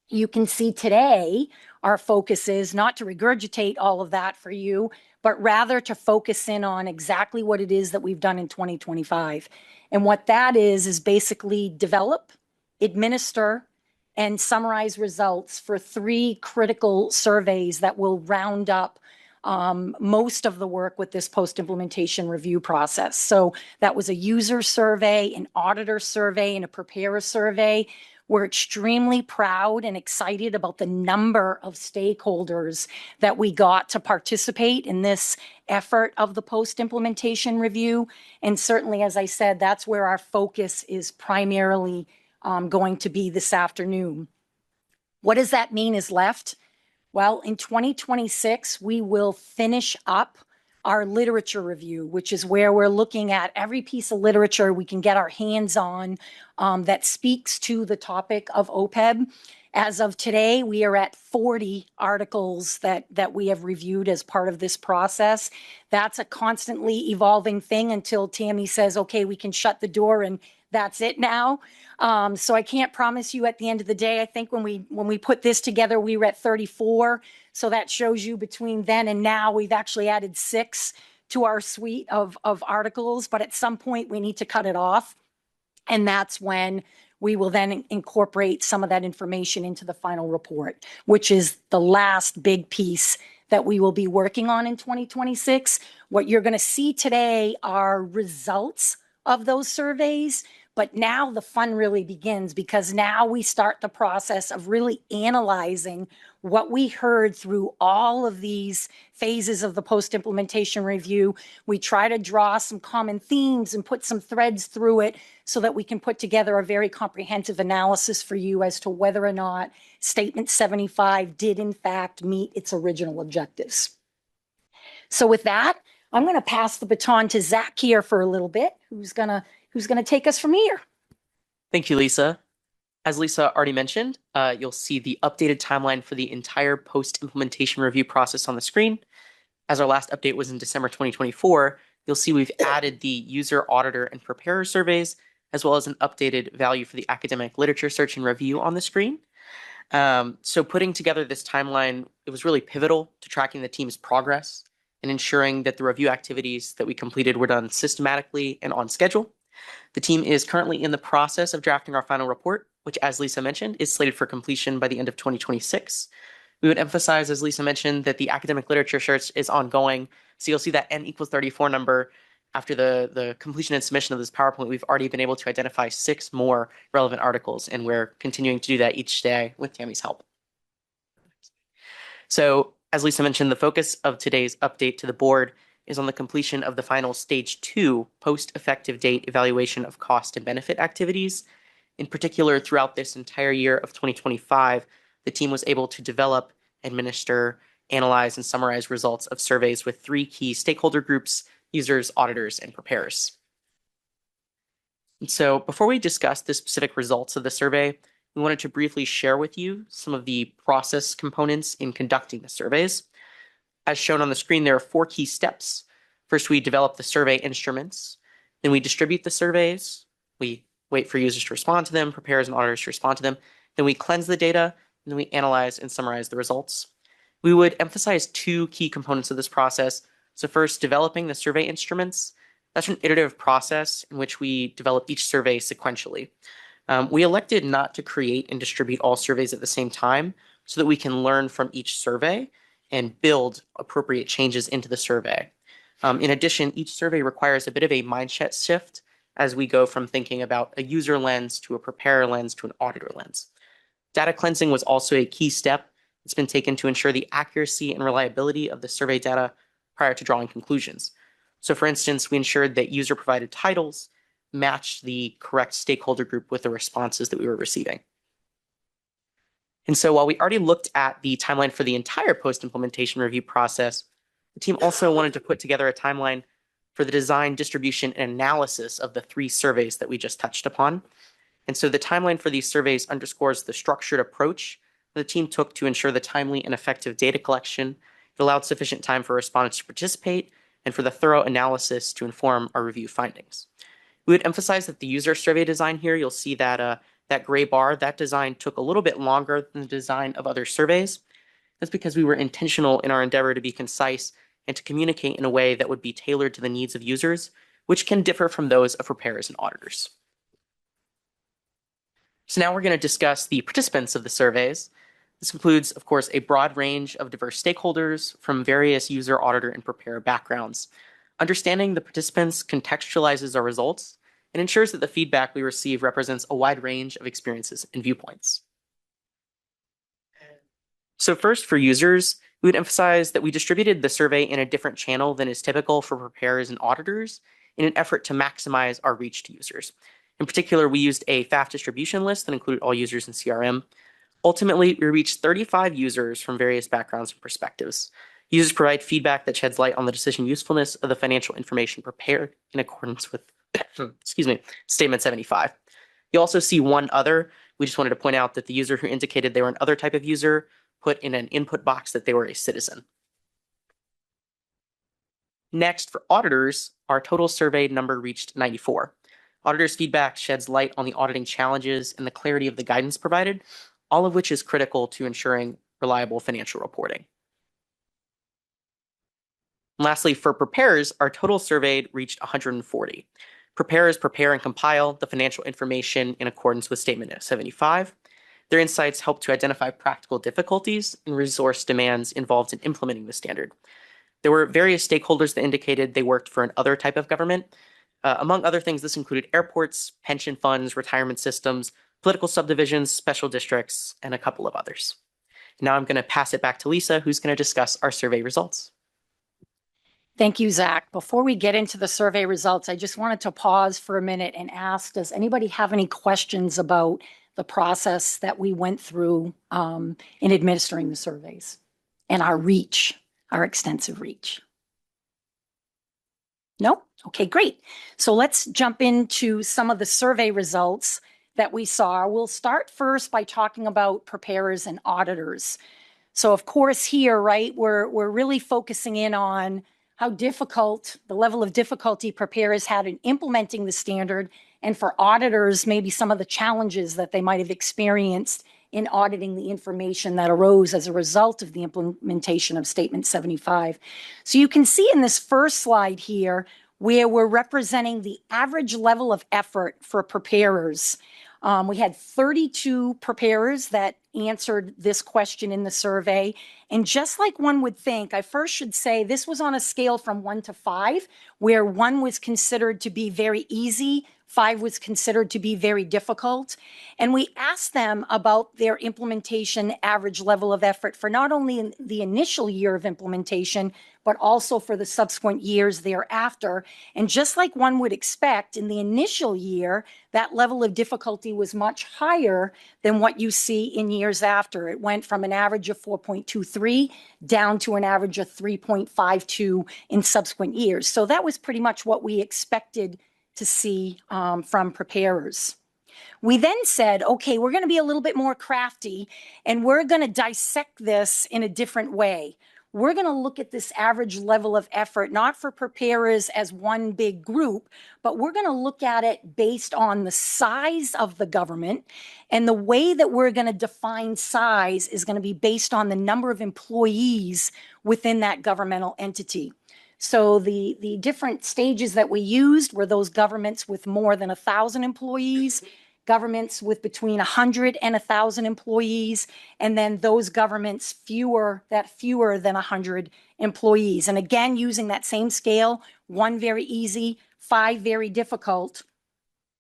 You can see today our focus is not to regurgitate all of that for you, but rather to focus in on exactly what it is that we've done in 2025. And what that is basically develop, administer, and summarize results for 3 critical surveys that will round up most of the work with this post-implementation review process. So that was a user survey, an auditor survey, and a preparer survey. We're extremely proud and excited about the number of stakeholders that we got to participate in this effort of the post-implementation review. And certainly, as I said, that's where our focus is primarily going to be this afternoon. What does that mean is left? Well, in 2026, we will finish up our literature review, which is where we're looking at every piece of literature we can get our hands on that speaks to the topic of OPEB. As of today, we are at 40 articles that we have reviewed as part of this process. That's a constantly evolving thing until Tammy says, okay, we can shut the door and that's it now. So I can't promise you at the end of the day. I think when we put this together, we were at 34. So that shows you between then and now, we've actually added 6 to our suite of articles. But at some point, we need to cut it off. And that's when we will then incorporate some of that information into the final report, which is the last big piece that we will be working on in 2026. What you're going to see today are results of those surveys. But now the fun really begins, because now we start the process of really analyzing what we heard through all of these phases of the post-implementation review. We try to draw some common themes and put some threads through it so that we can put together a very comprehensive analysis for you as to whether or not Statement 75 did in fact meet its original objectives. So with that, I'm going to pass the baton to Zach here for a little bit, who's going to take us from here. Thank you, Lisa. As Lisa already mentioned, you'll see the updated timeline for the entire post-implementation review process on the screen. As our last update was in December 2024, you'll see we've added the user, auditor, and preparer surveys, as well as an updated value for the academic literature search and review on the screen. So putting together this timeline, it was really pivotal to tracking the team's progress and ensuring that the review activities that we completed were done systematically and on schedule. The team is currently in the process of drafting our final report, which, as Lisa mentioned, is slated for completion by the end of 2026. We would emphasize, as Lisa mentioned, that the academic literature search is ongoing. So you'll see that N equals 34 number. After the completion and submission of this PowerPoint, we've already been able to identify 6 more relevant articles, and we're continuing to do that each day with Tammy's help. So, as Lisa mentioned, the focus of today's update to the board is on the completion of the final Stage 2 post-effective date evaluation of cost and benefit activities. In particular, throughout this entire year of 2025, the team was able to develop, administer, analyze, and summarize results of surveys with 3 key stakeholder groups: users, auditors, and preparers. And so before we discuss the specific results of the survey, we wanted to briefly share with you some of the process components in conducting the surveys. As shown on the screen, there are 4 key steps. First, we develop the survey instruments. Then we distribute the surveys. We wait for users to respond to them, preparers and auditors to respond to them. Then we cleanse the data, and then we analyze and summarize the results. We would emphasize 2 key components of this process. So first, developing the survey instruments. That's an iterative process in which we develop each survey sequentially. We elected not to create and distribute all surveys at the same time so that we can learn from each survey and build appropriate changes into the survey. In addition, each survey requires a bit of a mindset shift as we go from thinking about a user lens to a preparer lens to an auditor lens. Data cleansing was also a key step that's been taken to ensure the accuracy and reliability of the survey data prior to drawing conclusions. So for instance, we ensured that user-provided titles matched the correct stakeholder group with the responses that we were receiving. And so while we already looked at the timeline for the entire post-implementation review process, the team also wanted to put together a timeline for the design, distribution, and analysis of the 3 surveys that we just touched upon. And so the timeline for these surveys underscores the structured approach the team took to ensure the timely and effective data collection. It allowed sufficient time for respondents to participate and for the thorough analysis to inform our review findings. We would emphasize that the user survey design here, you'll see that that gray bar, that design took a little bit longer than the design of other surveys. That's because we were intentional in our endeavor to be concise and to communicate in a way that would be tailored to the needs of users, which can differ from those of preparers and auditors. So now we're going to discuss the participants of the surveys. This includes, of course, a broad range of diverse stakeholders from various user, auditor, and preparer backgrounds. Understanding the participants contextualizes our results and ensures that the feedback we receive represents a wide range of experiences and viewpoints. So first, for users, we would emphasize that we distributed the survey in a different channel than is typical for preparers and auditors in an effort to maximize our reach to users. In particular, we used a FAF distribution list that included all users in CRM. Ultimately, we reached 35 users from various backgrounds and perspectives. Users provide feedback that sheds light on the decision usefulness of the financial information prepared in accordance with Statement 75. You also see one other We just wanted to point out that the user who indicated they were an other type of user put in an input box that they were a citizen. Next, for auditors, our total surveyed number reached 94. Auditors' feedback sheds light on the auditing challenges and the clarity of the guidance provided, all of which is critical to ensuring reliable financial reporting. And lastly, for preparers, our total surveyed reached 140. Preparers prepare and compile the financial information in accordance with Statement 75. Their insights help to identify practical difficulties and resource demands involved in implementing the standard. There were various stakeholders that indicated they worked for another type of government. Among other things, this included airports, pension funds, retirement systems, political subdivisions, special districts, and a couple of others. Now I'm going to pass it back to Lisa, who's going to discuss our survey results. Thank you, Zach. Before we get into the survey results, I just wanted to pause for a minute and ask, does anybody have any questions about the process that we went through in administering the surveys and our reach, our extensive reach? No? Okay, great. So let's jump into some of the survey results that we saw. We'll start first by talking about preparers and auditors. So of course here, right, we're really focusing in on how difficult, the level of difficulty preparers had in implementing the standard, and for auditors, maybe some of the challenges that they might have experienced in auditing the information that arose as a result of the implementation of Statement 75. So you can see in this first slide here where we're representing the average level of effort for preparers. We had 32 preparers that answered this question in the survey. And just like one would think, I first should say this was on a scale from 1 to 5, where 1 was considered to be very easy, 5 was considered to be very difficult. And we asked them about their implementation average level of effort for not only in the initial year of implementation, but also for the subsequent years thereafter. And just like one would expect, in the initial year, that level of difficulty was much higher than what you see in years after. It went from an average of 4.23 down to an average of 3.52 in subsequent years. So that was pretty much what we expected to see from preparers. We then said, okay, we're going to be a little bit more crafty and we're going to dissect this in a different way. We're going to look at this average level of effort, not for preparers as one big group, but we're going to look at it based on the size of the government. And the way that we're going to define size is going to be based on the number of employees within that governmental entity. So the different stages that we used were those governments with more than 1,000 employees, governments with between 100 and 1,000 employees, and then those governments fewer than 100 employees. And again, using that same scale, 1 very easy, 5 very difficult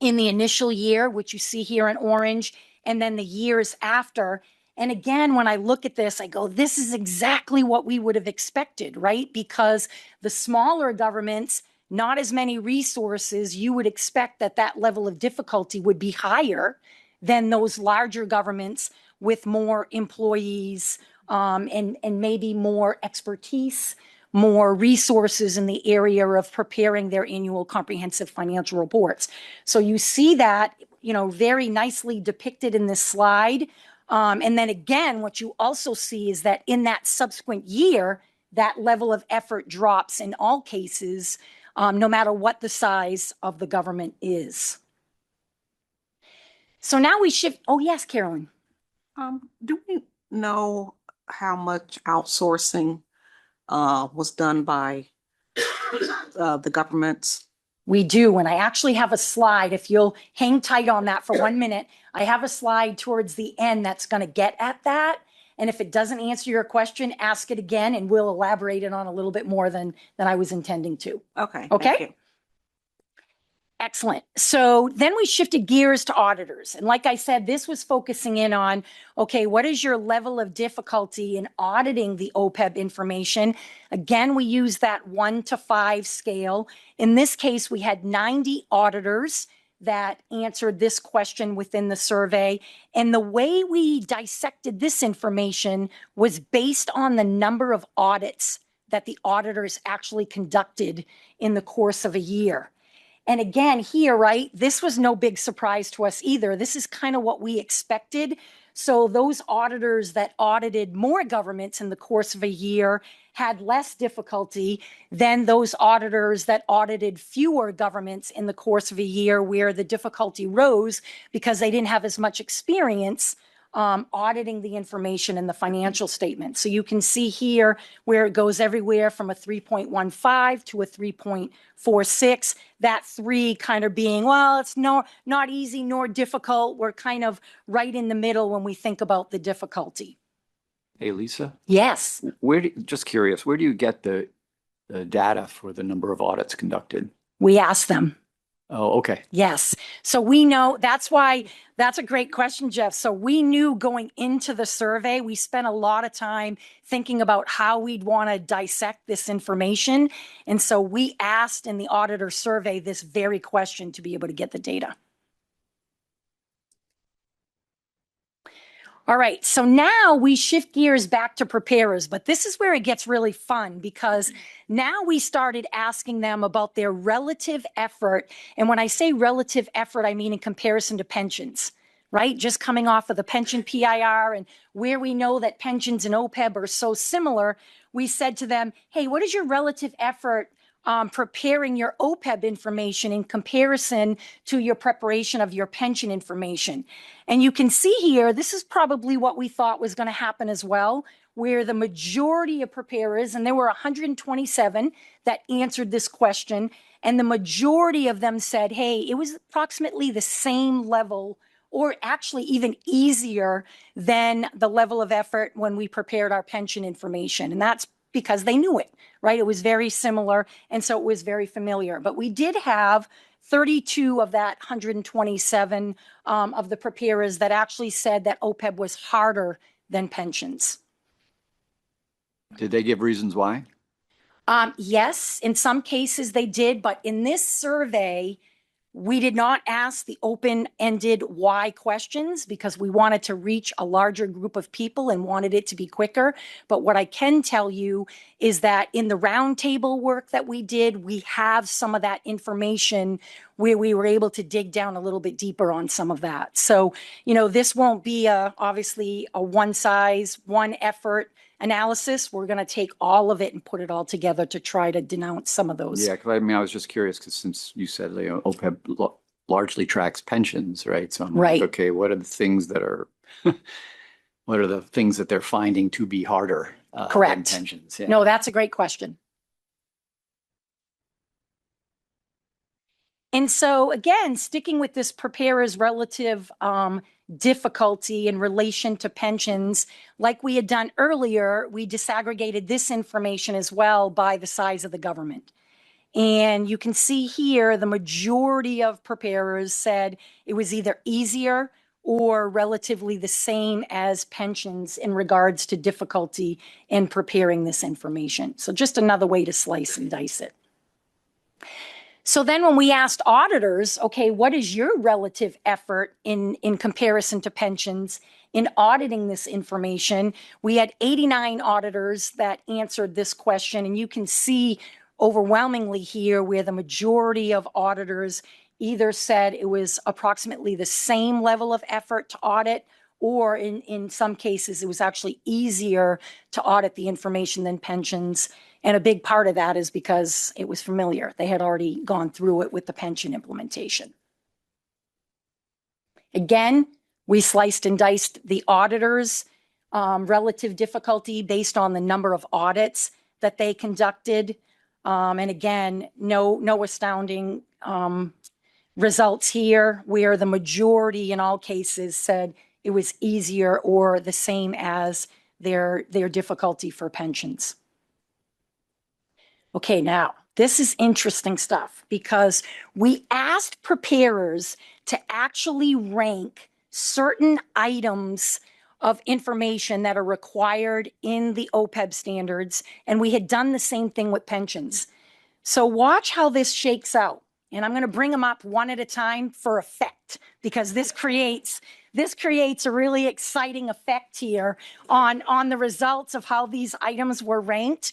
in the initial year, which you see here in orange, and then the years after. And again, when I look at this, I go, this is exactly what we would have expected, right? Because the smaller governments, not as many resources, you would expect that that level of difficulty would be higher than those larger governments with more employees and maybe more expertise, more resources in the area of preparing their annual comprehensive financial reports. So you see that, very nicely depicted in this slide. And then again, what you also see is that in that subsequent year, that level of effort drops in all cases, no matter what the size of the government is. So now we shift. Oh, yes, Carolyn. Do we know how much outsourcing was done by the governments? We do, and I actually have a slide. If you'll hang tight on that for 1 minute, I have a slide towards the end that's going to get at that. And if it doesn't answer your question, ask it again, and we'll elaborate it on a little bit more than I was intending to. Okay. Okay. Excellent. So then we shifted gears to auditors. And like I said, this was focusing in on, okay, what is your level of difficulty in auditing the OPEB information? Again, we use that 1 to 5 scale. In this case, we had 90 auditors that answered this question within the survey. And the way we dissected this information was based on the number of audits that the auditors actually conducted in the course of a year. And again, here, right, this was no big surprise to us either. This is kind of what we expected. So those auditors that audited more governments in the course of a year had less difficulty than those auditors that audited fewer governments in the course of a year, where the difficulty rose because they didn't have as much experience auditing the information in the financial statement. So you can see here where it goes everywhere from a 3.15 to a 3.46. That 3 kind of being, well, it's not easy nor difficult. We're kind of right in the middle when we think about the difficulty. Hey, Lisa, Yes. just curious, where do you get the data for the number of audits conducted? We asked them. Oh, okay. Yes. So we know, that's why, that's a great question, Jeff. So we knew going into the survey, we spent a lot of time thinking about how we'd want to dissect this information. And so we asked in the auditor survey this very question to be able to get the data. All right, so now we shift gears back to preparers, but this is where it gets really fun, because now we started asking them about their relative effort. And when I say relative effort, I mean in comparison to pensions, right? Just coming off of the pension PIR and where we know that pensions and OPEB are so similar, we said to them, hey, what is your relative effort preparing your OPEB information in comparison to your preparation of your pension information? And you can see here, this is probably what we thought was going to happen as well, where the majority of preparers, and there were 127 that answered this question, and the majority of them said, hey, it was approximately the same level, or actually even easier than the level of effort when we prepared our pension information. And that's because they knew it, right? It was very similar, and so it was very familiar. But we did have 32 of that 127 of the preparers that actually said that OPEB was harder than pensions. Did they give reasons why? Yes, in some cases they did, but in this survey, we did not ask the open-ended why questions because we wanted to reach a larger group of people and wanted it to be quicker. But what I can tell you is that in the roundtable work that we did, we have some of that information where we were able to dig down a little bit deeper on some of that. So, you know, this won't be obviously a one size, one effort analysis. We're going to take all of it and put it all together to try to denounce some of those. Yeah, because I mean, I was just curious because since you said OPEB largely tracks pensions, right? So I'm Right. like, okay, what are the things that are, what are the things that they're finding to be harder than Correct. pensions? Yeah. No, that's a great question. And so again, sticking with this preparer's relative difficulty in relation to pensions, like we had done earlier, we disaggregated this information as well by the size of the government. And you can see here, the majority of preparers said it was either easier or relatively the same as pensions in regards to difficulty in preparing this information. So just another way to slice and dice it. So then when we asked auditors, okay, what is your relative effort in comparison to pensions in auditing this information? We had 89 auditors that answered this question, and you can see overwhelmingly here where the majority of auditors either said it was approximately the same level of effort to audit, or in some cases, it was actually easier to audit the information than pensions. And a big part of that is because it was familiar. They had already gone through it with the pension implementation. Again, we sliced and diced the auditors' relative difficulty based on the number of audits that they conducted. And again, no astounding results here, where the majority in all cases said it was easier or the same as their difficulty for pensions. Okay, now this is interesting stuff because we asked preparers to actually rank certain items of information that are required in the OPEB standards, and we had done the same thing with pensions. So watch how this shakes out. And I'm going to bring them up one at a time for effect, because this creates a really exciting effect here on the results of how these items were ranked.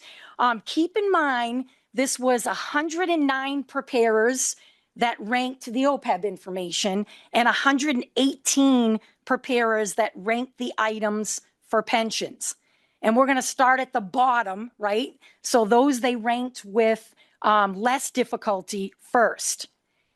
Keep in mind, this was 109 preparers that ranked the OPEB information and 118 preparers that ranked the items for pensions. And we're going to start at the bottom, right? So those they ranked with less difficulty first.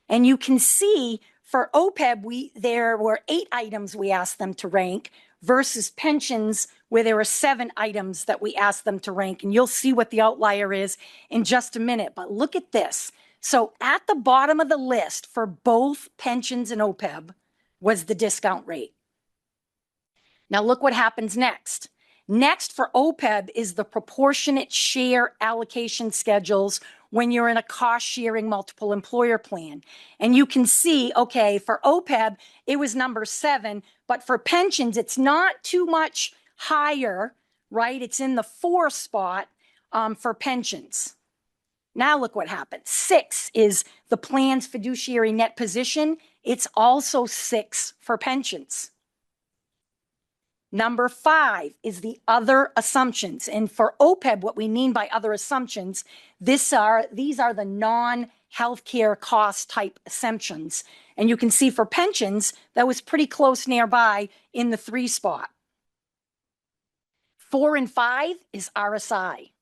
And you can see for OPEB, there were 8 items we asked them to rank versus pensions where there were 7 items that we asked them to rank. And you'll see what the outlier is in just a minute. But look at this. So at the bottom of the list for both pensions and OPEB was the discount rate. Now look what happens next. Next for OPEB is the proportionate share allocation schedules when you're in a cost sharing multiple employer plan. And you can see, okay, for OPEB, it was number 7, but for pensions, it's not too much higher, right? It's in the 4 spot for pensions. Now look what happened. 6 is the plan's fiduciary net position. It's also 6 for pensions. Number 5 is the other assumptions. And for OPEB, what we mean by other assumptions, these are the non-healthcare cost type assumptions. And you can see for pensions, that was pretty close nearby in the 3 spot. 4 and 5 is RSI.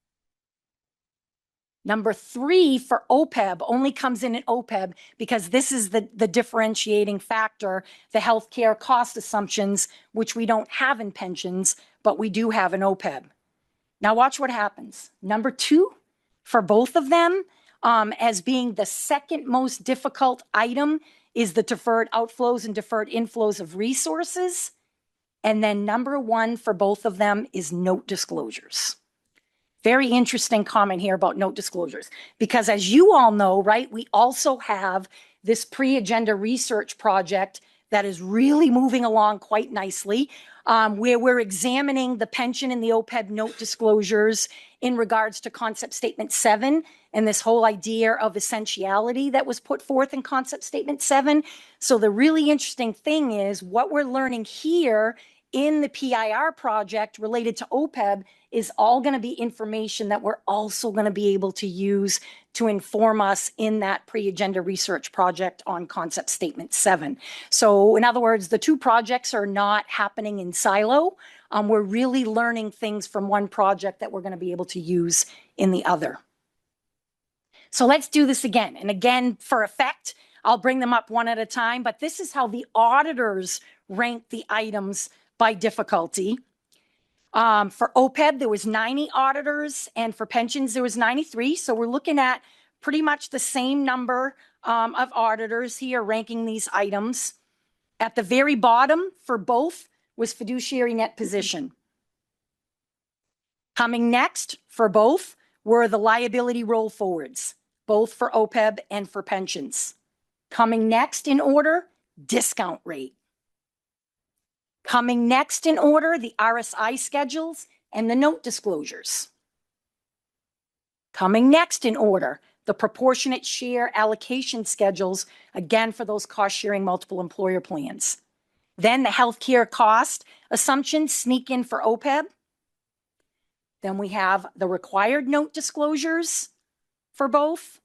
Number 3 for OPEB only comes in at OPEB because this is the differentiating factor, the healthcare cost assumptions, which we don't have in pensions, but we do have in OPEB. Now watch what happens. Number 2 for both of them, as being the second most difficult item, is the deferred outflows and deferred inflows of resources. And then number 1 for both of them is note disclosures. Very interesting comment here about note disclosures, because as you all know, right, we also have this pre-agenda research project that is really moving along quite nicely, where we're examining the pension and the OPEB note disclosures in regards to concept statement 7 and this whole idea of essentiality that was put forth in concept statement 7. So the really interesting thing is what we're learning here in the PIR project related to OPEB is all going to be information that we're also going to be able to use to inform us in that pre-agenda research project on concept statement 7. So in other words, the 2 projects are not happening in silo. We're really learning things from one project that we're going to be able to use in the other. So let's do this again. And again, for effect, I'll bring them up one at a time, but this is how the auditors rank the items by difficulty. For OPEB, there was 90 auditors, and for pensions, there was 93. So we're looking at pretty much the same number of auditors here ranking these items. At the very bottom for both was fiduciary net position. Coming next for both were the liability roll forwards, both for OPEB and for pensions. Coming next in order, discount rate. Coming next in order, the RSI schedules and the note disclosures. Coming next in order, the proportionate share allocation schedules, again for those cost-sharing multiple employer plans. Then the healthcare cost assumptions sneak in for OPEB. Then we have the required note disclosures for both.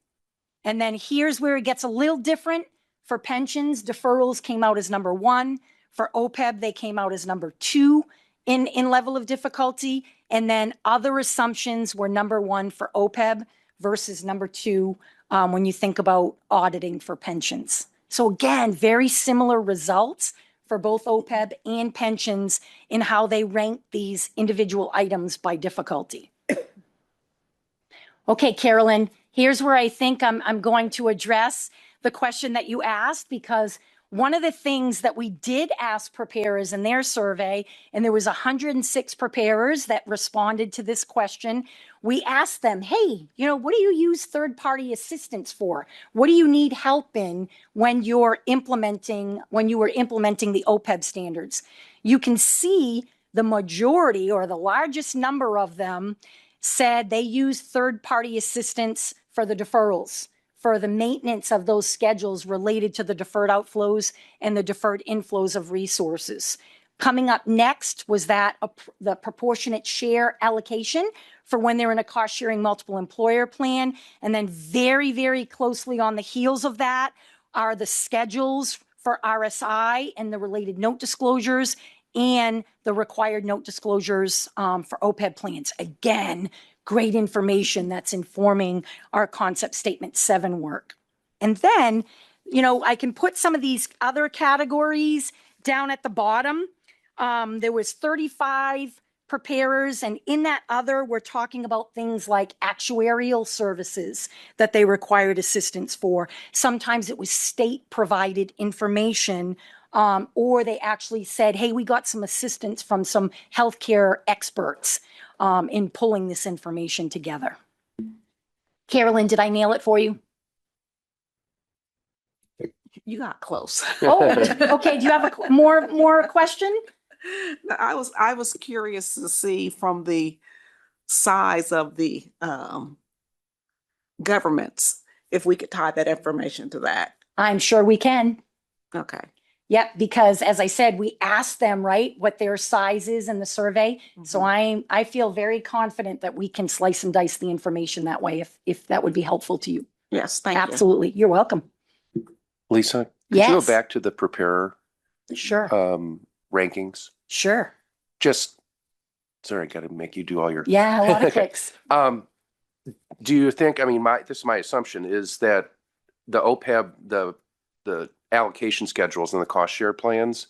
And then here's where it gets a little different. For pensions, deferrals came out as number 1. For OPEB, they came out as number 2 in level of difficulty. And then other assumptions were number 1 for OPEB versus number 2 when you think about auditing for pensions. So again, very similar results for both OPEB and pensions in how they rank these individual items by difficulty. Okay, Carolyn, here's where I think I'm going to address the question that you asked, because one of the things that we did ask preparers in their survey, and there was 106 preparers that responded to this question, we asked them, hey, what do you use third-party assistance for? What do you need help in when you were implementing the OPEB standards? You can see the majority or the largest number of them said they use third-party assistance for the deferrals, for the maintenance of those schedules related to the deferred outflows and the deferred inflows of resources. Coming up next was the proportionate share allocation for when they're in a cost sharing multiple employer plan. And then very, very closely on the heels of that are the schedules for RSI and the related note disclosures and the required note disclosures for OPEB plans. Again, great information that's informing our concept statement 7 work. And then, I can put some of these other categories down at the bottom. There was 35 preparers, and in that other, we're talking about things like actuarial services that they required assistance for. Sometimes it was state-provided information, or they actually said, hey, we got some assistance from some healthcare experts in pulling this information together. Carolyn, did I nail it for you? You got close. Oh, okay. Do you have a more question? I was curious to see from the size of the governments, if we could tie that information to that. I'm sure we can. Okay. Yep, because as I said, we asked them, right, what their size is in the survey. So I feel very confident that we can slice and dice the information that way if that would be helpful to you. Yes, thank you. Absolutely. You're welcome. Lisa, could Yes. you go back to the preparer Sure. rankings? Sure. Just, sorry, got to make you do all your. Yeah, a lot of clicks. Do you think, I mean, this is my assumption, is that the OPEB, the allocation schedules and the cost share plans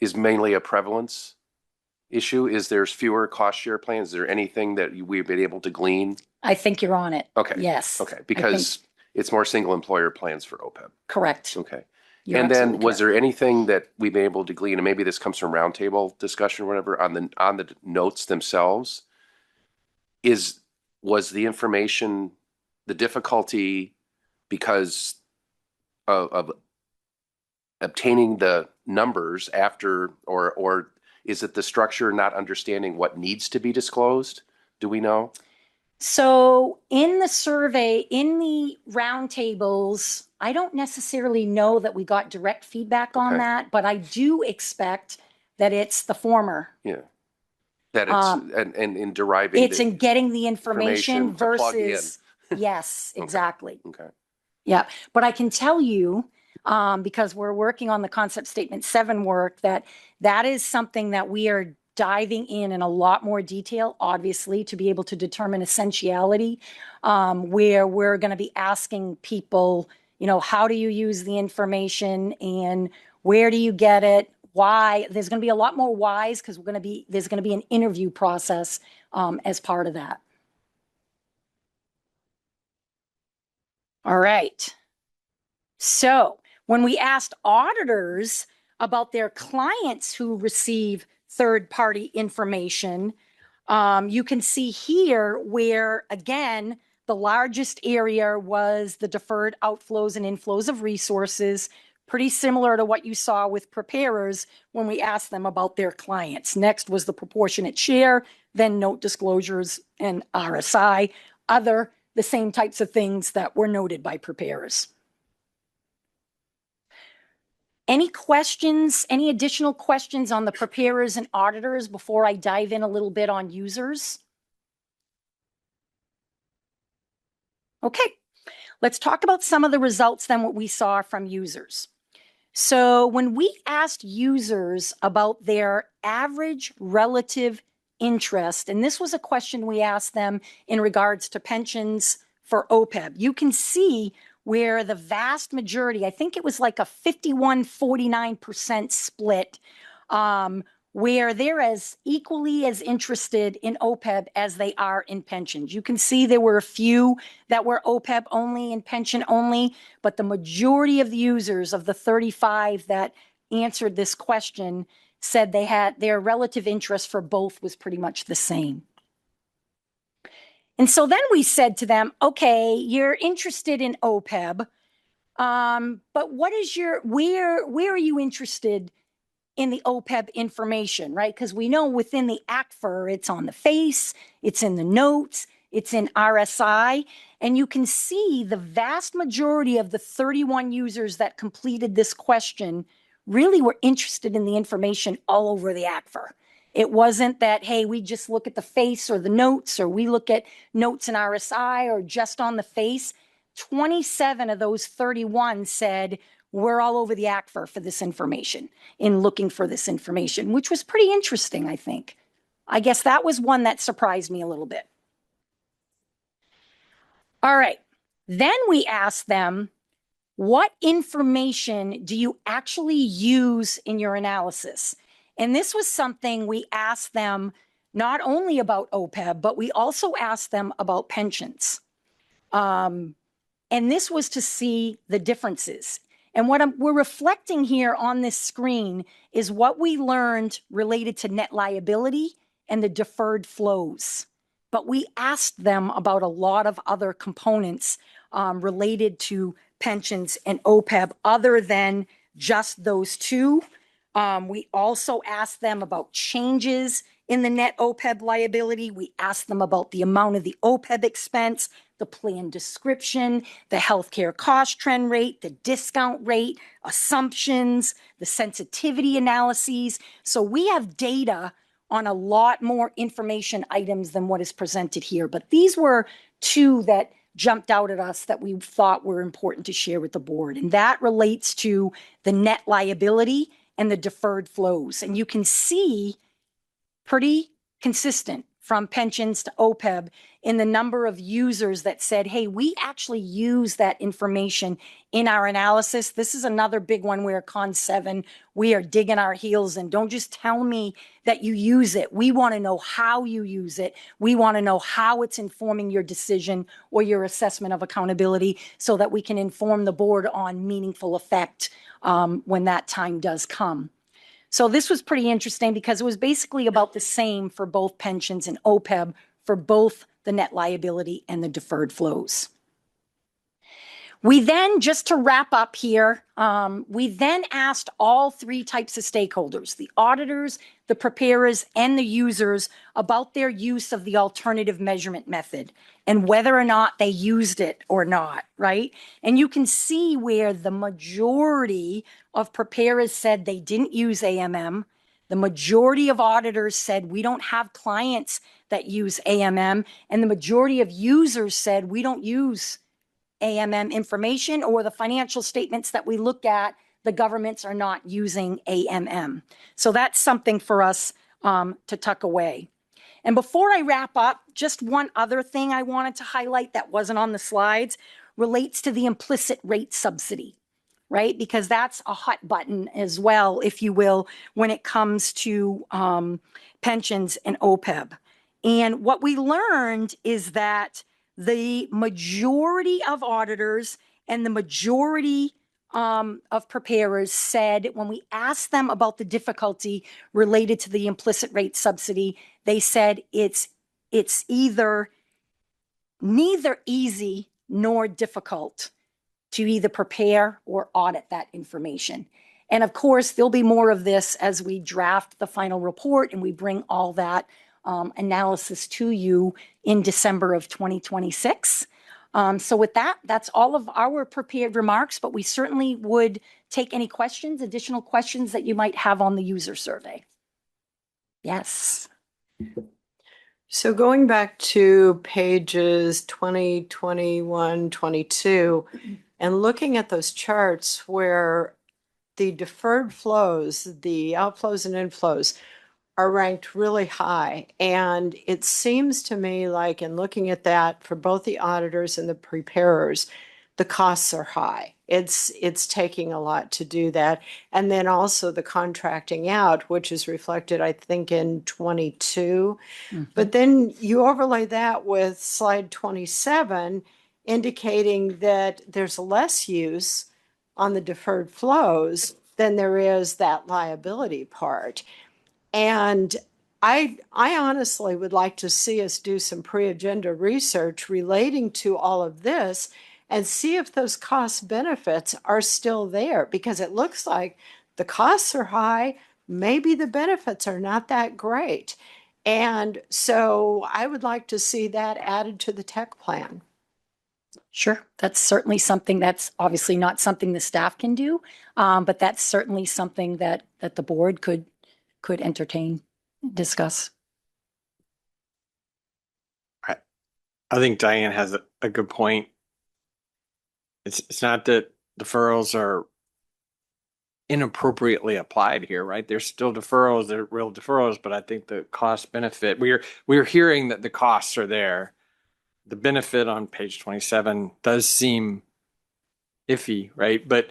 is mainly a prevalence issue? Is there's fewer cost share plans? Is there anything that we've been able to glean? I think you're on it. Okay. Yes. Okay, because it's more single employer plans for OPEB. Correct. Okay. You're and then absolutely was correct. there anything that we've been able to glean, and maybe this comes from roundtable discussion or whatever, on the notes themselves? Was the information, the difficulty because of obtaining the numbers after, or is it the structure not understanding what needs to be disclosed? Do we know? So in the survey, in the roundtables, I don't necessarily know that we got direct feedback on that, but I do expect that it's the former. Yeah. That it's and in deriving it's in getting the information to plug in. versus yes, exactly. Okay. Yeah, but I can tell you, because we're working on the concept statement 7 work, that is something that we are diving in a lot more detail, obviously, to be able to determine essentiality, where we're going to be asking people, how do you use the information and where do you get it? Why? There's going to be a lot more whys because there's going to be an interview process as part of that. All right. So when we asked auditors about their clients who receive third-party information, you can see here where, again, the largest area was the deferred outflows and inflows of resources, pretty similar to what you saw with preparers when we asked them about their clients. Next was the proportionate share, then note disclosures and RSI, the same types of things that were noted by preparers. Any questions, any additional questions on the preparers and auditors before I dive in a little bit on users? Okay, let's talk about some of the results then what we saw from users. So when we asked users about their average relative interest, and this was a question we asked them in regards to pensions for OPEB, you can see where the vast majority, I think it was like a 51-49% split, where they're as equally as interested in OPEB as they are in pensions. You can see there were a few that were OPEB only and pension only, but the majority of the users of the 35 that answered this question said they had their relative interest for both was pretty much the same. And so then we said to them, okay, you're interested in OPEB, but what is where are you interested in the OPEB information, right? Because we know within the ACFR, it's on the face, it's in the notes, it's in RSI, and you can see the vast majority of the 31 users that completed this question really were interested in the information all over the aquifer. It wasn't that, hey, we just look at the face or the notes, or we look at notes in RSI or just on the face. 27 of those 31 said, we're all over the aquifer for this information, in looking for this information, which was pretty interesting, I think. I guess that was one that surprised me a little bit. All right. Then we asked them, what information do you actually use in your analysis? And this was something we asked them not only about OPEB, but we also asked them about pensions. And this was to see the differences. And what we're reflecting here on this screen is what we learned related to net liability and the deferred flows. But we asked them about a lot of other components related to pensions and OPEB other than just those two. We also asked them about changes in the net OPEB liability. We asked them about the amount of the OPEB expense, the plan description, the healthcare cost trend rate, the discount rate, assumptions, the sensitivity analyses. So we have data on a lot more information items than what is presented here. But these were two that jumped out at us that we thought were important to share with the board. And that relates to the net liability and the deferred flows. And you can see pretty consistent from pensions to OPEB in the number of users that said, hey, we actually use that information in our analysis. This is another big one where Con 7, we are digging our heels in. Don't just tell me that you use it. We want to know how you use it. We want to know how it's informing your decision or your assessment of accountability so that we can inform the board on meaningful effect when that time does come. So this was pretty interesting because it was basically about the same for both pensions and OPEB for both the net liability and the deferred flows. We then, just to wrap up here, we then asked all three types of stakeholders, the auditors, the preparers, and the users, about their use of the alternative measurement method and whether or not they used it or not, right? And you can see where the majority of preparers said they didn't use AMM. The majority of auditors said we don't have clients that use AMM. And the majority of users said we don't use AMM information, or the financial statements that we look at, the governments are not using AMM. So that's something for us to tuck away. And before I wrap up, just one other thing I wanted to highlight that wasn't on the slides relates to the implicit rate subsidy, right? Because that's a hot button as well, if you will, when it comes to pensions and OPEB. And what we learned is that the majority of auditors and the majority of preparers said when we asked them about the difficulty related to the implicit rate subsidy, they said it's either neither easy nor difficult to either prepare or audit that information. And of course, there'll be more of this as we draft the final report and we bring all that analysis to you in December of 2026. So with that, that's all of our prepared remarks, but we certainly would take any questions, additional questions that you might have on the user survey. Yes. So going back to pages 20, 21, 22, and looking at those charts where the deferred flows, the outflows and inflows, are ranked really high. And it seems to me like in looking at that for both the auditors and the preparers, the costs are high. It's taking a lot to do that. And then also the contracting out, which is reflected, I think, in 22. But then you overlay that with slide 27, indicating that there's less use on the deferred flows than there is that liability part. And I honestly would like to see us do some pre-agenda research relating to all of this and see if those cost benefits are still there, because it looks like the costs are high, maybe the benefits are not that great. And so I would like to see that added to the tech plan. Sure, that's certainly something that's obviously not something the staff can do, but that's certainly something that the board could entertain, discuss. I think Diane has a good point. It's not that deferrals are inappropriately applied here, right? There's still deferrals, they're real deferrals, but I think the cost benefit, we're hearing that the costs are there. The benefit on page 27 does seem iffy, right? But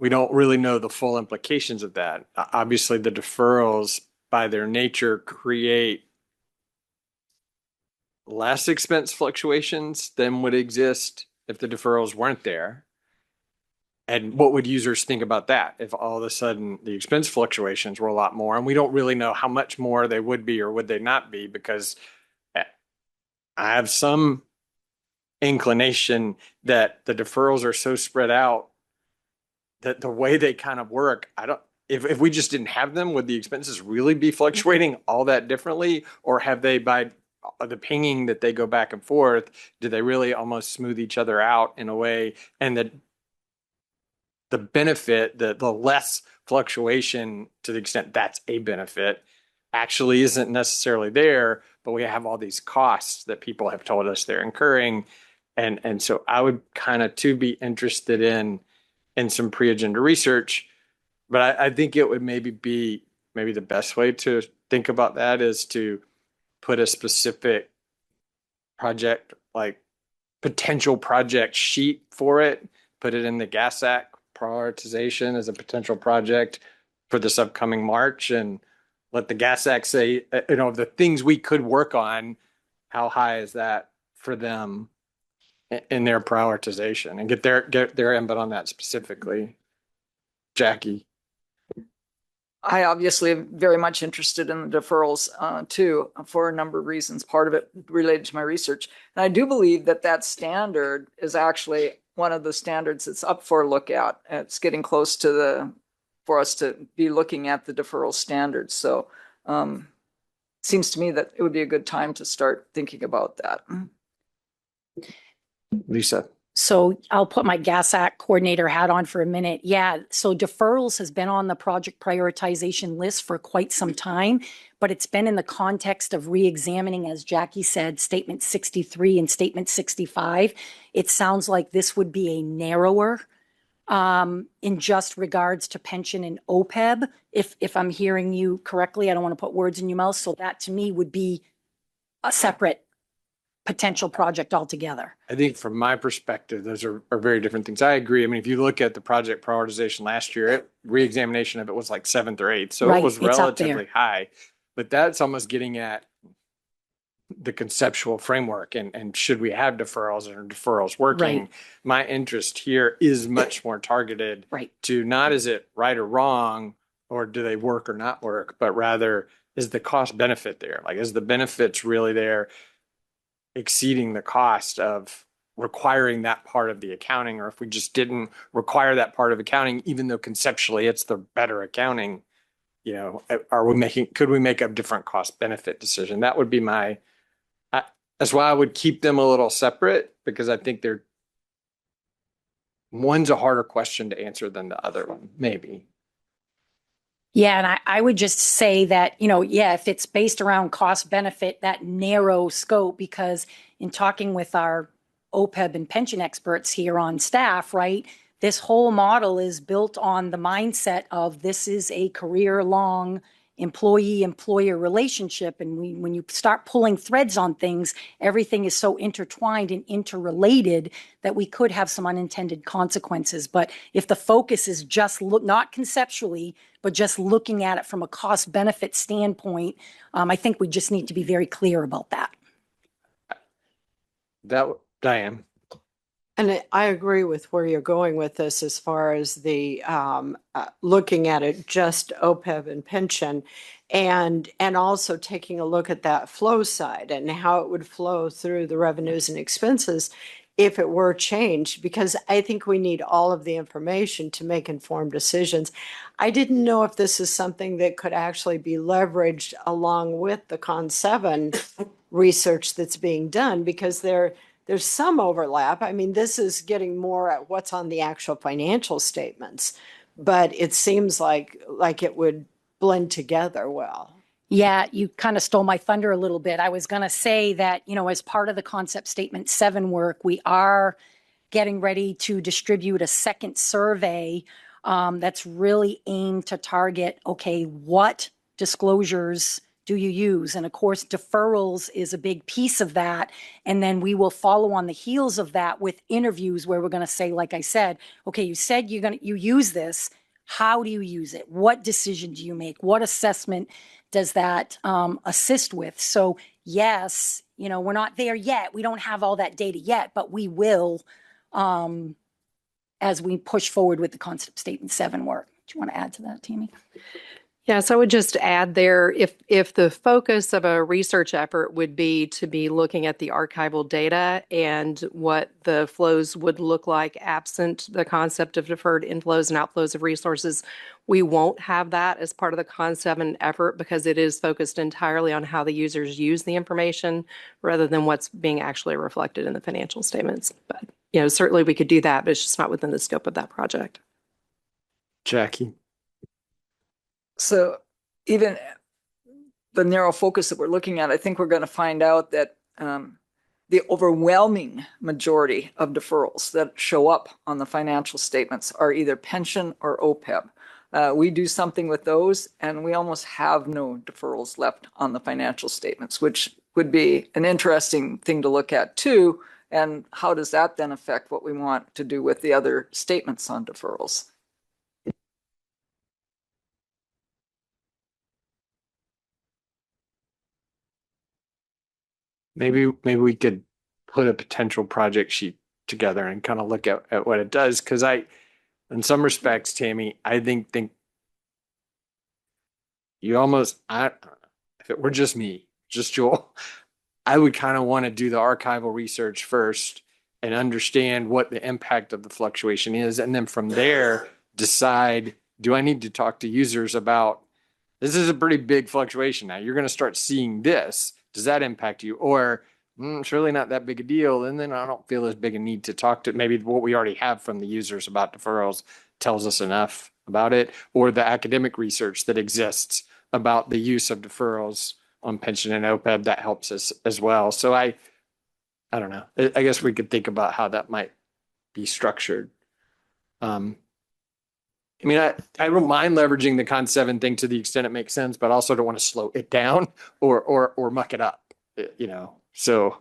we don't really know the full implications of that. Obviously, the deferrals by their nature create less expense fluctuations than would exist if the deferrals weren't there. And what would users think about that if all of a sudden the expense fluctuations were a lot more? And we don't really know how much more they would be or would they not be, because I have some inclination that the deferrals are so spread out that the way they kind of work, if we just didn't have them, would the expenses really be fluctuating all that differently? Or have they, by the pinging that they go back and forth, do they really almost smooth each other out in a way? And that the benefit, the less fluctuation, to the extent that's a benefit, actually isn't necessarily there, but we have all these costs that people have told us they're incurring. And so I would kind of too be interested in some pre-agenda research, but I think it would maybe the best way to think about that is to put a specific project, like potential project sheet for it, put it in the GASAC prioritization as a potential project for this upcoming March, and let the GASAC say, the things we could work on, how high is that for them in their prioritization, and get their input on that specifically. Jackie. I obviously am very much interested in the deferrals too, for a number of reasons. Part of it related to my research. And I do believe that standard is actually one of the standards that's up for a look at. It's getting close for us to be looking at the deferral standards. So it seems to me that it would be a good time to start thinking about that. Lisa. So I'll put my GASAC coordinator hat on for a minute. Yeah, so deferrals has been on the project prioritization list for quite some time, but it's been in the context of re-examining, as Jackie said, Statement 63 and Statement 65. It sounds like this would be a narrower in just regards to pension and OPEB, if I'm hearing you correctly. I don't want to put words in your mouth. So that to me would be a separate potential project altogether. I think from my perspective, those are very different things. I agree. I mean, if you look at the project prioritization last year, re-examination of it was like 7th or 8th. So Right, it was it's up relatively there. high, but that's almost getting at the conceptual framework and should we have deferrals, and are deferrals working? Right. My interest here is much more targeted Right. to not is it right or wrong, or do they work or not work, but rather is the cost benefit there? Like, is the benefits really there exceeding the cost of requiring that part of the accounting? Or if we just didn't require that part of accounting, even though conceptually it's the better accounting, could we make a different cost benefit decision? That would be that's why I would keep them a little separate, because I think one's a harder question to answer than the other one, maybe. Yeah, and I would just say that, if it's based around cost benefit, that narrow scope, because in talking with our OPEB and pension experts here on staff, right, this whole model is built on the mindset of this is a career-long employee-employer relationship. And when you start pulling threads on things, everything is so intertwined and interrelated that we could have some unintended consequences. But if the focus is just not conceptually, but just looking at it from a cost benefit standpoint, I think we just need to be very clear about that. Diane. And I agree with where you're going with this as far as the looking at it just OPEB and pension, and also taking a look at that flow side and how it would flow through the revenues and expenses if it were changed, because I think we need all of the information to make informed decisions. I didn't know if this is something that could actually be leveraged along with the Con 7 research that's being done, because there there's some overlap. I mean, this is getting more at what's on the actual financial statements, but it seems like it would blend together well. Yeah, you kind of stole my thunder a little bit. I was going to say that, as part of the concept statement 7 work, we are getting ready to distribute a second survey that's really aimed to target, okay, what disclosures do you use? And of course, deferrals is a big piece of that. And then we will follow on the heels of that with interviews where we're going to say, like I said, okay, you said you use this. How do you use it? What decision do you make? What assessment does that assist with? So yes, we're not there yet. We don't have all that data yet, but we will as we push forward with the concept statement 7 work. Do you want to add to that, Tammy? Yes, I would just add there, if the focus of a research effort would be to be looking at the archival data and what the flows would look like absent the concept of deferred inflows and outflows of resources, we won't have that as part of the concept and effort because it is focused entirely on how the users use the information rather than what's being actually reflected in the financial statements. But, certainly we could do that, but it's just not within the scope of that project. Jackie. So even the narrow focus that we're looking at, I think we're going to find out that the overwhelming majority of deferrals that show up on the financial statements are either pension or OPEB. We do something with those, and we almost have no deferrals left on the financial statements, which would be an interesting thing to look at too. And how does that then affect what we want to do with the other statements on deferrals? Maybe we could put a potential project sheet together and kind of look at what it does. Because in some respects, Tammy, I think you almost, if it were just me, just Joel, I would kind of want to do the archival research first and understand what the impact of the fluctuation is. And then from there, decide, do I need to talk to users about, this is a pretty big fluctuation now. You're going to start seeing this. Does that impact you? Or it's really not that big a deal. And then I don't feel as big a need to talk to, maybe what we already have from the users about deferrals tells us enough about it, or the academic research that exists about the use of deferrals on pension and OPEB that helps us as well. So I don't know. I guess we could think about how that might be structured. I don't mind leveraging the Con 7 thing to the extent it makes sense, but I also don't want to slow it down or muck it up, so.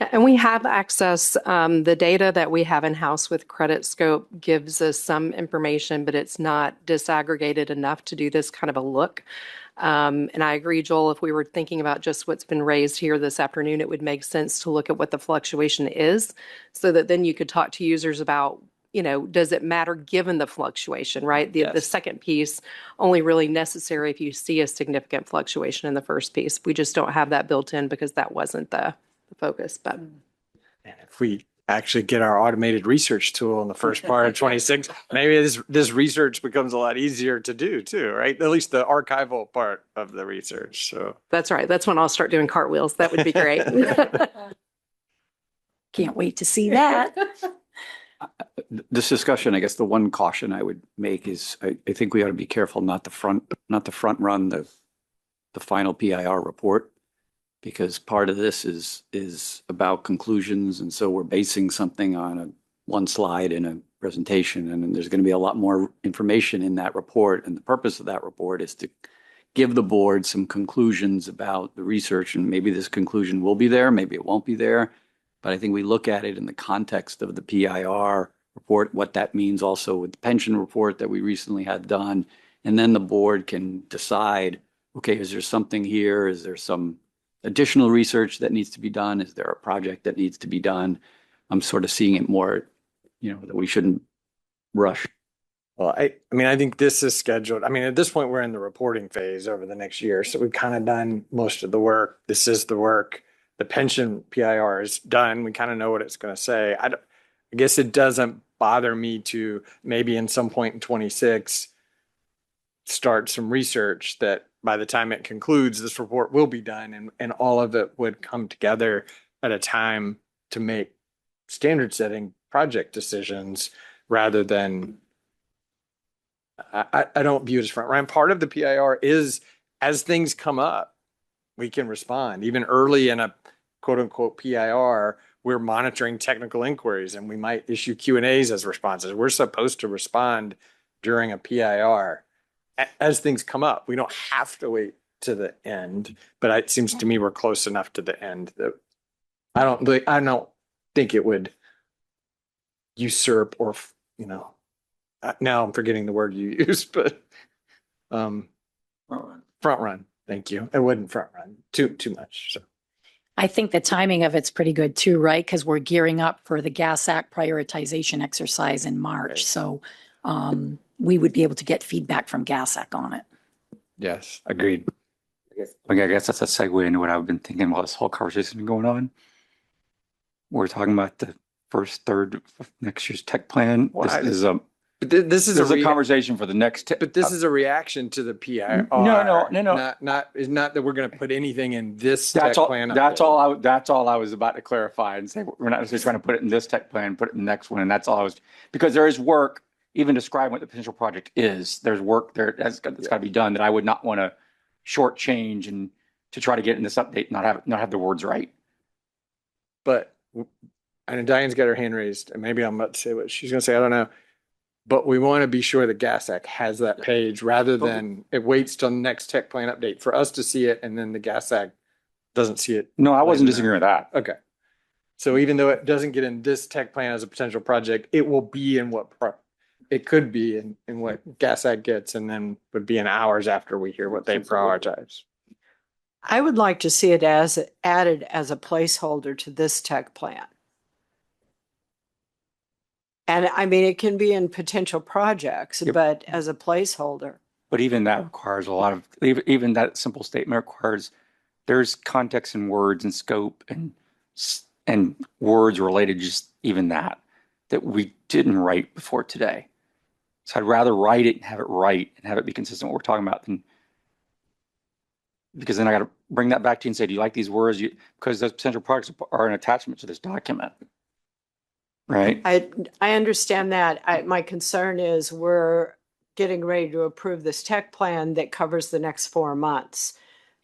And we have access, the data that we have in-house with Credit Scope gives us some information, but it's not disaggregated enough to do this kind of a look. And I agree, Joel, if we were thinking about just what's been raised here this afternoon, it would make sense to look at what the fluctuation is so that then you could talk to users about, does it matter given the fluctuation, right? The second piece only really necessary if you see a significant fluctuation in the first piece. We just don't have that built in because that wasn't the focus. But and if we actually get our automated research tool in the first part of 26, maybe this research becomes a lot easier to do too, right? At least the archival part of the research. So that's right. That's when I'll start doing cartwheels. That would be great. Can't wait to see that. This discussion, I guess the one caution I would make is I think we ought to be careful not to front run the final PIR report, because part of this is about conclusions, and so we're basing something on one slide in a presentation, and then there's going to be a lot more information in that report, and the purpose of that report is to give the board some conclusions about the research, and maybe this conclusion will be there, maybe it won't be there. But I think we look at it in the context of the PIR report, what that means also with the pension report that we recently had done. And then the board can decide, okay, is there something here? Is there some additional research that needs to be done? Is there a project that needs to be done? I'm sort of seeing it more, that we shouldn't rush. Well, I think this is scheduled. At this point, we're in the reporting phase over the next year. So we've kind of done most of the work. This is the work. The pension PIR is done. We kind of know what it's going to say. I guess it doesn't bother me to maybe in some point in 26 start some research that by the time it concludes, this report will be done and all of it would come together at a time to make standard setting project decisions rather than I don't view it as front run. Part of the PIR is as things come up, we can respond. Even early in a quote unquote PIR, we're monitoring technical inquiries and we might issue Q&As as responses. We're supposed to respond during a PIR as things come up. We don't have to wait to the end, but it seems to me we're close enough to the end that I don't think it would usurp or, now I'm forgetting the word you used, but front run. Thank you. It wouldn't front run too much. So I think the timing of it's pretty good too, right? Because we're gearing up for the Gas Act prioritization exercise in March. Right. So we would be able to get feedback from Gas Act on it. yes, agreed. I guess that's a segue into what I've been thinking while this whole conversation has been going on. We're talking about the first third of next year's tech plan. Well, This is a conversation for the next. But this is a reaction to the PIR. No. Not that we're going to put anything in this That's tech all. plan. That's all I was about to clarify and say we're not necessarily trying to put it in this tech plan, put it in the next one, and that's all I was because there is work. Even describing what the potential project is, there's work there that's got to be done that I would not want to shortchange and to try to get in this update, not have the words right. But I know Diane's got her hand raised, and maybe I'm about to say what she's going to say. I don't know. But we want to be sure the Gas Act has that page rather than it waits till the next tech plan update for us to see it, and then the Gas Act doesn't see it. No, I wasn't disagreeing with that. Okay. So even though it doesn't get in this tech plan as a potential project, it will be in it could be in what Gas Act gets, and then would be in hours after we hear what they prioritize. I would like to see it as added as a placeholder to this tech plan. And I mean, it can be in potential projects, but as a placeholder. But even that requires a lot of, even that simple statement requires, there's context and words and scope and words related, just even that we didn't write before today. So I'd rather write it and have it be consistent with what we're talking about because then I got to bring that back to you and say, do you like these words? Because those potential projects are an attachment to this document. Right. I understand that. My concern is we're getting ready to approve this tech plan that covers the next 4 months.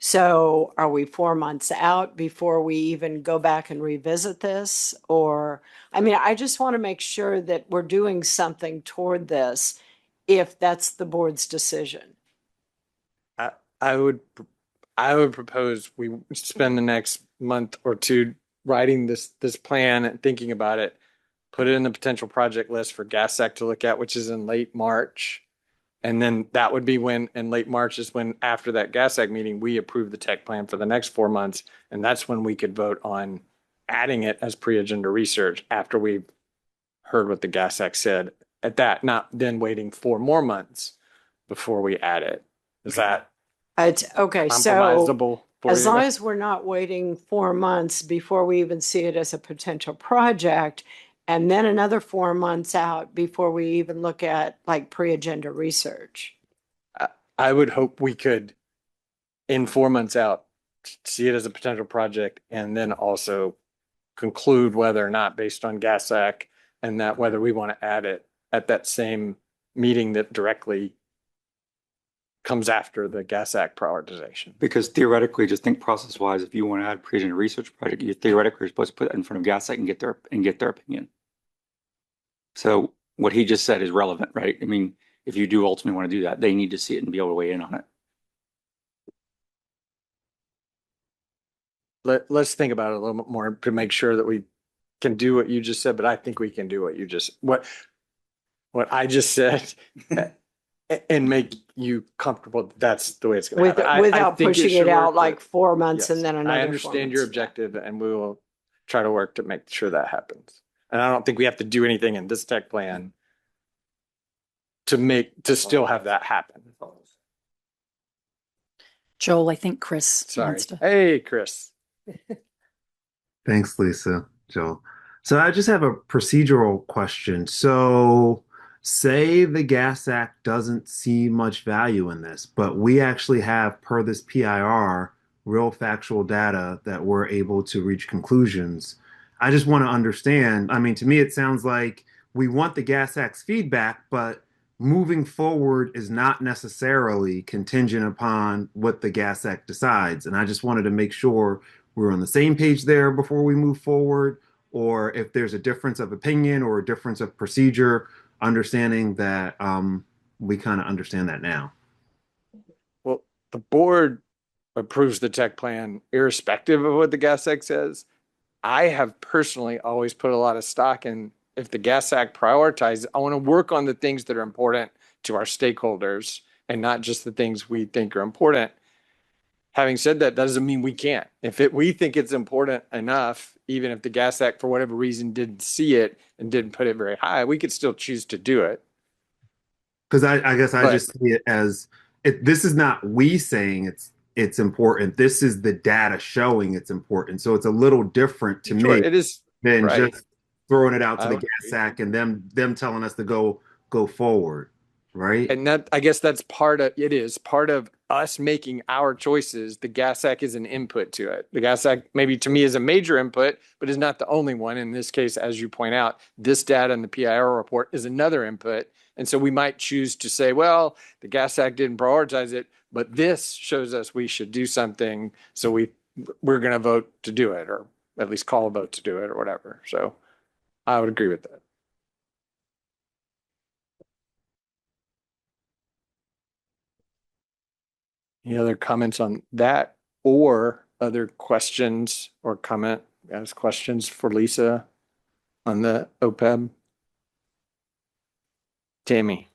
So are we 4 months out before we even go back and revisit this? Or, I mean, I just want to make sure that we're doing something toward this if that's the board's decision. I would propose we spend the next month or two writing this plan and thinking about it. Put it in the potential project list for Gas Act to look at, which is in late March. And then that would be when, in late March is when, after that Gas Act meeting, we approve the tech plan for the next 4 months. And that's when we could vote on adding it as pre-agenda research after we've heard what the Gas Act said at that, not then waiting 4 more months before we add it. Is that okay? So compromisable for as you? long as we're not waiting 4 months before we even see it as a potential project, and then another 4 months out before we even look at like pre-agenda research. I would hope we could, in 4 months out, see it as a potential project and then also conclude whether or not based on Gas Act and that whether we want to add it at that same meeting that directly comes after the Gas Act prioritization. Because theoretically, just think process-wise, if you want to add pre-agenda research project, you theoretically are supposed to put that in front of Gas Act and get their opinion. So what he just said is relevant, right? I mean, if you do ultimately want to do that, they need to see it and be able to weigh in on it. Let's think about it a little bit more to make sure that we can do what you just said, but I think we can do what I just said and make you comfortable. That's the way it's going to happen. Without pushing it out like 4 months yes, and then another. I understand your objective and we will try to work to make sure that happens. And I don't think we have to do anything in this tech plan to still have that happen. Joel, I think Chris wants to. Hey, Chris. Thanks, Lisa, Joel. So I just have a procedural question. So say the Gas Act doesn't see much value in this, but we actually have, per this PIR, real factual data that we're able to reach conclusions. I just want to understand. I mean, to me, it sounds like we want the GASX feedback, but moving forward is not necessarily contingent upon what the GASX decides. And I just wanted to make sure we're on the same page there before we move forward, or if there's a difference of opinion or a difference of procedure, understanding that we kind of understand that now. Well, the board approves the tech plan irrespective of what the gas act says. I have personally always put a lot of stock in, if the gas act prioritizes, I want to work on the things that are important to our stakeholders and not just the things we think are important. Having said that, doesn't mean we can't. We think it's important enough, even if the gas act for whatever reason didn't see it and didn't put it very high, we could still choose to do it. Because I guess I just see it as this is not we saying it's important. This is the data showing it's important. So it's a little different to me It is than right. just throwing it out to I the would gas agree. sack and them telling us to go forward, right? And that, I guess that's part of us making our choices. The gas act is an input to it. The gas act maybe to me is a major input, but is not the only one. In this case, as you point out, this data in the PIR report is another input. And so we might choose to say, well, the gas act didn't prioritize it, but this shows us we should do something. So we're going to vote to do it, or at least call a vote to do it, or whatever. So I would agree with that. Any other comments on that or other questions or ask questions for Lisa on the OPEB? Tammy.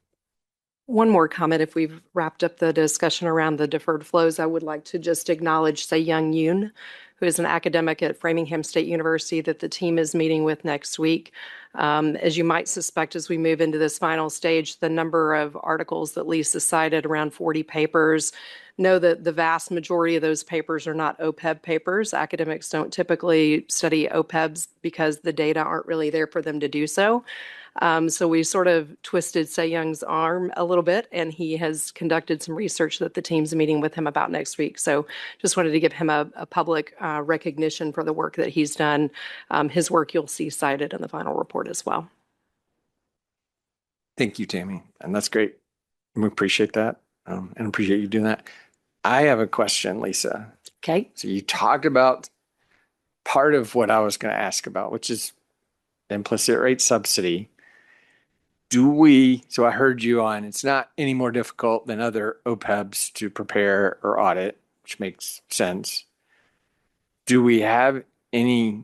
One more comment. If we've wrapped up the discussion around the deferred flows, I would like to just acknowledge Se-Young Yoon, who is an academic at Framingham State University that the team is meeting with next week. As you might suspect, as we move into this final stage, the number of articles that Lisa cited, around 40 papers, know that the vast majority of those papers are not OPEB papers. Academics don't typically study OPEBs because the data aren't really there for them to do so. So we sort of twisted Se-Young's arm a little bit, and he has conducted some research that the team's meeting with him about next week. So just wanted to give him a public recognition for the work that he's done. His work you'll see cited in the final report as well. Thank you, Tammy. And that's great. We appreciate that and appreciate you doing that. I have a question, Lisa. Okay. So you talked about part of what I was going to ask about, which is implicit rate subsidy. So I heard you on, it's not any more difficult than other OPEBs to prepare or audit, which makes sense. Do we have any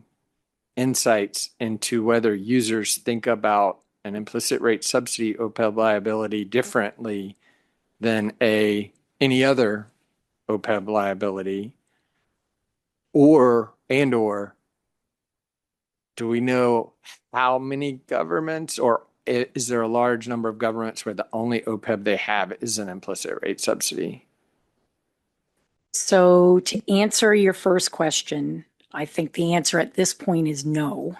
insights into whether users think about an implicit rate subsidy OPEB liability differently than any other OPEB liability? Or do we know how many governments, or is there a large number of governments where the only OPEB they have is an implicit rate subsidy? So to answer your first question, I think the answer at this point is no.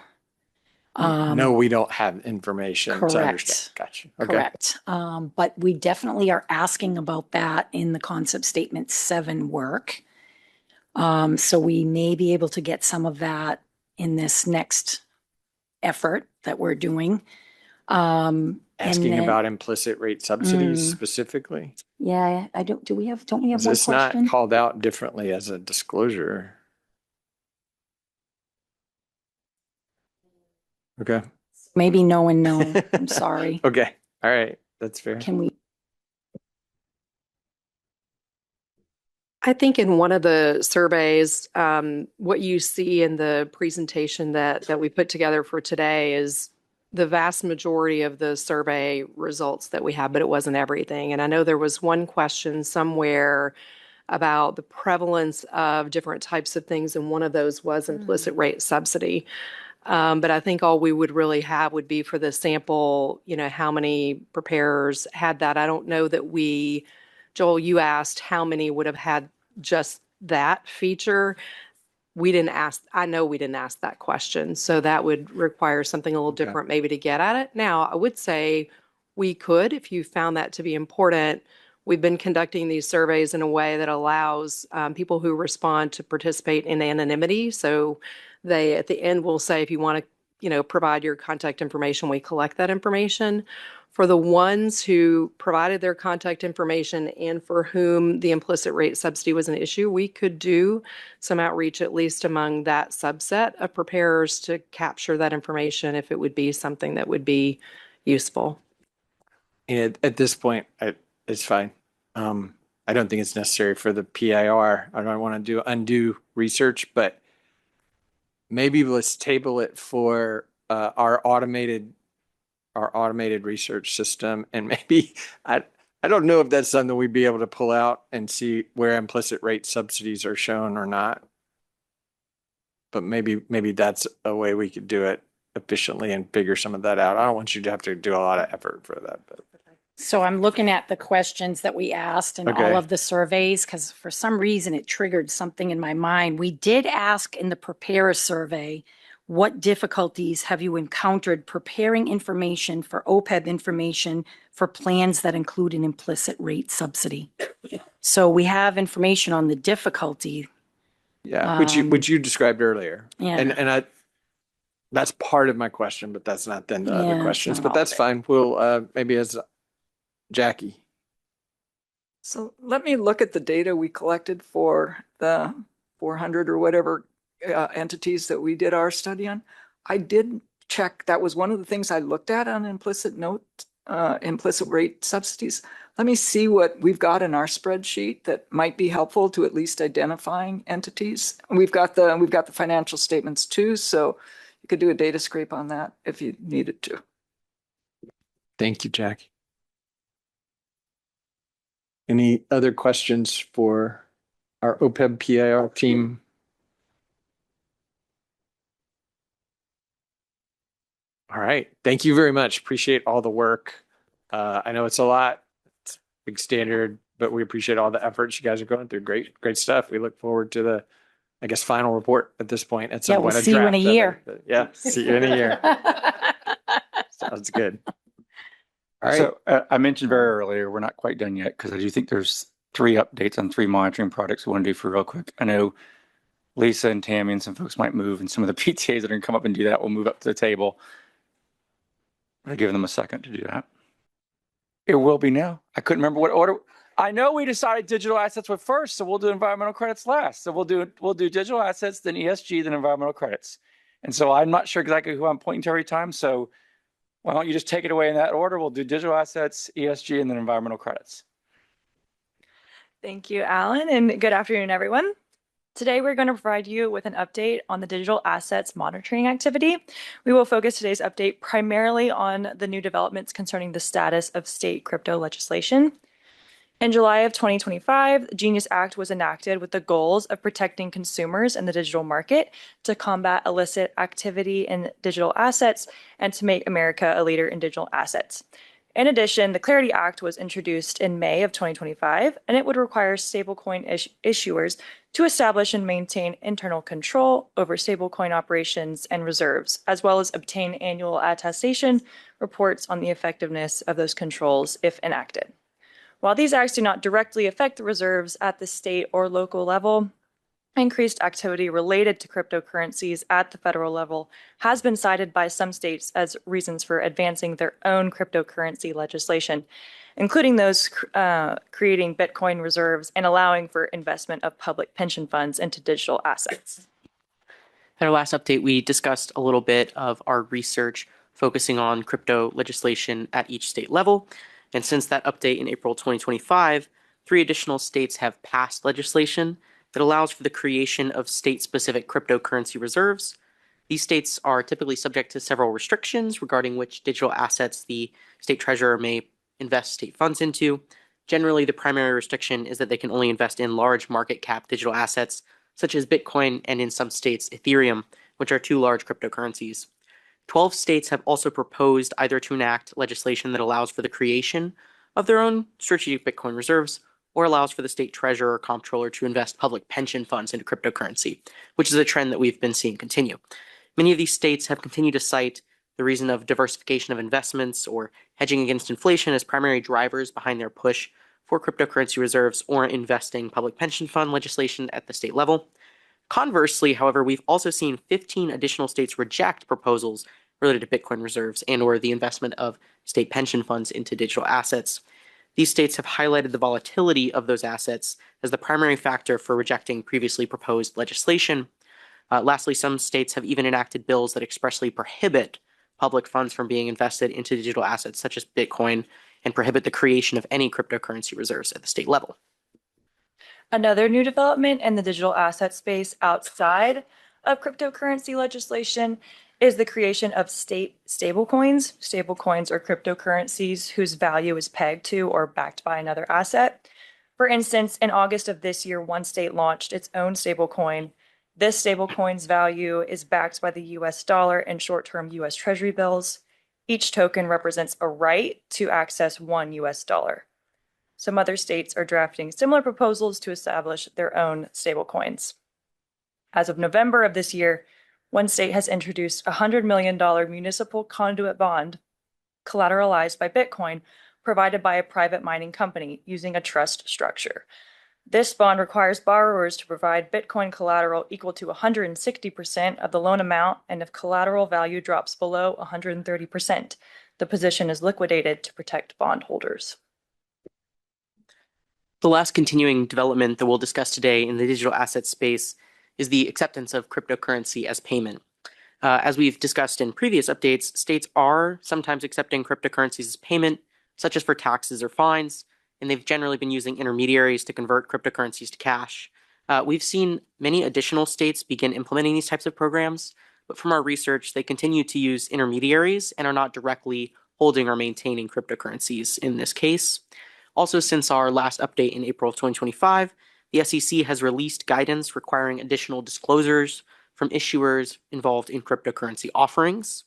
No, we don't have information to understand. Correct. Gotcha. Okay. Correct. But we definitely are asking about that in the concept statement 7 work. So we may be able to get some of that in this next effort that we're doing. Asking about implicit rate subsidies specifically? Yeah, don't we have one It's question? not called out differently as a disclosure. Okay. Maybe no and no. I'm sorry. Okay. All right. That's fair. Can we? I think in one of the surveys, what you see in the presentation that we put together for today is the vast majority of the survey results that we have, but it wasn't everything. And I know there was one question somewhere about the prevalence of different types of things, and one of those was implicit rate subsidy. But I think all we would really have would be for the sample, how many preparers had that. I don't know that Joel, you asked how many would have had just that feature. I know we didn't ask that question. So that would require something a little different maybe to get at it. Now, I would say we could, if you found that to be important, We've been conducting these surveys in a way that allows people who respond to participate in anonymity. So they, at the end, will say, if you want to, provide your contact information, we collect that information. For the ones who provided their contact information and for whom the implicit rate subsidy was an issue, we could do some outreach, at least among that subset of preparers, to capture that information if it would be something that would be useful. And at this point, it's fine. I don't think it's necessary for the PIR. I don't want to do undue research, but maybe let's table it for our automated research system. And maybe I don't know if that's something we'd be able to pull out and see where implicit rate subsidies are shown or not. But maybe that's a way we could do it efficiently and figure some of that out. I don't want you to have to do a lot of effort for that, but. So I'm looking at the questions that we asked in all of the surveys, because for some reason it triggered something in my mind. We did ask in the preparer survey, what difficulties have you encountered preparing information for OPEB information for plans that include an implicit rate subsidy? So we have information on the difficulty. Yeah, which you described earlier. Yeah. And that's part of my question, but that's not then the other questions. But that's fine. We'll maybe as Jackie. So let me look at the data we collected for the 400 or whatever entities that we did our study on. I did check. That was one of the things I looked at on implicit rate subsidies. Let me see what we've got in our spreadsheet that might be helpful to at least identifying entities. We've got the financial statements too, so you could do a data scrape on that if you needed to. Thank you, Jackie. Any other questions for our OPEB PIR team? All right. Thank you very much. Appreciate all the work. I know it's a lot. It's big standard, but we appreciate all the efforts you guys are going through. Great stuff. We look forward to the, I guess, final report at this point. At some point, we'll see you in a year. Yeah, see you in a year. Sounds good. All right. So I mentioned very earlier, we're not quite done yet because I do think there's 3 updates on 3 monitoring projects we want to do for real quick. I know Lisa and Tammy and some folks might move, and some of the PTAs that are going to come up and do that will move up to the table. I'll give them a second to do that. It will be now. I couldn't remember what order. I know we decided digital assets were first, so we'll do environmental credits last. So we'll do digital assets, then ESG, then environmental credits. And so I'm not sure exactly who I'm pointing to every time. So why don't you just take it away in that order? We'll do digital assets, ESG, and then environmental credits. Thank you, Alan, and good afternoon, everyone. Today, we're going to provide you with an update on the digital assets monitoring activity. We will focus today's update primarily on the new developments concerning the status of state crypto legislation. In July of 2025, the Genius Act was enacted with the goals of protecting consumers in the digital market, to combat illicit activity in digital assets, and to make America a leader in digital assets. In addition, the Clarity Act was introduced in May of 2025, and it would require stablecoin issuers to establish and maintain internal control over stablecoin operations and reserves, as well as obtain annual attestation reports on the effectiveness of those controls if enacted. While these acts do not directly affect the reserves at the state or local level, increased activity related to cryptocurrencies at the federal level has been cited by some states as reasons for advancing their own cryptocurrency legislation, including those creating Bitcoin reserves and allowing for investment of public pension funds into digital assets. At our last update, we discussed a little bit of our research focusing on crypto legislation at each state level. And since that update in April 2025, 3 additional states have passed legislation that allows for the creation of state-specific cryptocurrency reserves. These states are typically subject to several restrictions regarding which digital assets the state treasurer may invest state funds into. Generally, the primary restriction is that they can only invest in large market cap digital assets, such as Bitcoin and in some states, Ethereum, which are 2 large cryptocurrencies. 12 states have also proposed either to enact legislation that allows for the creation of their own strategic Bitcoin reserves, or allows for the state treasurer or comptroller to invest public pension funds into cryptocurrency, which is a trend that we've been seeing continue. Many of these states have continued to cite the reason of diversification of investments or hedging against inflation as primary drivers behind their push for cryptocurrency reserves or investing public pension fund legislation at the state level. Conversely, however, we've also seen 15 additional states reject proposals related to Bitcoin reserves and or the investment of state pension funds into digital assets. These states have highlighted the volatility of those assets as the primary factor for rejecting previously proposed legislation. Lastly, some states have even enacted bills that expressly prohibit public funds from being invested into digital assets such as Bitcoin and prohibit the creation of any cryptocurrency reserves at the state level. Another new development in the digital asset space outside of cryptocurrency legislation is the creation of state stablecoins. Stablecoins are cryptocurrencies whose value is pegged to or backed by another asset. For instance, in August of this year, one state launched its own stablecoin. This stablecoin's value is backed by the US dollar and short-term US Treasury bills. Each token represents a right to access one US dollar. Some other states are drafting similar proposals to establish their own stablecoins. As of November of this year, one state has introduced a $100 million municipal conduit bond collateralized by Bitcoin provided by a private mining company using a trust structure. This bond requires borrowers to provide Bitcoin collateral equal to 160% of the loan amount, and if collateral value drops below 130%, the position is liquidated to protect bondholders. The last continuing development that we'll discuss today in the digital asset space is the acceptance of cryptocurrency as payment. As we've discussed in previous updates, states are sometimes accepting cryptocurrencies as payment, such as for taxes or fines, and they've generally been using intermediaries to convert cryptocurrencies to cash. We've seen many additional states begin implementing these types of programs, but from our research, they continue to use intermediaries and are not directly holding or maintaining cryptocurrencies in this case. Also, since our last update in April of 2025, the SEC has released guidance requiring additional disclosures from issuers involved in cryptocurrency offerings.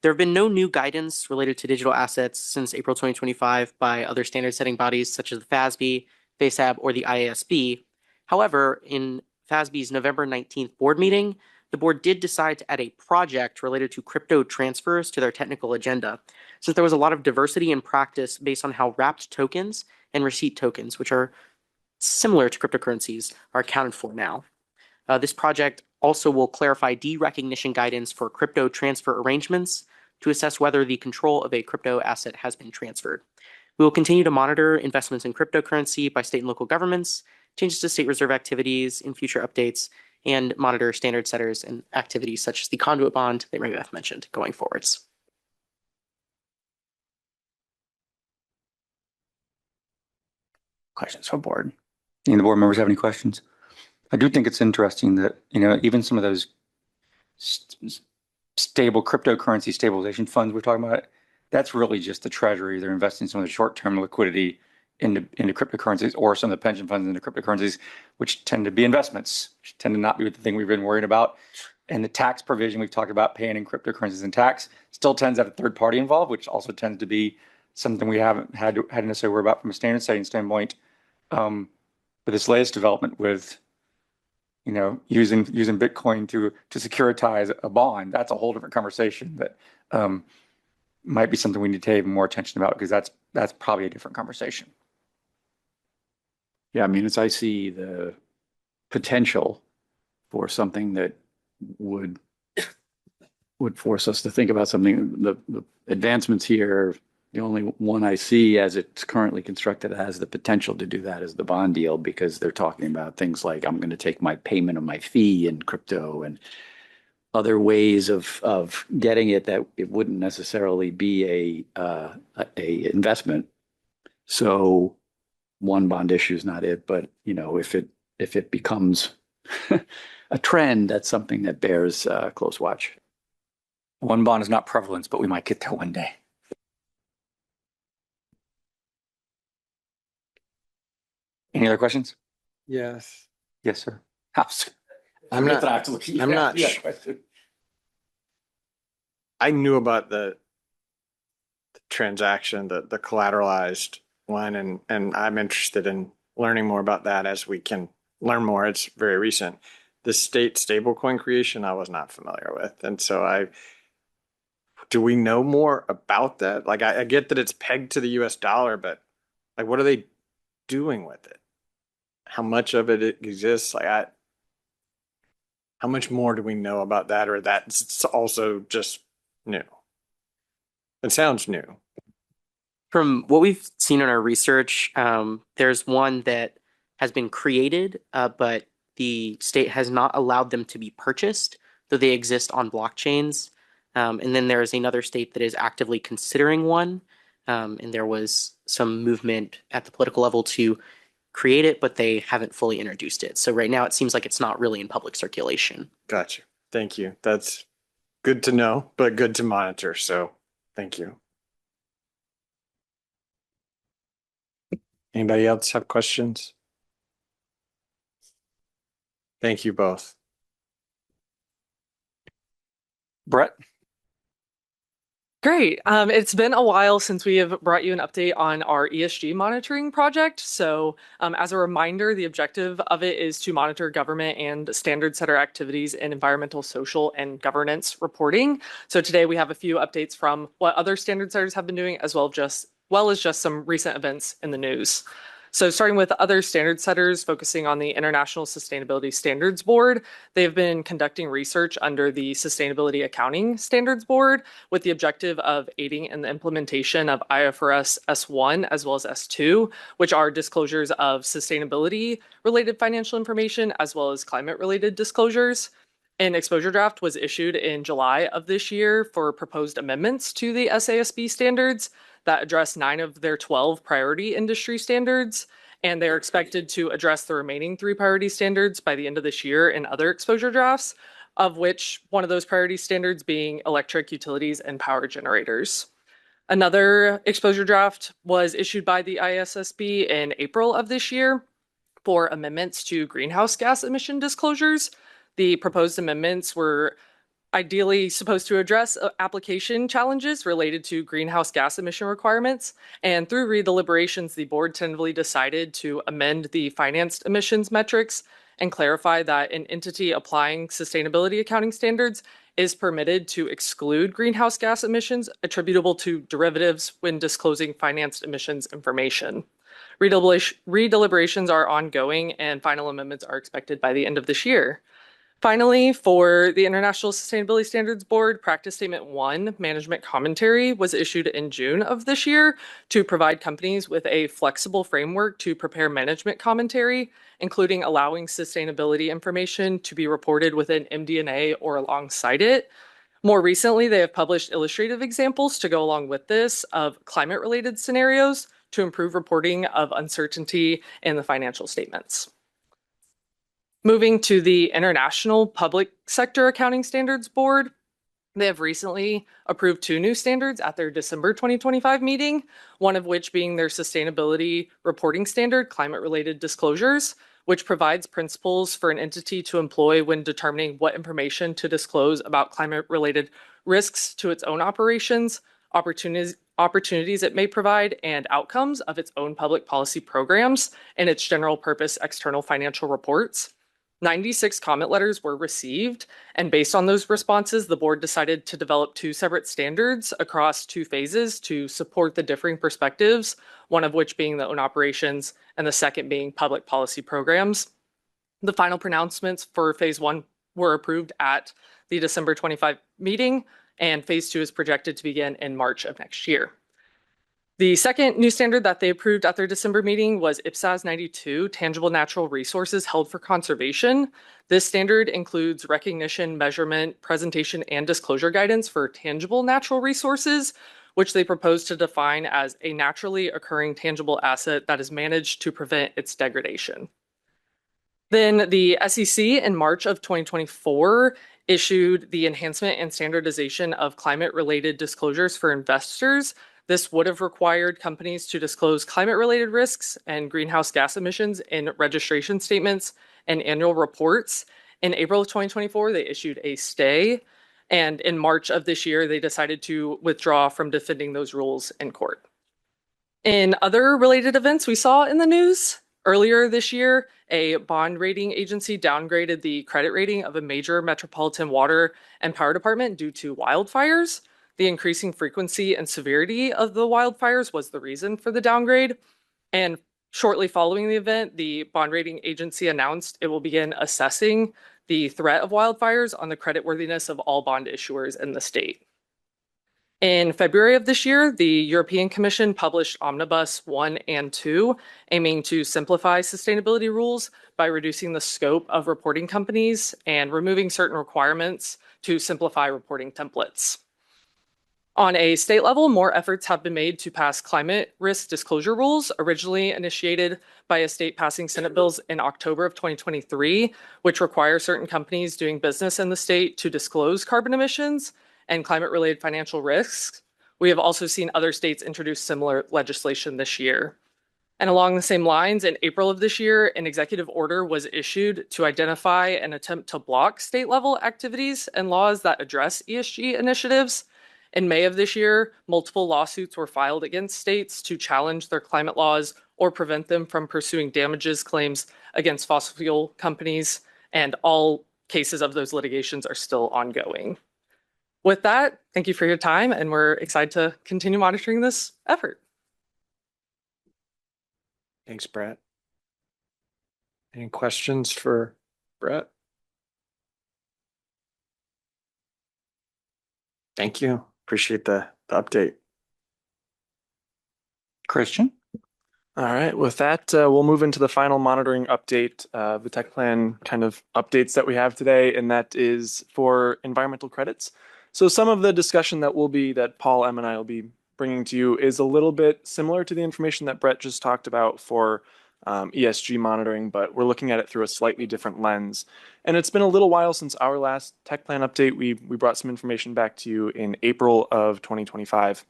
There have been no new guidance related to digital assets since April 2025 by other standard-setting bodies such as the FASB, FASAB, or the IASB. However, in FASB's November 19th board meeting, the board did decide to add a project related to crypto transfers to their technical agenda, since there was a lot of diversity in practice based on how wrapped tokens and receipt tokens, which are similar to cryptocurrencies, are accounted for now. This project also will clarify derecognition guidance for crypto transfer arrangements to assess whether the control of a crypto asset has been transferred. We will continue to monitor investments in cryptocurrency by state and local governments, changes to state reserve activities in future updates, and monitor standard setters and activities such as the conduit bond that Mary Beth mentioned going forwards. Questions from board? Any of the board members have any questions? I do think it's interesting that, even some of those stable cryptocurrency stabilization funds we're talking about, that's really just the treasury. They're investing some of the short-term liquidity into cryptocurrencies, or some of the pension funds into cryptocurrencies, which tend to be investments, which tend to not be the thing we've been worried about. And the tax provision we've talked about, paying in cryptocurrencies and tax, still tends to have a third party involved, which also tends to be something we haven't had to necessarily worry about from a standard setting standpoint. But this latest development with, using Bitcoin to securitize a bond, that's a whole different conversation that might be something we need to pay even more attention about, because that's probably a different conversation. Yeah, I mean, as I see the potential for something that would force us to think about something, the advancements here, the only one I see as it's currently constructed has the potential to do that is the bond deal, because they're talking about things like, I'm going to take my payment of my fee in crypto and other ways of getting it that it wouldn't necessarily be a investment. So one bond issue is not it, but if it becomes a trend, that's something that bears close watch. One bond is not prevalence, but we might get there one day. Any other questions? Yes. Yes, sir. I knew about the transaction, the collateralized one, and I'm interested in learning more about that as we can learn more. It's very recent. The state stablecoin creation, I was not familiar with. And so do we know more about that? Like, I get that it's pegged to the US dollar, but like, what are they doing with it? How much of it exists? How much more do we know about that, or that's also just new? It sounds new. From what we've seen in our research, there's one that has been created, but the state has not allowed them to be purchased, though they exist on blockchains. And then there is another state that is actively considering one. And there was some movement at the political level to create it, but they haven't fully introduced it. So right now it seems like it's not really in public circulation. Gotcha. Thank you. That's good to know, but good to monitor. So thank you. Anybody else have questions? Thank you both. Brett? Great. It's been a while since we have brought you an update on our ESG monitoring project. So as a reminder, the objective of it is to monitor government and standard setter activities in environmental, social, and governance reporting. So today we have a few updates from what other standard setters have been doing, as well as just some recent events in the news. So starting with other standard setters focusing on the International Sustainability Standards Board, they've been conducting research under the Sustainability Accounting Standards Board with the objective of aiding in the implementation of IFRS S1 as well as S2, which are disclosures of sustainability related financial information as well as climate related disclosures. An exposure draft was issued in July of this year for proposed amendments to the SASB standards that address 9 of their 12 priority industry standards, and they're expected to address the remaining 3 priority standards by the end of this year in other exposure drafts, of which one of those priority standards being electric utilities and power generators. Another exposure draft was issued by the ISSB in April of this year for amendments to greenhouse gas emission disclosures. The proposed amendments were ideally supposed to address application challenges related to greenhouse gas emission requirements. And through redeliberations, the board tentatively decided to amend the financed emissions metrics and clarify that an entity applying sustainability accounting standards is permitted to exclude greenhouse gas emissions attributable to derivatives when disclosing financed emissions information. Redeliberations are ongoing and final amendments are expected by the end of this year. Finally, for the International Sustainability Standards Board, Practice Statement 1, Management Commentary, was issued in June of this year to provide companies with a flexible framework to prepare management commentary, including allowing sustainability information to be reported within MD&A or alongside it. More recently, they have published illustrative examples to go along with this of climate-related scenarios to improve reporting of uncertainty in the financial statements. Moving to the International Public Sector Accounting Standards Board, they have recently approved 2 new standards at their December 2025 meeting, one of which being their Sustainability Reporting Standard, Climate-Related Disclosures, which provides principles for an entity to employ when determining what information to disclose about climate-related risks to its own operations, opportunities it may provide, and outcomes of its own public policy programs and its general purpose external financial reports. 96 comment letters were received, and based on those responses, the board decided to develop 2 separate standards across 2 phases to support the differing perspectives, one of which being the own operations and the second being public policy programs. The final pronouncements for phase 1 were approved at the December 25 meeting, and phase 2 is projected to begin in March of next year. The second new standard that they approved at their December meeting was IPSAS 92, Tangible Natural Resources Held for Conservation. This standard includes recognition, measurement, presentation, and disclosure guidance for tangible natural resources, which they propose to define as a naturally occurring tangible asset that is managed to prevent its degradation. Then the SEC in March of 2024 issued the enhancement and standardization of climate-related disclosures for investors. This would have required companies to disclose climate-related risks and greenhouse gas emissions in registration statements and annual reports. In April of 2024, they issued a stay, and in March of this year, they decided to withdraw from defending those rules in court. In other related events we saw in the news, earlier this year, a bond rating agency downgraded the credit rating of a major metropolitan water and power department due to wildfires. The increasing frequency and severity of the wildfires was the reason for the downgrade. And Shortly following the event, the bond rating agency announced it will begin assessing the threat of wildfires on the creditworthiness of all bond issuers in the state. In February of this year, the European Commission published Omnibus 1 and 2, aiming to simplify sustainability rules by reducing the scope of reporting companies and removing certain requirements to simplify reporting templates. On a state level, more efforts have been made to pass climate risk disclosure rules, originally initiated by a state passing Senate bills in October of 2023, which require certain companies doing business in the state to disclose carbon emissions and climate-related financial risks. We have also seen other states introduce similar legislation this year. And along the same lines, in April of this year, an executive order was issued to identify and attempt to block state-level activities and laws that address ESG initiatives. In May of this year, multiple lawsuits were filed against states to challenge their climate laws or prevent them from pursuing damages claims against fossil fuel companies, and all cases of those litigations are still ongoing. With that, thank you for your time, and we're excited to continue monitoring this effort. Thanks, Brett. Any questions for Brett? Thank you. Appreciate the update. Christian? All right, with that, we'll move into the final monitoring update, the tech plan kind of updates that we have today, and that is for environmental credits. So some of the discussion that Paul, Em, and I will be bringing to you is a little bit similar to the information that Brett just talked about for ESG monitoring, but we're looking at it through a slightly different lens. And it's been a little while since our last tech plan update. We brought some information back to you in April of 2025.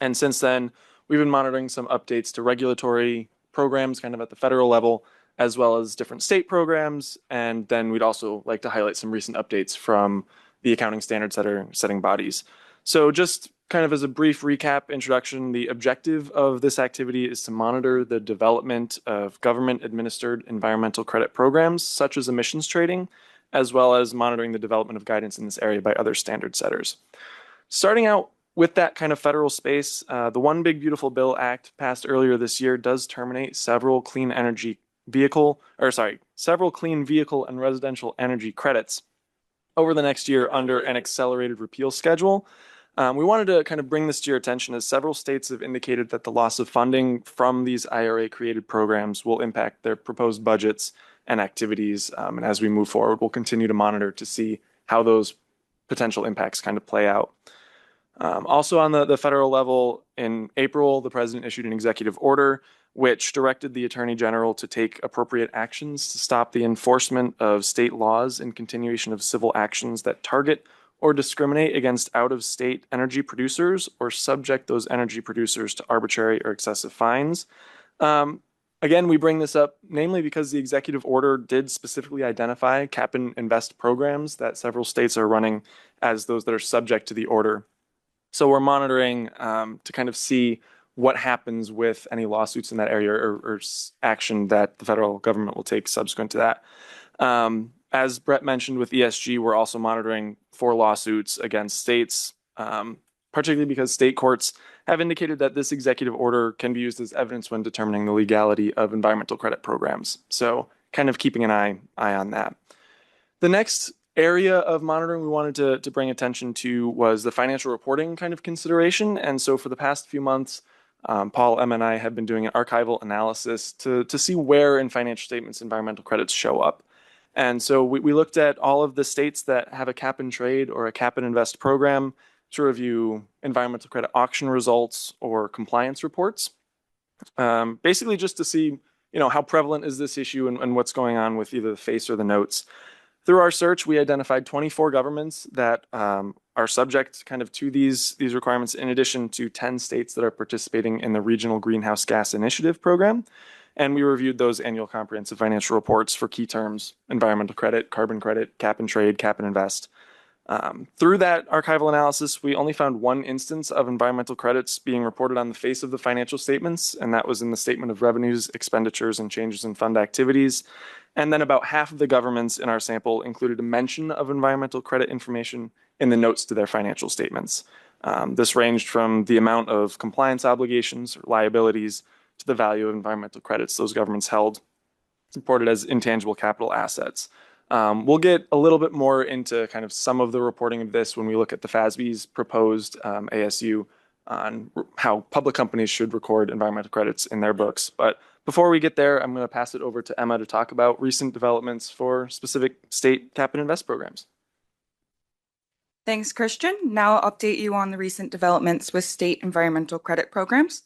And since then, we've been monitoring some updates to regulatory programs kind of at the federal level, as well as different state programs. And then we'd also like to highlight some recent updates from the accounting standards that are setting bodies. So just kind of as a brief recap introduction, the objective of this activity is to monitor the development of government-administered environmental credit programs, such as emissions trading, as well as monitoring the development of guidance in this area by other standard setters. Starting out with that kind of federal space, the One Big Beautiful Bill Act passed earlier this year does terminate several clean vehicle and residential energy credits over the next year under an accelerated repeal schedule. We wanted to kind of bring this to your attention as several states have indicated that the loss of funding from these IRA-created programs will impact their proposed budgets and activities. And as we move forward, we'll continue to monitor to see how those potential impacts kind of play out. Also on the federal level, in April, the president issued an executive order which directed the Attorney General to take appropriate actions to stop the enforcement of state laws and continuation of civil actions that target or discriminate against out-of-state energy producers or subject those energy producers to arbitrary or excessive fines. Again, we bring this up namely because the executive order did specifically identify cap and invest programs that several states are running as those that are subject to the order. So we're monitoring to kind of see what happens with any lawsuits in that area or action that the federal government will take subsequent to that. As Brett mentioned with ESG, we're also monitoring for lawsuits against states, particularly because state courts have indicated that this executive order can be used as evidence when determining the legality of environmental credit programs. So kind of keeping an eye on that. The next area of monitoring we wanted to bring attention to was the financial reporting kind of consideration. And so for the past few months, Paul, Em, and I have been doing an archival analysis to see where in financial statements environmental credits show up. And so we looked at all of the states that have a cap and trade or a cap and invest program to review environmental credit auction results or compliance reports, basically just to see, how prevalent is this issue and what's going on with either the face or the notes. Through our search, we identified 24 governments that are subject kind of to these requirements, in addition to 10 states that are participating in the Regional Greenhouse Gas Initiative program. And we reviewed those annual comprehensive financial reports for key terms: environmental credit, carbon credit, cap and trade, cap and invest. Through that archival analysis, we only found one instance of environmental credits being reported on the face of the financial statements, and that was in the Statement of Revenues, Expenditures, and Changes in Fund Activities. And then about half of the governments in our sample included a mention of environmental credit information in the notes to their financial statements. This ranged from the amount of compliance obligations or liabilities to the value of environmental credits those governments held, reported as intangible capital assets. We'll get a little bit more into kind of some of the reporting of this when we look at the FASB's proposed ASU on how public companies should record environmental credits in their books. But before we get there, I'm going to pass it over to Emma to talk about recent developments for specific state cap and invest programs. Thanks, Christian. Now I'll update you on the recent developments with state environmental credit programs.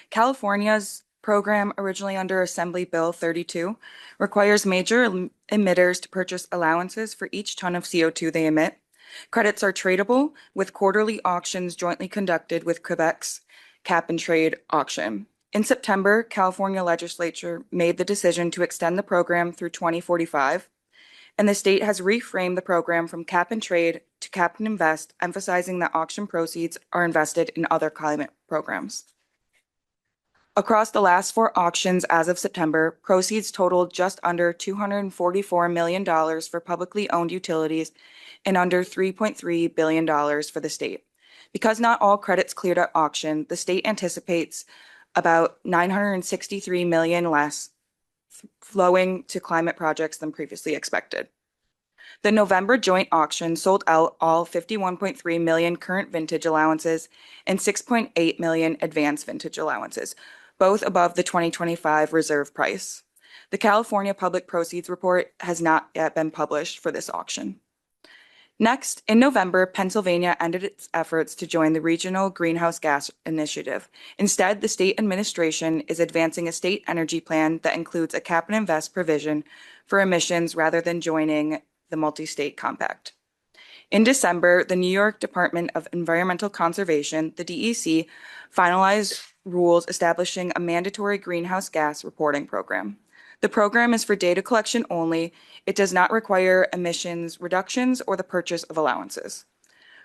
California's program, originally under Assembly Bill 32, requires major emitters to purchase allowances for each ton of CO2 they emit. Credits are tradable, with quarterly auctions jointly conducted with Quebec's cap and trade auction. In September, California legislature made the decision to extend the program through 2045, and the state has reframed the program from cap and trade to cap and invest, emphasizing that auction proceeds are invested in other climate programs. Across the last 4 auctions as of September, proceeds totaled just under $244 million for publicly owned utilities and under $3.3 billion for the state. Because not all credits cleared at auction, the state anticipates about $963 million less flowing to climate projects than previously expected. The November joint auction sold out all 51.3 million current vintage allowances and 6.8 million advanced vintage allowances, both above the 2025 reserve price. The California Public Proceeds Report has not yet been published for this auction. Next, in November, Pennsylvania ended its efforts to join the Regional Greenhouse Gas Initiative. Instead, the state administration is advancing a state energy plan that includes a cap and invest provision for emissions rather than joining the multi-state compact. In December, the New York Department of Environmental Conservation, the DEC, finalized rules establishing a mandatory greenhouse gas reporting program. The program is for data collection only. It does not require emissions reductions or the purchase of allowances.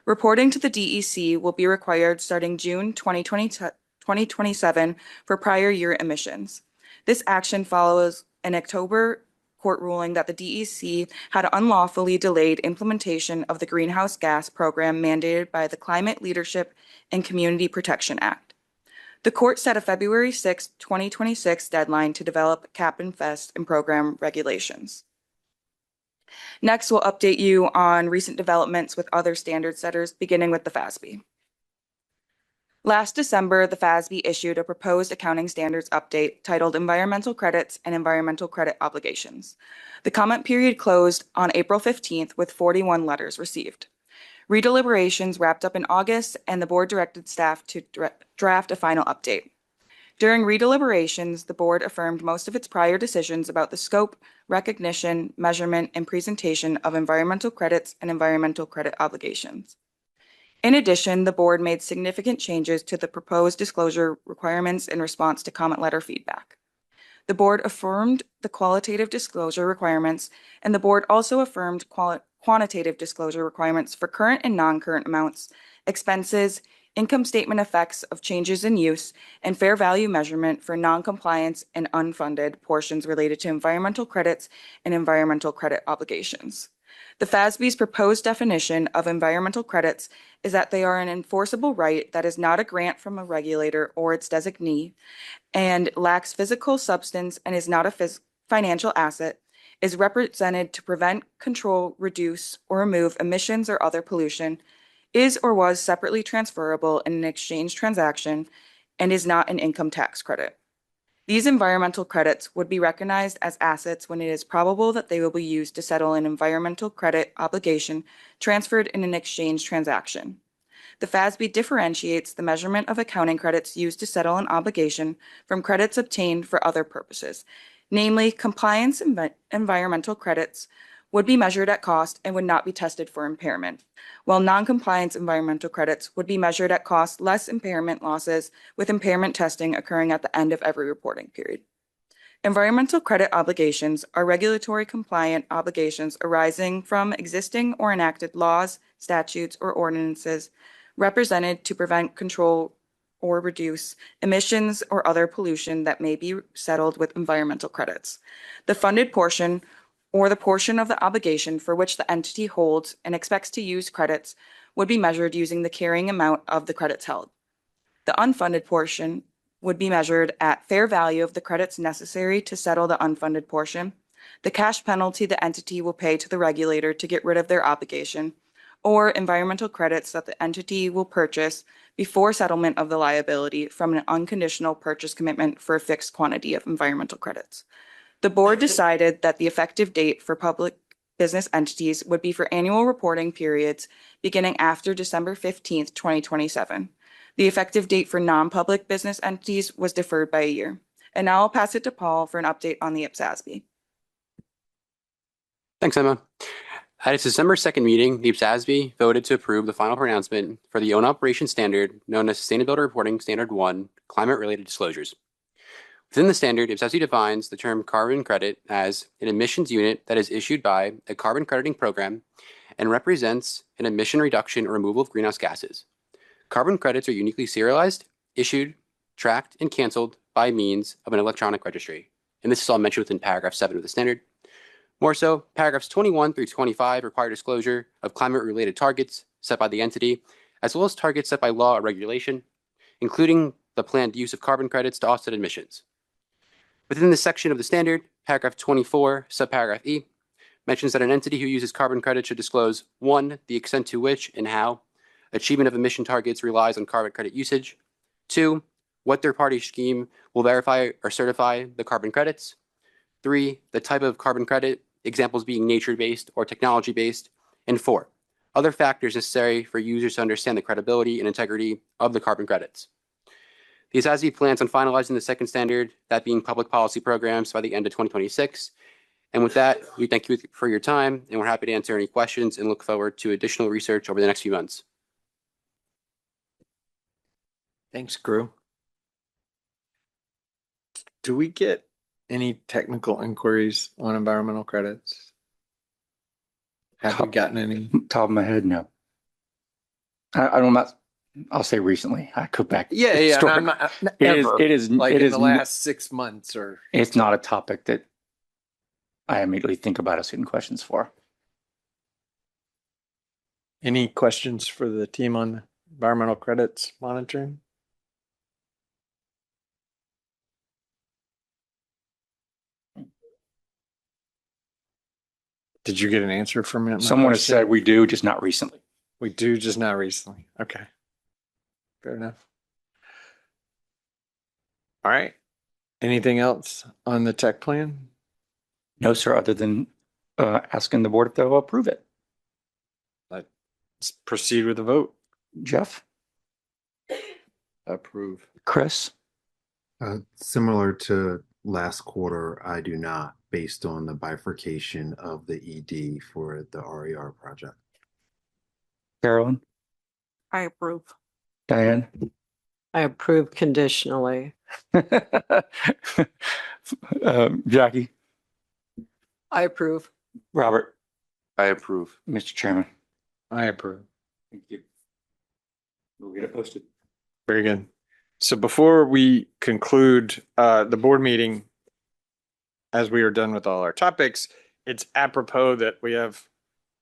Reporting to the DEC will be required starting June 2027 for prior year emissions. This action follows an October court ruling that the DEC had unlawfully delayed implementation of the greenhouse gas program mandated by the Climate Leadership and Community Protection Act. The court set a February 6, 2026 deadline to develop cap and invest and program regulations. Next, we'll update you on recent developments with other standard setters, beginning with the FASB. Last December, the FASB issued a proposed accounting standards update titled Environmental Credits and Environmental Credit Obligations. The comment period closed on April 15th with 41 letters received. Redeliberations wrapped up in August, and the board directed staff to draft a final update. During redeliberations, the board affirmed most of its prior decisions about the scope, recognition, measurement, and presentation of environmental credits and environmental credit obligations. In addition, the board made significant changes to the proposed disclosure requirements in response to comment letter feedback. The board affirmed the qualitative disclosure requirements, and the board also affirmed quantitative disclosure requirements for current and non-current amounts, expenses, income statement effects of changes in use, and fair value measurement for non-compliance and unfunded portions related to environmental credits and environmental credit obligations. The FASB's proposed definition of environmental credits is that they are an enforceable right that is not a grant from a regulator or its designee, and lacks physical substance and is not a financial asset, is represented to prevent, control, reduce, or remove emissions or other pollution, is or was separately transferable in an exchange transaction, and is not an income tax credit. These environmental credits would be recognized as assets when it is probable that they will be used to settle an environmental credit obligation transferred in an exchange transaction. The FASB differentiates the measurement of accounting credits used to settle an obligation from credits obtained for other purposes. Namely, compliance environmental credits would be measured at cost and would not be tested for impairment, while non-compliance environmental credits would be measured at cost less impairment losses, with impairment testing occurring at the end of every reporting period. Environmental credit obligations are regulatory compliant obligations arising from existing or enacted laws, statutes, or ordinances represented to prevent, control, or reduce emissions or other pollution that may be settled with environmental credits. The funded portion, or the portion of the obligation for which the entity holds and expects to use credits, would be measured using the carrying amount of the credits held. The unfunded portion would be measured at fair value of the credits necessary to settle the unfunded portion, the cash penalty the entity will pay to the regulator to get rid of their obligation, or environmental credits that the entity will purchase before settlement of the liability from an unconditional purchase commitment for a fixed quantity of environmental credits. The board decided that the effective date for public business entities would be for annual reporting periods beginning after December 15th, 2027. The effective date for non-public business entities was deferred by a year. And now I'll pass it to Paul for an update on the IPSASB. Thanks, Emma. At its December 2nd meeting, the IPSASB voted to approve the final pronouncement for the own operation standard known as Sustainability Reporting Standard 1, Climate-Related Disclosures. Within the standard, IPSASB defines the term carbon credit as an emissions unit that is issued by a carbon crediting program and represents an emission reduction or removal of greenhouse gases. Carbon credits are uniquely serialized, issued, tracked, and canceled by means of an electronic registry. And this is all mentioned within paragraph 7 of the standard. More so, paragraphs 21 through 25 require disclosure of climate-related targets set by the entity, as well as targets set by law or regulation, including the planned use of carbon credits to offset emissions. Within this section of the standard, paragraph 24, subparagraph E, mentions that an entity who uses carbon credits should disclose 1, the extent to which and how achievement of emission targets relies on carbon credit usage, 2, what third-party scheme will verify or certify the carbon credits, 3, the type of carbon credit, examples being nature-based or technology-based, and 4, other factors necessary for users to understand the credibility and integrity of the carbon credits. The IPSASB plans on finalizing the second standard, that being public policy programs, by the end of 2026. And with that, we thank you for your time, and we're happy to answer any questions and look forward to additional research over the next few months. Thanks, Gru. Do we get any technical inquiries on environmental credits? Have you gotten any? Top of my head, no. I don't know. I'll say recently. I go back. Yeah. And I'm not, ever. It is like it in is the last 6 months or. It's not a topic that I immediately think about asking questions for. Any questions for the team on environmental credits monitoring? Did you get an answer from it? Someone has said we do, just not recently. We do, just not recently. Okay. Fair enough. All right. Anything else on the tech plan? No, sir, other than asking the board if they'll approve it. Let's proceed with the vote. Jeff? Approve. Chris? Similar to last quarter, I do not, based on the bifurcation of the ED for the RER project. Carolyn? I approve. Diane? I approve conditionally. Jackie? I approve. Robert? I approve. Mr. Chairman? I approve. Thank you. We'll get it posted. Very good. So before we conclude the board meeting, as we are done with all our topics, it's apropos that we have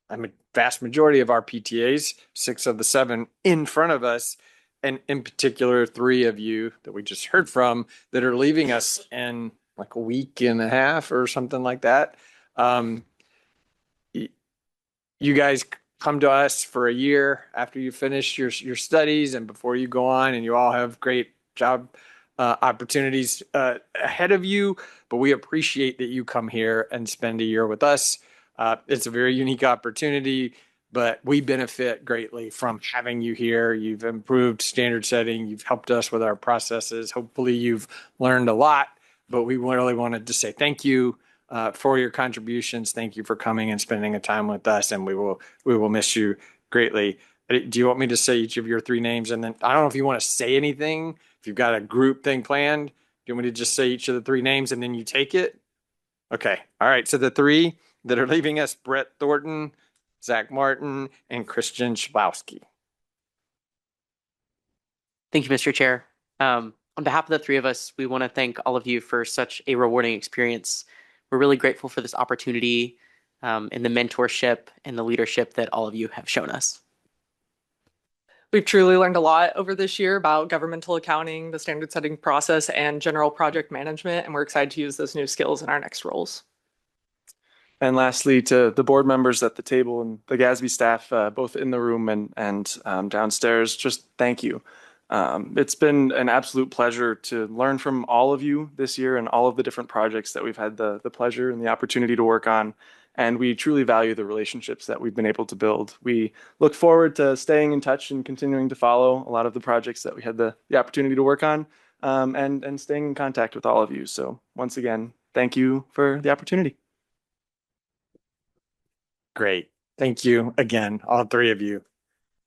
a vast majority of our PTAs, 6 of the 7 in front of us, and in particular, 3 of you that we just heard from that are leaving us in like a week and a half or something like that. You guys come to us for a year after you finish your studies and before you go on, and you all have great job opportunities ahead of you, but we appreciate that you come here and spend a year with us. It's a very unique opportunity, but we benefit greatly from having you here. You've improved standard setting. You've helped us with our processes. Hopefully you've learned a lot, but we really wanted to say thank you for your contributions. Thank you for coming and spending a time with us, and we will miss you greatly. Do you want me to say each of your 3 names? And then I don't know if you want to say anything, if you've got a group thing planned. Do you want me to just say each of the 3 names and then you take it? Okay. All right. So the 3 that are leaving us, Brett Thornton, Zach Martin, and Christian Schlowski. Thank you, Mr. Chair. On behalf of the 3 of us, we want to thank all of you for such a rewarding experience. We're really grateful for this opportunity and the mentorship and the leadership that all of you have shown us. We've truly learned a lot over this year about governmental accounting, the standard setting process, and general project management, and we're excited to use those new skills in our next roles. And lastly, to the board members at the table and the GASB staff, both in the room and downstairs, just thank you. It's been an absolute pleasure to learn from all of you this year and all of the different projects that we've had the pleasure and the opportunity to work on. And we truly value the relationships that we've been able to build. We look forward to staying in touch and continuing to follow a lot of the projects that we had the opportunity to work on, and staying in contact with all of you. So once again, thank you for the opportunity. Great. Thank you again, all three of you.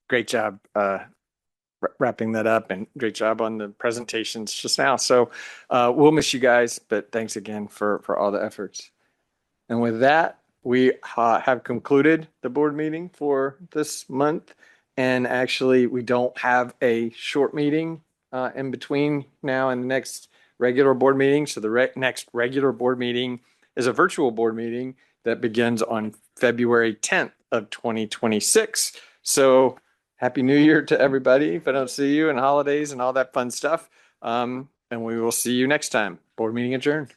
Great job wrapping that up, and great job on the presentations just now. So we'll miss you guys, but thanks again for all the efforts. And with that, we have concluded the board meeting for this month. And actually, we don't have a short meeting in between now and the next regular board meeting. So the next regular board meeting is a virtual board meeting that begins on February 10th of 2026. So Happy New Year to everybody if I don't see you, and holidays and all that fun stuff. And we will see you next time. Board meeting adjourned.